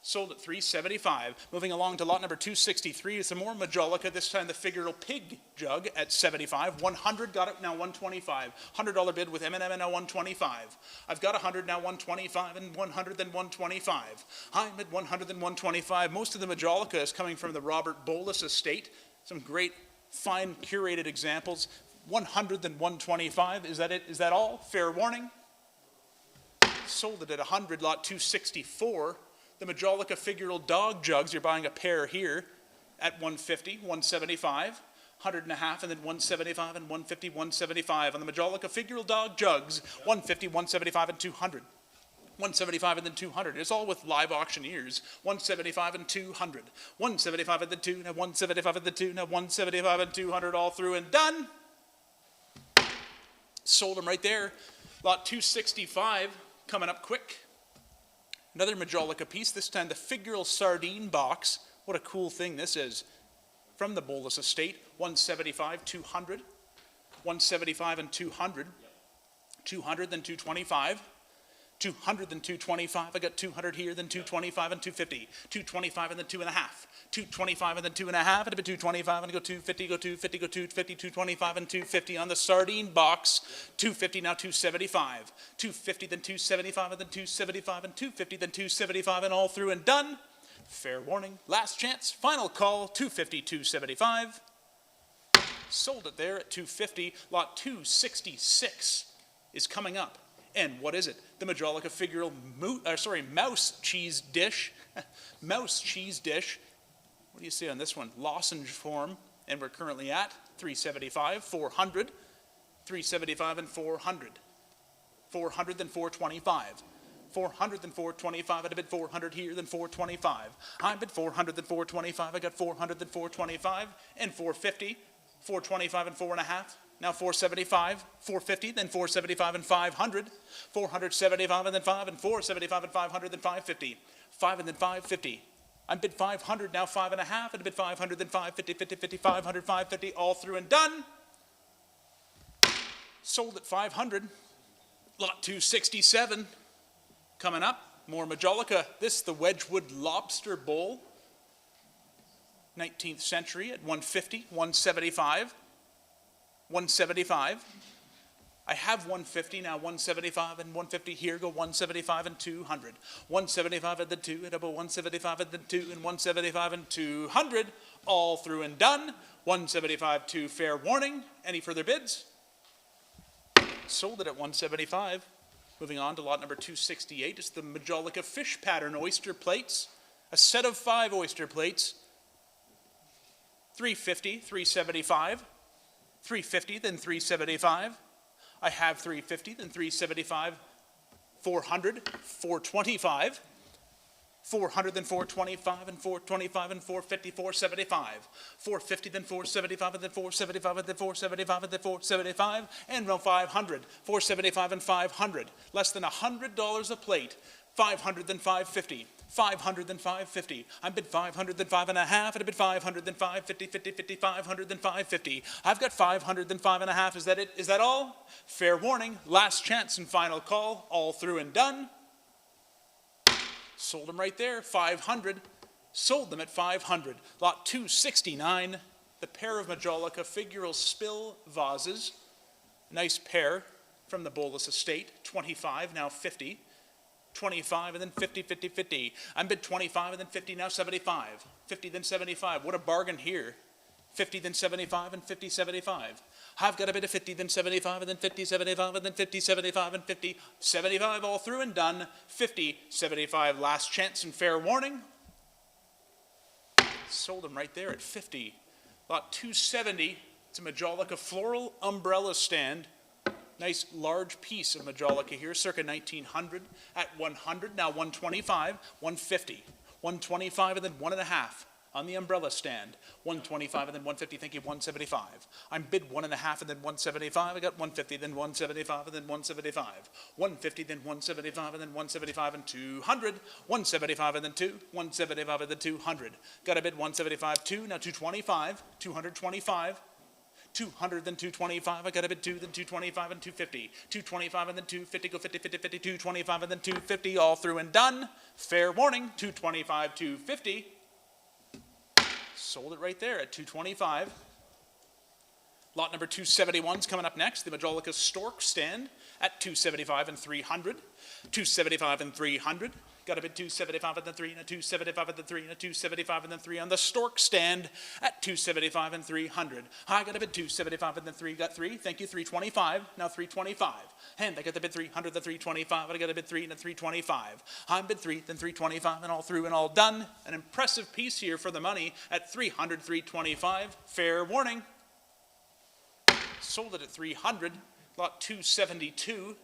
Sold at 375. Moving along to lot number 263. Some more Majolica, this time the figural pig jug at 75. 100, got it, now 125. $100 bid with M&M, now 125. I've got 100, now 125, and 100, then 125. I'm at 100, then 125. Most of the Majolica is coming from the Robert Bolus estate. Some great, fine, curated examples. 100, then 125. Is that it? Is that all? Fair warning. Sold it at 100, lot 264. The Majolica figural dog jugs, you're buying a pair here at 150, 175, 100 and a half, and then 175 and 150, 175. On the Majolica figural dog jugs, 150, 175, and 200. 175 and then 200. It's all with live auctioneers. 175 and 200. 175 and then 2, now 175 and then 2, now 175 and 200, all through and done. Sold them right there. Lot 265. Coming up quick. Another Majolica piece, this time the figural sardine box. What a cool thing this is. From the Bolus estate, 175, 200, 175 and 200, 200 then 225, 200 then 225, I got 200 here, then 225 and 250, 225 and then 2.5, 225 and then 2.5, and a bit 225 and go 250, go 250, go 250, 225 and 250 on the sardine box, 250 now 275, 250 then 275 and then 275 and 250 then 275 and all through and done. Fair warning, last chance, final call, 250, 275. Sold it there at 250, lot 266 is coming up. And what is it? The Majolica figural mouse cheese dish. Mouse cheese dish. What do you see on this one? Lozenge form. And we're currently at 375, 400, 375 and 400. 400 then 425. 400 then 425. I bid 400 here, then 425. I bid 400 then 425. I got 400 then 425 and 450. 425 and 4.5. Now 475, 450, then 475 and 500, 475 and then 5 and 475 and 500, then 550, 5 and then 550. I bid 500, now 5.5, and I bid 500, then 550, 50, 50, 500, 550, all through and done. Sold at 500. Lot 267 coming up. More Majolica. This, the Wedgwood Lobster Bowl. 19th century at 150, 175. 175. I have 150 now, 175 and 150 here, go 175 and 200. 175 and then 2, and about 175 and then 2, and 175 and 200, all through and done. 175 to fair warning. Any further bids? Sold it at 175. Moving on to lot number 268. It's the Majolica fish pattern oyster plates. A set of 5 oyster plates. 350, 375. 350, then 375. I have 350, then 375, 400, 425, 400, then 425, and 425, and 450, 475, 450, then 475, and then 475, and then 475, and then 475, and now 500, 475, and 500. Less than $100 a plate. 500, then 550. 500, then 550. I bid 500, then 5.5, and I bid 500, then 550, 50, 50, 500, then 550. I've got 500, then 5.5. Is that it? Is that all? Fair warning, last chance and final call, all through and done. Sold them right there, 500. Sold them at 500. Lot 269, the pair of Majolica figural spill vases. Nice pair from the Bolus estate, 25, now 50. 25 and then 50, 50, 50. I'm bid 25 and then 50, now 75. 50 then 75. What a bargain here. 50 then 75 and 50, 75. I've got a bid of 50 then 75 and then 50, 75 and then 50, 75 and 50, 75 all through and done. 50, 75 last chance and fair warning. Sold them right there at 50. Lot 270, it's a Majolica floral umbrella stand. Nice large piece of Majolica here, circa 1900 at 100, now 125, 150, 125 and then 1.5 on the umbrella stand, 125 and then 150, thank you, 175. I'm bid 1.5 and then 175, I got 150, then 175 and then 175, 150, then 175 and then 175 and 200, 175 and then 2, 175 and then 200. Got a bid 175, 2, now 225, 225, 200, then 225, I got a bid 2, then 225 and 250, 225 and then 250, go 50, 50, 50, 225 and then 250, all through and done. Fair warning, 225, 250. Sold it right there at 225. Lot number 271 is coming up next, the Majolica Stork stand at 275 and 300, 275 and 300. Got a bid 275 and then 3, and a 275 and then 3, and a 275 and then 3 on the Stork stand at 275 and 300. I got a bid 275 and then 3, got 3, thank you, 325, now 325. And I got the bid 300, the 325, and I got a bid 3 and a 325. I'm bid 3, then 325, and all through and all done. An impressive piece here for the money at 300, 325. Fair warning. Sold it at 300. Lot 272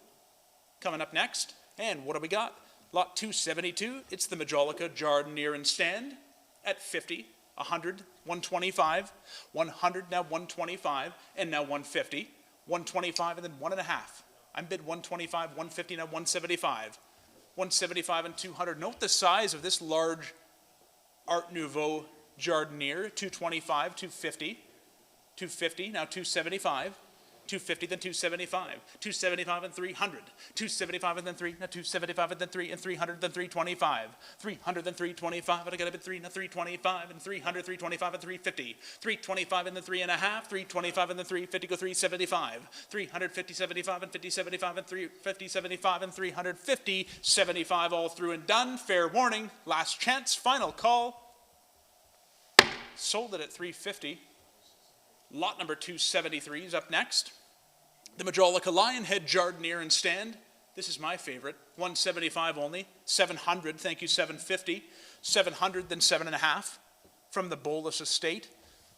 coming up next. And what do we got? Lot 272, it's the Majolica Jardinier and stand at 50, 100, 125, 100, now 125, and now 150, 125 and then 1.5. I'm bid 125, 150, now 175, 175 and 200. Note the size of this large Art Nouveau Jardinier, 225, 250, 250, now 275, 250, then 275, 275 and 300, 275 and then 3, now 275 and then 3, and 300, then 325, 300, then 325, and I got a bid 3, now 325, and 300, 325, and 350, 325 and then 3.5, 325 and then 350, go 375, 350, 75, and 50, 75, and 350, 75, and 350, 75, all through and done. Fair warning, last chance, final call. Sold it at 350. Lot number 273 is up next. The Majolica Lionhead Jardinier and stand. This is my favorite. 175 only. 700, thank you, 750. 700, then 7.5 from the Bolus estate.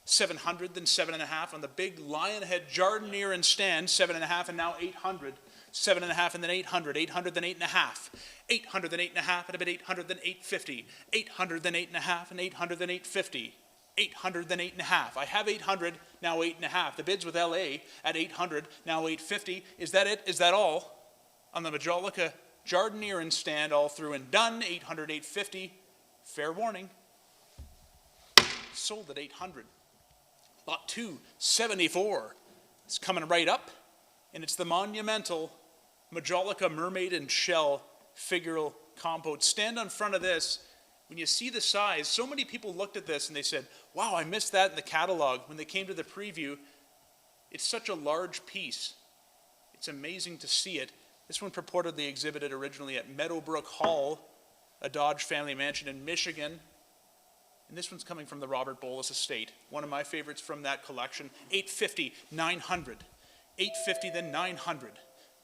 700, then 7.5 on the big Lionhead Jardinier and stand. 7.5 and now 800. 7.5 and then 800. 800, then 8.5. 800, then 8.5 and a bit 800, then 850. 800, then 8.5 and 800, then 850. 800, then 8.5. I have 800, now 8.5. The bid's with LA at 800, now 850. Is that it? Is that all? On the Majolica Jardinier and stand, all through and done. 800, 850. Fair warning. Sold at 800. Lot 274 is coming right up, and it's the monumental Majolica Mermaid and Shell figural compote. Stand on front of this. When you see the size, so many people looked at this and they said, wow, I missed that in the catalog. When they came to the preview, it's such a large piece. It's amazing to see it. This one purportedly exhibited originally at Meadowbrook Hall, a Dodge family mansion in Michigan. And this one's coming from the Robert Bolus estate. One of my favorites from that collection. 850, 900. 850, then 900.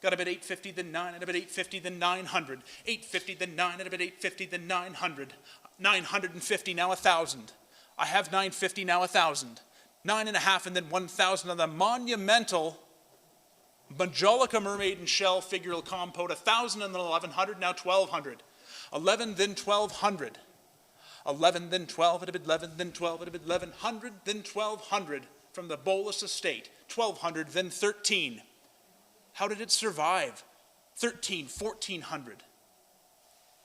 Got a bit 850, then 9, and a bit 850, then 900. 850, then 9, and a bit 850, then 900. 950, now 1,000. I have 950, now 1,000. 9.5, and then 1,000 on the monumental Majolica Mermaid and Shell Figural Compote, 1,000 and then 1,100, now 1,200. 11, then 1,200. 11, then 12, it'd be 11, then 12, it'd be 1,100, then 1,200 from the Bolus estate. 1,200, then 13. How did it survive? 13, 1,400.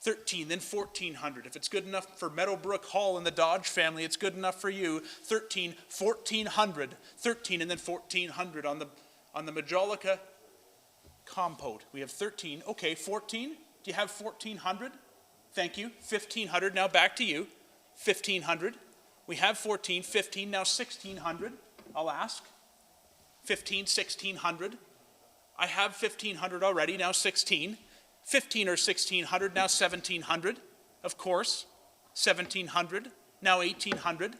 13, then 1,400. If it's good enough for Meadowbrook Hall and the Dodge family, it's good enough for you. 13, 1,400. 13, and then 1,400 on the Majolica Compote. We have 13. Okay, 14. Do you have 1,400? Thank you. 1,500. Now back to you. 1,500. We have 14. 15. Now 1,600. I'll ask. 15, 1,600. I have 1,500 already. Now 16. 15 or 1,600. Now 1,700. Of course. 1,700. Now 1,800.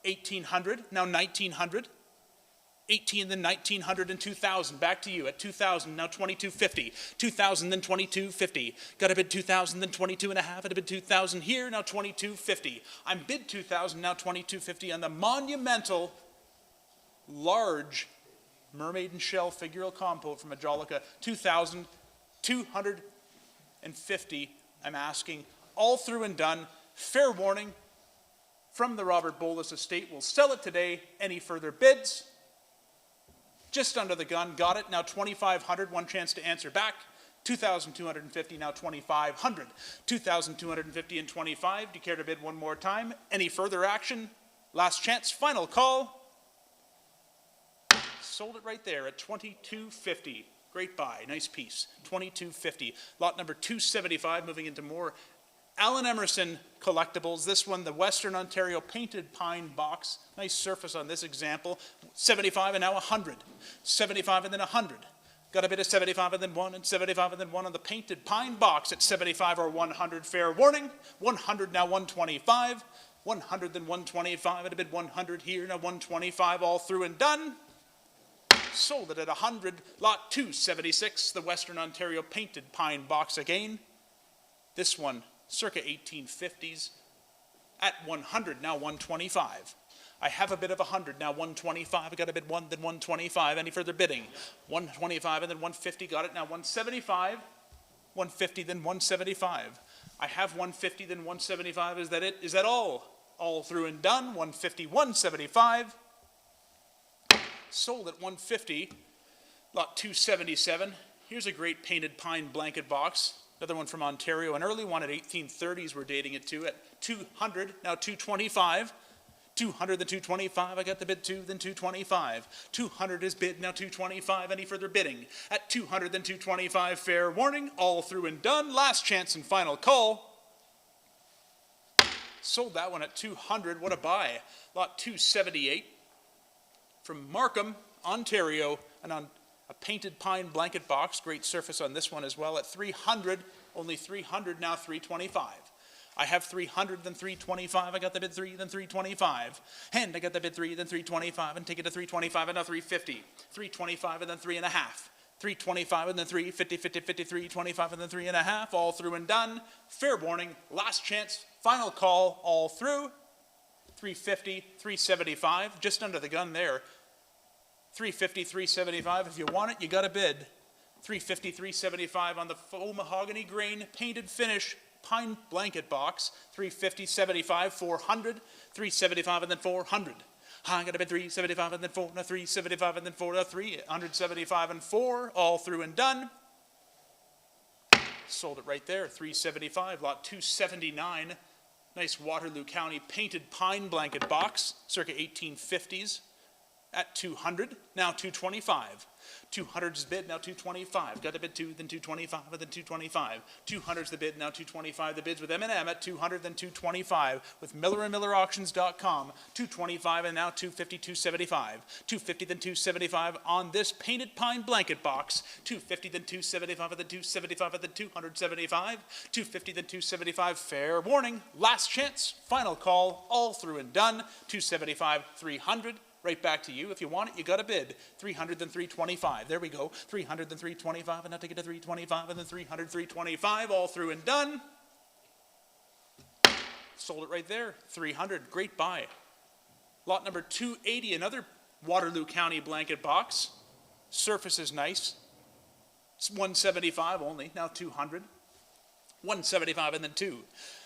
1,800. Now 1,900. 18, then 1,900 and 2,000. Back to you at 2,000, now 2,250. 2,000, then 2,250. Got a bid 2,000, then 22 and a half. At a bid 2,000 here, now 2,250. I'm bid 2,000, now 2,250 on the monumental, large Mermaid and Shell Figural Compote from Majolica. 2,250. I'm asking, all through and done. Fair warning from the Robert Bolus estate. We'll sell it today. Any further bids? Just under the gun, got it, now 2,500, one chance to answer back. 2,250, now 2,500. 2,250 and 25, do you care to bid one more time? Any further action? Last chance, final call. Sold it right there at 2,250. Great buy, nice piece, 2,250. Lot number 275, moving into more Alan Emerson collectibles. This one, the Western Ontario Painted Pine Box. Nice surface on this example. 75 and now 100. 75 and then 100. Got a bit of 75 and then 1 and 75 and then 1 on the Painted Pine Box at 75 or 100. Fair warning. 100 now 125. 100 then 125. At a bit 100 here. Now 125 all through and done. Sold it at 100. Lot 276, the Western Ontario Painted Pine Box again. This one, circa 1850s, at 100, now 125. I have a bid of 100, now 125. I got a bid 1, then 125. Any further bidding? 125 and then 150, got it, now 175. 150, then 175. I have 150, then 175. Is that it? Is that all? All through and done. 150, 175. Sold at 150. Lot 277. Here's a great painted pine blanket box. Another one from Ontario, an early one at 1830s we're dating it to at 200, now 225. 200, then 225, I got the bid 2, then 225. 200 is bid, now 225, any further bidding? At 200, then 225, fair warning, all through and done, last chance and final call. Sold that one at 200, what a buy. Lot 278 from Markham, Ontario, and on a painted pine blanket box, great surface on this one as well at 300, only 300, now 325. I have 300, then 325, I got the bid 3, then 325. And I got the bid 3, then 325, and take it to 325, and now 350. 325, and then 3.5. 325, and then 3, 50, 50, 50, 325, and then 3.5, all through and done. Fair warning, last chance, final call, all through. 350, 375, just under the gun there. 350, 375. If you want it, you got a bid. 350, 375 on the faux mahogany grain painted finish pine blanket box. 350, 75, 400. 375 and then 400. I got a bid 375 and then 4, no 375 and then 4, no 375 and 4, all through and done. Sold it right there, 375, lot 279. Nice Waterloo County painted pine blanket box, circa 1850s. At 200, now 225. 200's bid, now 225. Got a bid 2, then 225, and then 225. 200's the bid, now 225. The bids with M&M at 200, then 225. With MillerandMillerAuctions.com, 225 and now 250, 275. 250, then 275 on this painted pine blanket box. 250, then 275, and then 275, and then 275. 250, then 275. Fair warning, last chance, final call, all through and done. 275, 300. Right back to you. If you want it, you got a bid. 300, then 325. There we go. 300, then 325, and now take it to 325, and then 300, 325, all through and done. Sold it right there. 300, great buy. Lot number 280, another Waterloo County blanket box. Surface is nice. It's 175 only, now 200. 175 and then 2.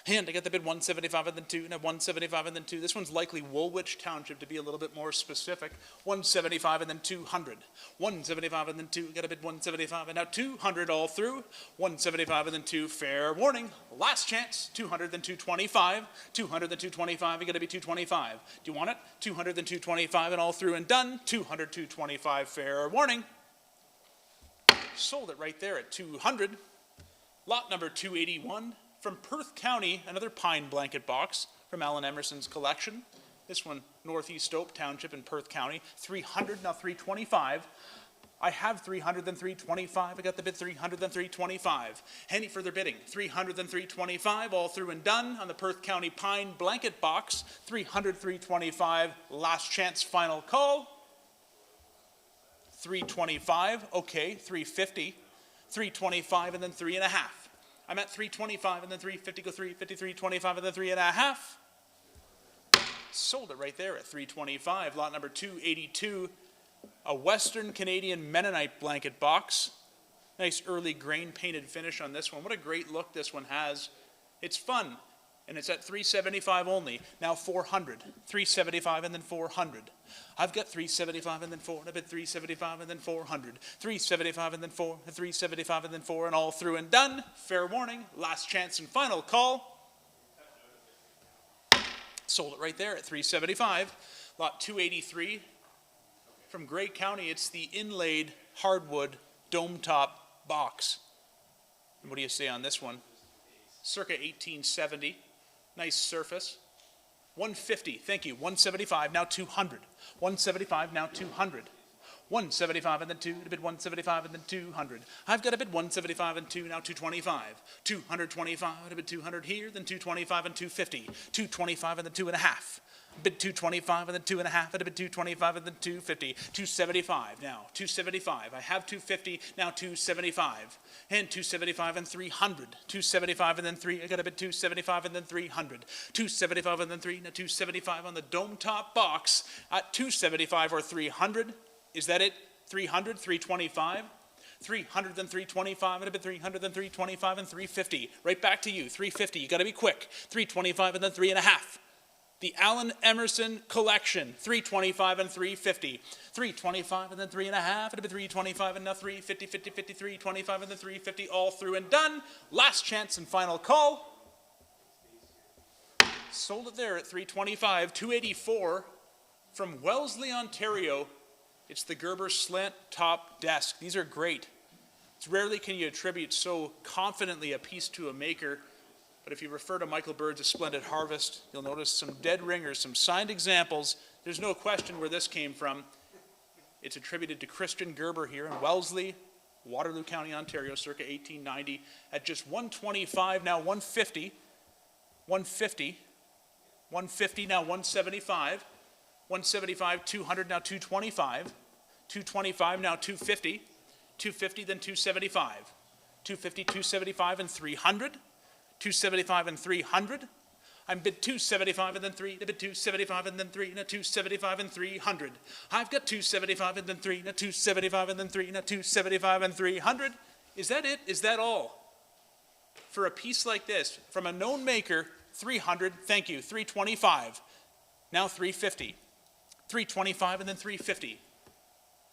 And I got the bid 175 and then 2, now 175 and then 2. This one's likely Woolwich Township to be a little bit more specific. 175 and then 200. 175 and then 2, got a bid 175 and now 200 all through. 175 and then 2, fair warning. Last chance, 200 then 225. 200 then 225, you got to be 225. Do you want it? 200 then 225 and all through and done. 200, 225, fair warning. Sold it right there at 200. Lot number 281 from Perth County, another pine blanket box from Alan Emerson's collection. This one, Northeast Stope Township in Perth County. 300, now 325. I have 300, then 325. I got the bid 300, then 325. Any further bidding? 300, then 325, all through and done on the Perth County pine blanket box. 300, 325, last chance, final call. 325, okay, 350. 325 and then 3.5. I'm at 325 and then 350, go 350, 325 and then 3.5. Sold it right there at 325. Lot number 282, a Western Canadian Mennonite blanket box. Nice early grain painted finish on this one. What a great look this one has. It's fun, and it's at 375 only. Now 400, 375 and then 400. I've got 375 and then 4, and a bid 375 and then 400. 375 and then 4, and 375 and then 4, and all through and done. Fair warning, last chance and final call. Sold it right there at 375. Lot 283 from Grey County, it's the inlaid hardwood dome top box. And what do you say on this one? Circa 1870, nice surface. 150, thank you, 175, now 200. 175, now 200. 175 and then 2, a bid 175 and then 200. I've got a bid 175 and 2, now 225. 225, a bid 200 here, then 225 and 250. 225 and then 2.5. Bid 225 and then 2.5, and a bid 225 and then 250. 275 now, 275. I have 250, now 275. And 275 and 300. 275 and then 3, I got a bid 275 and then 300. 275 and then 3, now 275 on the dome top box at 275 or 300. Is that it? 300, 325? 300 then 325 and a bit 300 then 325 and 350. Right back to you, 350. You got to be quick. 325 and then 3.5. The Alan Emerson collection, 325 and 350. 325 and then 3.5, and a bit 325 and now 350, 50, 50, 325 and then 350, all through and done. Last chance and final call. Sold it there at 325. 284 from Wellesley, Ontario. It's the Gerber slant top desk. These are great. It's rarely can you attribute so confidently a piece to a maker. But if you refer to Michael Bird's A Splendid Harvest, you'll notice some dead ringers, some signed examples. There's no question where this came from. It's attributed to Christian Gerber here in Wellesley, Waterloo County, Ontario, circa 1890, at just 125, now 150, 150, 150, now 175, 175, 200, now 225, 225, now 250, 250, then 275, 250, 275, and 300, 275 and 300. I'm bid 275 and then 3, a bid 275 and then 3, and a 275 and 300. I've got 275 and then 3, and a 275 and then 3, and a 275 and 300. Is that it? Is that all? For a piece like this, from a known maker, 300, thank you, 325. Now 350. 325 and then 350.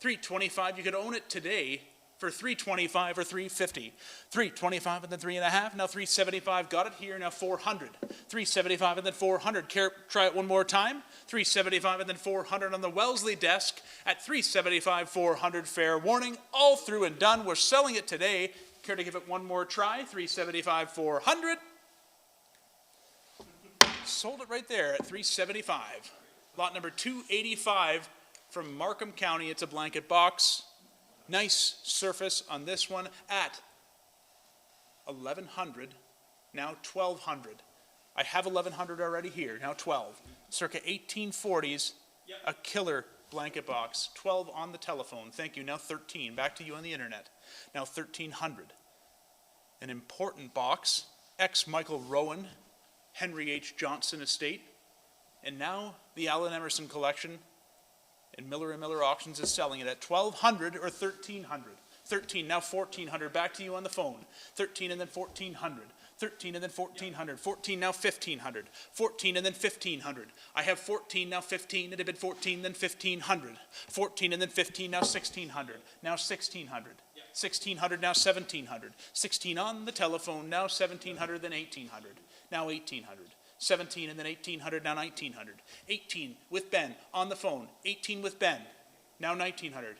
325, you could own it today for 325 or 350. 325 and then 3.5, now 375, got it here, now 400. 375 and then 400, try it one more time. 375 and then 400 on the Wellesley desk at 375, 400, fair warning, all through and done. We're selling it today. Care to give it one more try? 375, 400. Sold it right there at 375. Lot number 285 from Markham County. It's a blanket box. Nice surface on this one at 1,100, now 1,200. I have 1,100 already here, now 12. Circa 1840s, a killer blanket box. 12 on the telephone, thank you, now 13. Back to you on the internet, now 1,300. An important box, ex-Michael Rowan, Henry H. Johnson estate, and now the Alan Emerson collection. And Miller Auctions is selling it at $1,200 or $1,300. 13, now $1,400. Back to you on the phone. 13 and then $1,400. 13 and then $1,400. 14, now $1,500. 14 and then $1,500. I have 14, now 15. It had been 14, then $1,500. 14 and then 15, now $1,600. Now $1,600. 1,600, now $1,700. 16 on the telephone, now $1,700, then $1,800. Now $1,800. 17 and then $1,800, now $1,900. 18 with Ben on the phone. 18 with Ben, now $1,900.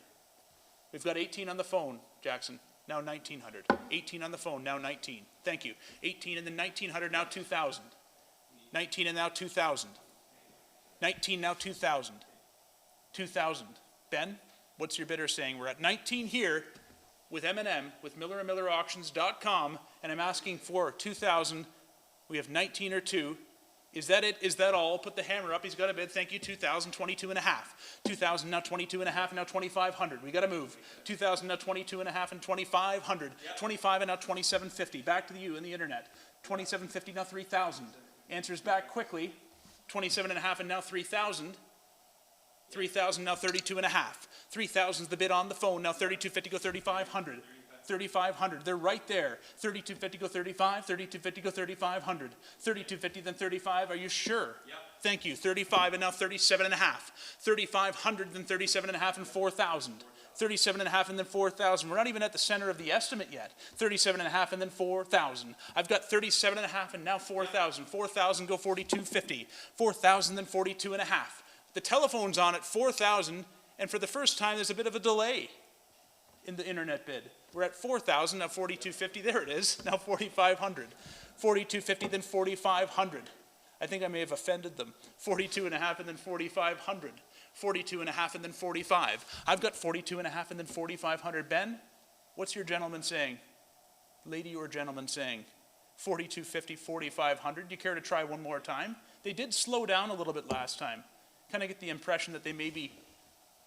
We've got 18 on the phone, Jackson, now $1,900. 18 on the phone, now 19. Thank you. 18 and then $1,900, now $2,000. 19 and now $2,000. 19 now $2,000. 2,000. Ben, what's your bidder saying? We're at 19 here with M&M, with MillerandMillerAuctions.com, and I'm asking for 2,000. We have 19 or 2. Is that it? Is that all? Put the hammer up. He's got a bid. Thank you. 2,000, 22 and a half. 2,000, now 22 and a half, now 2,500. We got to move. 2,000, now 22 and a half, and 2,500. 25 and now 2,750. Back to you in the internet. 2,750, now 3,000. Answers back quickly. 27 and a half, and now 3,000. 3,000, now 32 and a half. 3,000 is the bid on the phone. Now 3,250, go 3,500. 3,500. They're right there. 3,250, go 35. 3,250, go 3,500. 3,250, then 35. Are you sure? Yep. Thank you. 35 and now 37 and a half. 3,500, then 37 and a half, and 4,000. 37 and a half and then 4,000. We're not even at the center of the estimate yet. 37 and a half and then 4,000. I've got 37 and a half and now 4,000. 4,000, go 4,250. 4,000, then 42 and a half. The telephone's on at 4,000, and for the first time there's a bit of a delay in the internet bid. We're at 4,000, now 4,250, there it is, now 4,500. 4,250, then 4,500. I think I may have offended them. 42 and a half and then 4,500. 42 and a half and then 45. I've got 42 and a half and then 4,500. Ben, what's your gentleman saying? Lady or gentleman saying? 4,250, 4,500. Do you care to try one more time? They did slow down a little bit last time. Kind of get the impression that they may be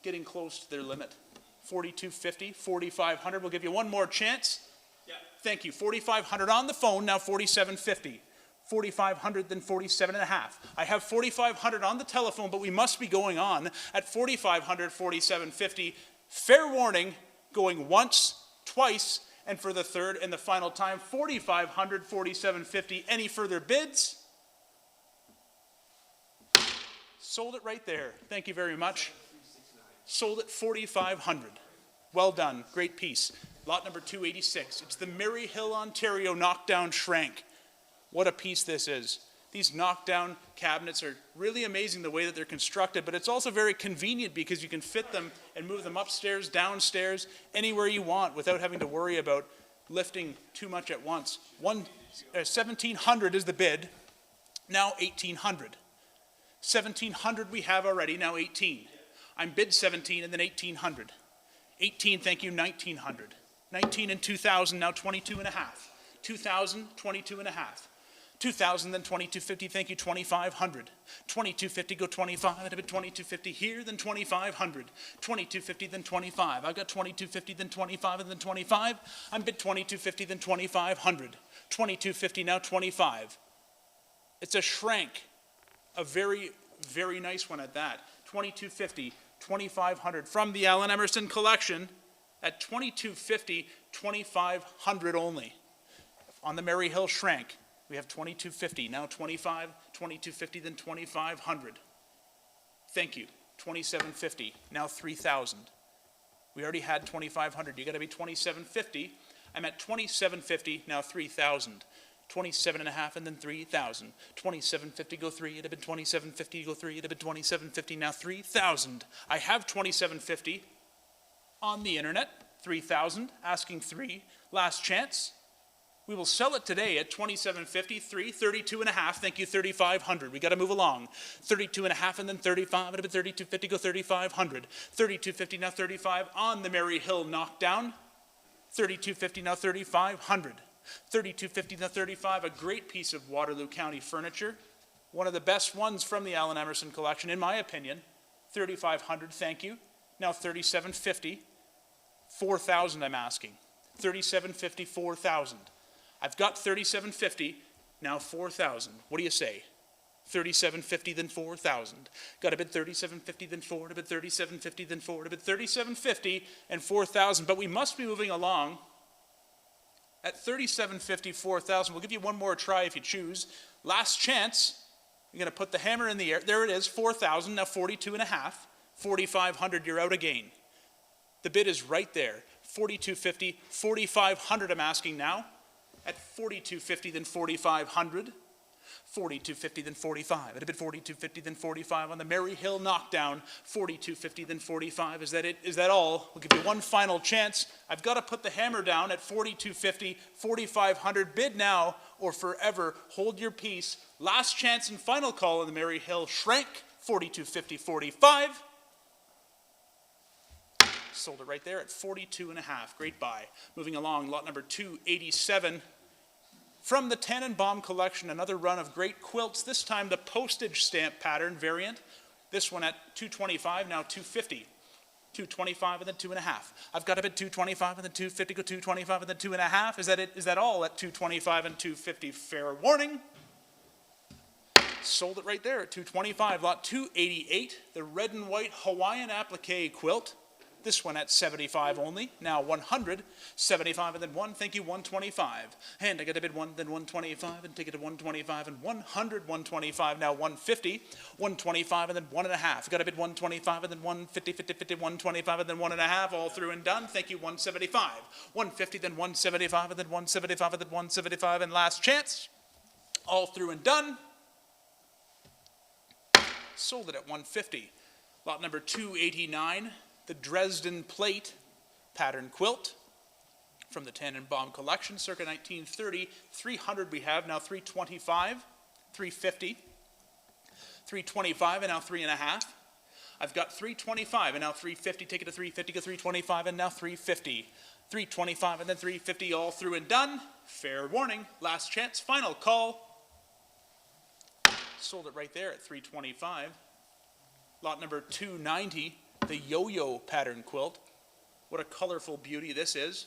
getting close to their limit. 4,250, 4,500. We'll give you one more chance. Yeah. Thank you. 4,500 on the phone, now 4,750. 4,500, then 47 and a half. I have 4,500 on the telephone, but we must be going on at 4,500, 4,750. Fair warning, going once, twice, and for the third and the final time, 4,500, 4,750. Any further bids? Sold it right there. Thank you very much. Sold at 4,500. Well done. Great piece. Lot number 286. It's the Maryhill, Ontario knockdown Schrank. What a piece this is. These knockdown cabinets are really amazing the way that they're constructed, but it's also very convenient because you can fit them and move them upstairs, downstairs, anywhere you want without having to worry about lifting too much at once. 1,700 is the bid. Now 1,800. 1,700 we have already, now 18. I'm bid 17 and then 1,800. 18, thank you, 1,900. 19 and 2,000, now 22 and a half. 2,000, 22 and a half. 2,000, then 2,250, thank you, 2,500. 2,250, go 25, I'd have bid 2,250 here, then 2,500. 2,250, then 25. I've got 2,250, then 25, and then 25. I'm bid 2,250, then 2,500. 2,250, now 25. It's a Schrank, a very, very nice one at that. 2,250, 2,500 from the Allen Emerson collection at 2,250, 2,500 only. On the Maryhill Schrank, we have 2,250, now 25, 2,250, then 2,500. Thank you. 2,750, now 3,000. We already had 2,500. You got to be 2,750. I'm at 2,750, now 3,000. 27 and a half and then 3,000. 2,750, go 3. It'd have been 2,750, go 3. It'd have been 2,750, now 3,000. I have 2,750 on the internet. 3,000, asking 3. Last chance. We will sell it today at 2,750, 3, 32 and a half. Thank you, 3,500. We got to move along. 32 and a half and then 35. It'd have been 3,250, go 3,500. 3,250, now 35 on the Maryhill knockdown. 3,250, now 3,500. 3,250, now 35. A great piece of Waterloo County furniture. One of the best ones from the Allen Emerson collection, in my opinion. 3,500, thank you. Now 3,750. 4,000 I'm asking. 3,750, 4,000. I've got 3,750, now 4,000. What do you say? 37.50, then 4,000. Got a bid 37.50, then 4, to bid 37.50, then 4, to bid 37.50, and 4,000. But we must be moving along. At 37.50, 4,000. We'll give you one more try if you choose. Last chance. You're going to put the hammer in the air. There it is, 4,000, now 42.5. 4,500, you're out again. The bid is right there. 42.50, 4,500 I'm asking now. At 42.50, then 4,500. 42.50, then 45. At a bid 42.50, then 45 on the Maryhill knockdown. 42.50, then 45. Is that it? Is that all? We'll give you one final chance. I've got to put the hammer down at 42.50, 4,500. Bid now or forever. Hold your peace. Last chance and final call on the Maryhill Shrank. 42.50, 45. Sold it right there at 42.5. Great buy. Moving along, lot number 287. From the Tannenbaum collection, another run of great quilts, this time the postage stamp pattern variant. This one at 225, now 250. 225 and then 2.5. I've got a bid 225 and then 250, go 225 and then 2.5. Is that it? Is that all at 225 and 250? Fair warning. Sold it right there at 225. Lot 288, the red and white Hawaiian applique quilt. This one at 75 only, now 100, 75 and then 1, thank you, 125. And I got a bid 1, then 125, and take it to 125 and 100, 125, now 150, 125 and then 1.5. Got a bid 125 and then 150, 50, 50, 125 and then 1.5, all through and done, thank you, 175. 150, then 175 and then 175 and then 175, and last chance, all through and done. Sold it at 150. Lot number 289. The Dresden Plate pattern quilt from the Tannenbaum collection, circa 1930. 300 we have, now 325, 350, 325, and now 3.5. I've got 325 and now 350, take it to 350, go 325, and now 350. 325 and then 350, all through and done. Fair warning, last chance, final call. Sold it right there at 325. Lot number 290. The yo-yo pattern quilt. What a colorful beauty this is.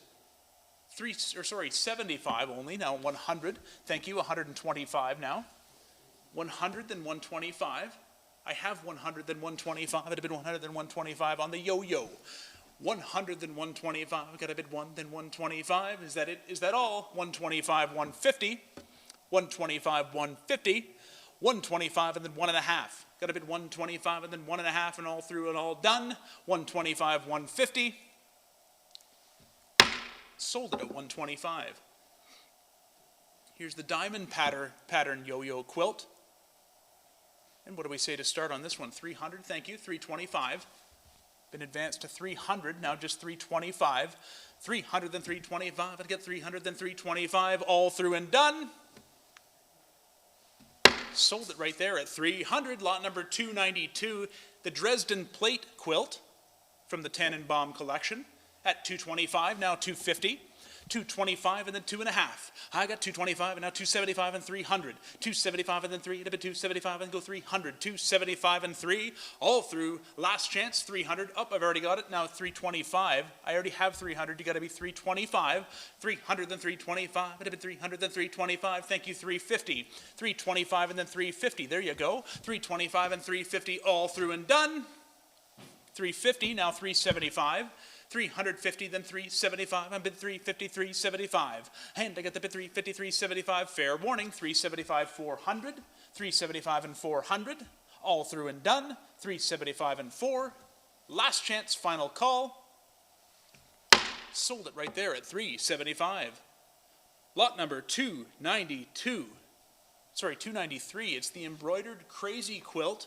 75 only, now 100. Thank you, 125 now. 100, then 125. I have 100, then 125. I'd have bid 100, then 125 on the yo-yo. 100, then 125. I've got a bid 1, then 125. Is that it? Is that all? 125, 150. 125, 150. 125, and then 1.5. Got a bid 125 and then 1.5, and all through and all done. 125, 150. Sold it at 125. Here's the diamond pattern yo-yo quilt. And what do we say to start on this one? 300, thank you, 325. Been advanced to 300, now just 325. 300, then 325. I'd get 300, then 325, all through and done. Sold it right there at 300. Lot number 292, the Dresden Plate quilt from the Tannenbaum collection at 225, now 250. 225 and then 2.5. I got 225 and now 275 and 300. 275 and then 3, to bid 275 and go 300. 275 and 3, all through. Last chance, 300. Up, I've already got it. Now 325. I already have 300. You got to be 325. 300 then 325. I bid 300 then 325. Thank you, 350. 325 and then 350. There you go. 325 and 350, all through and done. 350, now 375. 350, then 375, I bid 350, 375. And I get the bid 350, 375, fair warning, 375, 400, 375 and 400, all through and done, 375 and 4. Last chance, final call. Sold it right there at 375. Lot number 292. Sorry, 293. It's the embroidered crazy quilt.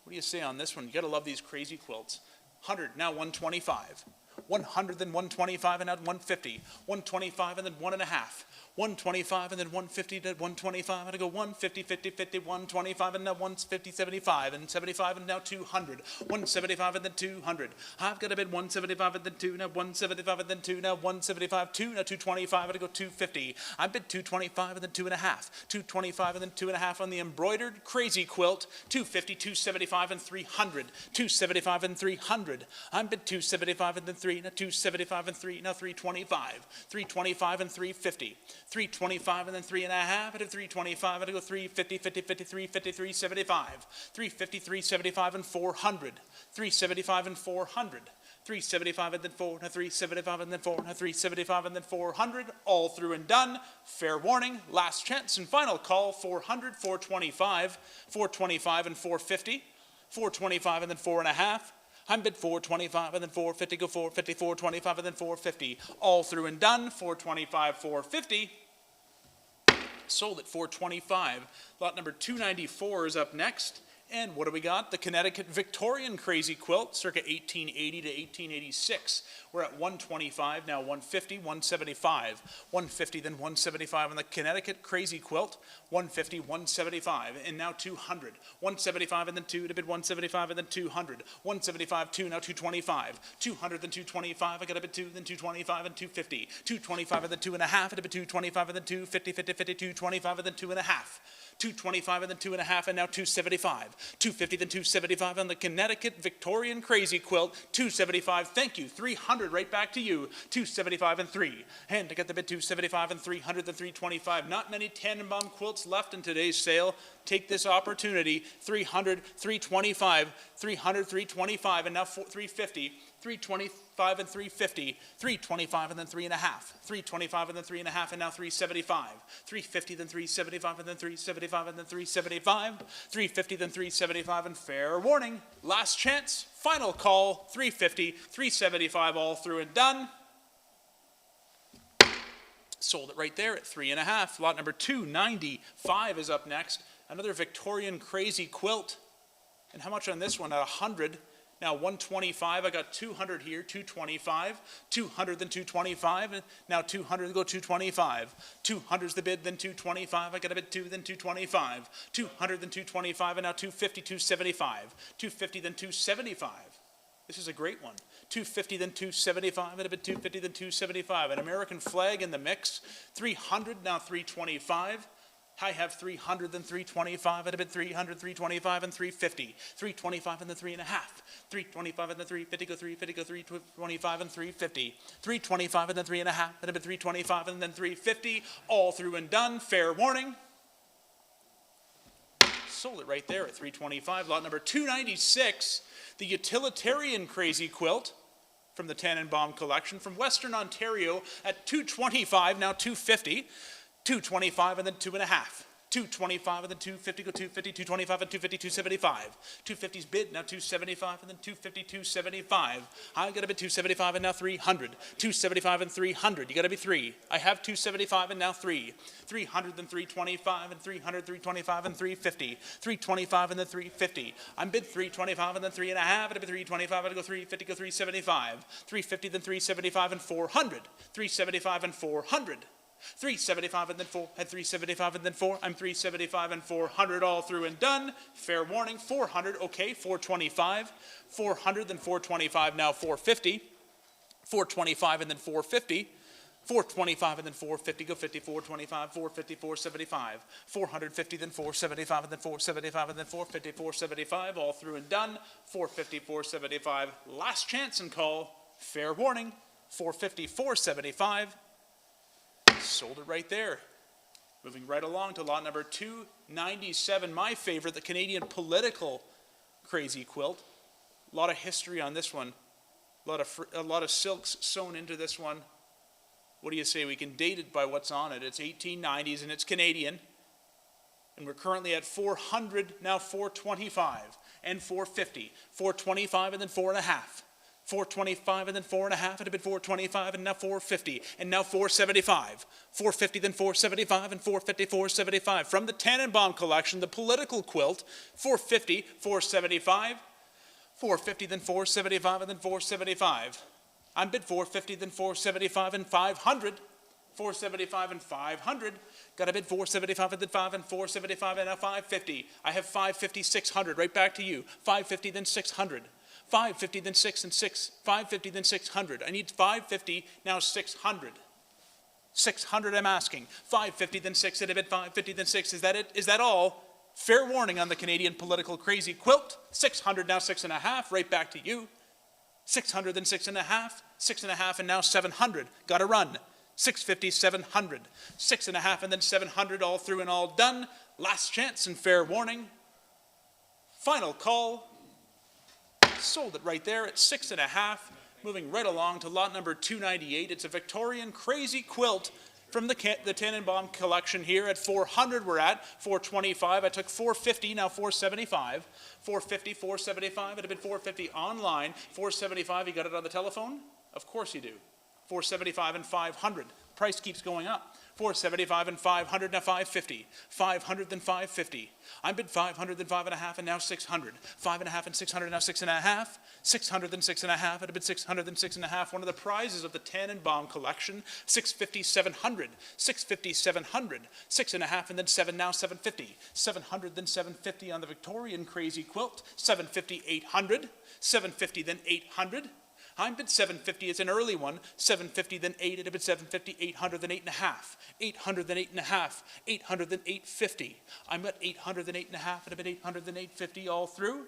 What do you say on this one? You gotta love these crazy quilts. 100, now 125. 100, then 125, and now 150. 125, and then 1.5. 125, and then 150 to 125, and I go 150, 50, 50, 125, and now 150, 75, and 75, and now 200. 175, and then 200. I've got a bid 175, and then 2, now 175, and then 2, now 175, 2, now 225, and I go 250. I bid 225, and then 2.5. 225, and then 2.5 on the embroidered crazy quilt. 250, 275, and 300. 275, and 300. I bid 275, and then 3, now 275 and 3, now 325, 325 and 350, 325 and then 3 and a half, and 325, and I go 350, 50, 53, 53, 75, 350, 375 and 400, 375 and 400, 375 and then 4, now 375 and then 4, now 375 and then 400, all through and done. Fair warning, last chance and final call, 400, 425, 425 and 450, 425 and then 4 and a half. I'm bid 425 and then 450, go 450, 425 and then 450, all through and done. 425, 450. Sold at 425. Lot number 294 is up next. And what do we got? The Connecticut Victorian Crazy Quilt, circa 1880 to 1886. We're at 125, now 150, 175. 150, then 175 on the Connecticut Crazy Quilt. 150, 175, and now 200. 175 and then 2 to bid 175 and then 200. 175, 2, now 225. 200, then 225, I got a bid 2, then 225 and 250. 225 and then 2 and a half, and a bid 225 and then 250, 50, 50, 225 and then 2 and a half. 225 and then 2 and a half, and now 275. 250 then 275 on the Connecticut Victorian Crazy Quilt. 275, thank you. 300 right back to you. 275 and 3. And to get the bid 275 and 300 then 325. Not many Tannenbaum quilts left in today's sale. Take this opportunity. 300, 325, 300, 325, and now 350. 325 and 350, 325 and then 3 and a half, 325 and then 3 and a half, and now 375, 350 then 375 and then 375 and then 375, 350 then 375, and fair warning, last chance, final call, 350, 375, all through and done. Sold it right there at 3 and a half. Lot number 295 is up next. Another Victorian Crazy Quilt. And how much on this one? At 100. Now 125, I got 200 here, 225, 200 then 225, and now 200, go 225. 200's the bid, then 225, I got a bid 2, then 225. 200 then 225, and now 250, 275. 250 then 275. This is a great one. 250 then 275, and a bid 250 then 275. An American flag in the mix. 300, now 325. I have 300, then 325, at a bid 300, 325, and 350. 325 and then 3 and a half. 325 and then 350, go 350, go 325 and 350. 325 and then 3 and a half, at a bid 325 and then 350. All through and done. Fair warning. Sold it right there at 325. Lot number 296, the Utilitarian Crazy Quilt from the Tannenbaum collection from Western Ontario at 225, now 250. 225 and then 2 and a half. 225 and then 250, go 250, 225 and 250, 275. 250's bid, now 275 and then 250, 275. I got a bid 275 and now 300. 275 and 300, you got to be 3. I have 275 and now 3. 300 then 325 and 300, 325 and 350. 325 and then 350. I'm bid 325 and then 3 and a half, and a bid 325 and I go 350, go 375. 350 then 375 and 400. 375 and 400. 375 and then 4, had 375 and then 4, I'm 375 and 400, all through and done. Fair warning, 400, okay, 425, 400, then 425, now 450, 425 and then 450, 425 and then 450, go 50, 425, 450, 475, 450, then 475 and then 475 and then 450, 475, all through and done. 450, 475, last chance and call, fair warning, 450, 475. Sold it right there. Moving right along to lot number 297, my favorite, the Canadian Political Crazy Quilt. A lot of history on this one. A lot of silks sewn into this one. What do you say? We can date it by what's on it. It's 1890s and it's Canadian. And we're currently at 400, now 425 and 450. 425 and then 4 and a half. 425 and then 4 and a half, and a bid 425 and now 450 and now 475. 450 then 475 and 450, 475. From the Tannenbaum collection, the Political Quilt, 450, 475. 450 then 475 and then 475. I'm bid 450 then 475 and 500. 475 and 500. Got a bid 475 and then 5 and 475 and now 550. I have 550, 600. Right back to you. 550 then 600. 550 then 6 and 6. 550 then 600. I need 550, now 600. 600 I'm asking. 550 then 6 at a bid 550 then 6. Is that it? Is that all? Fair warning on the Canadian Political Crazy Quilt. 600 now 6 and a half. Right back to you. 600, then 6.5, 6.5, and now 700. Got to run. 650, 700. 6.5, and then 700, all through and all done. Last chance and fair warning. Final call. Sold it right there at 6.5. Moving right along to lot number 298. It's a Victorian Crazy Quilt from the Tannenbaum collection here at 400 we're at, 425. I took 450, now 475. 450, 475, it'd have been 450 online. 475, you got it on the telephone? Of course you do. 475 and 500. Price keeps going up. 475 and 500, now 550. 500, then 550. I bid 500, then 5.5, and now 600. 5.5 and 600, now 6.5. 600, then 6.5. It had been 600, then 6.5. One of the prizes of the Tannenbaum collection. 650, 700. 650, 700. 6.5, and then 7, now 750. 700, then 750 on the Victorian Crazy Quilt. 750, 800. 750, then 800. I'm bid 750, it's an early one. 750, then 8, it'd have been 750, 800, then 8.5. 800, then 8.5. 800, then 850. I'm at 800, then 8.5, it'd have been 800, then 850, all through.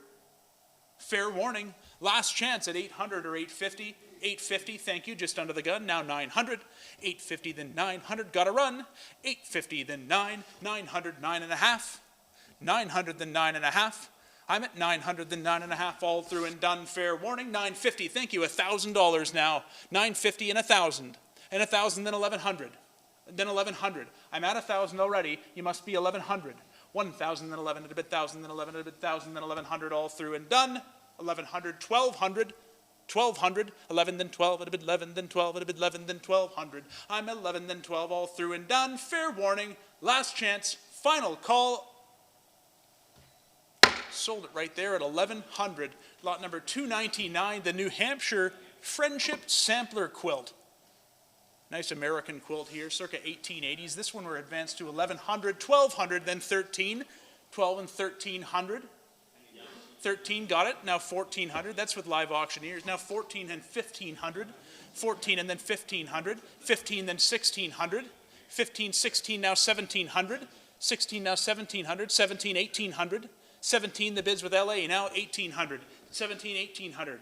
Fair warning, last chance at 800 or 850. 850, thank you, just under the gun, now 900. 850, then 900, gotta run. 850, then 9, 900, 9.5. 900, then 9.5. I'm at 900, then 9.5, all through and done. Fair warning, 950. Thank you, $1,000 now. 950 and 1,000, and 1,000, then 1,100, then 1,100. I'm at 1,000 already. You must be 1,100. 1,000, then 11, a bit 1,000, then 11, a bit 1,000, then 1,100, all through and done. 1,100, 1,200. 1,200, 11, then 12, it'd have been 11, then 12, it'd have been 11, then 1,200. I'm at 11, then 12, all through and done. Fair warning, last chance, final call. Sold it right there at 1,100. Lot number 299, the New Hampshire Friendship Sampler Quilt. Nice American quilt here, circa 1880s. This one we're advanced to 1,100, 1,200, then 13. 12 and 1,300. 13, got it. Now 1,400. That's with live auctioneers. Now 14 and 1,500. 14 and then 1,500. 15, then 1,600. 15, 16, now 1,700. 16, now 1,700. 17, 1,800. 17, the bids with LA, now 1,800. 17, 1,800.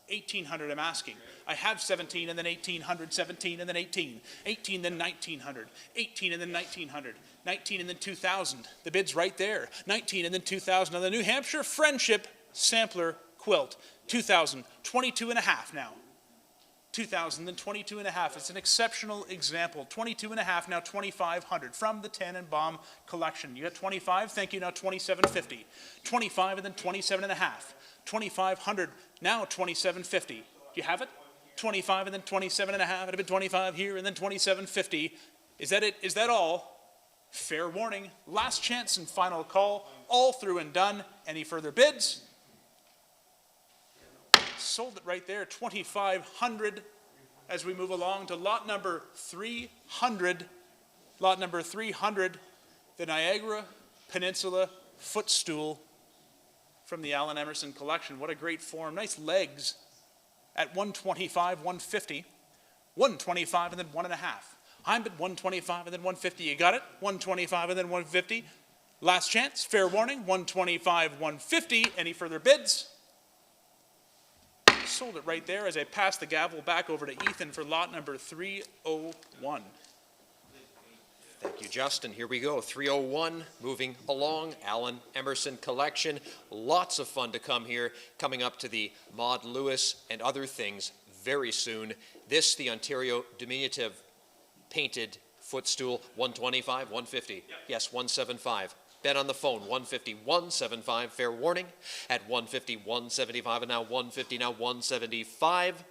1,800, I'm asking. I have 17 and then 1,800, 17 and then 18. 18, then 1,900. 18 and then 1,900. 19 and then 2,000. The bid's right there. 19 and then 2,000 on the New Hampshire Friendship Sampler Quilt. 2,000, 22.5 now. 2,000, then 22.5. It's an exceptional example. 22.5, now 2,500 from the Tannenbaum collection. You got 25, thank you, now 2,750. 25 and then 27.5. 2,500, now 2,750. Do you have it? 25 and then 27.5. It'd have been 25 here and then 2,750. Is that it? Is that all? Fair warning. Last chance and final call. All through and done. Any further bids? Sold it right there, 2,500. As we move along to lot number 300. Lot number 300, the Niagara Peninsula Footstool from the Allen Emerson collection. What a great form. Nice legs at 125, 150. 125 and then 1.5. I'm at 125 and then 150. You got it? 125 and then 150. Last chance, fair warning, 125, 150. Any further bids? Sold it right there as I pass the gavel back over to Ethan for lot number 301. Thank you, Justin. Here we go. 301, moving along. Allen Emerson collection. Lots of fun to come here. Coming up to the Maud Lewis and other things very soon. This, the Ontario Diminutive painted footstool, 125, 150. Yep. Yes, 175. Bet on the phone, 150, 175. Fair warning at 150, 175, and now 150, now 175.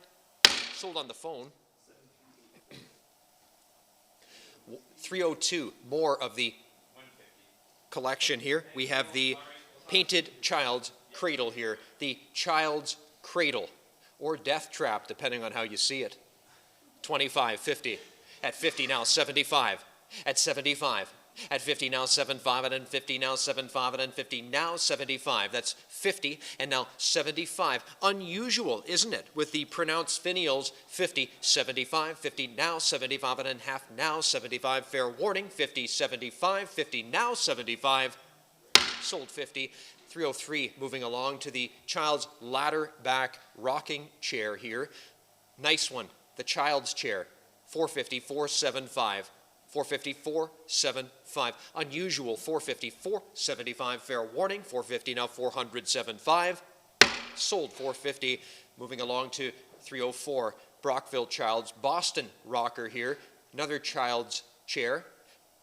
Sold on the phone. 302, more of the collection here. We have the painted child's cradle here. The child's cradle, or death trap, depending on how you see it. 25, 50. At 50 now, 75. At 75. At 50 now, 75, and then 50 now, 75, and then 50 now, 75. That's 50, and now 75. Unusual, isn't it, with the pronounced finials, 50, 75, 50 now, 75, and then half now, 75. Fair warning, 50, 75, 50 now, 75. sold 50. 303, moving along to the child's ladder back rocking chair here. Nice one, the child's chair, 450, 475. 450, 475. Unusual, 450, 475. Fair warning, 450, now 475. Sold 450. Moving along to 304, Brockville Child's Boston rocker here. Another child's chair,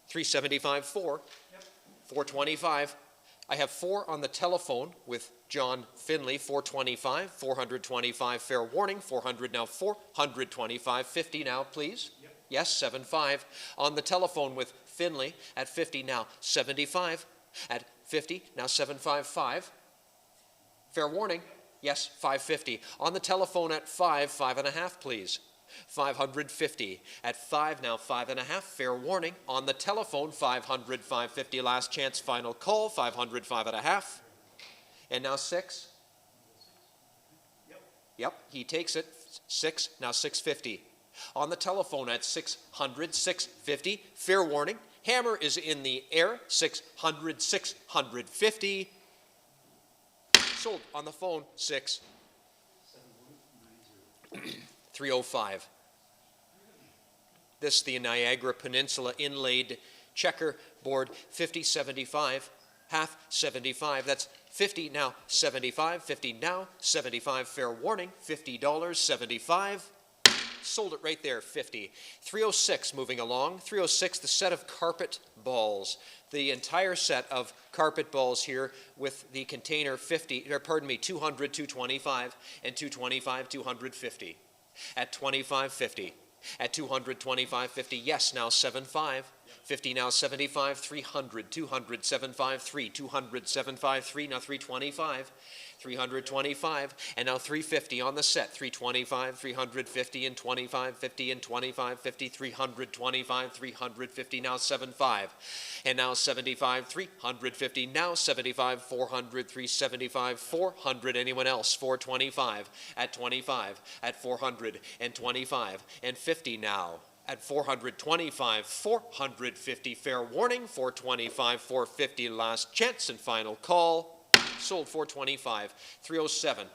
375, 425. I have 4 on the telephone with John Finley, 425, 425, fair warning, 400 now, 425, 50 now, please. Yep. Yes, 75. On the telephone with Finley at 50 now, 75. At 50 now, 755. Fair warning, yes, 550. On the telephone at 5, 5.5, please. 550. At 5 now, 5.5, fair warning. On the telephone, 500, 550, last chance, final call, 500, 5.5. And now 6. Yep, he takes it. 6, now 650. On the telephone at 600, 650, fair warning. Hammer is in the air, 600, 650. Sold on the phone, 6. 305. This, the Niagara Peninsula inlaid checkerboard, 50, 75, half 75. That's 50 now, 75, 50 now, 75. Fair warning, $50, 75. Sold it right there, 50. 306, moving along. 306, the set of carpet balls. The entire set of carpet balls here with the container 200, 225, and 225, 250. At 25.50. At 225.50, yes, now 75. 50 now 75, 300, 200, 753, 200, 753, now 325. 325, and now 350 on the set, 325, 350, and 25, 50, and 25, 50, 325, 350, now 75, and now 75, 350, now 75, 400, 375, 400, anyone else, 425, at 25, at 400, and 25, and 50 now. At 425, 450, fair warning, 425, 450, last chance and final call. Sold 425. 307.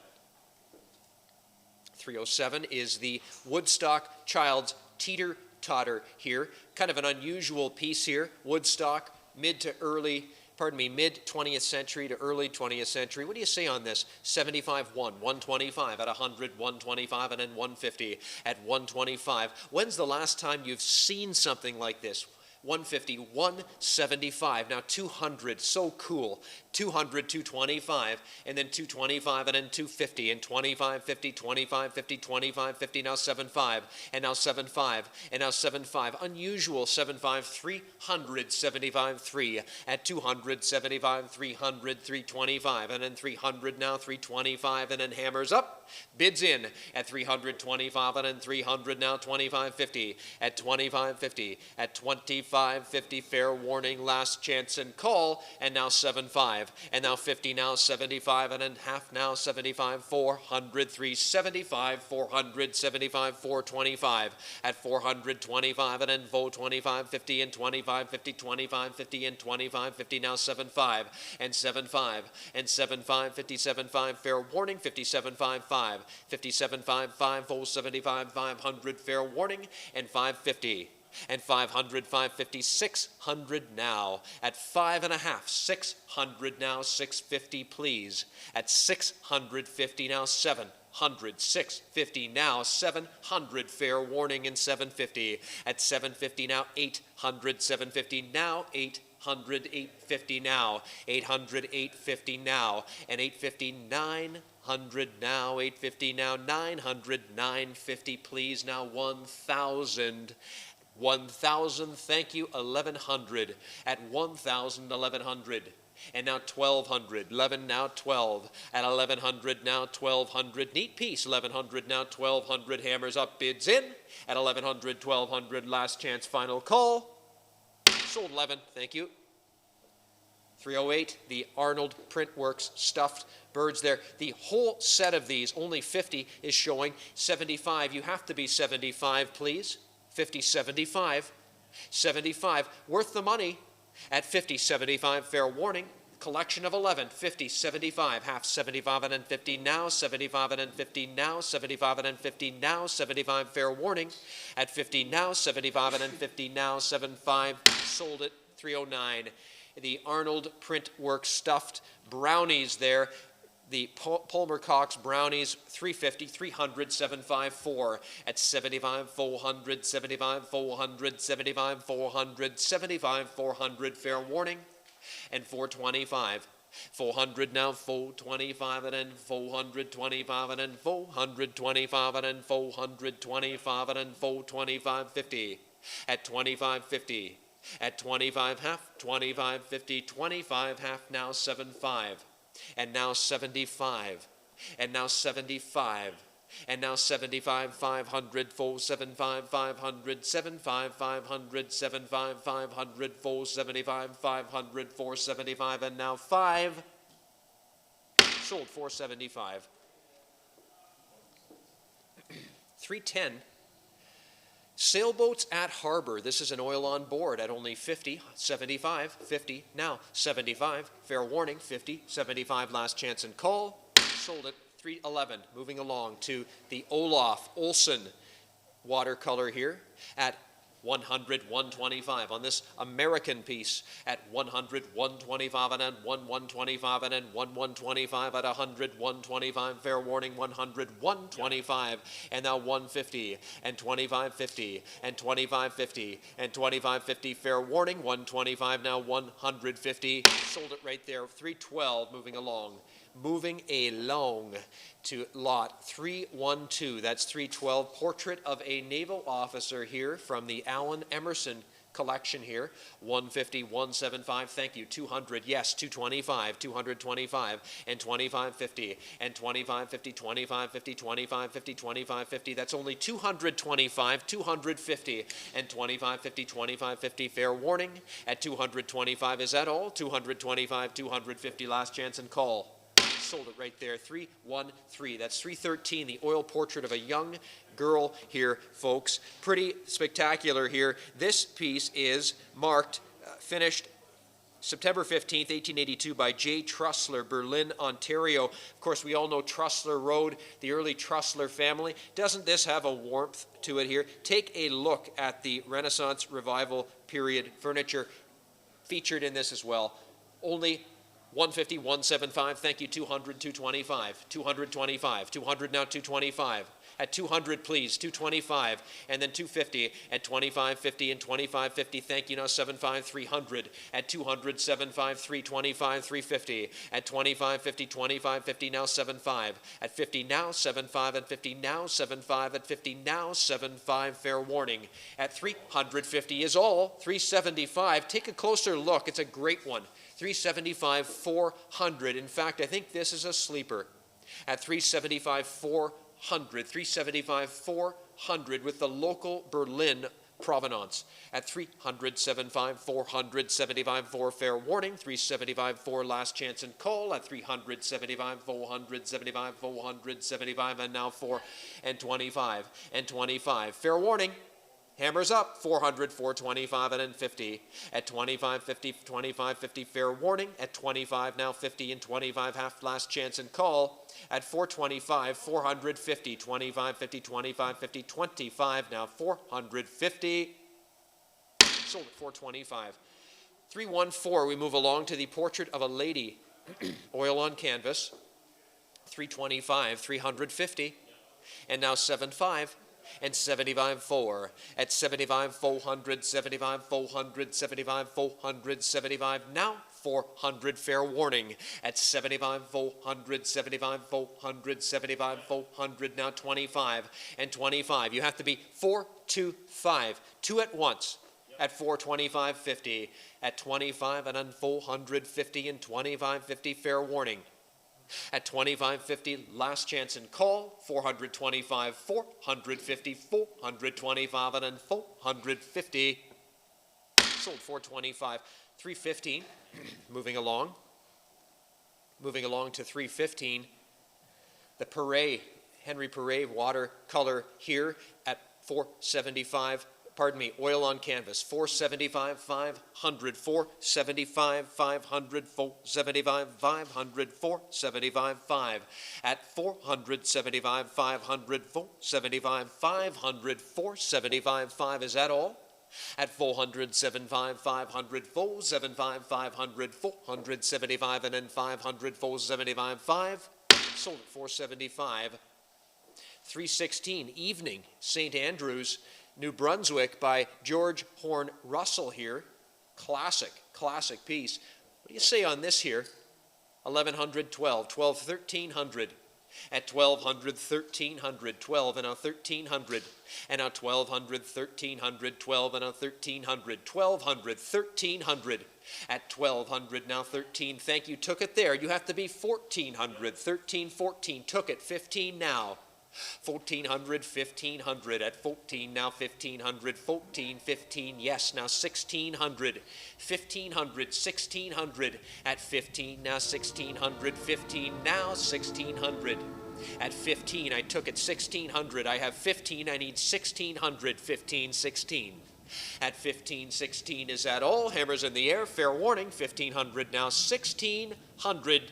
307 is the Woodstock Child's teeter-totter here. Kind of an unusual piece here. Woodstock, mid 20th century to early 20th century. What do you say on this? 75, 125 at 100, 125, and then 150 at 125. When's the last time you've seen something like this? 150, 175, now 200, so cool. 200, 225, and then 225, and then 250, and 25, 50, 25, 50, 25, 50, now 75, and now 75, and now 75. Unusual, 75, 300, 75, 3, at 200, 75, 300, 325, and then 300, now 325, and then hammers up, bids in at 325, and then 300, now 25, 50, at 25, 50, at 25, 50, fair warning, last chance and call, and now 75, and now 50, now 75, and then half now 75, 400, 375, 400, 75, 425, at 425, and then 425, 50, and 25, 50, 25, 50, and 25, 50, now 75, and 75, and 75, 57, 5, fair warning, 57, 5, 5, 57, 5, 5, 475, 500, fair warning, and 550. And 500, 550, 600 now. At 5.5, 600 now, 650 please. At 650 now, 700, 650 now, 700, fair warning, and 750. At 750 now, 800, 750 now, 800, 850 now, 800, 850 now, and 850, 900 now, 850 now, 900, 950 please, now 1,000. 1,000, thank you, 1,100. At 1,000, 1,100. And now 1,200, 11 now 12. At 1,100 now 1,200. Neat piece, 1,100 now 1,200. Hammers up, bids in. At 1,100, 1,200, last chance, final call. Sold 11, thank you. 308, the Arnold Printworks stuffed birds there. The whole set of these, only 50, is showing 75. You have to be 75, please. 50, 75, 75, worth the money. At 50, 75, fair warning. collection of 11, 50, 75, half 75 and then 50 now, 75 and then 50 now, 75 and then 50 now, 75 fair warning at 50 now, 75 and then 50 now, 75 sold it, 309. The Arnold Print Works stuffed brownies there. The Palmer Cox brownies, 350, 300, 754 at 75, 400, 75, 400, 75, 400, 75, 400, fair warning, and 425. 400 now, 425, and then 425, and then 425, and then 425, and then 425, 50 at 25.50. At 25 half, 25, 50, 25 half, now 75. And now 75, and now 75, and now 75, 500, 475, 500, 75, 500, 75, 500, 475, 500, 475, and now 5, sold 475. 310. Sailboats at harbor. This is an oil on board at only 50, 75, 50, now 75. Fair warning, 50, 75, last chance and call. Sold at 311. Moving along to the Olaf Olson watercolor here at 100, 125 on this American piece at 100, 125 and then 125 and then 125 at 100, 125 fair warning 100, 125 and now 150 and 25.50 and 25.50 and 25.50 fair warning 125 now 150 sold it right there 312 moving along to lot 312. That's 312. Portrait of a naval officer here from the Allen Emerson collection here. 150, 175. Thank you. 200. Yes. 225. 225 and 25.50 and 25.50. 25.50. 25.50. 25.50. That's only 225. 250 and 25.50. 25.50. Fair warning at 225. Is that all? 225. 250. Last chance and call. Sold it right there, 313. That's 313, the oil portrait of a young girl here, folks. Pretty spectacular here. This piece is marked, finished September 15th, 1882 by J. Trussler, Berlin, Ontario. Of course, we all know Trussler Road, the early Trussler family. Doesn't this have a warmth to it here? Take a look at the Renaissance Revival period furniture featured in this as well. Only 150, 175, thank you, 200, 225, 225, 200 now 225. At 200, please, 225, and then 250, at 25.50 and 25.50, thank you, now 75, 300. At 200, 75, 325, 350. At 25.50, 25.50, now 75. At 50 now, 75, at 50 now, 75, at 50 now, 75, fair warning. At 350 is all, 375, take a closer look, it's a great one. 375, 400. In fact, I think this is a sleeper. At 375, 400. 375, 400 with the local Berlin provenance. At 300, 75, 400, 75, 4 fair warning. 375, 4 last chance and call. At 300, 75, 400, 75, 400, 75, and now 4 and 25 and 25. Fair warning. Hammers up, 400, 425, and then 50. At 25, 50, 25, 50, fair warning. At 25, now 50 and 25, half last chance and call. At 425, 450, 25, 50, 25, 50, 25, now 450. Sold at 425. 314, we move along to the portrait of a lady, oil on canvas. 325, 350, and now 75. And 75, 4. At 75, 400, 75, 400, 75, 400, 75. Now 400, fair warning. At 75, 400, 75, 400, 75, 400. Now 25 and 25. You have to be 4, 2, 5. 2 at once. At 425, 50. At 25 and then 450 and 25, 50, fair warning. At 25.50, last chance and call, 425, 450, 425, and then 450. Sold 425. 315, moving along to 315. The Perret, Henry Perret watercolor here at 475. oil on canvas, 475, 500, 475, 500, 475, 500, 475, 5. At 475, 500, 475, 500, 475, 5. Is that all? At 475, 500, 475, 500, 475, and then 500, 475, 5. Sold at 475. 316, Evening, St. Andrews, New Brunswick by George Horn Russell here. Classic piece. What do you say on this here? 1100, 12, 12, 1300. At 1200, 1300, 12, and now 1300. And now 1200, 1300, 12, and now 1300, 1200, 1300. At 1200, now 13. Thank you, took it there. You have to be 1400, 13, 14. Took it, 15 now. 1400, 1500, at 14, now 1500, 14, 15, yes, now 1600, 1500, 1600, at 15, now 1600, 15, now 1600. At 15, I took it 1600, I have 15, I need 1600, 15, 16. At 15, 16, is that all? Hammers in the air, fair warning, 1500, now 1600.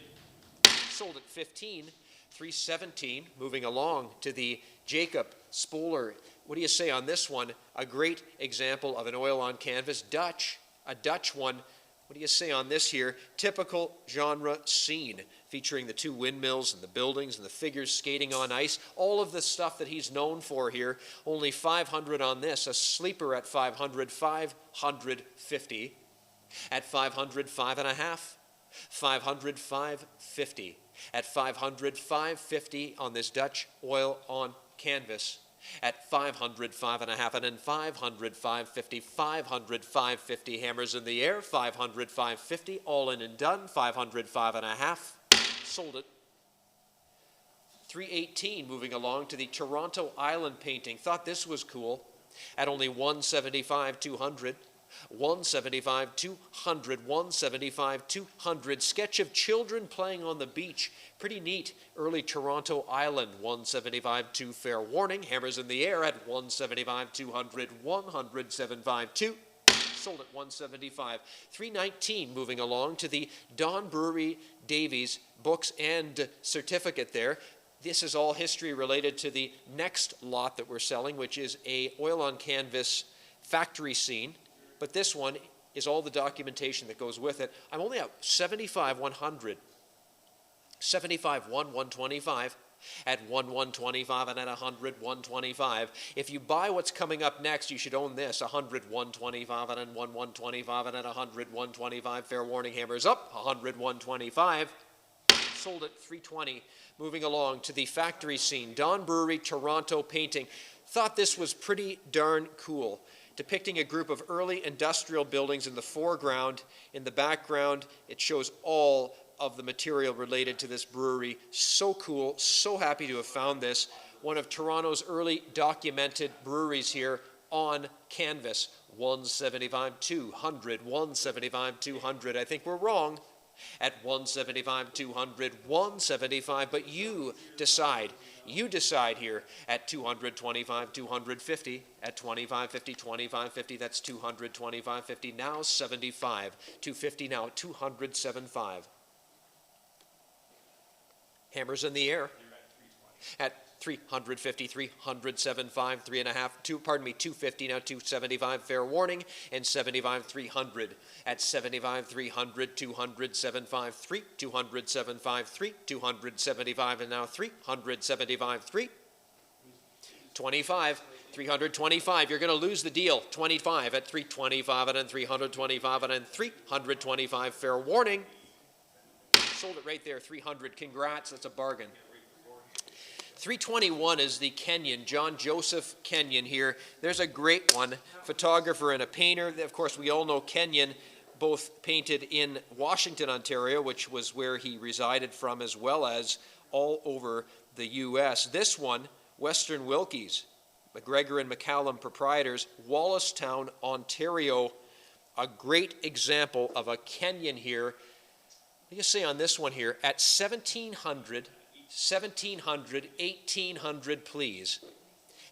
Sold at 15. 317, moving along to the Jacob Spoler. What do you say on this one? A great example of an oil on canvas, a Dutch one. What do you say on this here? Typical genre scene, featuring the two windmills and the buildings and the figures skating on ice. All of the stuff that he's known for here. Only 500 on this, a sleeper at 500, 550. At 500, 5.5. 500, 550. At 500, 550 on this Dutch oil on canvas. At 500, 5.5, and then 500, 550, 500, 550, hammers in the air, 500, 550, all in and done, 500, 5.5, sold it. 318, moving along to the Toronto Island painting. Thought this was cool. At only 175, 200. 175, 200, 175, 200. Sketch of children playing on the beach. Pretty neat. Early Toronto Island, 175, 2. Fair warning. Hammers in the air at 175, 200, 100, 75, 2. Sold at 175. 319, moving along to the Don Brewery Davies books and certificate there. This is all history related to the next lot that we're selling, which is a oil on canvas factory scene. But this one is all the documentation that goes with it. I'm only at 75, 100. 75, 125. At 125 and at 100, 125. If you buy what's coming up next, you should own this. 100, 125, and then 125, and at 100, 125. Fair warning, hammers up. 100, 125. Sold at 320. Moving along to the factory scene. Don Brewery, Toronto painting. Thought this was pretty darn cool. Depicting a group of early industrial buildings in the foreground. In the background, it shows all of the material related to this brewery. So cool, so happy to have found this. One of Toronto's early documented breweries here on canvas. 175, 200, 175, 200. I think we're wrong. At 175, 200, 175, but you decide. You decide here at 225, 250, at 2550, 2550, that's 200, 2550, now 75, 250 now, 275. Hammers in the air. At 350, 375, 3.5, 250 now, 275, fair warning, and 75, 300. At 75, 300, 200, 75, 3, 200, 75, 3, 275, and now 375, 3. 25, 325, you're going to lose the deal. 25 at 325, and then 325, and then 325, fair warning. Sold it right there, 300, congrats, that's a bargain. 321 is the Kenyon, John Joseph Kenyon here. There's a great one, photographer and a painter. Of course, we all know Kenyon, both painted in Washington, Ontario, which was where he resided from, as well as all over the U.S. This one, Western Wilkies, McGregor and McCallum proprietors, Wallacestown, Ontario. A great example of a Kenyon here. What do you say on this one here? At 1,700, 1,700, 1,800, please.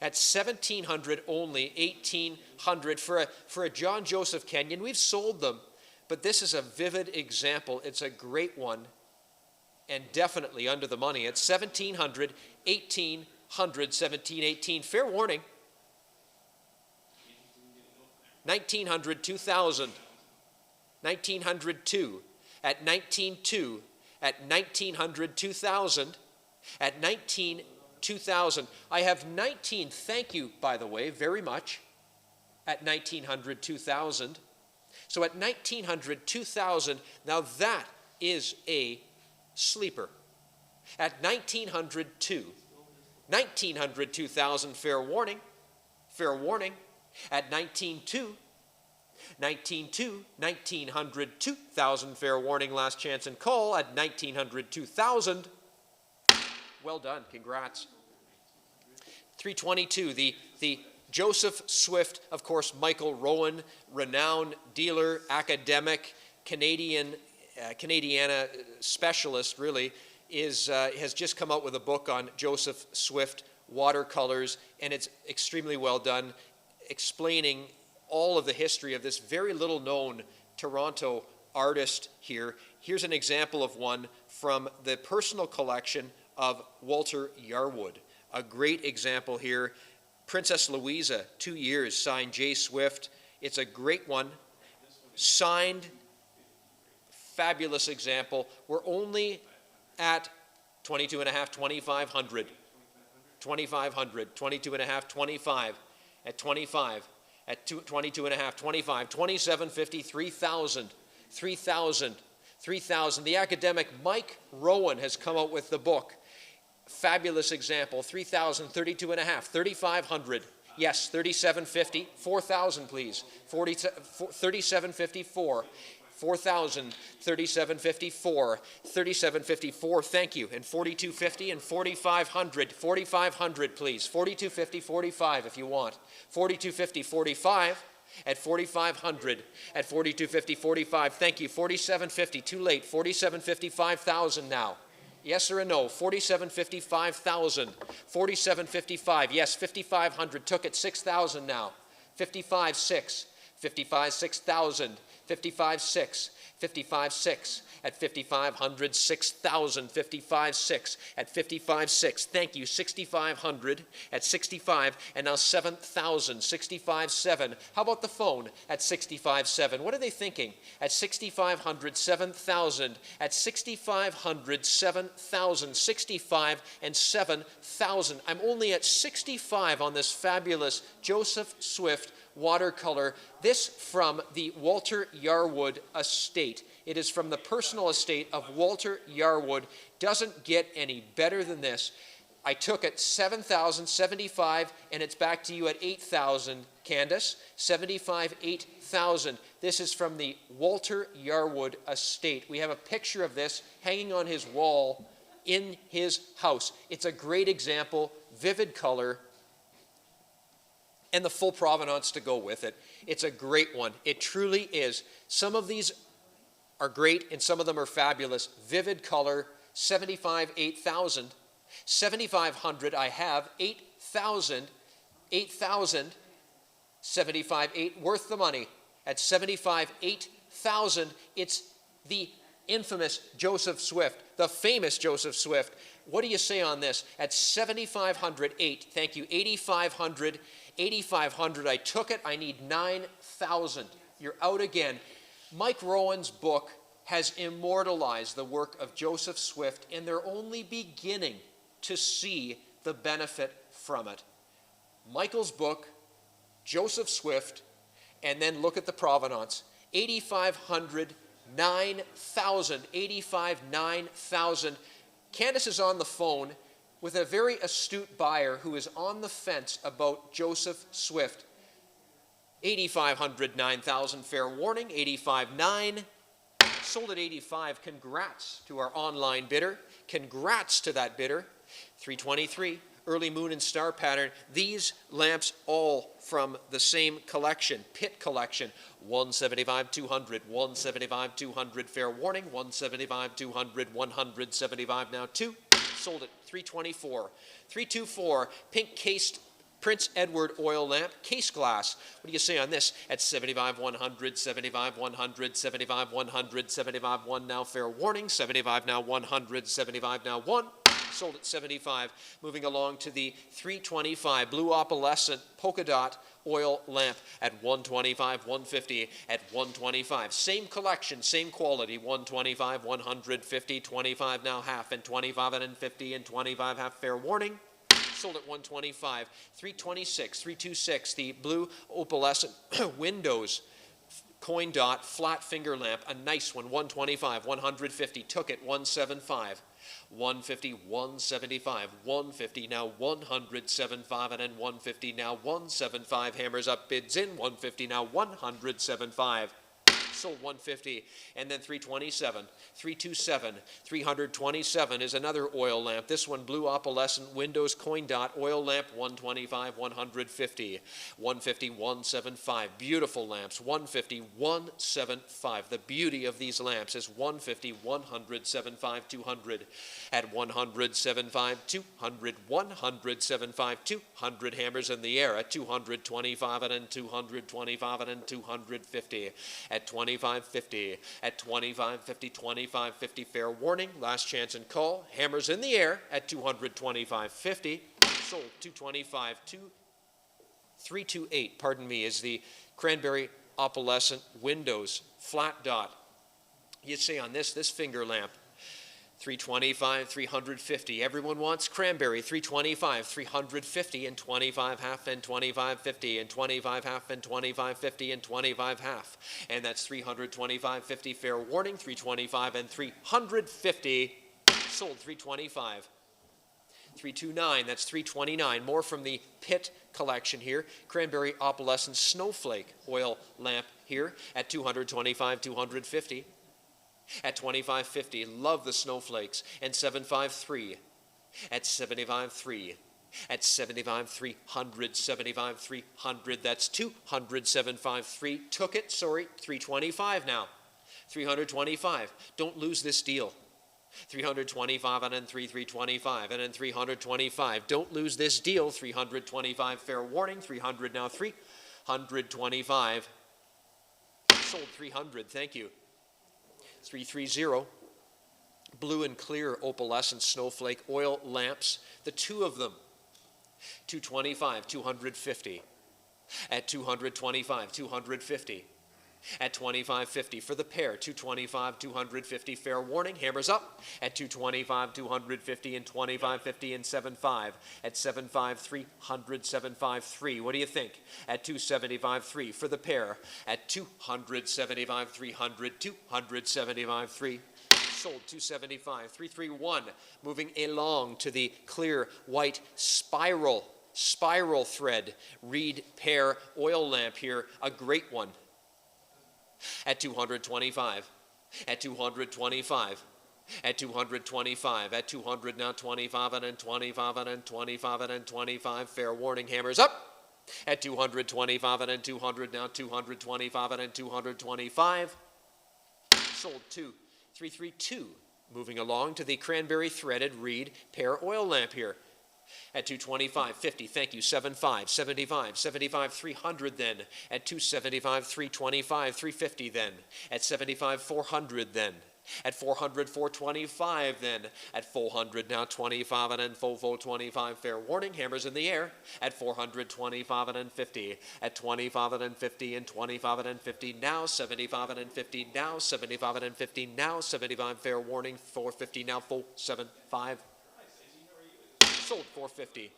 at 1,700 only, 1,800 for a John Joseph Kenyon. We've sold them, but this is a vivid example. It's a great one, and definitely under the money. At 1,700, 1,800, 1,718. Fair warning. 1,900, 2,000. 1,902. At 19,200. At 1,900, 2,000. At 19,000. 2,000. I have 19, thank you, by the way, very much, at 1,900, 2,000. So at 1,900, 2,000, now that is a sleeper. At 1,900, 1,900, 2,000, fair warning, fair warning. At 19,200, 1,900, 2,000, fair warning, last chance and call. At 1,900, 2,000. Well done, congrats. 322, the Joseph Swift, of course, Michael Rowan, renowned dealer, academic, Canadiana specialist, really, has just come out with a book on Joseph Swift watercolors, and it's extremely well done, explaining all of the history of this very little known Toronto artist here. Here's an example of one from the personal collection of Walter Yarwood. A great example here. Princess Louisa, 2 years, signed J. Swift. It's a great one. Signed, fabulous example. We're only at 22.5, 2,500. 2,500, 22.5, 25. At 25, at 22.5, 25, 2,750, 3,000, 3,000, 3,000. The academic Mike Rowan has come out with the book. Fabulous example, 3,000, 32.5, 3,500. Yes, 3,750, 4,000 please. 3,754, 4,000, 3,754, 3,754, thank you. And 4,250 and 4,500, 4,500 please. 4,250, 45 if you want. 4,250, 45. At 4,500, at 4,250, 45, thank you. 4,750, too late. 4,750, 5,000 now. Yes or a no? 4,750, 5,000. 4,755, yes. 5,500, took it. 6,000 now. 55, 6. 55, 6,000. 55, 6. 55, 6. At 5,500, 6,000. 55, 6. At 55, 6. Thank you. 6,500 at 65, and now 7,000. 65, 7. How about the phone at 65, 7? What are they thinking? At 6,500, 7,000. At 6,500, 7,000. 65 and 7,000. I'm only at 65 on this fabulous Joseph Swift watercolor. This from the Walter Yarwood estate. It is from the personal estate of Walter Yarwood. Doesn't get any better than this. I took it 7,000, 75, and it's back to you at 8,000, Candace. 75, 8,000. This is from the Walter Yarwood estate. We have a picture of this hanging on his wall in his house. It's a great example, vivid color, and the full provenance to go with it. It's a great one. It truly is. Some of these are great, and some of them are fabulous. Vivid color, 75, 8,000. 7,500, I have 8,000, 8,000, 75, 8, worth the money. At 75, 8,000, it's the infamous Joseph Swift, the famous Joseph Swift. What do you say on this? At 7,500, 8, thank you. 8,500, 8,500, I took it. I need 9,000. You're out again. Mike Rowan's book has immortalized the work of Joseph Swift, and they're only beginning to see the benefit from it. Michael's book, Joseph Swift, and then look at the provenance. 8,500, 9,000, 85, 9,000. Candace is on the phone with a very astute buyer who is on the fence about Joseph Swift. 8,500, 9,000, fair warning. 85, 9. Sold at 85. Congrats to our online bidder. Congrats to that bidder. 323, early moon and star pattern. These lamps all from the same collection, Pitt collection. 175, 200, 175, 200, fair warning. 175, 200, 175 now 2. Sold at 324. 324, pink cased Prince Edward oil lamp, case glass. What do you say on this? At 75, 100, 75, 100, 75, 100, 75, 1 now, fair warning, 75 now, 100, 75 now, 1. Sold at 75. Moving along to the 325 blue opalescent polka dot oil lamp at 125, 150 at 125. Same collection, same quality, 125, 150, 25 now half, and 25 and 50 and 25 half, fair warning. Sold at 125. 326, 326, the blue opalescent Windows coin dot flat finger lamp, a nice one, 125, 150, took it, 175. 150, 175, 150, now 175, and then 150, now 175. Hammers up, bids in, 150, now 175. Sold 150, and then 327, 327, 327 is another oil lamp. This one, blue opalescent Windows coin dot oil lamp, 125, 150, 150, 175. Beautiful lamps, 150, 175. The beauty of these lamps is 150, 100, 75, 200. At 100, 75, 200, 100, 75, 200. Hammers in the air at 225 and then 225 and then 250. At 25.50, at 25.50, 25.50, fair warning, last chance and call. Hammers in the air at 225.50. Sold 225, 328, pardon me, is the cranberry opalescent Windows flat dot. You'd say on this finger lamp, 325, 350. Everyone wants cranberry. 325, 350, and 25 half, and 25.50, and 25 half, and 25.50, and 25 half. And that's 325.50. Fair warning. 325 and 350. Sold 325. 329. That's 329. More from the Pitt collection here. Cranberry opalescent snowflake oil lamp here at 225, 250. At 25.50, love the snowflakes, and 753, at 75.3, at 75, 300, 75, 300, that's 200, 753, took it, sorry, 325 now, 325, don't lose this deal, 325 and then 325, and then 325, don't lose this deal, 325, fair warning, 300 now, 325, sold 300, thank you. 330, blue and clear opalescent snowflake oil lamps, the two of them, 225, 250, at 225, 250, at 25.50 for the pair, 225, 250, fair warning, hammers up, at 225, 250, and 25.50, and 75, at 75, 300, 753, what do you think? At 275.3 for the pair, at 275, 300, 275.3, sold 275, 331, moving along to the clear white spiral thread reed pair oil lamp here, a great one. At 225, at 225, at 225, at 200 now 25 and then 25 and then 25 and then 25, fair warning, hammers up. At 225 and then 200 now 225 and then 225, sold 332. Moving along to the cranberry threaded reed pair oil lamp here. At 225, 50, thank you, 75, 75, 75, 300 then. At 275, 325, 350 then. At 75, 400 then. At 400, 425 then. At 400 now 25 and then 425, fair warning, hammers in the air. At 400, 25 and then 50. At 25 and then 50 and 25 and then 50 now. 75 and then 50 now. 75 and then 50 now. 75, fair warning, 450 now. 475. Sold 450.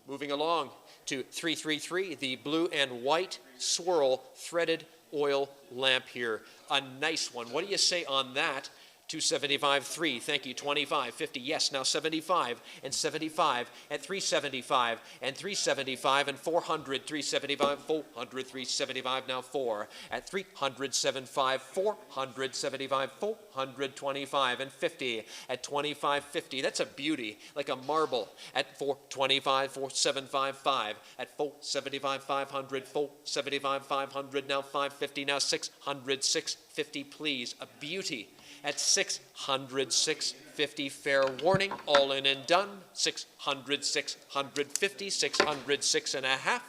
Moving along to 333, the blue and white swirl threaded oil lamp here. A nice one. What do you say on that? 275.3, thank you, 25, 50, yes, now 75, and 75, at 375, and 375, and 400, 375, 400, 375, now 4, at 375, 475, 425, and 50, at 25.50, that's a beauty, like a marble, at 425, 4755, at 475, 500, 475, 500, now 550, now 600, 650, please, a beauty. At 600, 650. 650, fair warning, all in and done. 600, 650, 600, 6.5.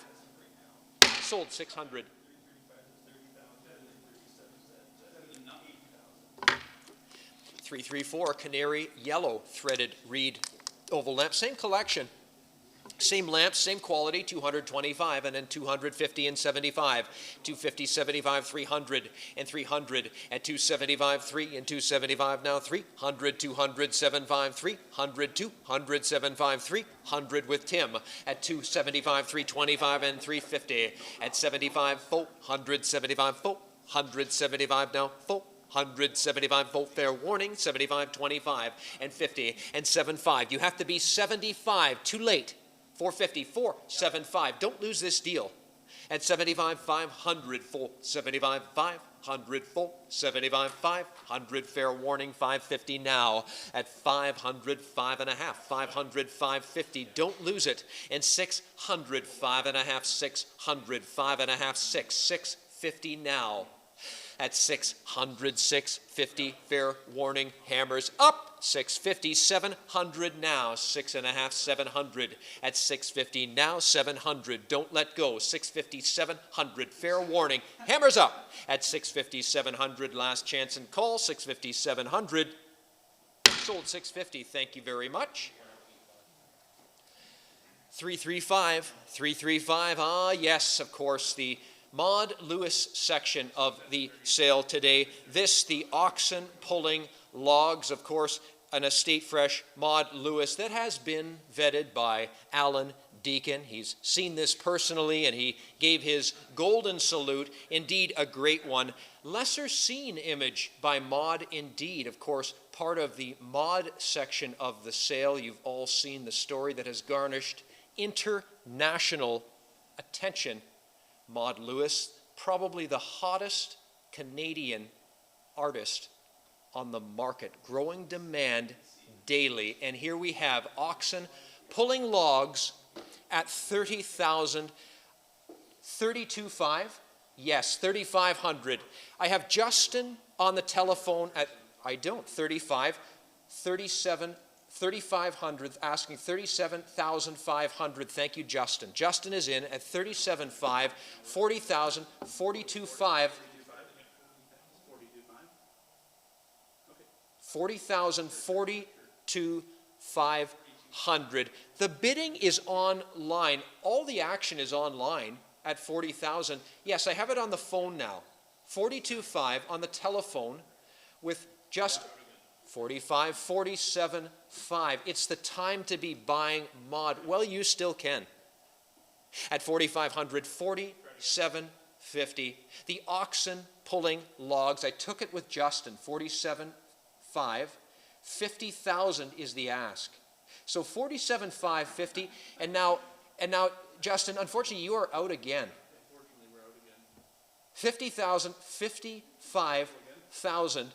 Sold 600. 334, canary yellow threaded reed oval lamp. Same collection. Same lamps, same quality, 225, and then 250 and 75, 250, 75, 300, and 300, at 275, 3, and 275 now, 300, 200, 75, 300, 200, 75, 300 with Tim, at 275, 325, and 350, at 75, 400, 75, 475 now, 475 volt fair warning, 75, 25, and 50, and 75. You have to be 75, too late. 450, 475. Don't lose this deal. At 75, 500, 475, 500, 475, 500, fair warning, 550 now. At 500, 5.5, 500, 550. Don't lose it. And 600, 5.5, 600, 5.5, 650 now. At 600, 650, fair warning, hammers up. 650, 700 now, 6.5, 700. At 650 now, 700. Don't let go. 650, 700, fair warning, hammers up. At 650, 700, last chance and call. 650, 700. Sold 650. Thank you very much. 335, 335. Ah, yes, of course, the Maud Lewis section of the sale today. This, the oxen pulling logs, of course, an Estate Fresh Maud Lewis that has been vetted by Alan Deacon. He's seen this personally, and he gave his golden salute, indeed a great one. Lesser seen image by Maud, indeed. Of course, part of the Maud section of the sale. You've all seen the story that has garnished international attention. Maud Lewis, probably the hottest Canadian artist on the market, growing demand daily. And here we have oxen pulling logs at 30,000, 32.5, yes, 3,500. I have Justin on the telephone at, 35, 37, 3,500, asking 37,500. Thank you, Justin. Justin is in at 37.5, 40,000, 42.5. 40,000, 42,500. The bidding is online. All the action is online at 40,000. Yes, I have it on the phone now. 42.5 on the telephone with just 45, 47.5. It's the time to be buying Maud. Well, you still can. At 4,500, 47.50. The oxen pulling logs. I took it with Justin. 47.5. 50,000 is the ask. So 47,550. And now, Justin, unfortunately, you are out again. Unfortunately, we're out again. 50,000, 55,000,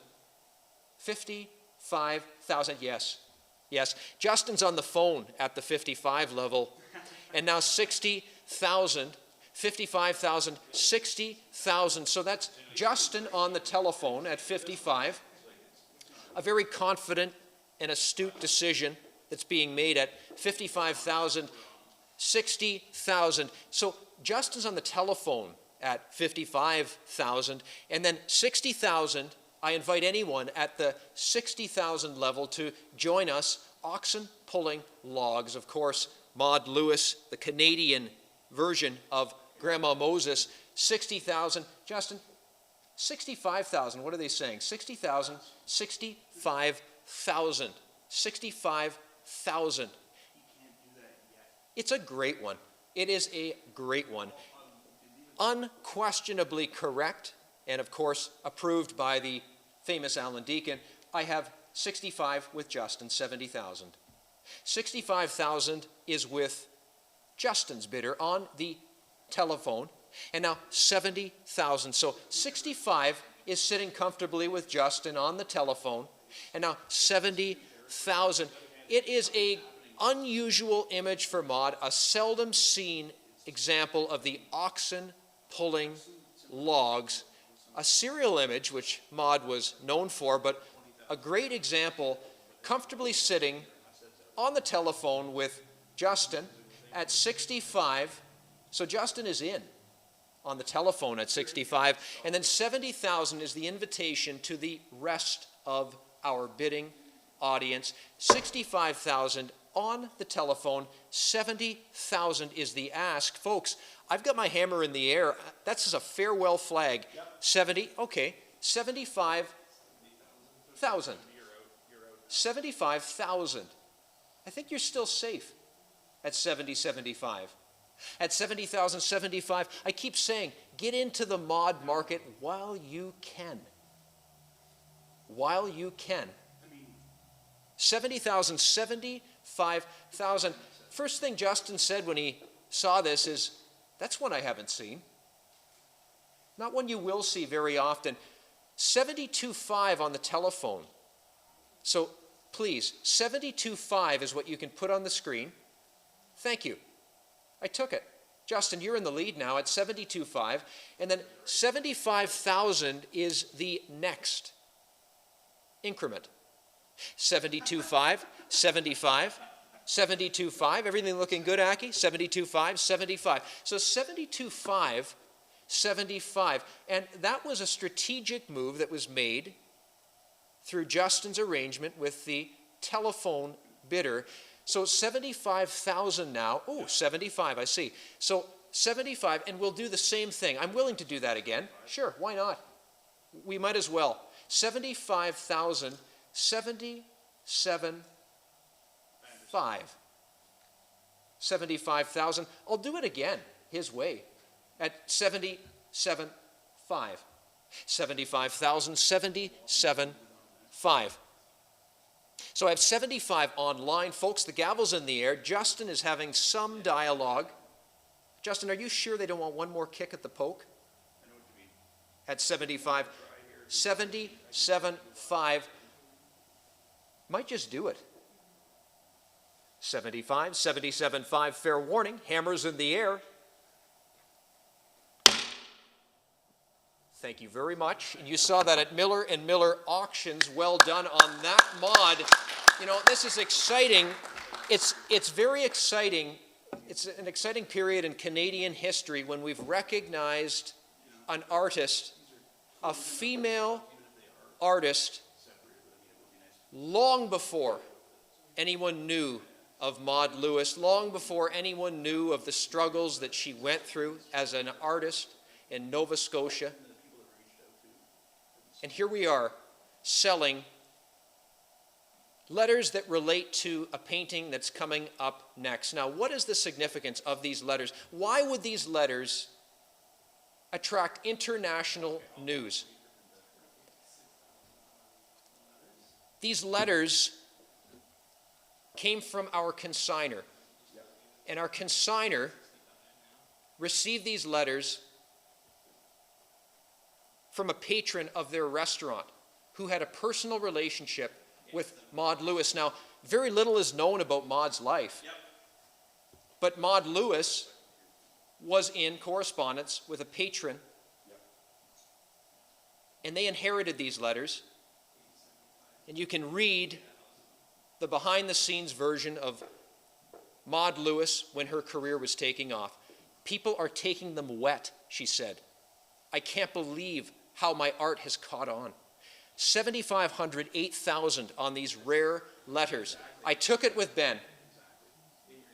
55,000, yes. Yes, Justin's on the phone at the 55 level. And now 60,000, 55,000, 60,000. So that's Justin on the telephone at 55. A very confident and astute decision that's being made at 55,000, 60,000. So Justin's on the telephone at 55,000, and then 60,000. I invite anyone at the 60,000 level to join us. Oxen pulling logs, of course. Maud Lewis, the Canadian version of Grandma Moses. 60,000. Justin, 65,000. What are they saying? 60,000, 65,000, 65,000. It's a great one. It is a great one. Unquestionably correct, and of course approved by the famous Alan Deacon. I have 65 with Justin, 70,000. 65,000 is with Justin's bidder on the telephone. And now 70,000. So 65 is sitting comfortably with Justin on the telephone. And now 70,000. It is an unusual image for Maud, a seldom seen example of the oxen pulling logs. A serial image, which Maud was known for, but a great example comfortably sitting on the telephone with Justin at 65. So Justin is in on the telephone at 65. And then 70,000 is the invitation to the rest of our bidding audience. 65,000 on the telephone. 70,000 is the ask. Folks, I've got my hammer in the air. That's a farewell flag. 70, okay. 75,000. 75,000. I think you're still safe at 75. At 70,000, 75, I keep saying, get into the mod market while you can. While you can. 70,000, 75,000. First thing Justin said when he saw this is, that's one I haven't seen. Not one you will see very often. 72.5 on the telephone. So please, 72.5 is what you can put on the screen. Thank you. I took it. Justin, you're in the lead now at 72.5. And then 75,000 is the next increment. 72.5, 75, 72.5. Everything looking good, Aki? 72.5, 75. So 72.5, 75. And that was a strategic move that was made through Justin's arrangement with the telephone bidder. So 75,000 now. Oh, 75, I see. So 75, and we'll do the same thing. I'm willing to do that again. Sure, why not? We might as well. 75,000, 77.5. 75,000. I'll do it again, his way, at 77.5. 75,000, 77.5. So I have 75 online. Folks, the gavel's in the air. Justin is having some dialogue. Justin, are you sure they don't want one more kick at the poke? I know what you mean. At 75. 77.5. Might just do it. 75, 77.5. Fair warning. Hammers in the air. Thank you very much. And you saw that at Miller & Miller Auctions. Well done on that mod. You know, this is exciting. It's very exciting. It's an exciting period in Canadian history when we've recognized an artist, a female artist, long before anyone knew of Maud Lewis, long before anyone knew of the struggles that she went through as an artist in Nova Scotia. And here we are selling letters that relate to a painting that's coming up next. Now, what is the significance of these letters? Why would these letters attract international news? These letters came from our consignor, and our consignor received these letters from a patron of their restaurant who had a personal relationship with Maud Lewis. Now, very little is known about Maud's life, but Maud Lewis was in correspondence with a patron, and they inherited these letters. And you can read the behind-the-scenes version of Maud Lewis when her career was taking off. People are taking them wet, she said. I can't believe how my art has caught on. 7,500, 8,000 on these rare letters. I took it with Ben.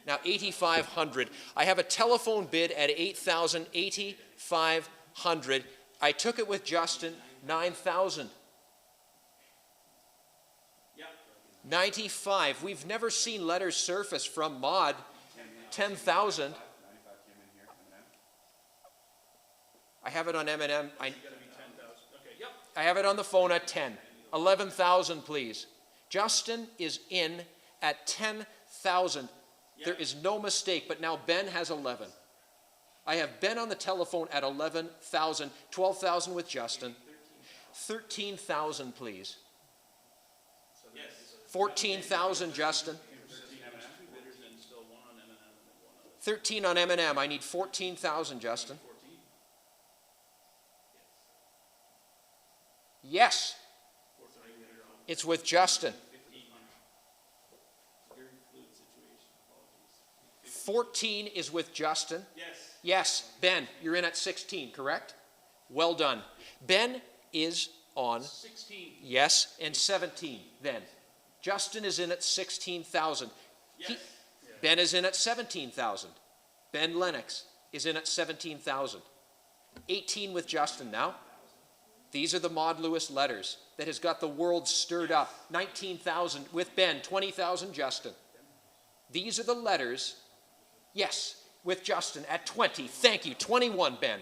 Now 8,500. I have a telephone bid at 8,000, 8,500. I took it with Justin, 9,000. 95. We've never seen letters surface from Maud. 10,000. I have it on M&M. I have it on the phone at 10. 11,000, please. Justin is in at 10,000. There is no mistake, but now Ben has 11. I have Ben on the telephone at 11,000. 12,000 with Justin. 13,000, please. 14,000, Justin. 13 on M&M. I need 14,000, Justin. Yes. It's with Justin. 14 is with Justin. Yes. Yes, Ben, you're in at 16, correct? Well done. Ben is on, 16. yes, and 17 then. Justin is in at 16,000. Yes. Ben is in at 17,000. Ben Lennox is in at 17,000. 18 with Justin now. These are the Maud Lewis letters that has got the world stirred up. 19,000 with Ben, 20,000 Justin. These are the letters, yes, with Justin at 20. Thank you. 21, Ben.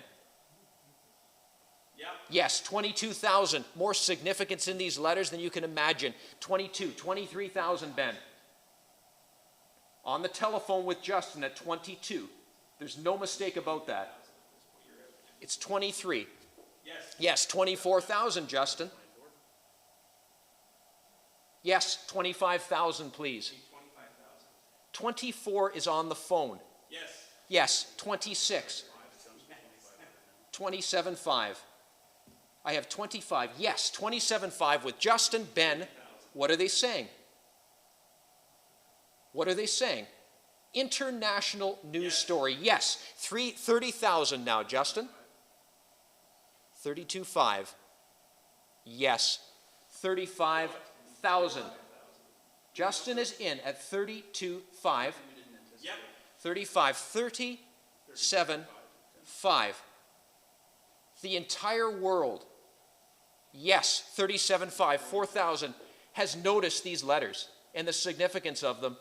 Yep. Yes, 22,000. More significance in these letters than you can imagine. 22, 23,000, Ben. On the telephone with Justin at 22. There's no mistake about that. It's 23. Yes. Yes, 24,000, Justin. Yes, 25,000, please. 24 is on the phone. Yes. Yes, 26. 27.5. I have 25. Yes, 27.5 with Justin, Ben. What are they saying? What are they saying? International news story. Yes, 30,000 now, Justin. 32.5. Yes, 35,000. Justin is in at 32.5. Yep. 35, 37.5. The entire world, yes, 37.5, 4,000, has noticed these letters and the significance of them.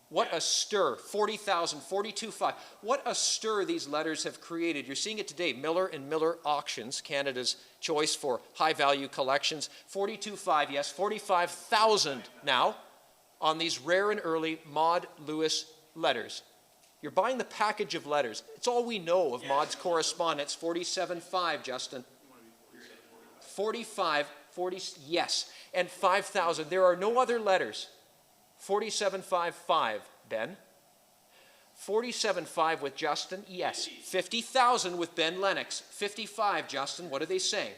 What a stir, 40,000, 42.5. What a stir these letters have created. You're seeing it today. Miller & Miller Auctions, Canada's choice for high-value collections. 42.5, yes, 45,000 now on these rare and early Maud Lewis letters. You're buying the package of letters. It's all we know of Maud's correspondence. 47.5, Justin. 45, 40, yes, and 5,000. There are no other letters. 47.5, Ben. 47.5 with Justin, yes. 50,000 with Ben Lennox. 55, Justin, what are they saying?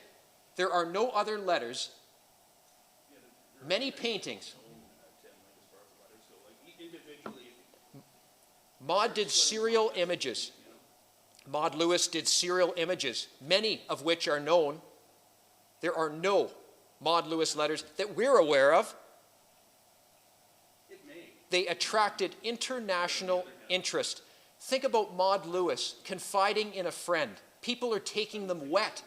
There are no other letters. Many paintings. Maud did serial images. Maud Lewis did serial images, many of which are known. There are no Maud Lewis letters that we're aware of. They attracted international interest. Think about Maud Lewis confiding in a friend. People are taking them wet.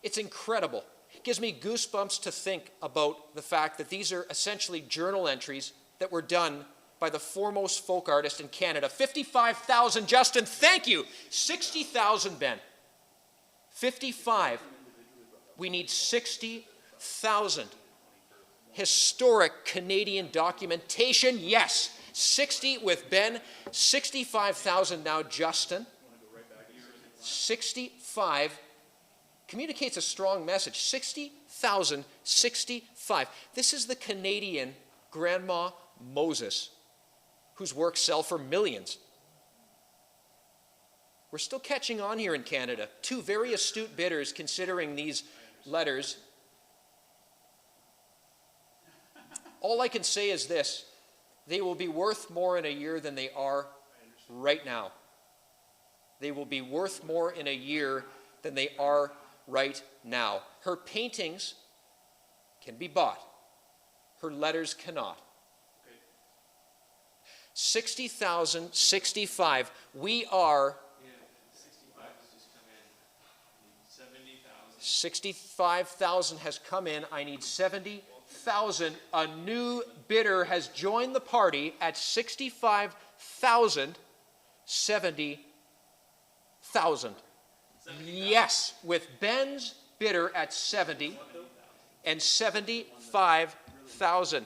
It's incredible. It gives me goosebumps to think about the fact that these are essentially journal entries that were done by the foremost folk artist in Canada. 55,000, Justin, thank you. 60,000, Ben. 55. We need 60,000. Historic Canadian documentation, yes. 60 with Ben. 65,000 now, Justin. 65 communicates a strong message. 60,000, 65. This is the Canadian Grandma Moses, whose works sell for millions. We're still catching on here in Canada. Two very astute bidders considering these letters. All I can say is this: they will be worth more in a year than they are right now. They will be worth more in a year than they are right now. Her paintings can be bought. Her letters cannot. 60,000, 65. We are 65,000 has come in. I need 70,000. A new bidder has joined the party at 65,000, 70,000. Yes, with Ben's bidder at 70 and 75,000.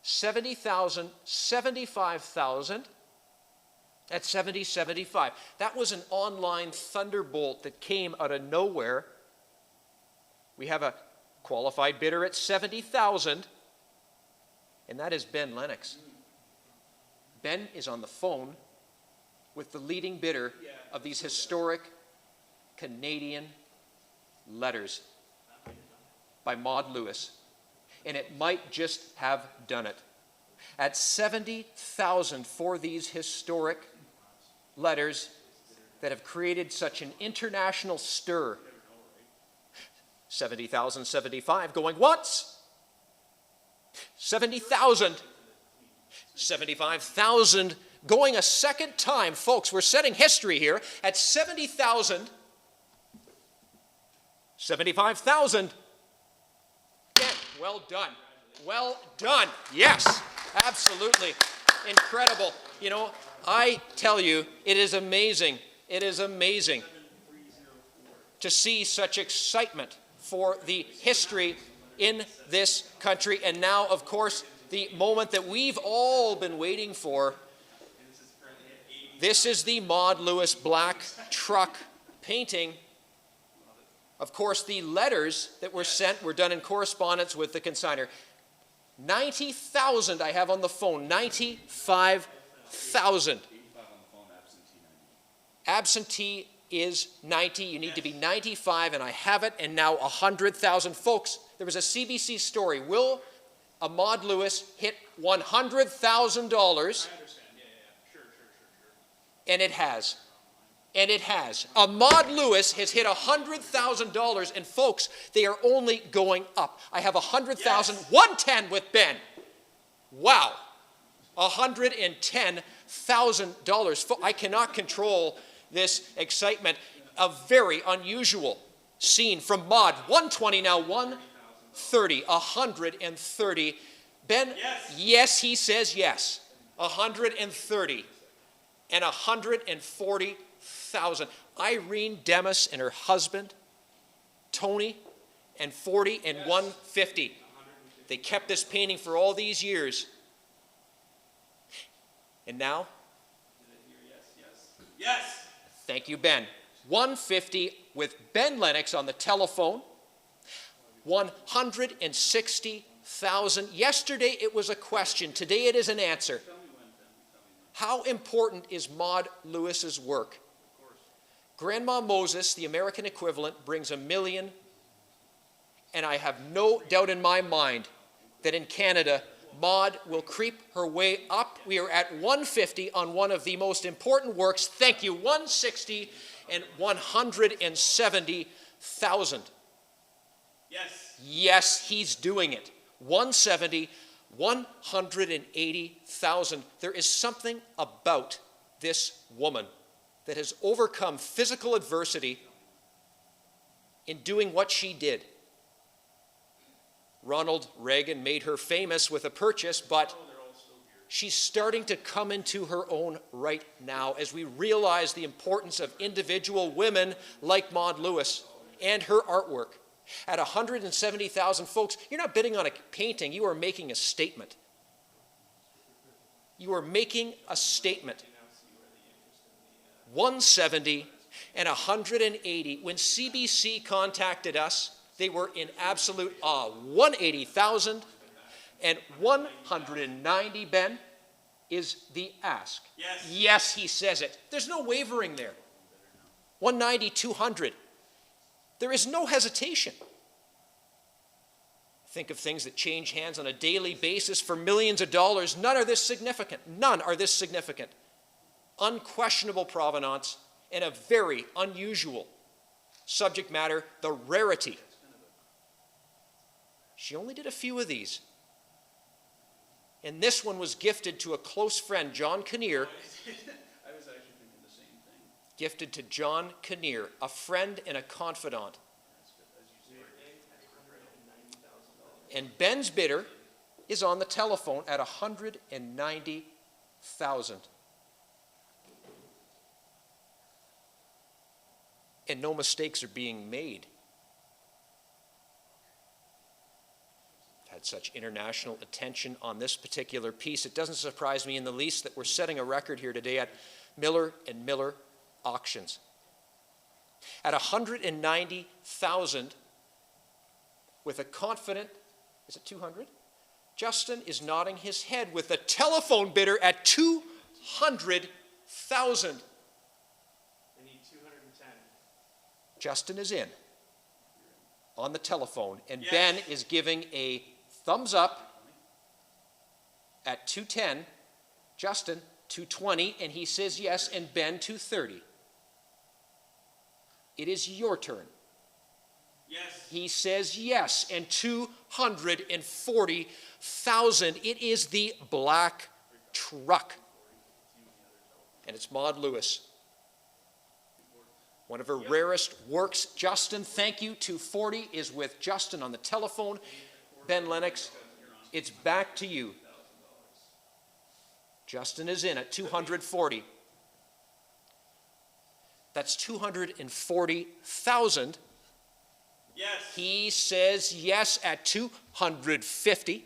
70,000, 75,000 at 70, 75. That was an online thunderbolt that came out of nowhere. We have a qualified bidder at 70,000, and that is Ben Lennox. Ben is on the phone with the leading bidder of these historic Canadian letters by Maud Lewis. And it might just have done it. at 70,000 for these historic letters that have created such an international stir. 70,075 going once. 70,000. 75,000 going a second time. Folks, we're setting history here at 70,000. 75,000. Again, well done. Well done. Yes, absolutely. Incredible. You know, I tell you, it is amazing. It is amazing to see such excitement for the history in this country. And now, of course, the moment that we've all been waiting for. This is the Maud Lewis black truck painting. Of course, the letters that were sent were done in correspondence with the consignor. 90,000 I have on the phone. 95,000. Absentee is 90. You need to be 95, and I have it, and now 100,000. Folks, there was a CBC story. Will a Maud Lewis hit $100,000? And it has. And it has. A Maud Lewis has hit $100,000, and folks, they are only going up. I have 100,000, 110 with Ben. Wow. $110,000. I cannot control this excitement. A very unusual scene from Maud. 120 now, 130, 130. Ben, yes, he says yes. 130 and 140,000. Irene Demas and her husband, Tony, and 40 and 150. They kept this painting for all these years. And now? Yes. Thank you, Ben. 150 with Ben Lennox on the telephone. 160,000. Yesterday it was a question. Today it is an answer. How important is Maud Lewis's work? Grandma Moses, the American equivalent, brings $1 million. And I have no doubt in my mind that in Canada, Maud will creep her way up. We are at 150 on one of the most important works. Thank you. 160 and 170,000. Yes. Yes, he's doing it. 170, 180,000. There is something about this woman that has overcome physical adversity in doing what she did. Ronald Reagan made her famous with a purchase, but she's starting to come into her own right now as we realize the importance of individual women like Maud Lewis and her artwork. At 170,000 folks, you're not bidding on a painting, you are making a statement. You are making a statement. 170 and 180. When CBC contacted us, they were in absolute awe. 180,000 and 190, Ben, is the ask. Yes. Yes, he says it. There's no wavering there. 190, 200. There is no hesitation. Think of things that change hands on a daily basis for millions of dollars. None are this significant. None are this significant. Unquestionable provenance and a very unusual subject matter, the rarity. She only did a few of these. And this one was gifted to a close friend, John Kinnear. I was actually thinking the same thing. Gifted to John Kinnear, a friend and a confidant. And Ben's bidder is on the telephone at 190,000. And no mistakes are being made. Had such international attention on this particular piece. It doesn't surprise me in the least that we're setting a record here today at Miller & Miller Auctions. At 190,000, with a confident, is it 200? Justin is nodding his head with a telephone bidder at 200,000. They need 210. Justin is in on the telephone, and Yes. Ben is giving a thumbs up at 210, Justin 220, and he says yes, and Ben 230. It is your turn. Yes. He says yes, and 240,000. It is the black truck. And it's Maud Lewis. One of her rarest works. Justin, thank you. 240 is with Justin on the telephone. Ben Lennox, it's back to you. Justin is in at 240. That's 240,000. Yes. He says yes at 250.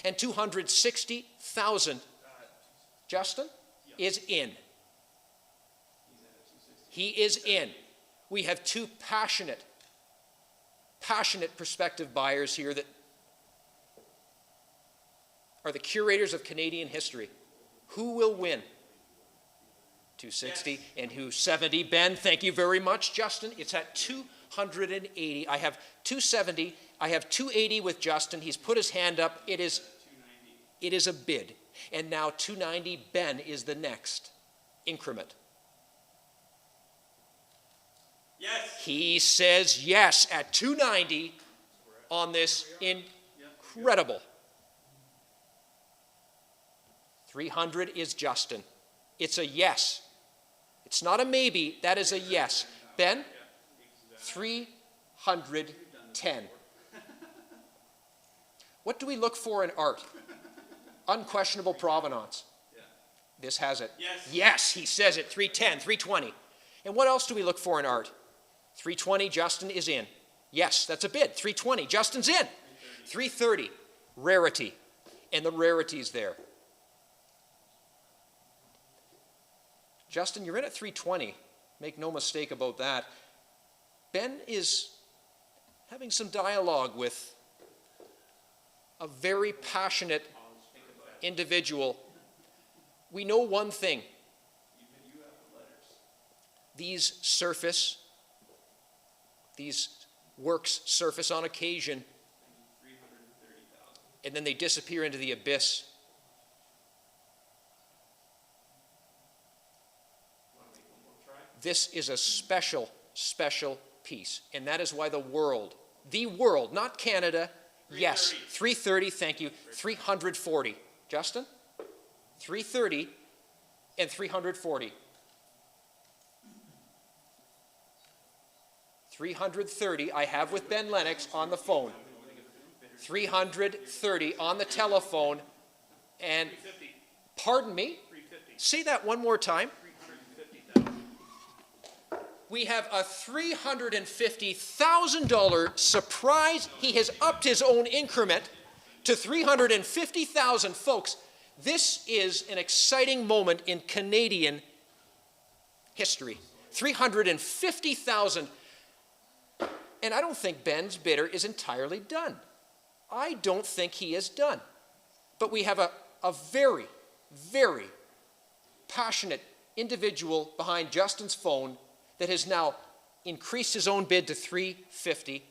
And 260,000. Justin is in. He is in. We have two passionate prospective buyers here that are the curators of Canadian history. Who will win? 260 and who 70? Ben, thank you very much. Justin, it's at 280. I have 270. I have 280 with Justin. He's put his hand up. It is a bid. And now 290. Ben is the next increment. Yes. He says yes at 290 on this incredible. 300 is Justin. It's a yes. It's not a maybe. That is a yes. Ben, 310. What do we look for in art? Unquestionable provenance. This has it. Yes. Yes, he says it. 310, 320. And what else do we look for in art? 320, Justin is in. Yes, that's a bid. 320, Justin's in. 330, rarity. And the rarity's there. Justin, you're in at 320. Make no mistake about that. Ben is having some dialogue with a very passionate individual. We know one thing. These works surface on occasion, and then they disappear into the abyss. This is a special, special piece, and that is why the world, not Canada, yes, 330, thank you, 340. Justin? 330 and 340. 330, I have with Ben Lennox on the phone. 330 on the telephone, and, pardon me, say that one more time. We have a $350,000 surprise. He has upped his own increment to 350,000. Folks, this is an exciting moment in Canadian history. 350,000. And I don't think Ben's bidder is entirely done. I don't think he is done. But we have a very, very passionate individual behind Justin's phone that has now increased his own bid to 350.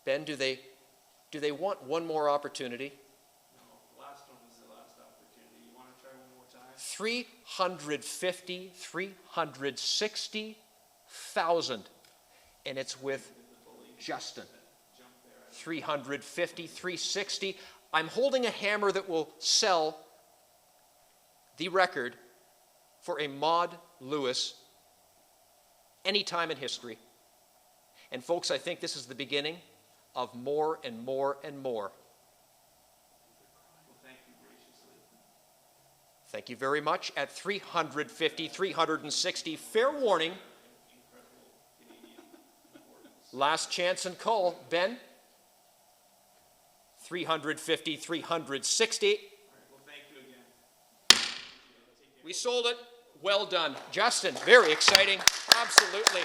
Ben, do they want one more opportunity? No, last one was the last opportunity. You want to try one more time? 350, 360,000. And it's with Justin. 350, 360. I'm holding a hammer that will sell the record for a Maud Lewis any time in history. And folks, I think this is the beginning of more and more and more. Well, thank you graciously. Thank you very much. At 350, 360, fair warning. Last chance and call. Ben? 350, 360. All right, well, thank you again. We sold it. Well done. Justin, very exciting. Absolutely.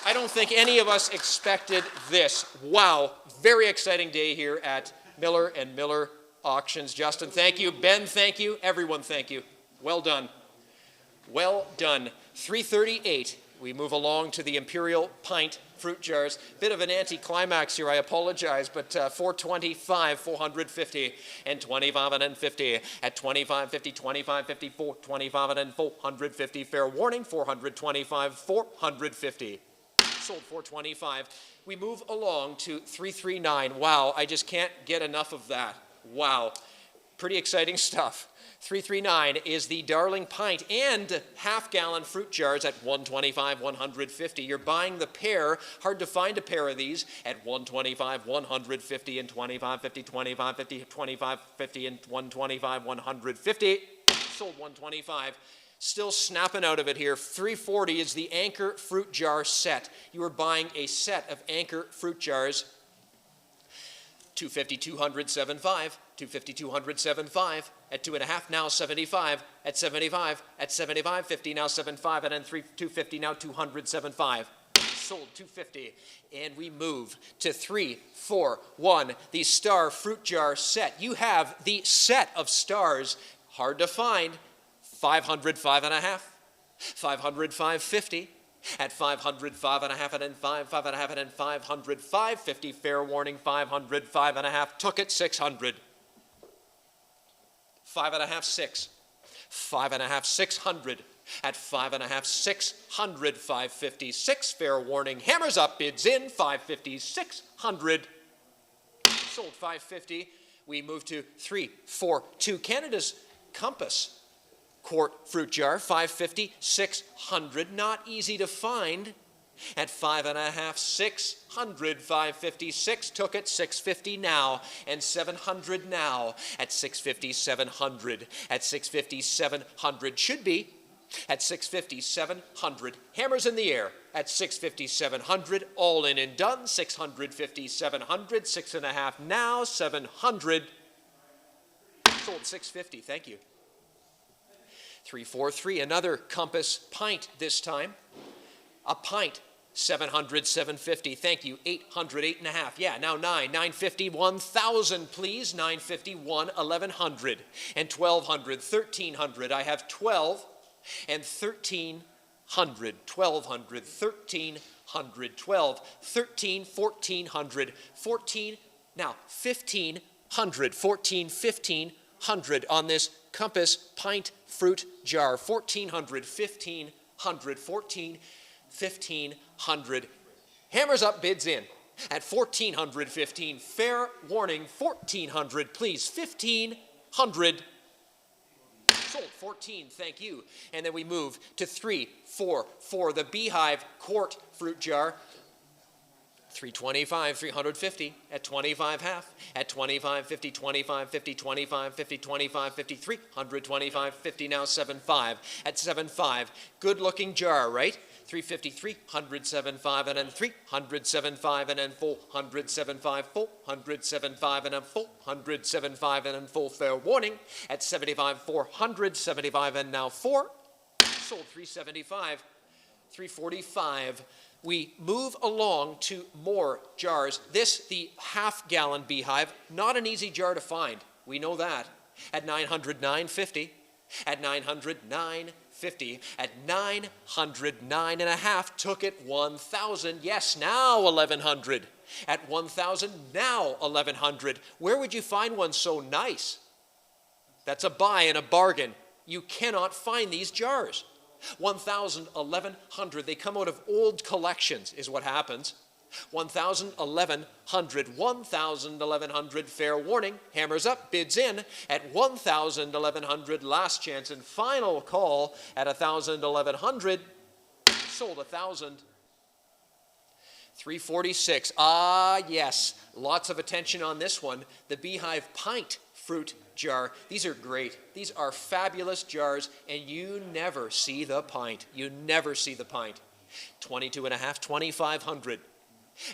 I don't think any of us expected this. Wow. Very exciting day here at Miller & Miller Auctions. Justin, thank you. Ben, thank you. Everyone, thank you. Well done. Well done. 338. We move along to the Imperial Pint fruit jars. Bit of an anticlimax here, I apologize, but 425, 450, and 25 and 50. At 25.50, 25.50, 425 and 450. Fair warning, 425, 450. Sold 425. We move along to 339. Wow, I just can't get enough of that. Wow, pretty exciting stuff. 339 is the Darling Pint and half-gallon fruit jars at 125, 150. You're buying the pair. Hard to find a pair of these at 125, 150, and 25.50, 25.50, 25.50, and 125, 150. Sold 125. Still snapping out of it here. 340 is the Anchor fruit jar set. You are buying a set of Anchor fruit jars. 250, 200, 75. 250, 200, 75. At 2.5 now 75. At 75. At 75, 50 now 75. And then 250 now 200, 75. Sold 250. And we move to 341, the Star fruit jar set. You have the set of stars. Hard to find. 500, 5.5. 500, 550. At 500, 5.5, and then 5, 5.5, and then 500, 550. Fair warning, 500, 5.5. Took it, 600. 5.5, 6. 5.5, 600. At 5.5, 600, 556. Fair warning, hammers up, bids in, 550, 600. Sold 550. We move to 342. Canada's Compass quart fruit jar, 550, 600. Not easy to find. At 5.5, 600, 556. Took it, 650 now, and 700 now. At 650, 700. At 650, 700 should be. At 650, 700. Hammers in the air. At 650, 700. All in and done. 650, 700. 6.5 now. 700. Sold 650. Thank you. 343. Another Compass pint this time. A pint. 700, 750. Thank you. 800, 8.5. Yeah, now 9. 950, 1,000, please. 950, 1,100. And 1,200, 1,300. I have 12 and 1,300. 1,200, 1,300. 12, 13, 1,400. 14, now 1,500. 14, 1,500 on this Compass pint fruit jar. 1,400, 1,500. 14, 1,500. Hammers up, bids in. At 1,415. Fair warning, 1,400, please. 1,500. Sold 14, thank you. And then we move to 344, the Beehive quart fruit jar. 325, 350, at 25 half, at 25, 50, 25, 50, 25, 50, 25, 50, 300, 25, 50, now 75, at 75. Good looking jar, right? 350, 300, 75, and then 300, 75, and then 400, 75, 400, 75, and then 400, 75, and then full fair warning. At 75, 400, 75, and now 4. Sold 375, 345. We move along to more jars. This, the half-gallon Beehive, not an easy jar to find. We know that. At 900, 950. At 900, 950. At 900, 9.5. Took it, 1,000. Yes, now 1,100. At 1,000, now 1,100. Where would you find one so nice? That's a buy and a bargain. You cannot find these jars. 1,000, 1,100. They come out of old collections is what happens. 1,000, 1,100. 1,000, 1,100. Fair warning. Hammers up, bids in. At 1,000, 1,100. Last chance and final call at 1,000, 1,100. Sold 1,000. 346. Ah, yes. Lots of attention on this one. The Beehive pint fruit jar. These are great. These are fabulous jars, and you never see the pint. You never see the pint. 22.5, 2,500.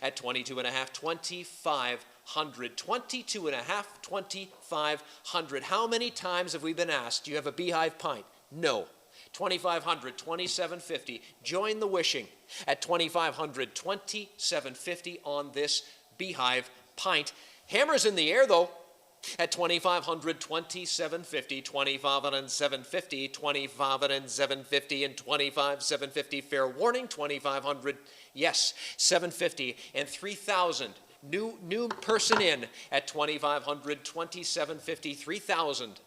At 22.5, 2,500. 22.5, 2,500. How many times have we been asked, do you have a Beehive pint? No. 2,500, 2,750. Join the wishing. At 2,500, 2,750 on this Beehive pint. Hammers in the air, though. At 2,500, 2,750, 2,500, 750, 2,500, 750, and 2,500, fair warning, 2,500, yes, 750, and 3,000. New person in at 2,500, 2,750, 3,000.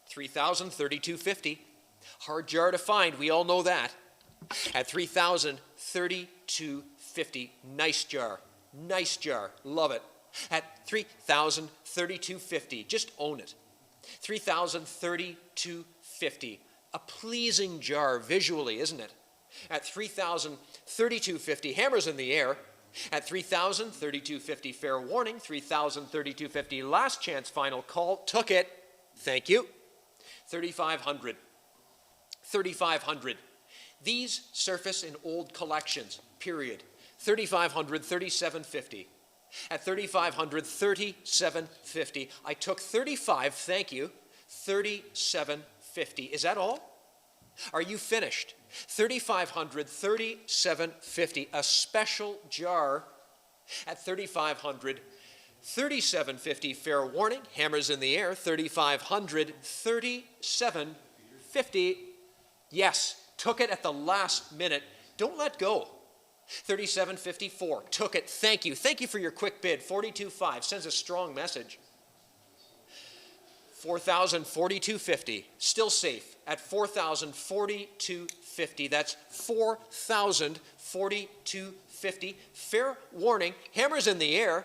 3,000, 3,250. Hard jar to find, we all know that. At 3,000, 3,250. Nice jar. Nice jar. Love it. At 3,000, 3,250. Just own it. 3,000, 3,250. A pleasing jar visually, isn't it? At 3,000, 3,250. Hammers in the air. At 3,000, 3,250. Fair warning. 3,000, 3,250. Last chance, final call. Took it. Thank you. 3,500. 3,500. These surface in old collections, period. 3,500, 3,750. At 3,500, 3,750. I took 35, thank you. 3,750. Is that all? Are you finished? 3,500, 3,750. A special jar at 3,500. 3,750, fair warning, hammers in the air, 3,500, 3,750. Yes, took it at the last minute. Don't let go. 3,754, took it. Thank you. Thank you for your quick bid. 42.5 sends a strong message. 4,000, 42.50, still safe at 4,000, 42.50. That's 4,000, 42.50. Fair warning, hammers in the air.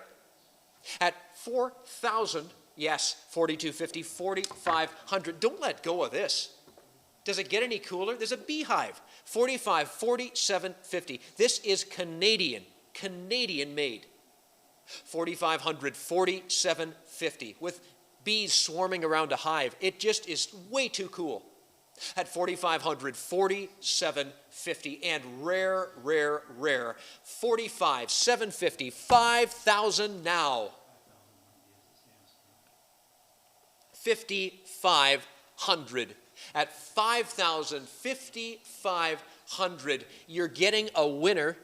At 4,000, yes, 42.50, 4,500. Don't let go of this. Does it get any cooler? There's a beehive. 45, 47.50. This is Canadian made. 4,500, 47.50 with bees swarming around a hive. It just is way too cool. At 4,500, 47.50 and rare. 45, 750, 5,000 now. 5,500. At 5,000, 5,500, you're getting a winner.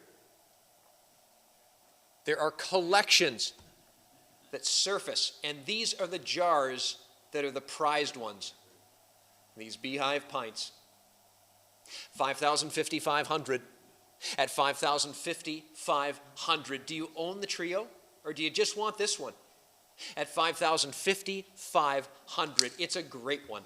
There are collections that surface, and these are the jars that are the prized ones. These beehive pints. 5,000, 5,500. At 5,000, 5,500. Do you own the trio, or do you just want this one? At 5,000, 5,500. It's a great one.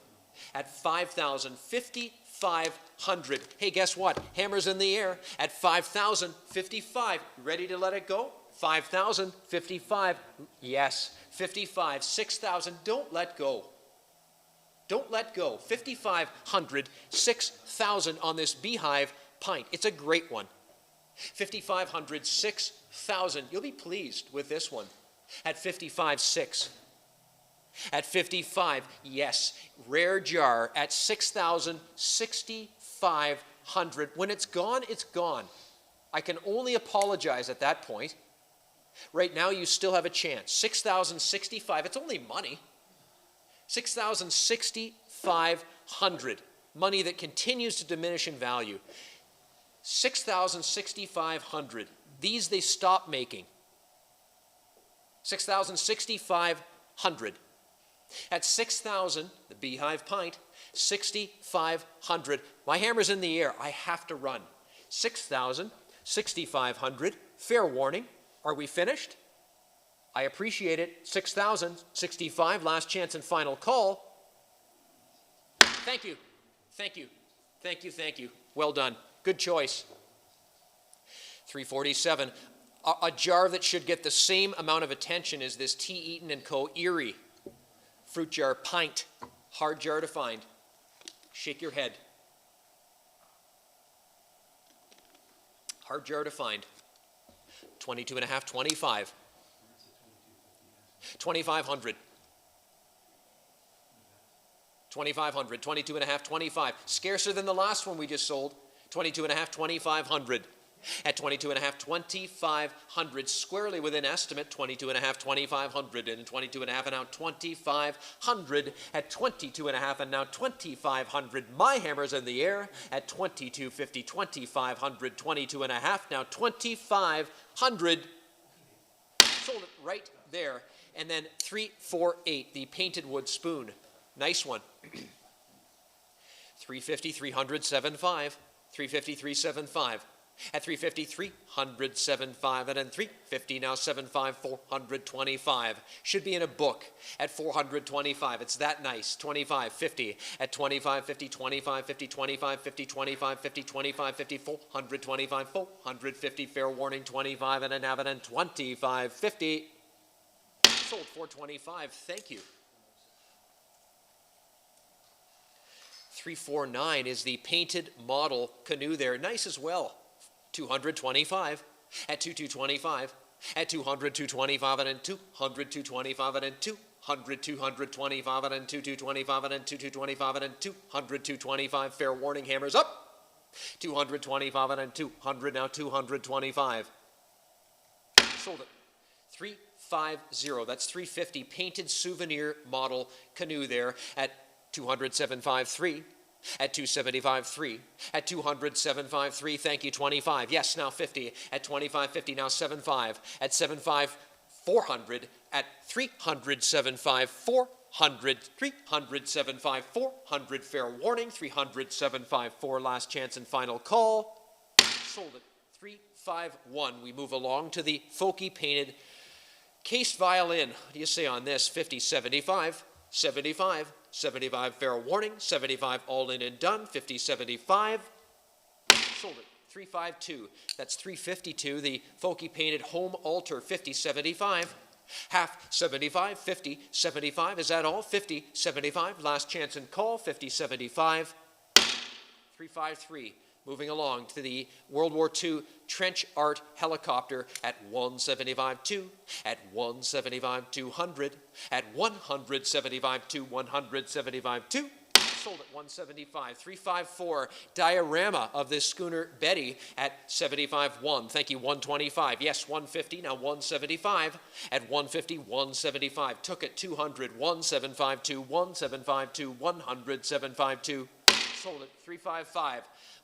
At 5,000, 5,500. Hey, guess what? Hammers in the air. At 5,000, 55. Ready to let it go? 5,000, 55. Yes, 55, 6,000. Don't let go. Don't let go. 5,500, 6,000 on this beehive pint. It's a great one. 5,500, 6,000. You'll be pleased with this one. At 55, 6. At 55, yes, rare jar. At 6,000, 6,500. When it's gone, it's gone. I can only apologize at that point. Right now, you still have a chance. 6,065. It's only money. 6,6,500, money that continues to diminish in value. 6,6,500, these they stop making. 6,6,500. At 6,000, the beehive pint, 6,500. My hammer's in the air, I have to run. 6,000, 6,500, fair warning. Are we finished? I appreciate it. 6,000, 65, last chance and final call. Thank you. Thank you. Thank you. Thank you. Well done. Good choice. 347. A jar that should get the same amount of attention as this T. Eaton & Co. Erie fruit jar pint. Hard jar to find. Shake your head. Hard jar to find. 22.5, 25. 2,500. 2,500, 22.5, 25. Scarcer than the last one we just sold. 22.5, 2,500. At 22.5, 2,500. Squarely within estimate. 22.5, 2,500. And 22.5 and now 2,500. At 22.5 and now 2,500. My hammer's in the air. At 22.50, 2,500. 22.5 now 2,500. Sold it right there. And then 348, the painted wood spoon. Nice one. 350, 300, 75. 350, 375. At 350, 300, 75. And then 350, now 75, 425. Should be in a book at 425. It's that nice. 25, 50. At 25, 50, 25, 50, 25, 50, 25, 50, 25, 50, 425, 450. Fair warning, 25 and an Avenant, 25, 50. Sold 425. Thank you. 349 is the painted model canoe there. Nice as well. 225 at 2225 at 200 225 and 200 225 and 200 225 and 2225 and 2225 and 200 225. Fair warning, hammers up. 225 and 200, now 225. Sold it. 350. That's 350 painted souvenir model canoe there at 200 753. At 275, 3. At 200, 753, thank you, 25. Yes, now 50. At 25, 50, now 75. At 75, 400. At 300, 75, 400. 300, 75, 400. Fair warning, 300, 754. Last chance and final call. Sold it. 351. We move along to the folky painted cased violin. What do you say on this? 50, 75, 75. 75 fair warning, 75 all in and done, 50, 75. Sold it. 352. That's 352. The folky painted home altar, 50, 75. Half, 75, 50, 75. Is that all? 50, 75. Last chance and call, 50, 75. 353. Moving along to the World War II trench art helicopter at 175 2, at 175 200, at 175 2, 175 2. Sold at 175. 354 diorama of this schooner Betty at 75 1. Thank you. 125. Yes, 150. Now 175. At 150, 175. Took it 200. 175 2, 175 2, 100 752. Sold it. 355.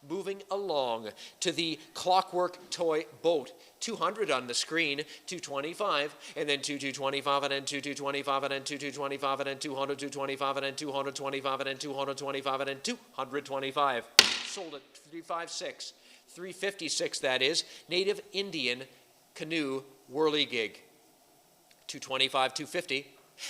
Moving along to the Clockwork toy boat. 200 on the screen, 225, and then 2225, and then 2225, and then 2225, and then 200, 225, and then 225, and then 225, and then 225. Sold at 356. 356, that is. Native Indian canoe whirligig. 225, 250.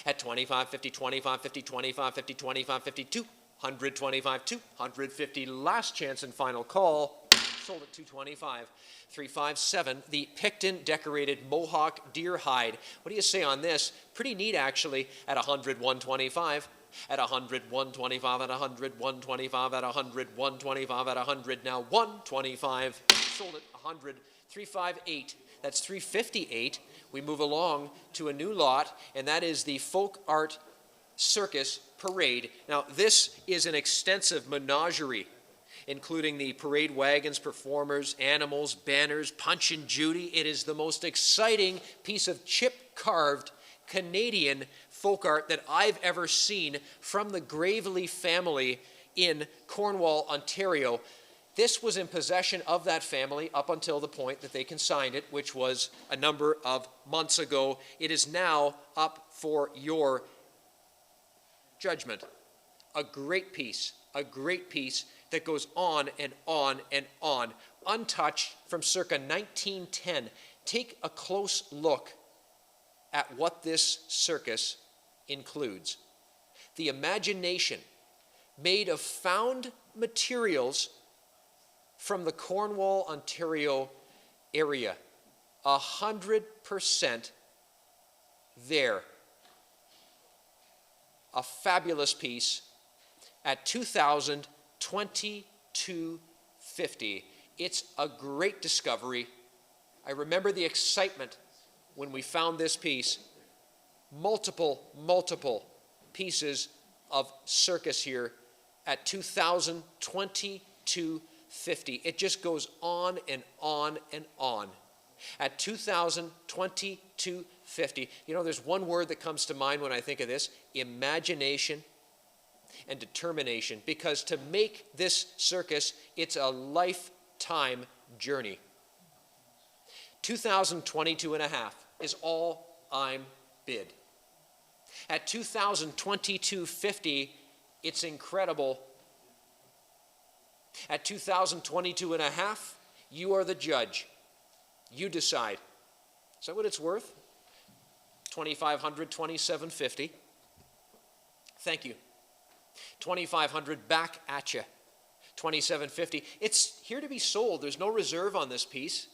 At 25, 50, 25, 50, 25, 50, 25, 52. 125, 250, last chance and final call. Sold at 225. 357, the Picton decorated Mohawk deer hide. What do you say on this? Pretty neat, actually, at 100, 125. At 100, 125, at 100, 125, at 100, 125, at 100, now 125. Sold at 100. 358. That's 358. We move along to a new lot, and that is the Folk Art Circus Parade. Now, this is an extensive menagerie, including the parade wagons, performers, animals, banners, Punch and Judy. It is the most exciting piece of chip-carved Canadian folk art that I've ever seen from the Gravely family in Cornwall, Ontario. This was in possession of that family up until the point that they consigned it, which was a number of months ago. It is now up for your judgment. A great piece that goes on and on and on, untouched from circa 1910. Take a close look at what this circus includes. The imagination, made of found materials from the Cornwall, Ontario area. 100% there. A fabulous piece at $2,022.50. It's a great discovery. I remember the excitement when we found this piece. Multiple pieces of circus here at $2,022.50. It just goes on and on and on. At $2,022.50. You know, there's one word that comes to mind when I think of this: imagination and determination. Because to make this circus, it's a lifetime journey. $2,022.50. is all I'm bid. At $2,022.50, it's incredible. At $2,022.50, you are the judge. You decide. Is that what it's worth? $2,500, $2,750. Thank you. $2,500 back at you. $2,750. It's here to be sold. There's no reserve on this piece.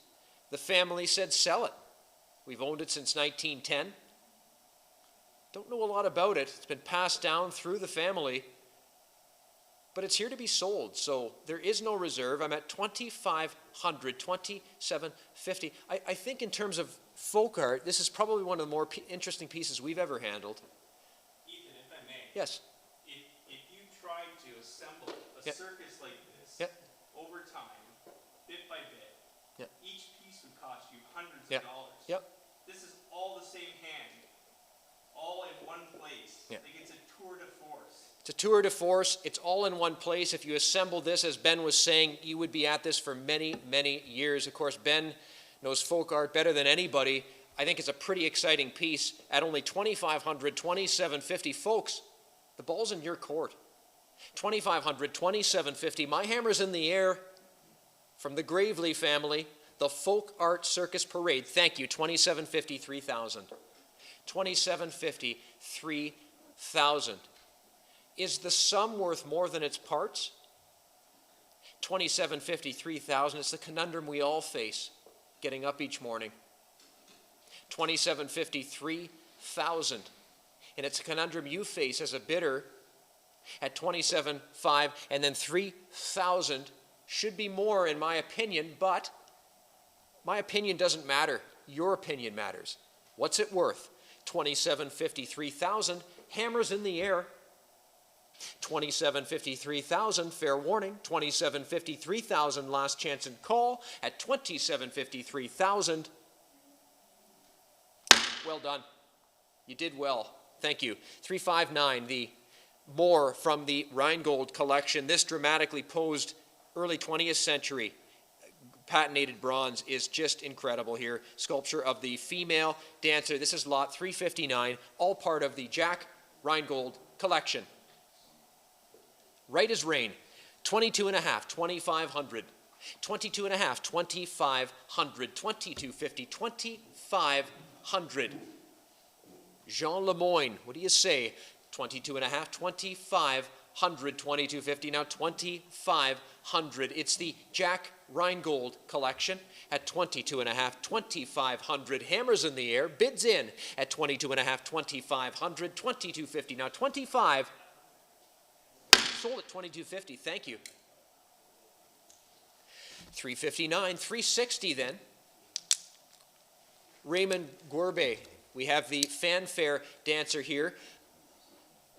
The family said sell it. We've owned it since 1910. Don't know a lot about it. It's been passed down through the family. But it's here to be sold, so there is no reserve. I'm at $2,500, $2,750. I think in terms of folk art, this is probably one of the more interesting pieces we've ever handled. Ethan, if I may. Yes. If you tried to assemble a Yep. circus like this Yep. over time, bit by bit, Yep. each piece would cost you hundreds Yep. of dollars. Yep. This is all the same hand, all in one place. Yeah. Like it's a tour de force. It's a tour de force. It's all in one place. If you assemble this, as Ben was saying, you would be at this for many, many years. Of course, Ben knows folk art better than anybody. I think it's a pretty exciting piece. At only $2,500, $2,750, folks, the ball's in your court. $2,500, $2,750. My hammer's in the air from the Gravely family, the Folk Art Circus Parade. Thank you. $2,750, $3,000. $2,750, $3,000. Is the sum worth more than its parts? $2,750, $3,000. It's the conundrum we all face getting up each morning. $2,750, $3,000. And it's a conundrum you face as a bidder at $2,750, and then $3,000 should be more in my opinion, but my opinion doesn't matter. Your opinion matters. What's it worth? $2,750, $3,000. Hammers in the air. $2,750, $3,000, fair warning. $2,750, $3,000, last chance and call at $2,750, $3,000. Well done. You did well. Thank you. 359, the more from the Rheingold collection. This dramatically posed early 20th century patinated bronze is just incredible here. Sculpture of the female dancer. This is lot 359, all part of the Jack Rheingold collection. Right as rain, 22 and a half, 2,500, 22 and a half, 2,500, 2250, 2,500. Jean Lemoyne, what do you say? 22 and a half, 2,500, 2250, now 2,500. It's the Jack Rheingold collection at 22 and a half, 2,500. Hammers in the air, bids in at 22 and a half, 2,500, 2250, now 25. Sold at $2,250. Thank you. 359, 360 then. Raymond Guerbe. We have the fanfare dancer here.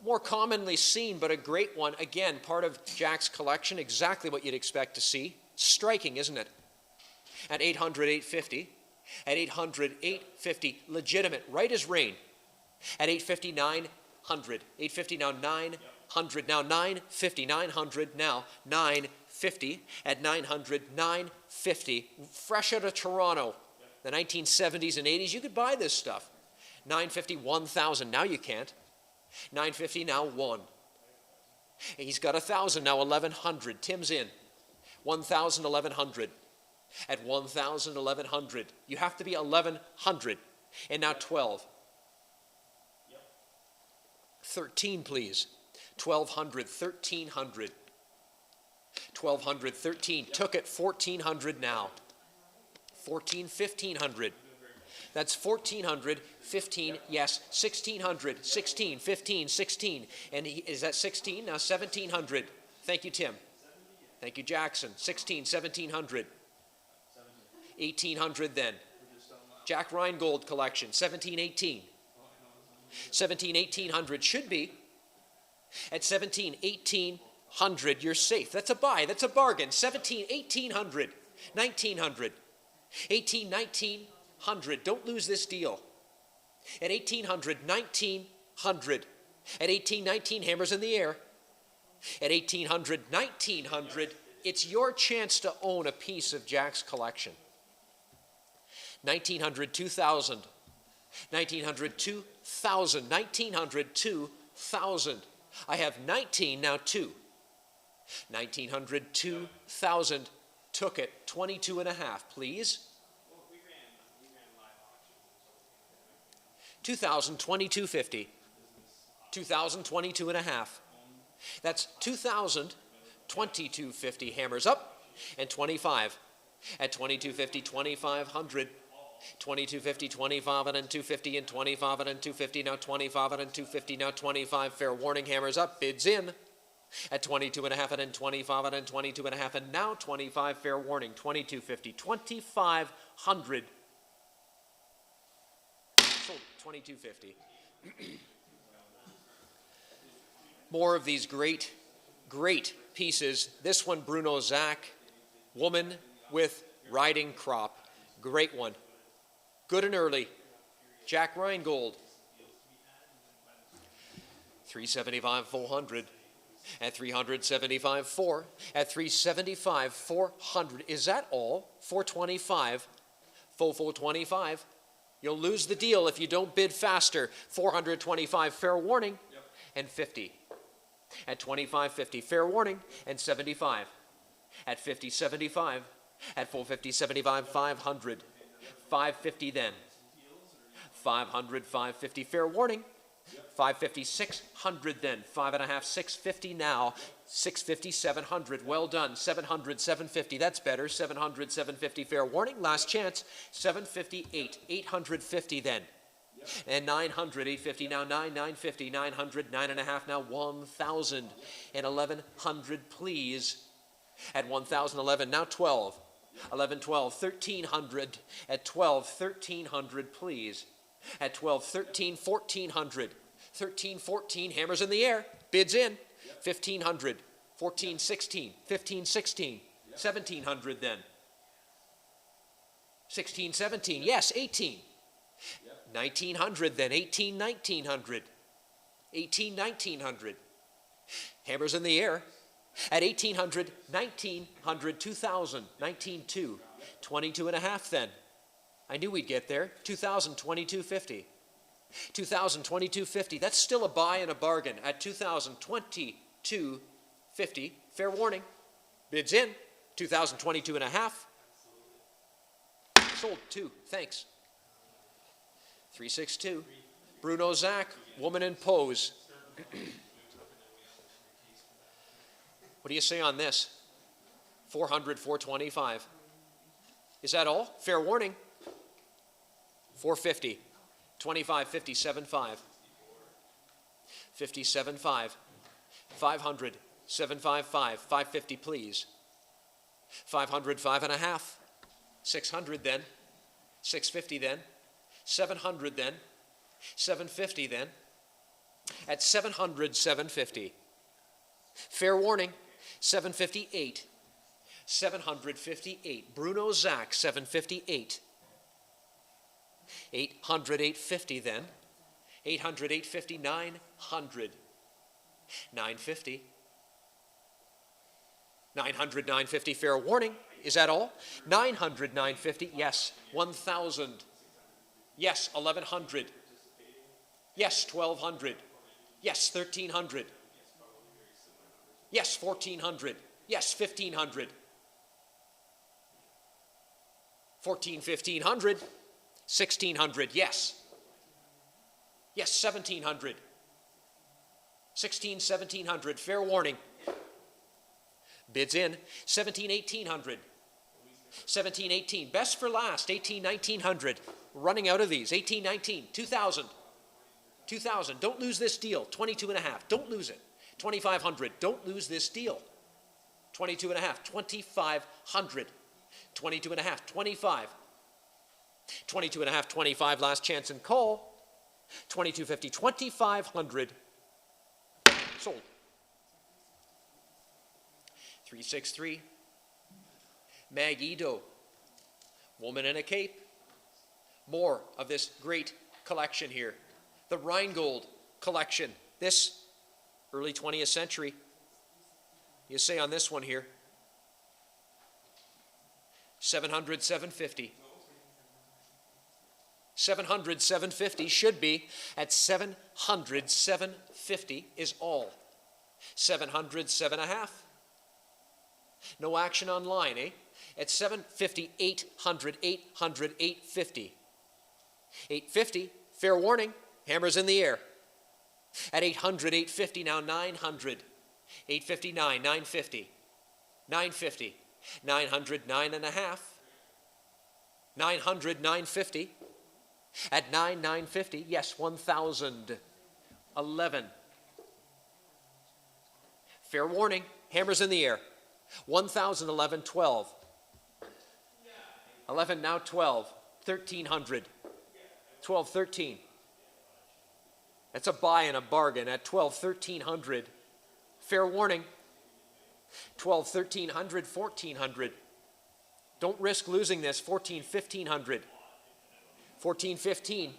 More commonly seen, but a great one. Again, part of Jack's collection. Exactly what you'd expect to see. Striking, isn't it? At 800, 850. At 800, 850. Legitimate. Right as rain. At 850, 900. 850 now 900. Now 950, 900, now 950, at 900, 950, fresh out of Toronto, the 1970s and 80s, you could buy this stuff. 950, 1,000, now you can't. 950, now 1. He's got 1,000, now 1,100, Tim's in. 1,000, 1,100, at 1,000, 1,100, you have to be 1,100, and now 12. 13, please. 1,200, 1,300. 1,200, 13. Took it, 1,400 now. 14, 1,500. That's 1,400, 15, yes, 1,600, 16, 15, 16. And is that 16? Now 1,700. Thank you, Tim. Thank you, Jackson. 16, 1,700. 1,800 then. Jack Rheingold collection, 17, 18. 17, 1,800 should be. At 17, 1,800, you're safe. That's a buy. That's a bargain. 17, 1,800, 1,900, 18, 1,900. Don't lose this deal. At 1,800, 1,900. At 18, 19, hammers in the air. At 1,800, 1,900, it's your chance to own a piece of Jack's collection. 1,900, 2,000. 1900, 2000, 1900, 2000. I have 19, now 2. 1900, 2000, took it, 22 and a half, please. Well, we ran live auctions. 2000, 2250. 2000, 22 and a half. That's 2000, 2250, hammers up, and 25. At 2250, 2500. 2250, 25 and then 250 and 25 and then 250, now 25 and then 250, now 25. Fair warning, hammers up, bids in. At 22 and a half and then 25 and then 22 and a half and now 25. Fair warning, 2250, 2500. Sold 2250. More of these great, great pieces. This one, Bruno Zach, woman with riding crop. Great one. Good and early. Jack Reingold. 375, 400. At 375, 4. At 375, 400. Is that all? 425. 425. You'll lose the deal if you don't bid faster. 425, fair warning. And 50. At 25.50, fair warning. And 75. At 50, 75. At 450, 75, 500. 550 then. 500, 550, fair warning. 550, 600 then. 5.5, 650 now. 650, 700, well done. 700, 750, that's better. 700, 750, fair warning. Last chance. 758, 850 then. And 900, 850 now, 950, 900, 9.5 now, 1,000 and 1,100, please. At 1,011, now 12. 11, 12, 1,300. At 12, 1,300, please. At 12, 13, 1,400. 13, 14, hammers in the air, bids in. 1,500, 14, 16, 15, 16, 1,700 then. 16, 17, yes, 18. 1,900 then, 18, 1,900. 18, 1,900. Hammers in the air. At 1,800, 1,900, 2,000, 19,200. 22 and a half then. I knew we'd get there. 2,000, 22.50. 2,000, 22.50. That's still a buy and a bargain. At 2,000, 22.50. Fair warning. Bids in. 2,000, 22 and a half. Sold 2. Thanks. 362. Bruno Zach, woman in pose. What do you say on this? 400, 425. Is that all? Fair warning. 450. 25, 50, 75. 57.5. 500, 755. 550, please. 500, 5.5. 600 then. 650 then. 700 then. 750 then. At 700, 750. Fair warning. 758. 758. Bruno Zach, 758. 800, 850 then. 800, 850, 900. 950. 900, 950, fair warning. Is that all? 900, 950, yes. 1,000. Yes, 1,100. Yes, 1,200. Yes, 1,300. Yes, 1,400. Yes, 1,500. 14, 1,500. 1,600, yes. Yes, 1,700. 16, 1,700, fair warning. Bids in. 17, 1,800. 17, 18, best for last. 18, 1,900. Running out of these. 18, 19, 2,000. 2,000, don't lose this deal. 22 and a half, don't lose it. 2,500, don't lose this deal. 22 and a half, 2,500. 22 and a half, 25. 22 and a half, 25, last chance and call. 22.50, 2,500. Sold. 363. Maggie Doe. Woman in a cape. More of this great collection here. The Reingold collection. This early 20th century. You say on this one here. 700, 750. 700, 750 should be. At 700, 750 is all. 700, 7.5. No action online, eh? At 750, 800, 800, 850. 850, fair warning, hammer's in the air. At 800, 850, now 900. 859, 950. 950, 900, 9.5. 900, 950. At 950, yes, 1,000. 11. Fair warning, hammer's in the air. 1,000, 11, 12. 11, now 12. 1,300. 12, 13. That's a buy and a bargain at 12, 1,300. Fair warning. 12, 1,300, 1,400. Don't risk losing this. 14, 1,500. 14, 15.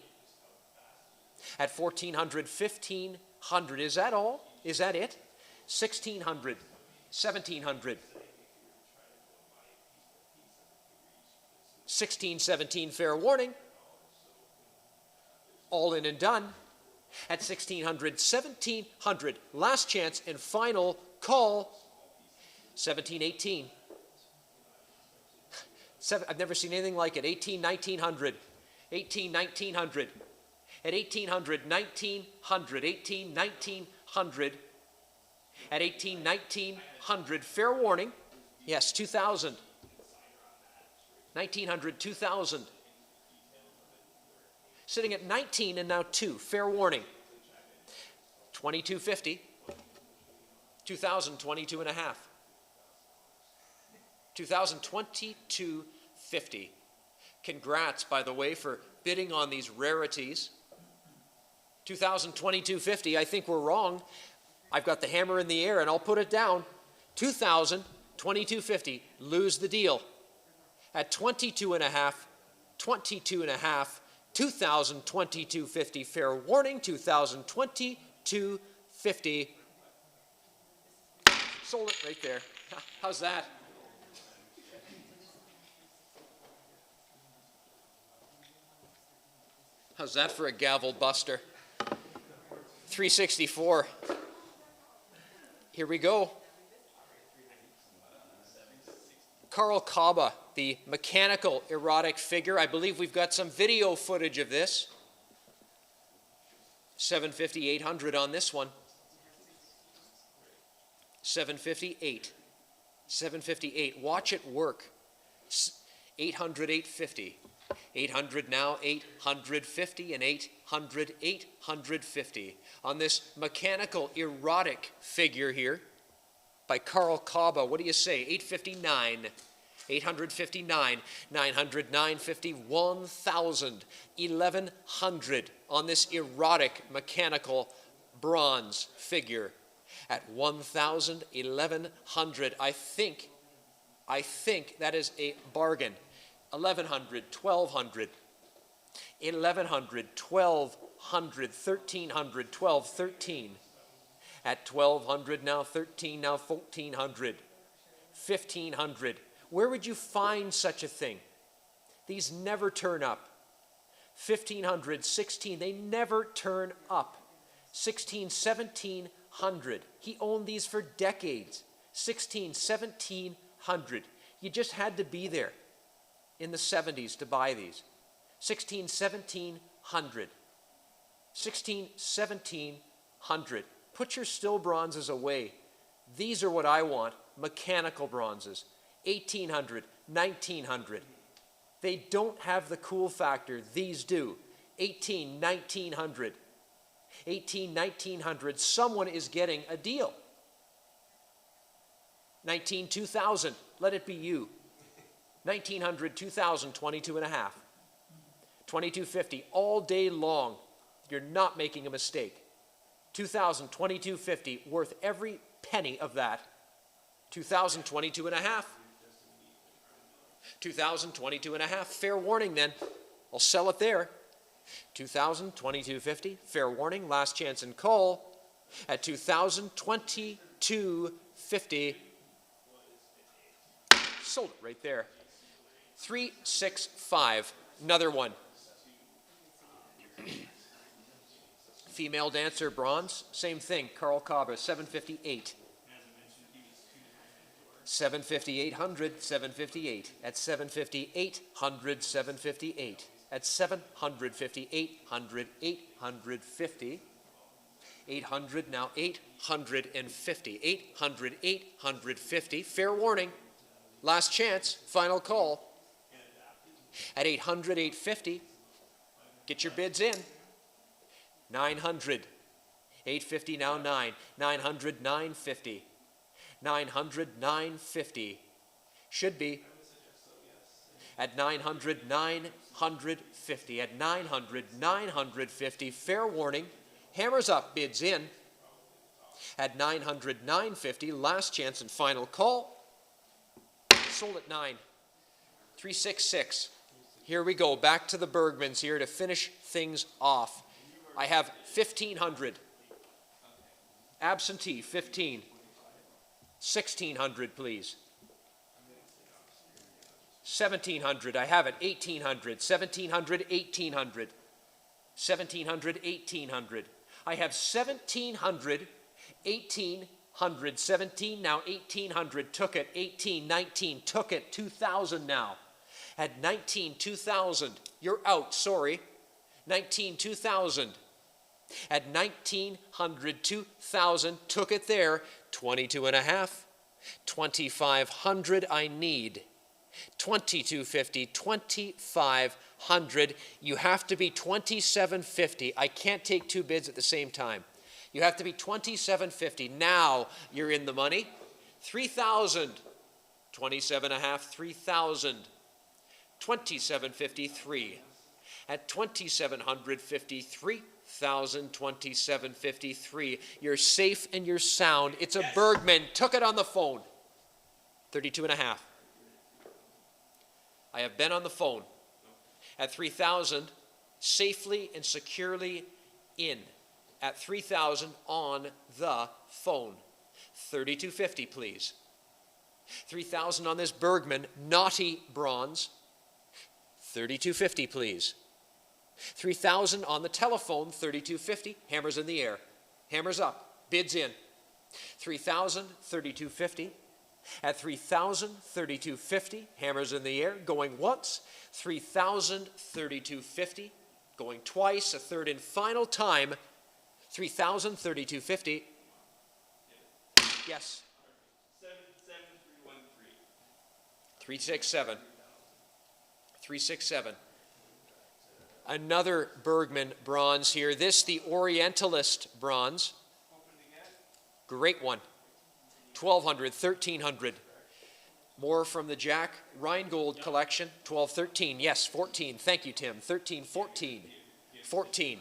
At 1,400, 1,500. Is that all? Is that it? 1,600. 1,700. 16, 17, fair warning. All in and done. At 1,600, 1,700. Last chance and final call. 17, 18. I've never seen anything like it. 18, 1,900. 18, 1,900. At 1,800, 1,900. 18, 1,900. At 18, 1,900. Fair warning. Yes, 2,000. 1,900, 2,000. Sitting at 19 and now 2. Fair warning. 2,250. 2,000, 22 and a half. 2,022.50. Congrats, by the way, for bidding on these rarities. 2,022.50. I think we're wrong. I've got the hammer in the air and I'll put it down. 2,022.50. Lose the deal. At 22 and a half, 22 and a half, 2,022.50. Fair warning, 2,022.50. Sold it right there. How's that? How's that for a gavel buster? 364. Here we go. Carl Kaba, the mechanical erotic figure. I believe we've got some video footage of this. 750, 800 on this one. 758. 758. Watch it work. 800, 850. 800 now, 850, and 800, 850. On this mechanical erotic figure here by Carl Kaba. What do you say? 859. 859, 900, 950, 1,000, 1,100 on this erotic mechanical bronze figure. At 1,000, 1,100, I think that is a bargain. 1,100, 1,200, 1,100, 1,200, 1,300, 12, 13. At 1,200 now, 13 now, 1,400, 1,500. Where would you find such a thing? These never turn up. 1,500, 16, they never turn up. 16, 1,700. He owned these for decades. 16, 1,700. You just had to be there in the 70s to buy these. 16, 1,700. 16, 1,700. Put your still bronzes away. These are what I want, mechanical bronzes. 1,800, 1,900. They don't have the cool factor. These do. 18, 1,900. 18, 1,900. Someone is getting a deal. 19, 2,000. Let it be you. 1,900, 2,000, 22 and a half. 22.50 all day long. You're not making a mistake. 2,000, 22.50. Worth every penny of that. 2,000, 22 and a half. 2,000, 22 and a half. Fair warning then. I'll sell it there. 2,000, 22.50. Fair warning. Last chance and call at 2,000, 22.50. Sold it right there. 365. Another one. Female dancer, bronze, same thing, Carl Cabra, 758. 750, 800, 758. At 750, 800, 758. At 750, 800, 850. 800, now 850. 800, 850. Fair warning. Last chance, final call. At 800, 850. Get your bids in. 900. 850, now 9. 900, 950. 900, 950. Should be. At 900, 950. At 900, 950. Fair warning. Hammers up, bids in. At 900, 950. Last chance and final call. Sold at 9. 366. Here we go. Back to the Bergmans here to finish things off. I have 1,500. Absentee, 15. 1,600, please. 1,700, I have it. 1,800, 1,700, 1,800. 1,700, 1,800. I have 1,700, 1,800, 17, now 1,800, took it. 18, 19, took it. 2,000 now. At 19, 2,000. You're out, sorry. 19, 2,000. At 1,900, 2,000, took it there. 22 and a half. 2,500 I need. 2,250, 2,500. You have to be 2,750. I can't take two bids at the same time. You have to be 2,750. Now you're in the money. 3,000. 27 and a half, 3,000. 2,753. At 2,753. 2753. You're safe and you're sound. It's a Bergman. Took it on the phone. 32 and a half. I have been on the phone. At 3,000, safely and securely in. At 3,000 on the phone. 3250, please. 3,000 on this Bergman, naughty bronze. 3250, please. 3,000 on the telephone, 3250, hammers in the air. Hammers up, bids in. 3,000, 3250. At 3,000, 3250, hammers in the air, going once. 3,000, 3250, going twice, a third and final time. 3,000, 3250. Yes. 367. 367. Another Bergman bronze here. This, the Orientalist bronze. Great one. 1,200, 1,300. More from the Jack Reingold collection. 12, 13. Yes, 14. Thank you, Tim. 13, 14. 14.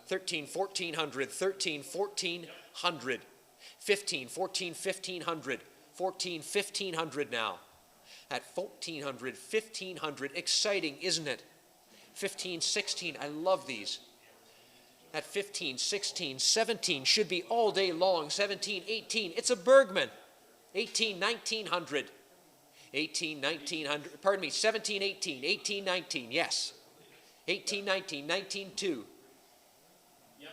13, 1,400. 13, 1,400. 15, 14, 1,500. 14, 1,500 now. At 1,400, 1,500. Exciting, isn't it? 15, 16, I love these. At 15, 16, 17, should be all day long. 17, 18, it's a Bergman. 18, 1,900. 18, 1,900, pardon me, 17, 18, 18, 19, yes. 18, 19, 19, 2. Yep.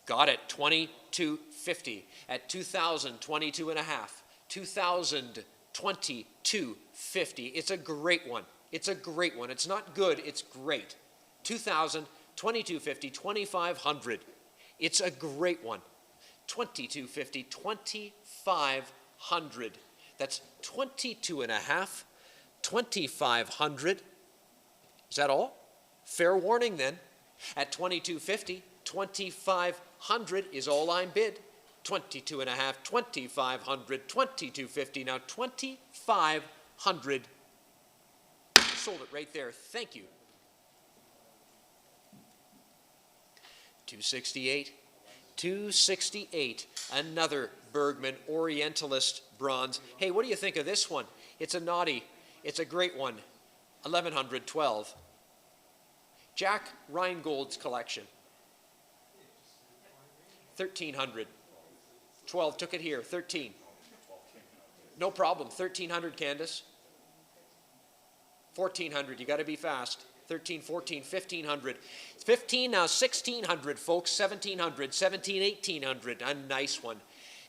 Got it, 2250. At 2,000, 22 and a half. 2,000, 2250. It's a great one. It's a great one. It's not good, it's great. 2,000, 2250, 2,500. It's a great one. 2250, 2,500. That's 22 and a half, 2,500. Is that all? Fair warning then. At 2250, 2,500 is all I'm bid. 22 and a half, 2,500, 2250. Now 2,500. Sold it right there. Thank you. 268. 268. Another Bergman Orientalist bronze. Hey, what do you think of this one? It's a naughty. It's a great one. 1,112. Jack Reingold's collection. 1,300. 12 took it here. 13. No problem. 1,300, Candace. 1,400. You got to be fast. 13, 14, 1500. 15, now 1600, folks. 1700, 17, 1800. A nice one.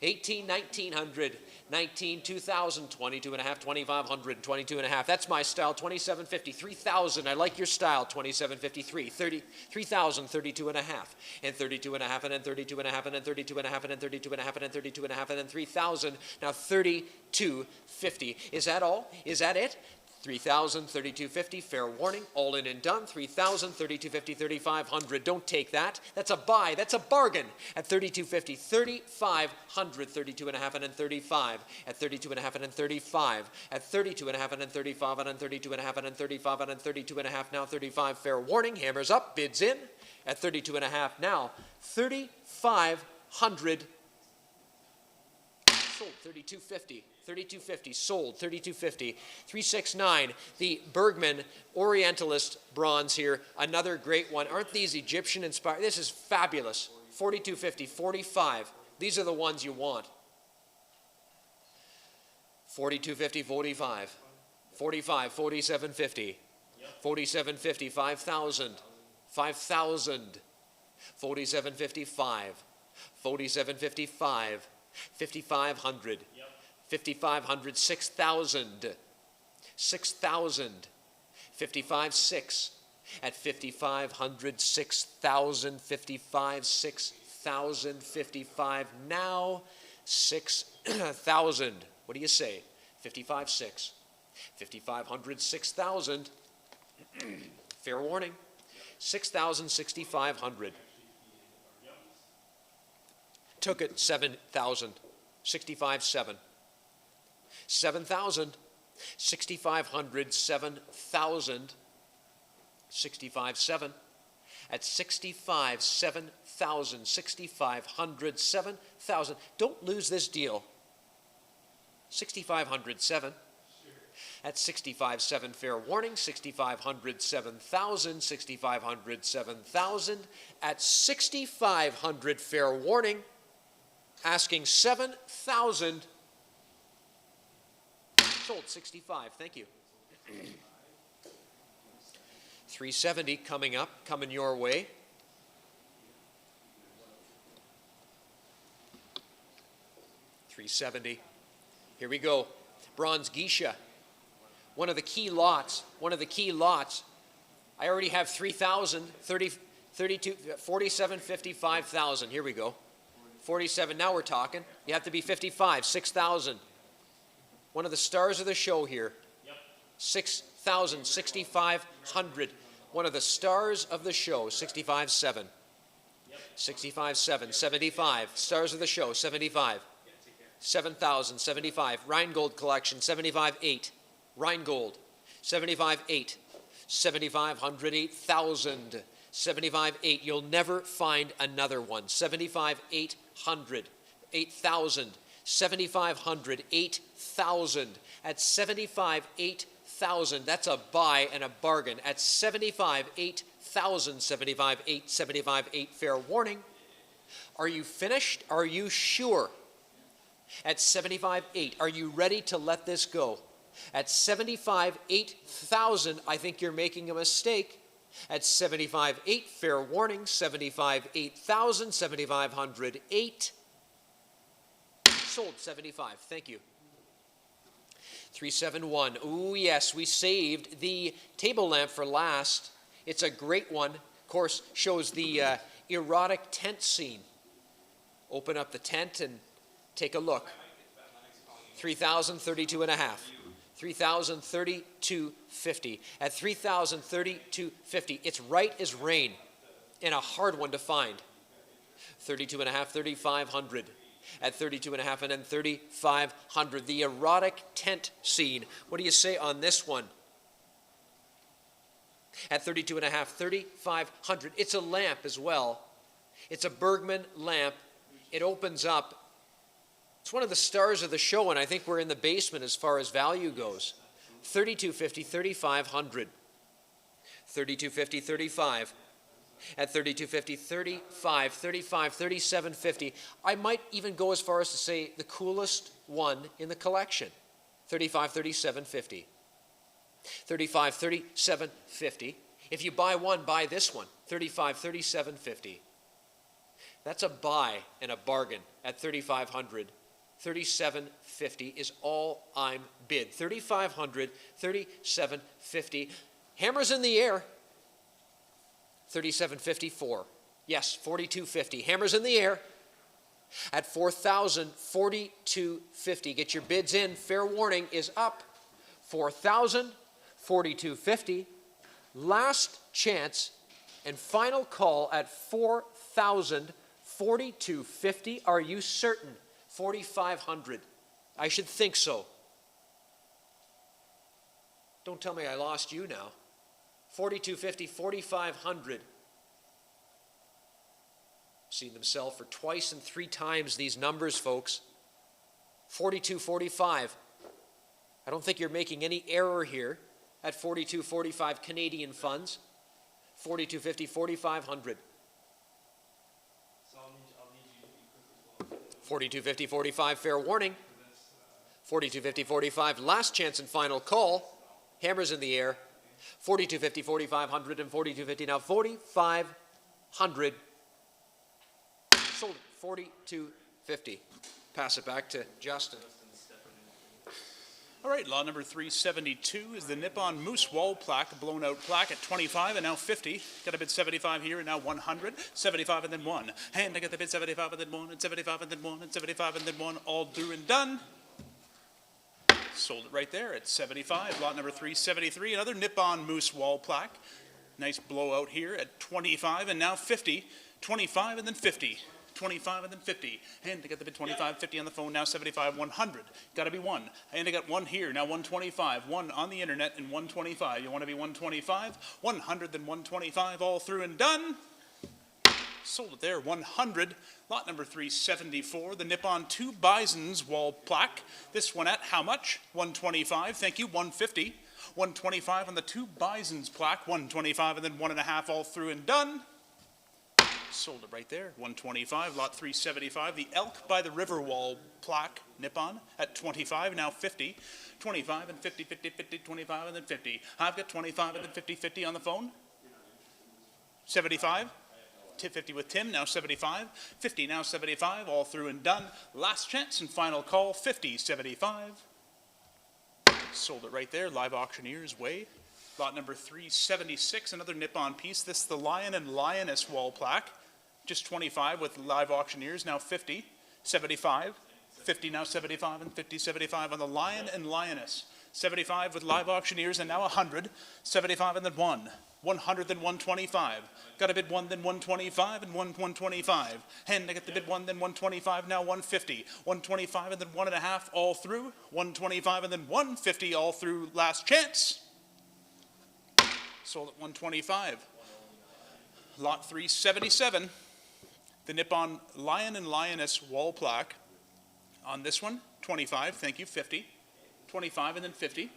18, 1900, 19, 2000, 22 and a half, 2500, 22 and a half. That's my style. 2750, 3000. I like your style. 2753, 30, 3000, 32 and a half, and 32 and a half, and then 32 and a half, and then 32 and a half, and then 32 and a half, and then 32 and a half, and then 3000. Now 3250. Is that all? Is that it? 3,000, 3250, fair warning, all in and done. 3,000, 3250, 3,500. Don't take that. That's a buy. That's a bargain. At 3250, 3,500, 32 and a half, and then 35. At 32 and a half, and then 35. At 32 and a half, and then 35, and then 32 and a half, and then 35, and then 32 and a half. Now 35, fair warning. Hammers up, bids in. At 32 and a half, now 3,500. Sold 3250. 3250 sold 3250. 369, the Bergman Orientalist bronze here, another great one. Aren't these Egyptian inspired? This is fabulous. 4250, 45. These are the ones you want. 4250, 45. 45, 4750. 4750, 5,000. 5,000. 4755. 4755. 5,500. 5,500, 6,000, 6,000, 55, 6, at 5,500, 6,000, 55, 6,000, 55, now 6,000. What do you say? 55, 6, 5,500, 6,000, fair warning, 6,000, 6,500. Took it 7,000, 65, 7. 7,000, 6,500, 7,000, 65, 7. At 65, 7,000, 6,500, 7,000. Don't lose this deal. 6,500, 7. At 65, 7, fair warning. 6,500, 7,000, 6,500, 7,000. At 6,500, fair warning. Asking 7,000. Sold 65. Thank you. 370 coming up, coming your way. $370. Here we go. Bronze Geisha. One of the key lots. One of the key lots. I already have 3,000, 30, 32, 47, 50, 5,000. Here we go. 47. Now we're talking. You have to be 55. 6,000. One of the stars of the show here. 6,000, 6,500. One of the stars of the show. 65, 7. 65, 7. 75. Stars of the show. 75. 7,000, 75. Rheingold collection. 75, 8. Rheingold. 75, 8. 7,500, 8,000. 75, 8. You'll never find another one. 75, 800. 8,000. 7,500, 8,000. At 75, 8,000. That's a buy and a bargain. At 75, 8,000. 75, 8, 75, 8. Fair warning. Are you finished? Are you sure? At 75, 8. Are you ready to let this go? At 75, 8,000. I think you're making a mistake. At 75, 8. Fair warning. 75, 8,000. 7,500, 8. Sold 75. Thank you. 371. Ooh, yes, we saved the table lamp for last. It's a great one. Of course, shows the erotic tent scene. Open up the tent and take a look. 3,032 and a half. 3,032.50. At 3,032.50, it's right as rain and a hard one to find. 32 and a half, 3,500. At 32 and a half, and then 3,500. The erotic tent scene. What do you say on this one? At 32 and a half, 3,500. It's a lamp as well. It's a Bergman lamp. It opens up. It's one of the stars of the show, and I think we're in the basement as far as value goes. 32.50, 3,500. 32.50, 35. At 32.50, 35, 35, 37.50. I might even go as far as to say the coolest one in the collection. 35, 37.50. 35, 37.50. If you buy one, buy this one, 35, 37.50. That's a buy and a bargain at 3,500. 37.50 is all I'm bid. 3,500, 37.50. Hammers in the air. 37.54. Yes, 42.50. Hammers in the air. At 4,000, 42.50. Get your bids in. Fair warning is up. 4,000, 42.50. Last chance and final call at 4,000, 42.50. Are you certain? 4,500. I should think so. Don't tell me I lost you now. 42.50, 4,500. Seen them sell for twice and three times these numbers, folks. 42.45. I don't think you're making any error here at 42.45 Canadian funds. 42.50, 4,500. So I'll need you to be quick as well. 42.50, 45, fair warning. 42.50, 45, last chance and final call. Hammers in the air. 42.50, 4,500, and 42.50. Now 4,500. Sold it. 42.50. Pass it back to Justin. All right, lot number 372 is the Nippon Moose Wall plaque, blown out plaque at 25 and now 50. Got a bid 75 here and now 100, 75 and then 1. And I got the bid 75 and then 1, and 75 and then 1, and 75 and then 1, all through and done. Sold it right there at 75. Lot number 373, another Nippon Moose Wall plaque. Nice blowout here at 25 and now 50, 25 and then 50. 25 and then 50. And I got the bid 25, 50 on the phone, now 75, 100. Got to be one. And I got one here, now 125. One on the internet and 125. You want to be 125? 100, then 125, all through and done. Sold it there, 100. Lot number 374, the Nippon 2 Bisons wall plaque. This one at how much? 125, thank you, 150. 125 on the 2 Bisons plaque, 125 and then 1.5, all through and done. Sold it right there, 125, lot 375, the Elk by the River Wall plaque, Nippon, at 25, now 50, 25 and 50, 50, 50, 25 and then 50. I've got 25 and then 50, 50 on the phone. 75, 50 with Tim, now 75, 50, now 75, all through and done. Last chance and final call, 50, 75. Sold it right there, live auctioneer's way. Lot number 376, another Nippon piece. This is the Lion and Lioness wall plaque. Just 25 with live auctioneers, now 50, 75, 50, now 75, and 50, 75 on the Lion and Lioness. 75 with live auctioneers, and now 100, 75 and then 1. 100, then 125. Got a bid 1, then 125, and 125. And I got the bid 1, then 125, now 150. 125 and then 1.5, all through. 125 and then 150, all through. Last chance. Sold at 125. Lot 377, the Nippon Lion and Lioness wall plaque. On this one, 25, thank you, 50. 25 and then 50.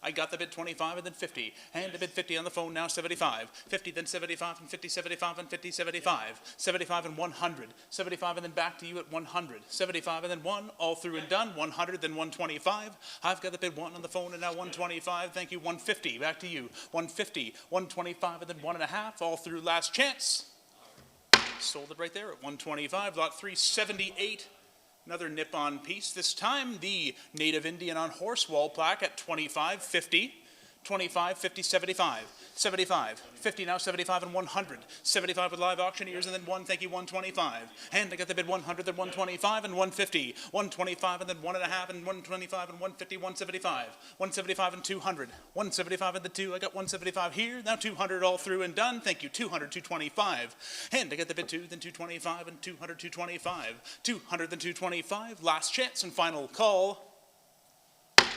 I got the bid 25 and then 50. And the bid 50 on the phone, now 75. 50, then 75, and 50, 75, and 50, 75. 75 and 100. 75 and then back to you at 100. 75 and then 1, all through and done. 100, then 125. I've got the bid 1 on the phone, and now 125. Thank you, 150. Back to you. 150, 125, and then 1.5, all through. Last chance. Sold it right there at 125. Lot 378. Another Nippon piece, this time the Native Indian on Horse wall plaque at 25, 50, 25, 50, 75, 75, 50, now 75 and 100, 75 with live auctioneers and then 1, thank you, 125. And I got the bid 100, then 125 and 150, 125 and then 1.5 and 125 and 150, 175, 175 and 200, 175 and the 2, I got 175 here, now 200 all through and done, thank you, 200, 225. And I got the bid 2, then 225 and 200, 225, 200, then 225, last chance and final call.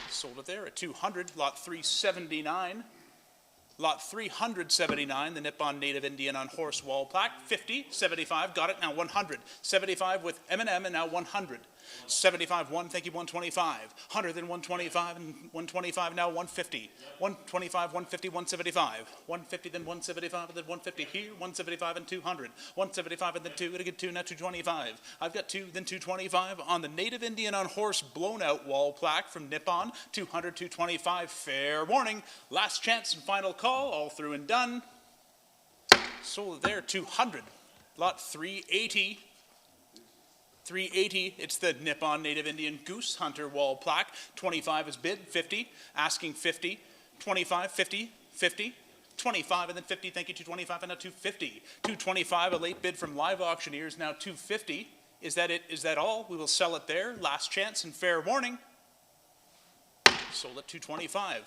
Sold it there at 200, lot 379. Lot 379, the Nippon Native Indian on Horse wall plaque, 50, 75, got it, now 100. 75 with M&M and now 100. 75, 1, thank you, 125. 100, then 125, and 125, now 150. 125, 150, 175. 150, then 175, and then 150 here, 175 and 200. 175 and then 2, and again 2, now 225. I've got 2, then 225 on the Native Indian on Horse blown out wall plaque from Nippon, 200, 225, fair warning. Last chance and final call, all through and done. Sold it there, 200. Lot 380. 380, it's the Nippon Native Indian Goose Hunter wall plaque. 25 is bid, 50. Asking 50. 25, 50, 50. 25 and then 50, thank you, 225 and now 250. 225, a late bid from Live Auctioneers, now 250. Is that it? Is that all? We will sell it there. Last chance and fair warning. Sold at 225.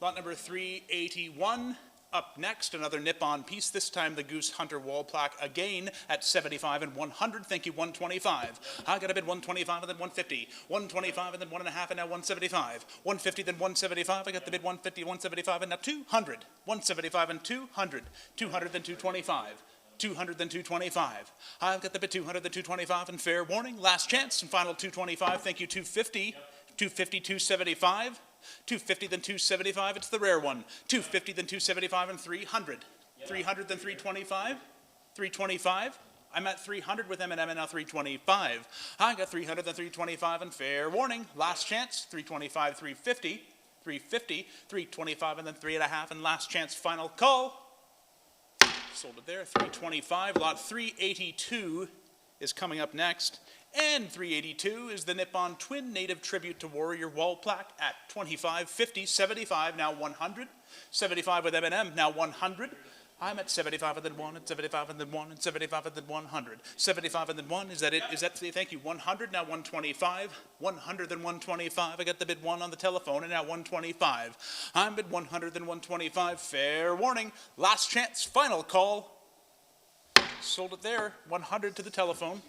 Lot number 381. Up next, another Nippon piece, this time the Goose Hunter wall plaque again at 75 and 100. Thank you, 125. I got a bid 125 and then 150. 125 and then 1.5 and now 175. 150 then 175. I got the bid 150, 175 and now 200. 175 and 200. 200 then 225. 200 then 225. I've got the bid 200 then 225 and fair warning. Last chance and final 225. Thank you, 250. 250, 275. 250 then 275, it's the rare one. 250 then 275 and 300. 300 then 325. 325. I'm at 300 with M&M and now 325. I got 300 then 325 and fair warning. Last chance, 325, 350. 350, 325 and then 3.5 and last chance final call. Sold it there, 325. Lot 382 is coming up next. And 382 is the Nippon Twin Native Tribute to Warrior wall plaque at 25, 50, 75, now 100. 75 with M&M, now 100. I'm at 75 and then 1, and 75 and then 1, and 75 and then 100. 75 and then 1, is that it? Is that, thank you, 100, now 125. 100 then 125, I got the bid 1 on the telephone, and now 125. I'm bid 100 then 125, fair warning. Last chance, final call. Sold it there, 100 to the telephone.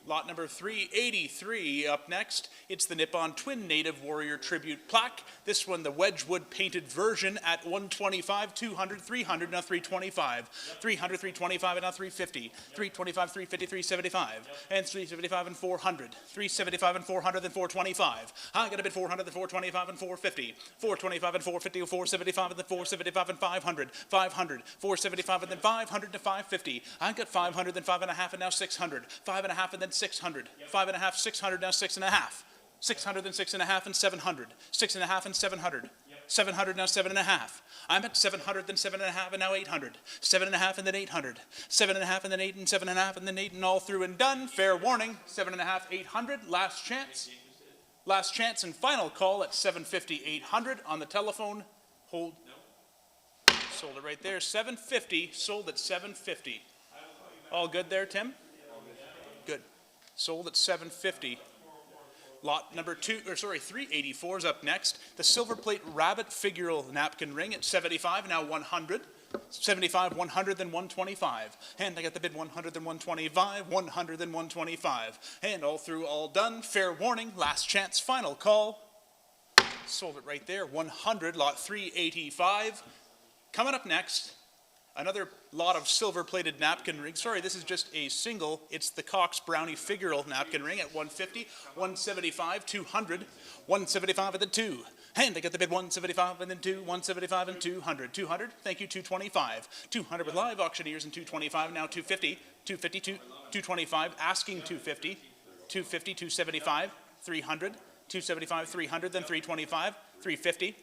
Lot number 383 up next. It's the Nippon Twin Native Warrior Tribute plaque. This one, the Wedgwood painted version at 125, 200, 300, now 325. 300, 325, and now 350. 325, 350, 375. And 375 and 400. 375 and 400, then 425. I got a bid 400, then 425 and 450. 425 and 450, 475 and then 475 and 500. 500, 475 and then 500 to 550. I got 500, then 5.5 and now 600. 5.5 and then 600. 5.5, 600, now 6.5. 600 then 6.5 and 700. 6.5 and 700. 700 now 7.5. I'm at 700 then 7.5 and now 800. 7.5 and then 800. 7.5 and then 8 and 7.5 and then 8 and all through and done. Fair warning. 7.5, 800. Last chance. Last chance and final call at 750, 800 on the telephone. Hold. Sold it right there. 750. Sold at 750. All good there, Tim? Good. Sold at 750. Lot number 384 is up next. The silver plate rabbit figural napkin ring at 75, now 100. 75, 100, then 125. And I got the bid 100, then 125, 100, then 125. And all through, all done. Fair warning, last chance, final call. Sold it right there, 100, lot 385. Coming up next, another lot of silver-plated napkin rings. Sorry, this is just a single. It's the Cox Brownie figural napkin ring at 150, 175, 200, 175 and then 2. And I got the bid 175 and then 2, 175 and 200. 200, thank you, 225. 200 with Live Auctioneers and 225, now 250, 250, 225, asking 250, 250, 275, 300, 275, 300, then 325, 350,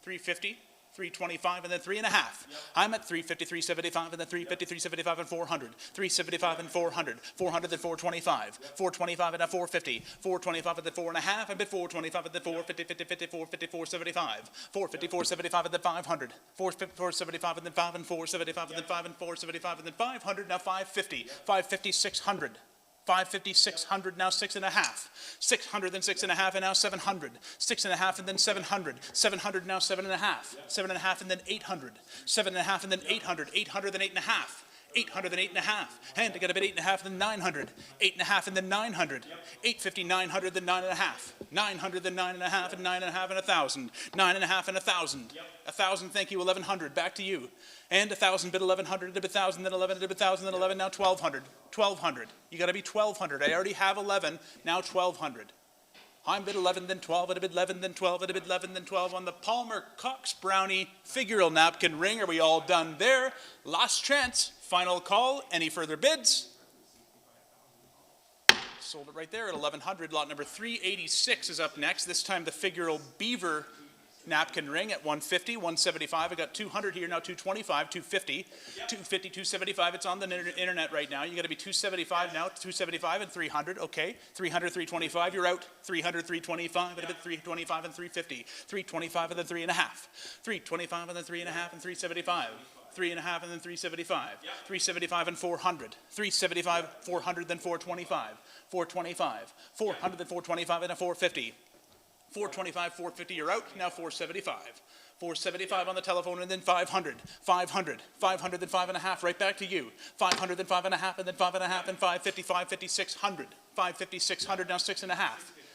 350, 325 and then 3.5. I'm at 350, 375 and then 350, 375 and 400. 375 and 400. 400 then 425. 425 and then 450. 425 and then 4.5. I'm at 425 and then 450, 50, 50, 450, 475. 450, 475 and then 500. 450, 475 and then 5 and 475 and then 5 and 475 and then 500. Now 550. 550, 600. 550, 600, now 6.5. 600, then 6.5, and now 700. 6.5, and then 700. 700, now 7.5. 7.5, and then 800. 7.5, and then 800. 800, then 8.5. 800, then 8.5. And I got a bit 8.5, then 900. 8.5, and then 900. 850, 900, then 9.5. 900, then 9.5, and 9.5, and 1,000. 9.5, and 1,000. 1,000, thank you, 1,100. Back to you. And 1,000, bid 1,100, bid 1,000, then 11, bid 1,000, then 11, now 1,200. 1,200. You got to be 1,200. I already have 11, now 1,200. I'm bid 11, then 12, at a bid 11, then 12, at a bid 11, then 12 on the Palmer Cox Brownie figural napkin ring. Are we all done there? Last chance, final call. Any further bids? Sold it right there at 1,100. Lot number 386 is up next. This time the figural beaver napkin ring at 150, 175. I got 200 here, now 225, 250, 250, 275. It's on the internet right now. You got to be 275 now, 275 and 300. Okay, 300, 325. You're out. 300, 325, and a bit 325 and 350. 325 and then 3.5. 325 and then 3.5 and 375. 3.5 and then 375. 375 and 400. 375, 400, then 425. 425. 400, then 425 and a 450. 425, 450, you're out. Now 475. 475 on the telephone and then 500. 500. 500, then 5.5. Right back to you. 500, then 5.5, and then 5.5, and 550, 550, 600. 550, 600, now 6.5.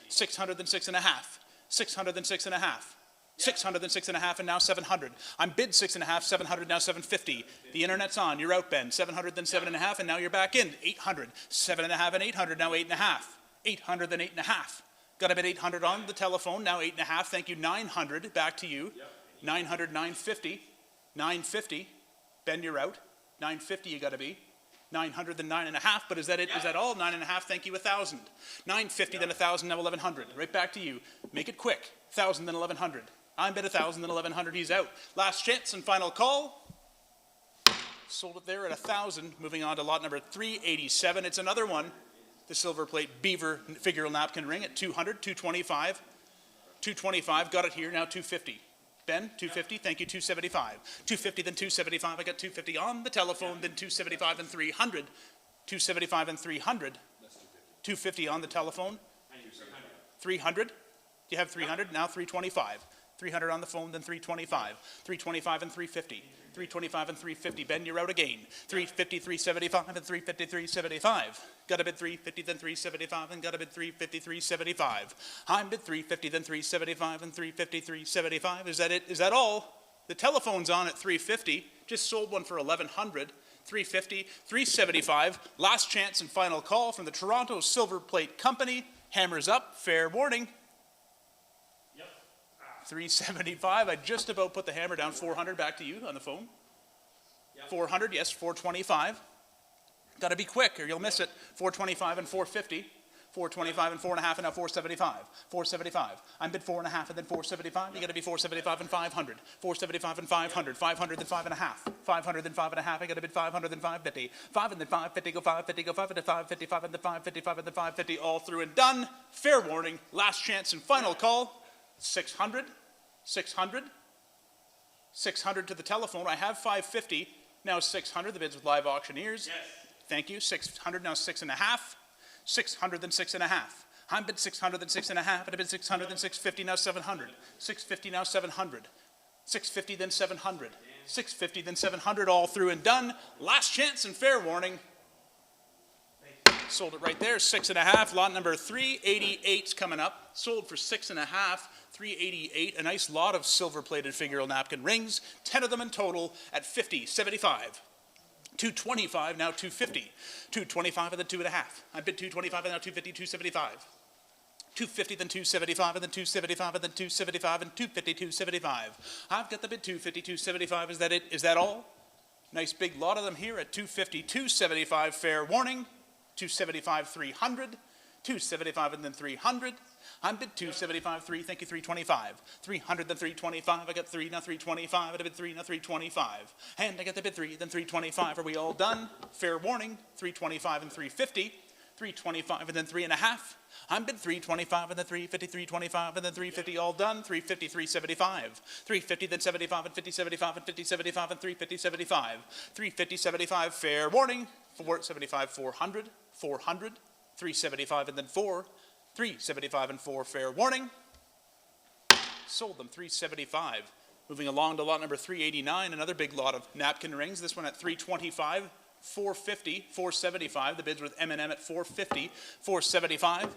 600, then 6.5. 600, then 6.5. 600, then 6.5, and now 700. I'm bid 6.5, 700, now 750. The internet's on. You're out, Ben. 700, then 7.5, and now you're back in. 800. 7.5 and 800, now 8.5. 800, then 8.5. Got a bid 800 on the telephone, now 8.5. Thank you. 900, back to you. 900, 950. 950. Ben, you're out. 950 you got to be. 900, then 9.5, but is that it? Is that all? 9.5, thank you, 1,000. 950, then 1,000, now 1,100. Right back to you. Make it quick. 1,000, then 1,100. I'm bid 1,000, then 1,100, he's out. Last chance and final call. Sold it there at 1,000. Moving on to lot number 387. It's another one. The silver plate beaver figural napkin ring at 200, 225. 225, got it here, now 250. Ben, 250, thank you, 275. 250, then 275, I got 250 on the telephone, then 275 and 300. 275 and 300. 250 on the telephone. 300. Do you have 300? Now 325. 300 on the phone, then 325. 325 and 350. 325 and 350. Ben, you're out again. 350, 375, and 350, 375. Got a bid 350, then 375, and got a bid 350, 375. I'm bid 350, then 375, and 350, 375. Is that it? Is that all? The telephone's on at 350. Just sold one for 1,100. 350, 375. Last chance and final call from the Toronto Silver Plate Company. Hammers up. Fair warning. 375. I just about put the hammer down. 400, back to you on the phone. 400, yes, 425. Got to be quick or you'll miss it. 425 and 450. 425 and 4.5 and now 475. 475. I'm bid 4.5 and then 475. You got to be 475 and 500. 475 and 500. 500 then 5.5. 500 then 5.5. I got to bid 500 then 550. 5 and then 550. Go 550. Go 5 and then 555 and then 555 and then 550. All through and done. Fair warning. Last chance and final call. 600. 600. 600 to the telephone. I have 550. Now 600. The bids with live auctioneers. Yes. Thank you. 600. Now 6.5. 600 then 6.5. I'm bid 600 then 6.5. And I bid 600 then 650. Now 700. 650 now 700. 650 then 700. 650 then 700. All through and done. Last chance and fair warning. Sold it right there. 6.5. Lot number 388's coming up. Sold for 6.5. 388. A nice lot of silver-plated figural napkin rings. 10 of them in total at 50, 75. 225, now 250. 225 and then 2.5. I bid 225 and now 250, 275. 250, then 275, and then 275, and then 275, and 250, 275. I've got the bid 250, 275. Is that it? Is that all? Nice big lot of them here at 250, 275. Fair warning. 275, 300. 275 and then 300. I'm bid 275, 3, thank you, 325. 300, then 325. I got 3, now 325. I bid 3, now 325. And I got the bid 3, then 325. Are we all done? Fair warning. 325 and 350. 325 and then 3.5. I'm bid 325 and then 350, 325 and then 350. All done. 350, 375. 350, then 75 and 50, 75 and 50, 75 and 350, 75. 350, 75. Fair warning. 475, 400. 400. 375 and then 4. 375 and 4, fair warning. Sold them 375. Moving along to lot number 389, another big lot of napkin rings. This one at 325, 450, 475. The bids with M&M at 450, 475.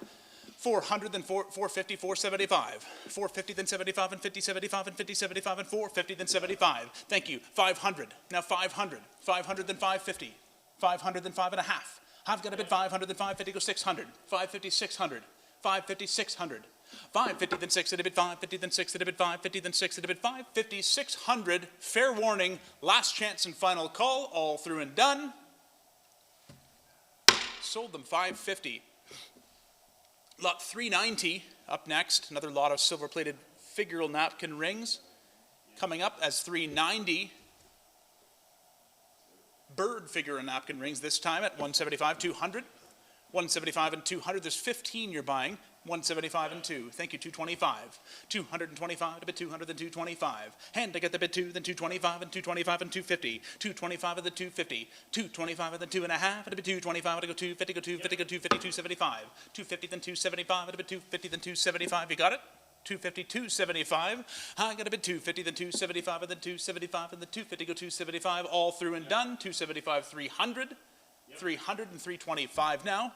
400, then 450, 475. 450, then 75 and 50, 75 and 50, 75 and 450, then 75. Thank you. 500. Now 500. 500, then 550. 500, then 5.5. I've got a bid 500, then 550, go 600. 550, 600. 550, 600. 550, then 6 at a bid 550, then 6 at a bid 550, then 6 at a bid 550, 600. Fair warning. Last chance and final call. All through and done. Sold them 550. Lot 390 up next. Another lot of silver-plated figural napkin rings. Coming up as 390. Bird figure and napkin rings this time at 175, 200. 175 and 200. There's 15 you're buying. 175 and 2. Thank you, 225. 225 to bid 200, then 225. Hand to get the bid 2, then 225 and 225 and 250. 225 and the 250. 225 and the 2.5 and a bid 225 to go 250, go 250, go 250, 275. 250 then 275 and a bid 250, then 275. You got it? 250, 275. I got a bid 250, then 275 and then 275 and the 250, go 275. All through and done. 275, 300. 300 and 325 now.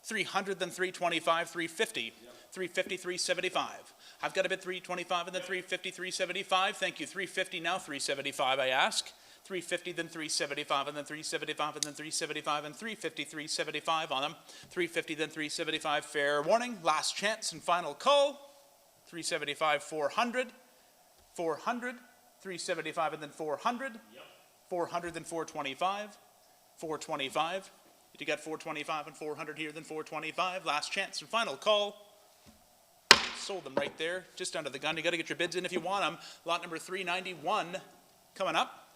300, then 325, 350. 350, 375. I've got a bid 325 and then 350, 375. Thank you. 350 now, 375 I ask. 350, then 375 and then 375 and then 375 and 350, 375 on them. 350, then 375. Fair warning. Last chance and final call. 375, 400. 400. 375 and then 400. 400, then 425. 425. You got 425 and 400 here, then 425. Last chance and final call. Sold them right there, just under the gun. You got to get your bids in if you want them. Lot number 391 coming up.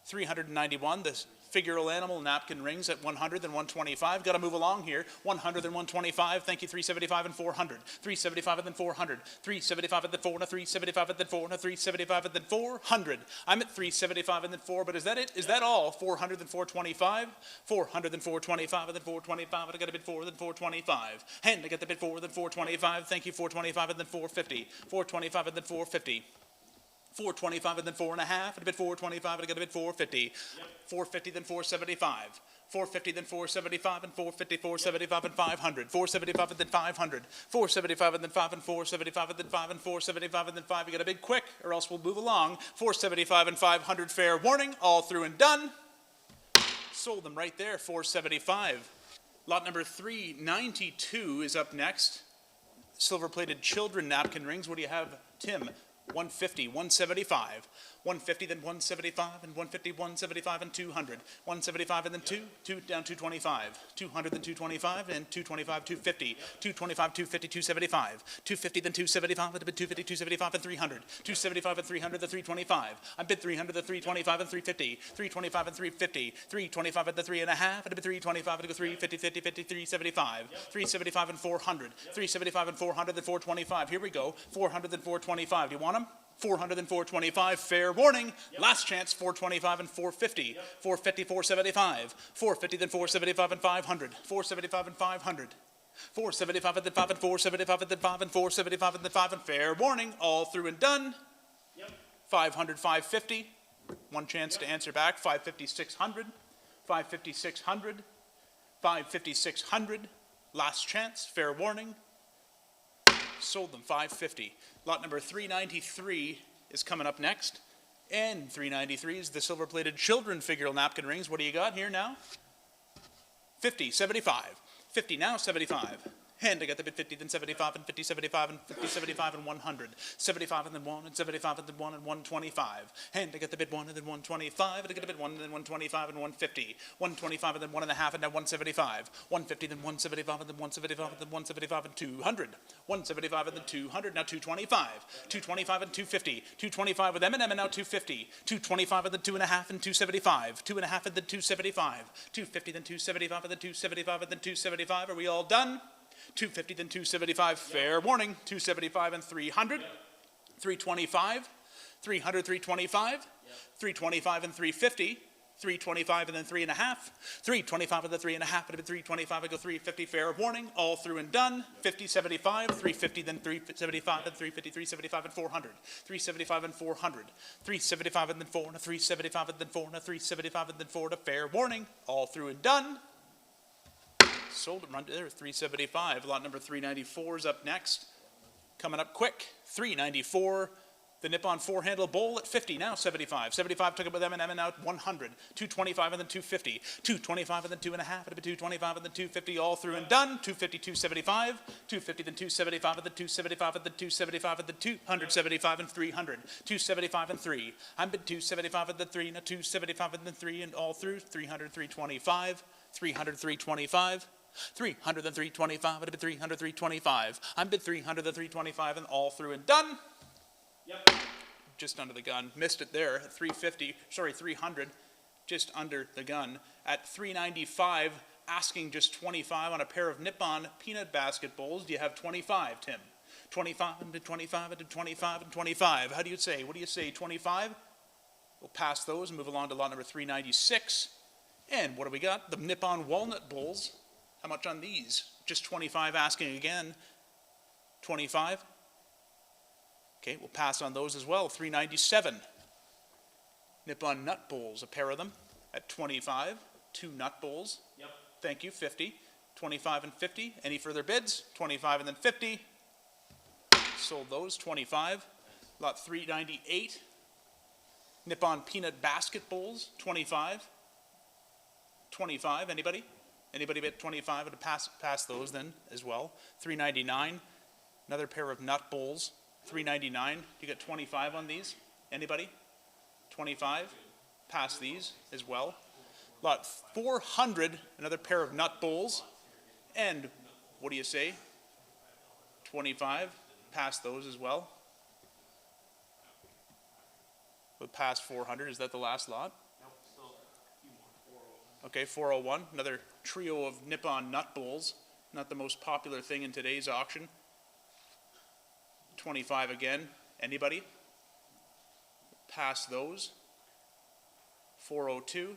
391, this figural animal napkin rings at 100 and 125. Got to move along here. 100 and 125. Thank you. 375 and 400. 375 and then 400. 375 and then 4 and a 375 and then 4 and a 375 and then 400. I'm at 375 and then 4, but is that it? Is that all? 400 and 425. 400 and 425 and then 425. I got a bid 4 then 425. And I got the bid 4 then 425. Thank you. 425 and then 450. 425 and then 450. 425 and then 4.5 and a bid 425 and I got a bid 450. 450 then 475. 450 then 475 and 450, 475 and 500. 475 and then 500. 475 and then 5 and 475 and then 5 and 475 and then 5. You got a bid quick or else we'll move along. 475 and 500. Fair warning. All through and done. Sold them right there. 475. Lot number 392 is up next. Silver-plated children napkin rings. What do you have, Tim? 150, 175, 150, then 175, and 150, 175, and 200. 175, and then 2 down 225. 200, then 225, and 225, 250. 225, 250, 275. 250, then 275, and a bid 250, 275, and 300. 275 and 300, then 325. I bid 300, then 325, and 350. 325 and 350. 325 and the 3.5, and a bid 325, and go 350, 50, 50, 375. 375 and 400. 375 and 400, then 425. Here we go. 400, then 425. Do you want them? 400 and 425, fair warning. Last chance, 425 and 450. 450, 475. 450, then 475 and 500. 475 and 500. 475 and then 5 and 475 and then 5 and 475 and then 5 and fair warning. All through and done. 500, 550. One chance to answer back. 550, 600. 550, 600. 550, 600. Last chance, fair warning. Sold them 550. Lot number 393 is coming up next. And 393 is the silver-plated children figural napkin rings. What do you got here now? 50, 75. 50 now, 75. And I got the bid 50, then 75, and 50, 75, and 50, 75, and 100. 75, and then 1, and 75, and then 1, and 125. And I got the bid 1, and then 125, and I got the bid 1, and then 125, and 150. 125, and then 1.5, and now 175. 150, then 175, and then 175, and then 175, and 200. 175, and then 200, now 225. 225, and 250. 225 with M&M, and now 250. 225, and then 2.5, and 275. 2.5, and then 275. 250, then 275, and then 275, and then 275. Are we all done? 250, then 275, fair warning. 275 and 300. 325. 300, 325. 325 and 350. 325 and then 3.5. 325 and then 3.5, and a bit 325, I go 350, fair warning. All through and done. 50, 75, 350, then 375, and 350, 375, and 400. 375 and 400. 375 and then 4, and a 375, and then 4, and a 375, and then 4, to fair warning. All through and done. Sold it, run there, 375. Lot number 394 is up next. Coming up quick, 394. The Nippon four-handle bowl at 50, now 75. 75 took it with M&M and now 100. 225 and then 250. 225 and then 2.5, and a bit 225 and then 250, all through and done. 250, 275. 250, then 275 and then 275 and then 275 and then 275 and 300. 275 and 3. I'm bid 275 and then 3, now 275 and then 3, and all through 300, 325. 300, 325. 300 and 325, and a bid 300, 325. I'm bid 300 and 325, and all through and done. Yep. Just under the gun. Missed it there at 350, sorry, 300, just under the gun. At 395, asking just 25 on a pair of Nippon peanut basket bowls. Do you have 25, Tim? 25 and 25 and 25 and 25. How do you say? What do you say, 25? We'll pass those and move along to lot number 396. And what do we got? The Nippon walnut bowls. How much on these? Just 25 asking again. 25? Okay, we'll pass on those as well. 397. Nippon nut bowls, a pair of them at 25. 2 nut bowls. Yep. Thank you, 50. 25 and 50. Any further bids? 25 and then 50. Sold those, 25. Lot 398. Nippon peanut basket bowls, 25. 25, anybody? Anybody bid 25 and pass those then as well. 399. Another pair of nut bowls, 399. You got 25 on these? Anybody? 25. Pass these as well. Lot 400, another pair of nut bowls. And what do you say? 25. Pass those as well. We'll pass 400. Is that the last lot? Nope, still a few more. 401. Okay, 401. Another trio of Nippon nut bowls. Not the most popular thing in today's auction. 25 again. Anybody? Pass those. 402.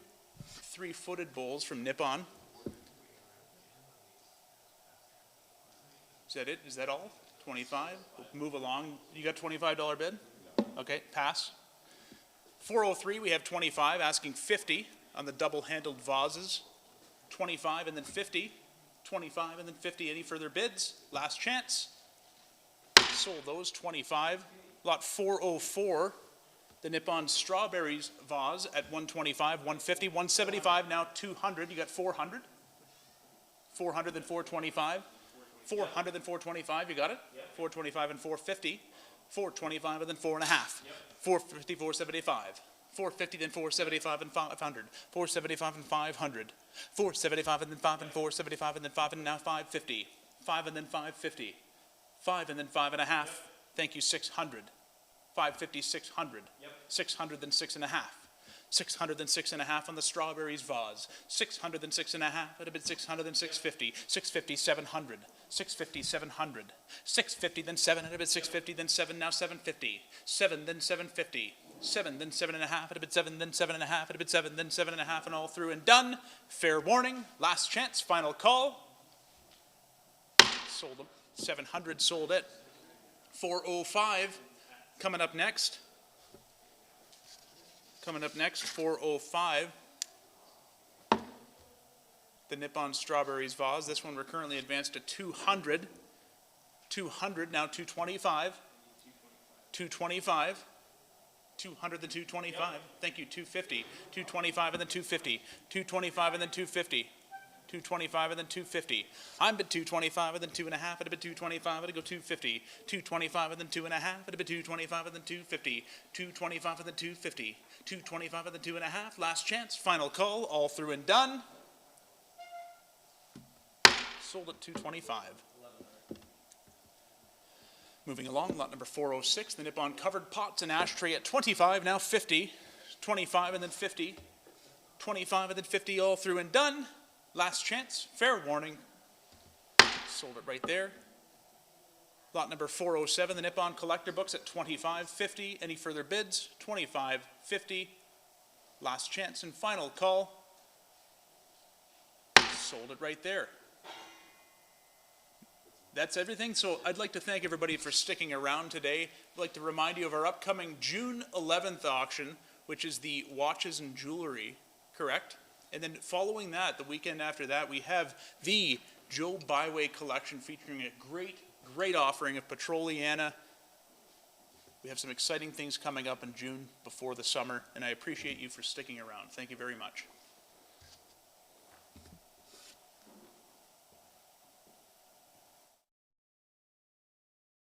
3-footed bowls from Nippon. Is that it? Is that all? 25? We'll move along. You got $25 bid? Okay, pass. 403, we have 25, asking 50 on the double-handled vases. 25 and then 50. 25 and then 50. Any further bids? Last chance. Sold those, 25. Lot 404, the Nippon strawberries vase at 125, 150, 175, now 200. You got 400. 400 then 425. 400 then 425, you got it? 425 and 450. 425 and then 4.5. 450, 475. 450 then 475 and 500. 475 and 500. 475 and then 5 and 475 and then 5 and now 550. 5 and then 550. 5 and then 5.5. Thank you, 600. 550, 600. 600 then 6.5. 600 then 6.5 on the strawberries vase. 600 then 6.5. At a bit 600 then 650. 650, 700. 650, 700. 650 then 7. At a bit 650 then 7. Now 750. 7 then 750. 7 then 7.5. At a bit 7 then 7.5. At a bit 7 then 7.5 and all through and done. Fair warning. Last chance. Final call. Sold them. 700 sold it. 405 coming up next. Coming up next, 405, the Nippon Strawberries vase. This one we're currently advanced to 200. 200, now 225. 225. 200 then 225. Thank you, 250. 225 and then 250. 225 and then 250. 225 and then 250. I'm bid 225 and then 2.5 at a bid 225 and I go 250. 225 and then 2.5 at a bid 225 and then 250. 225 and then 250. 225 and then 2.5. Last chance. Final call. All through and done. Sold at 225. Moving along, lot number 406, the Nippon covered pots and ashtray at 25, now 50. 25 and then 50. 25 and then 50, all through and done. Last chance, fair warning. Sold it right there. Lot number 407, the Nippon collector books at 25.50. Any further bids? 25.50. Last chance and final call. Sold it right there. That's everything. So I'd like to thank everybody for sticking around today. I'd like to remind you of our upcoming June 11th auction, which is the watches and jewelry, correct? And then following that, the weekend after that, we have the Joe Byway collection featuring a great offering of Petroliana. We have some exciting things coming up in June before the summer, and I appreciate you for sticking around. Thank you very much.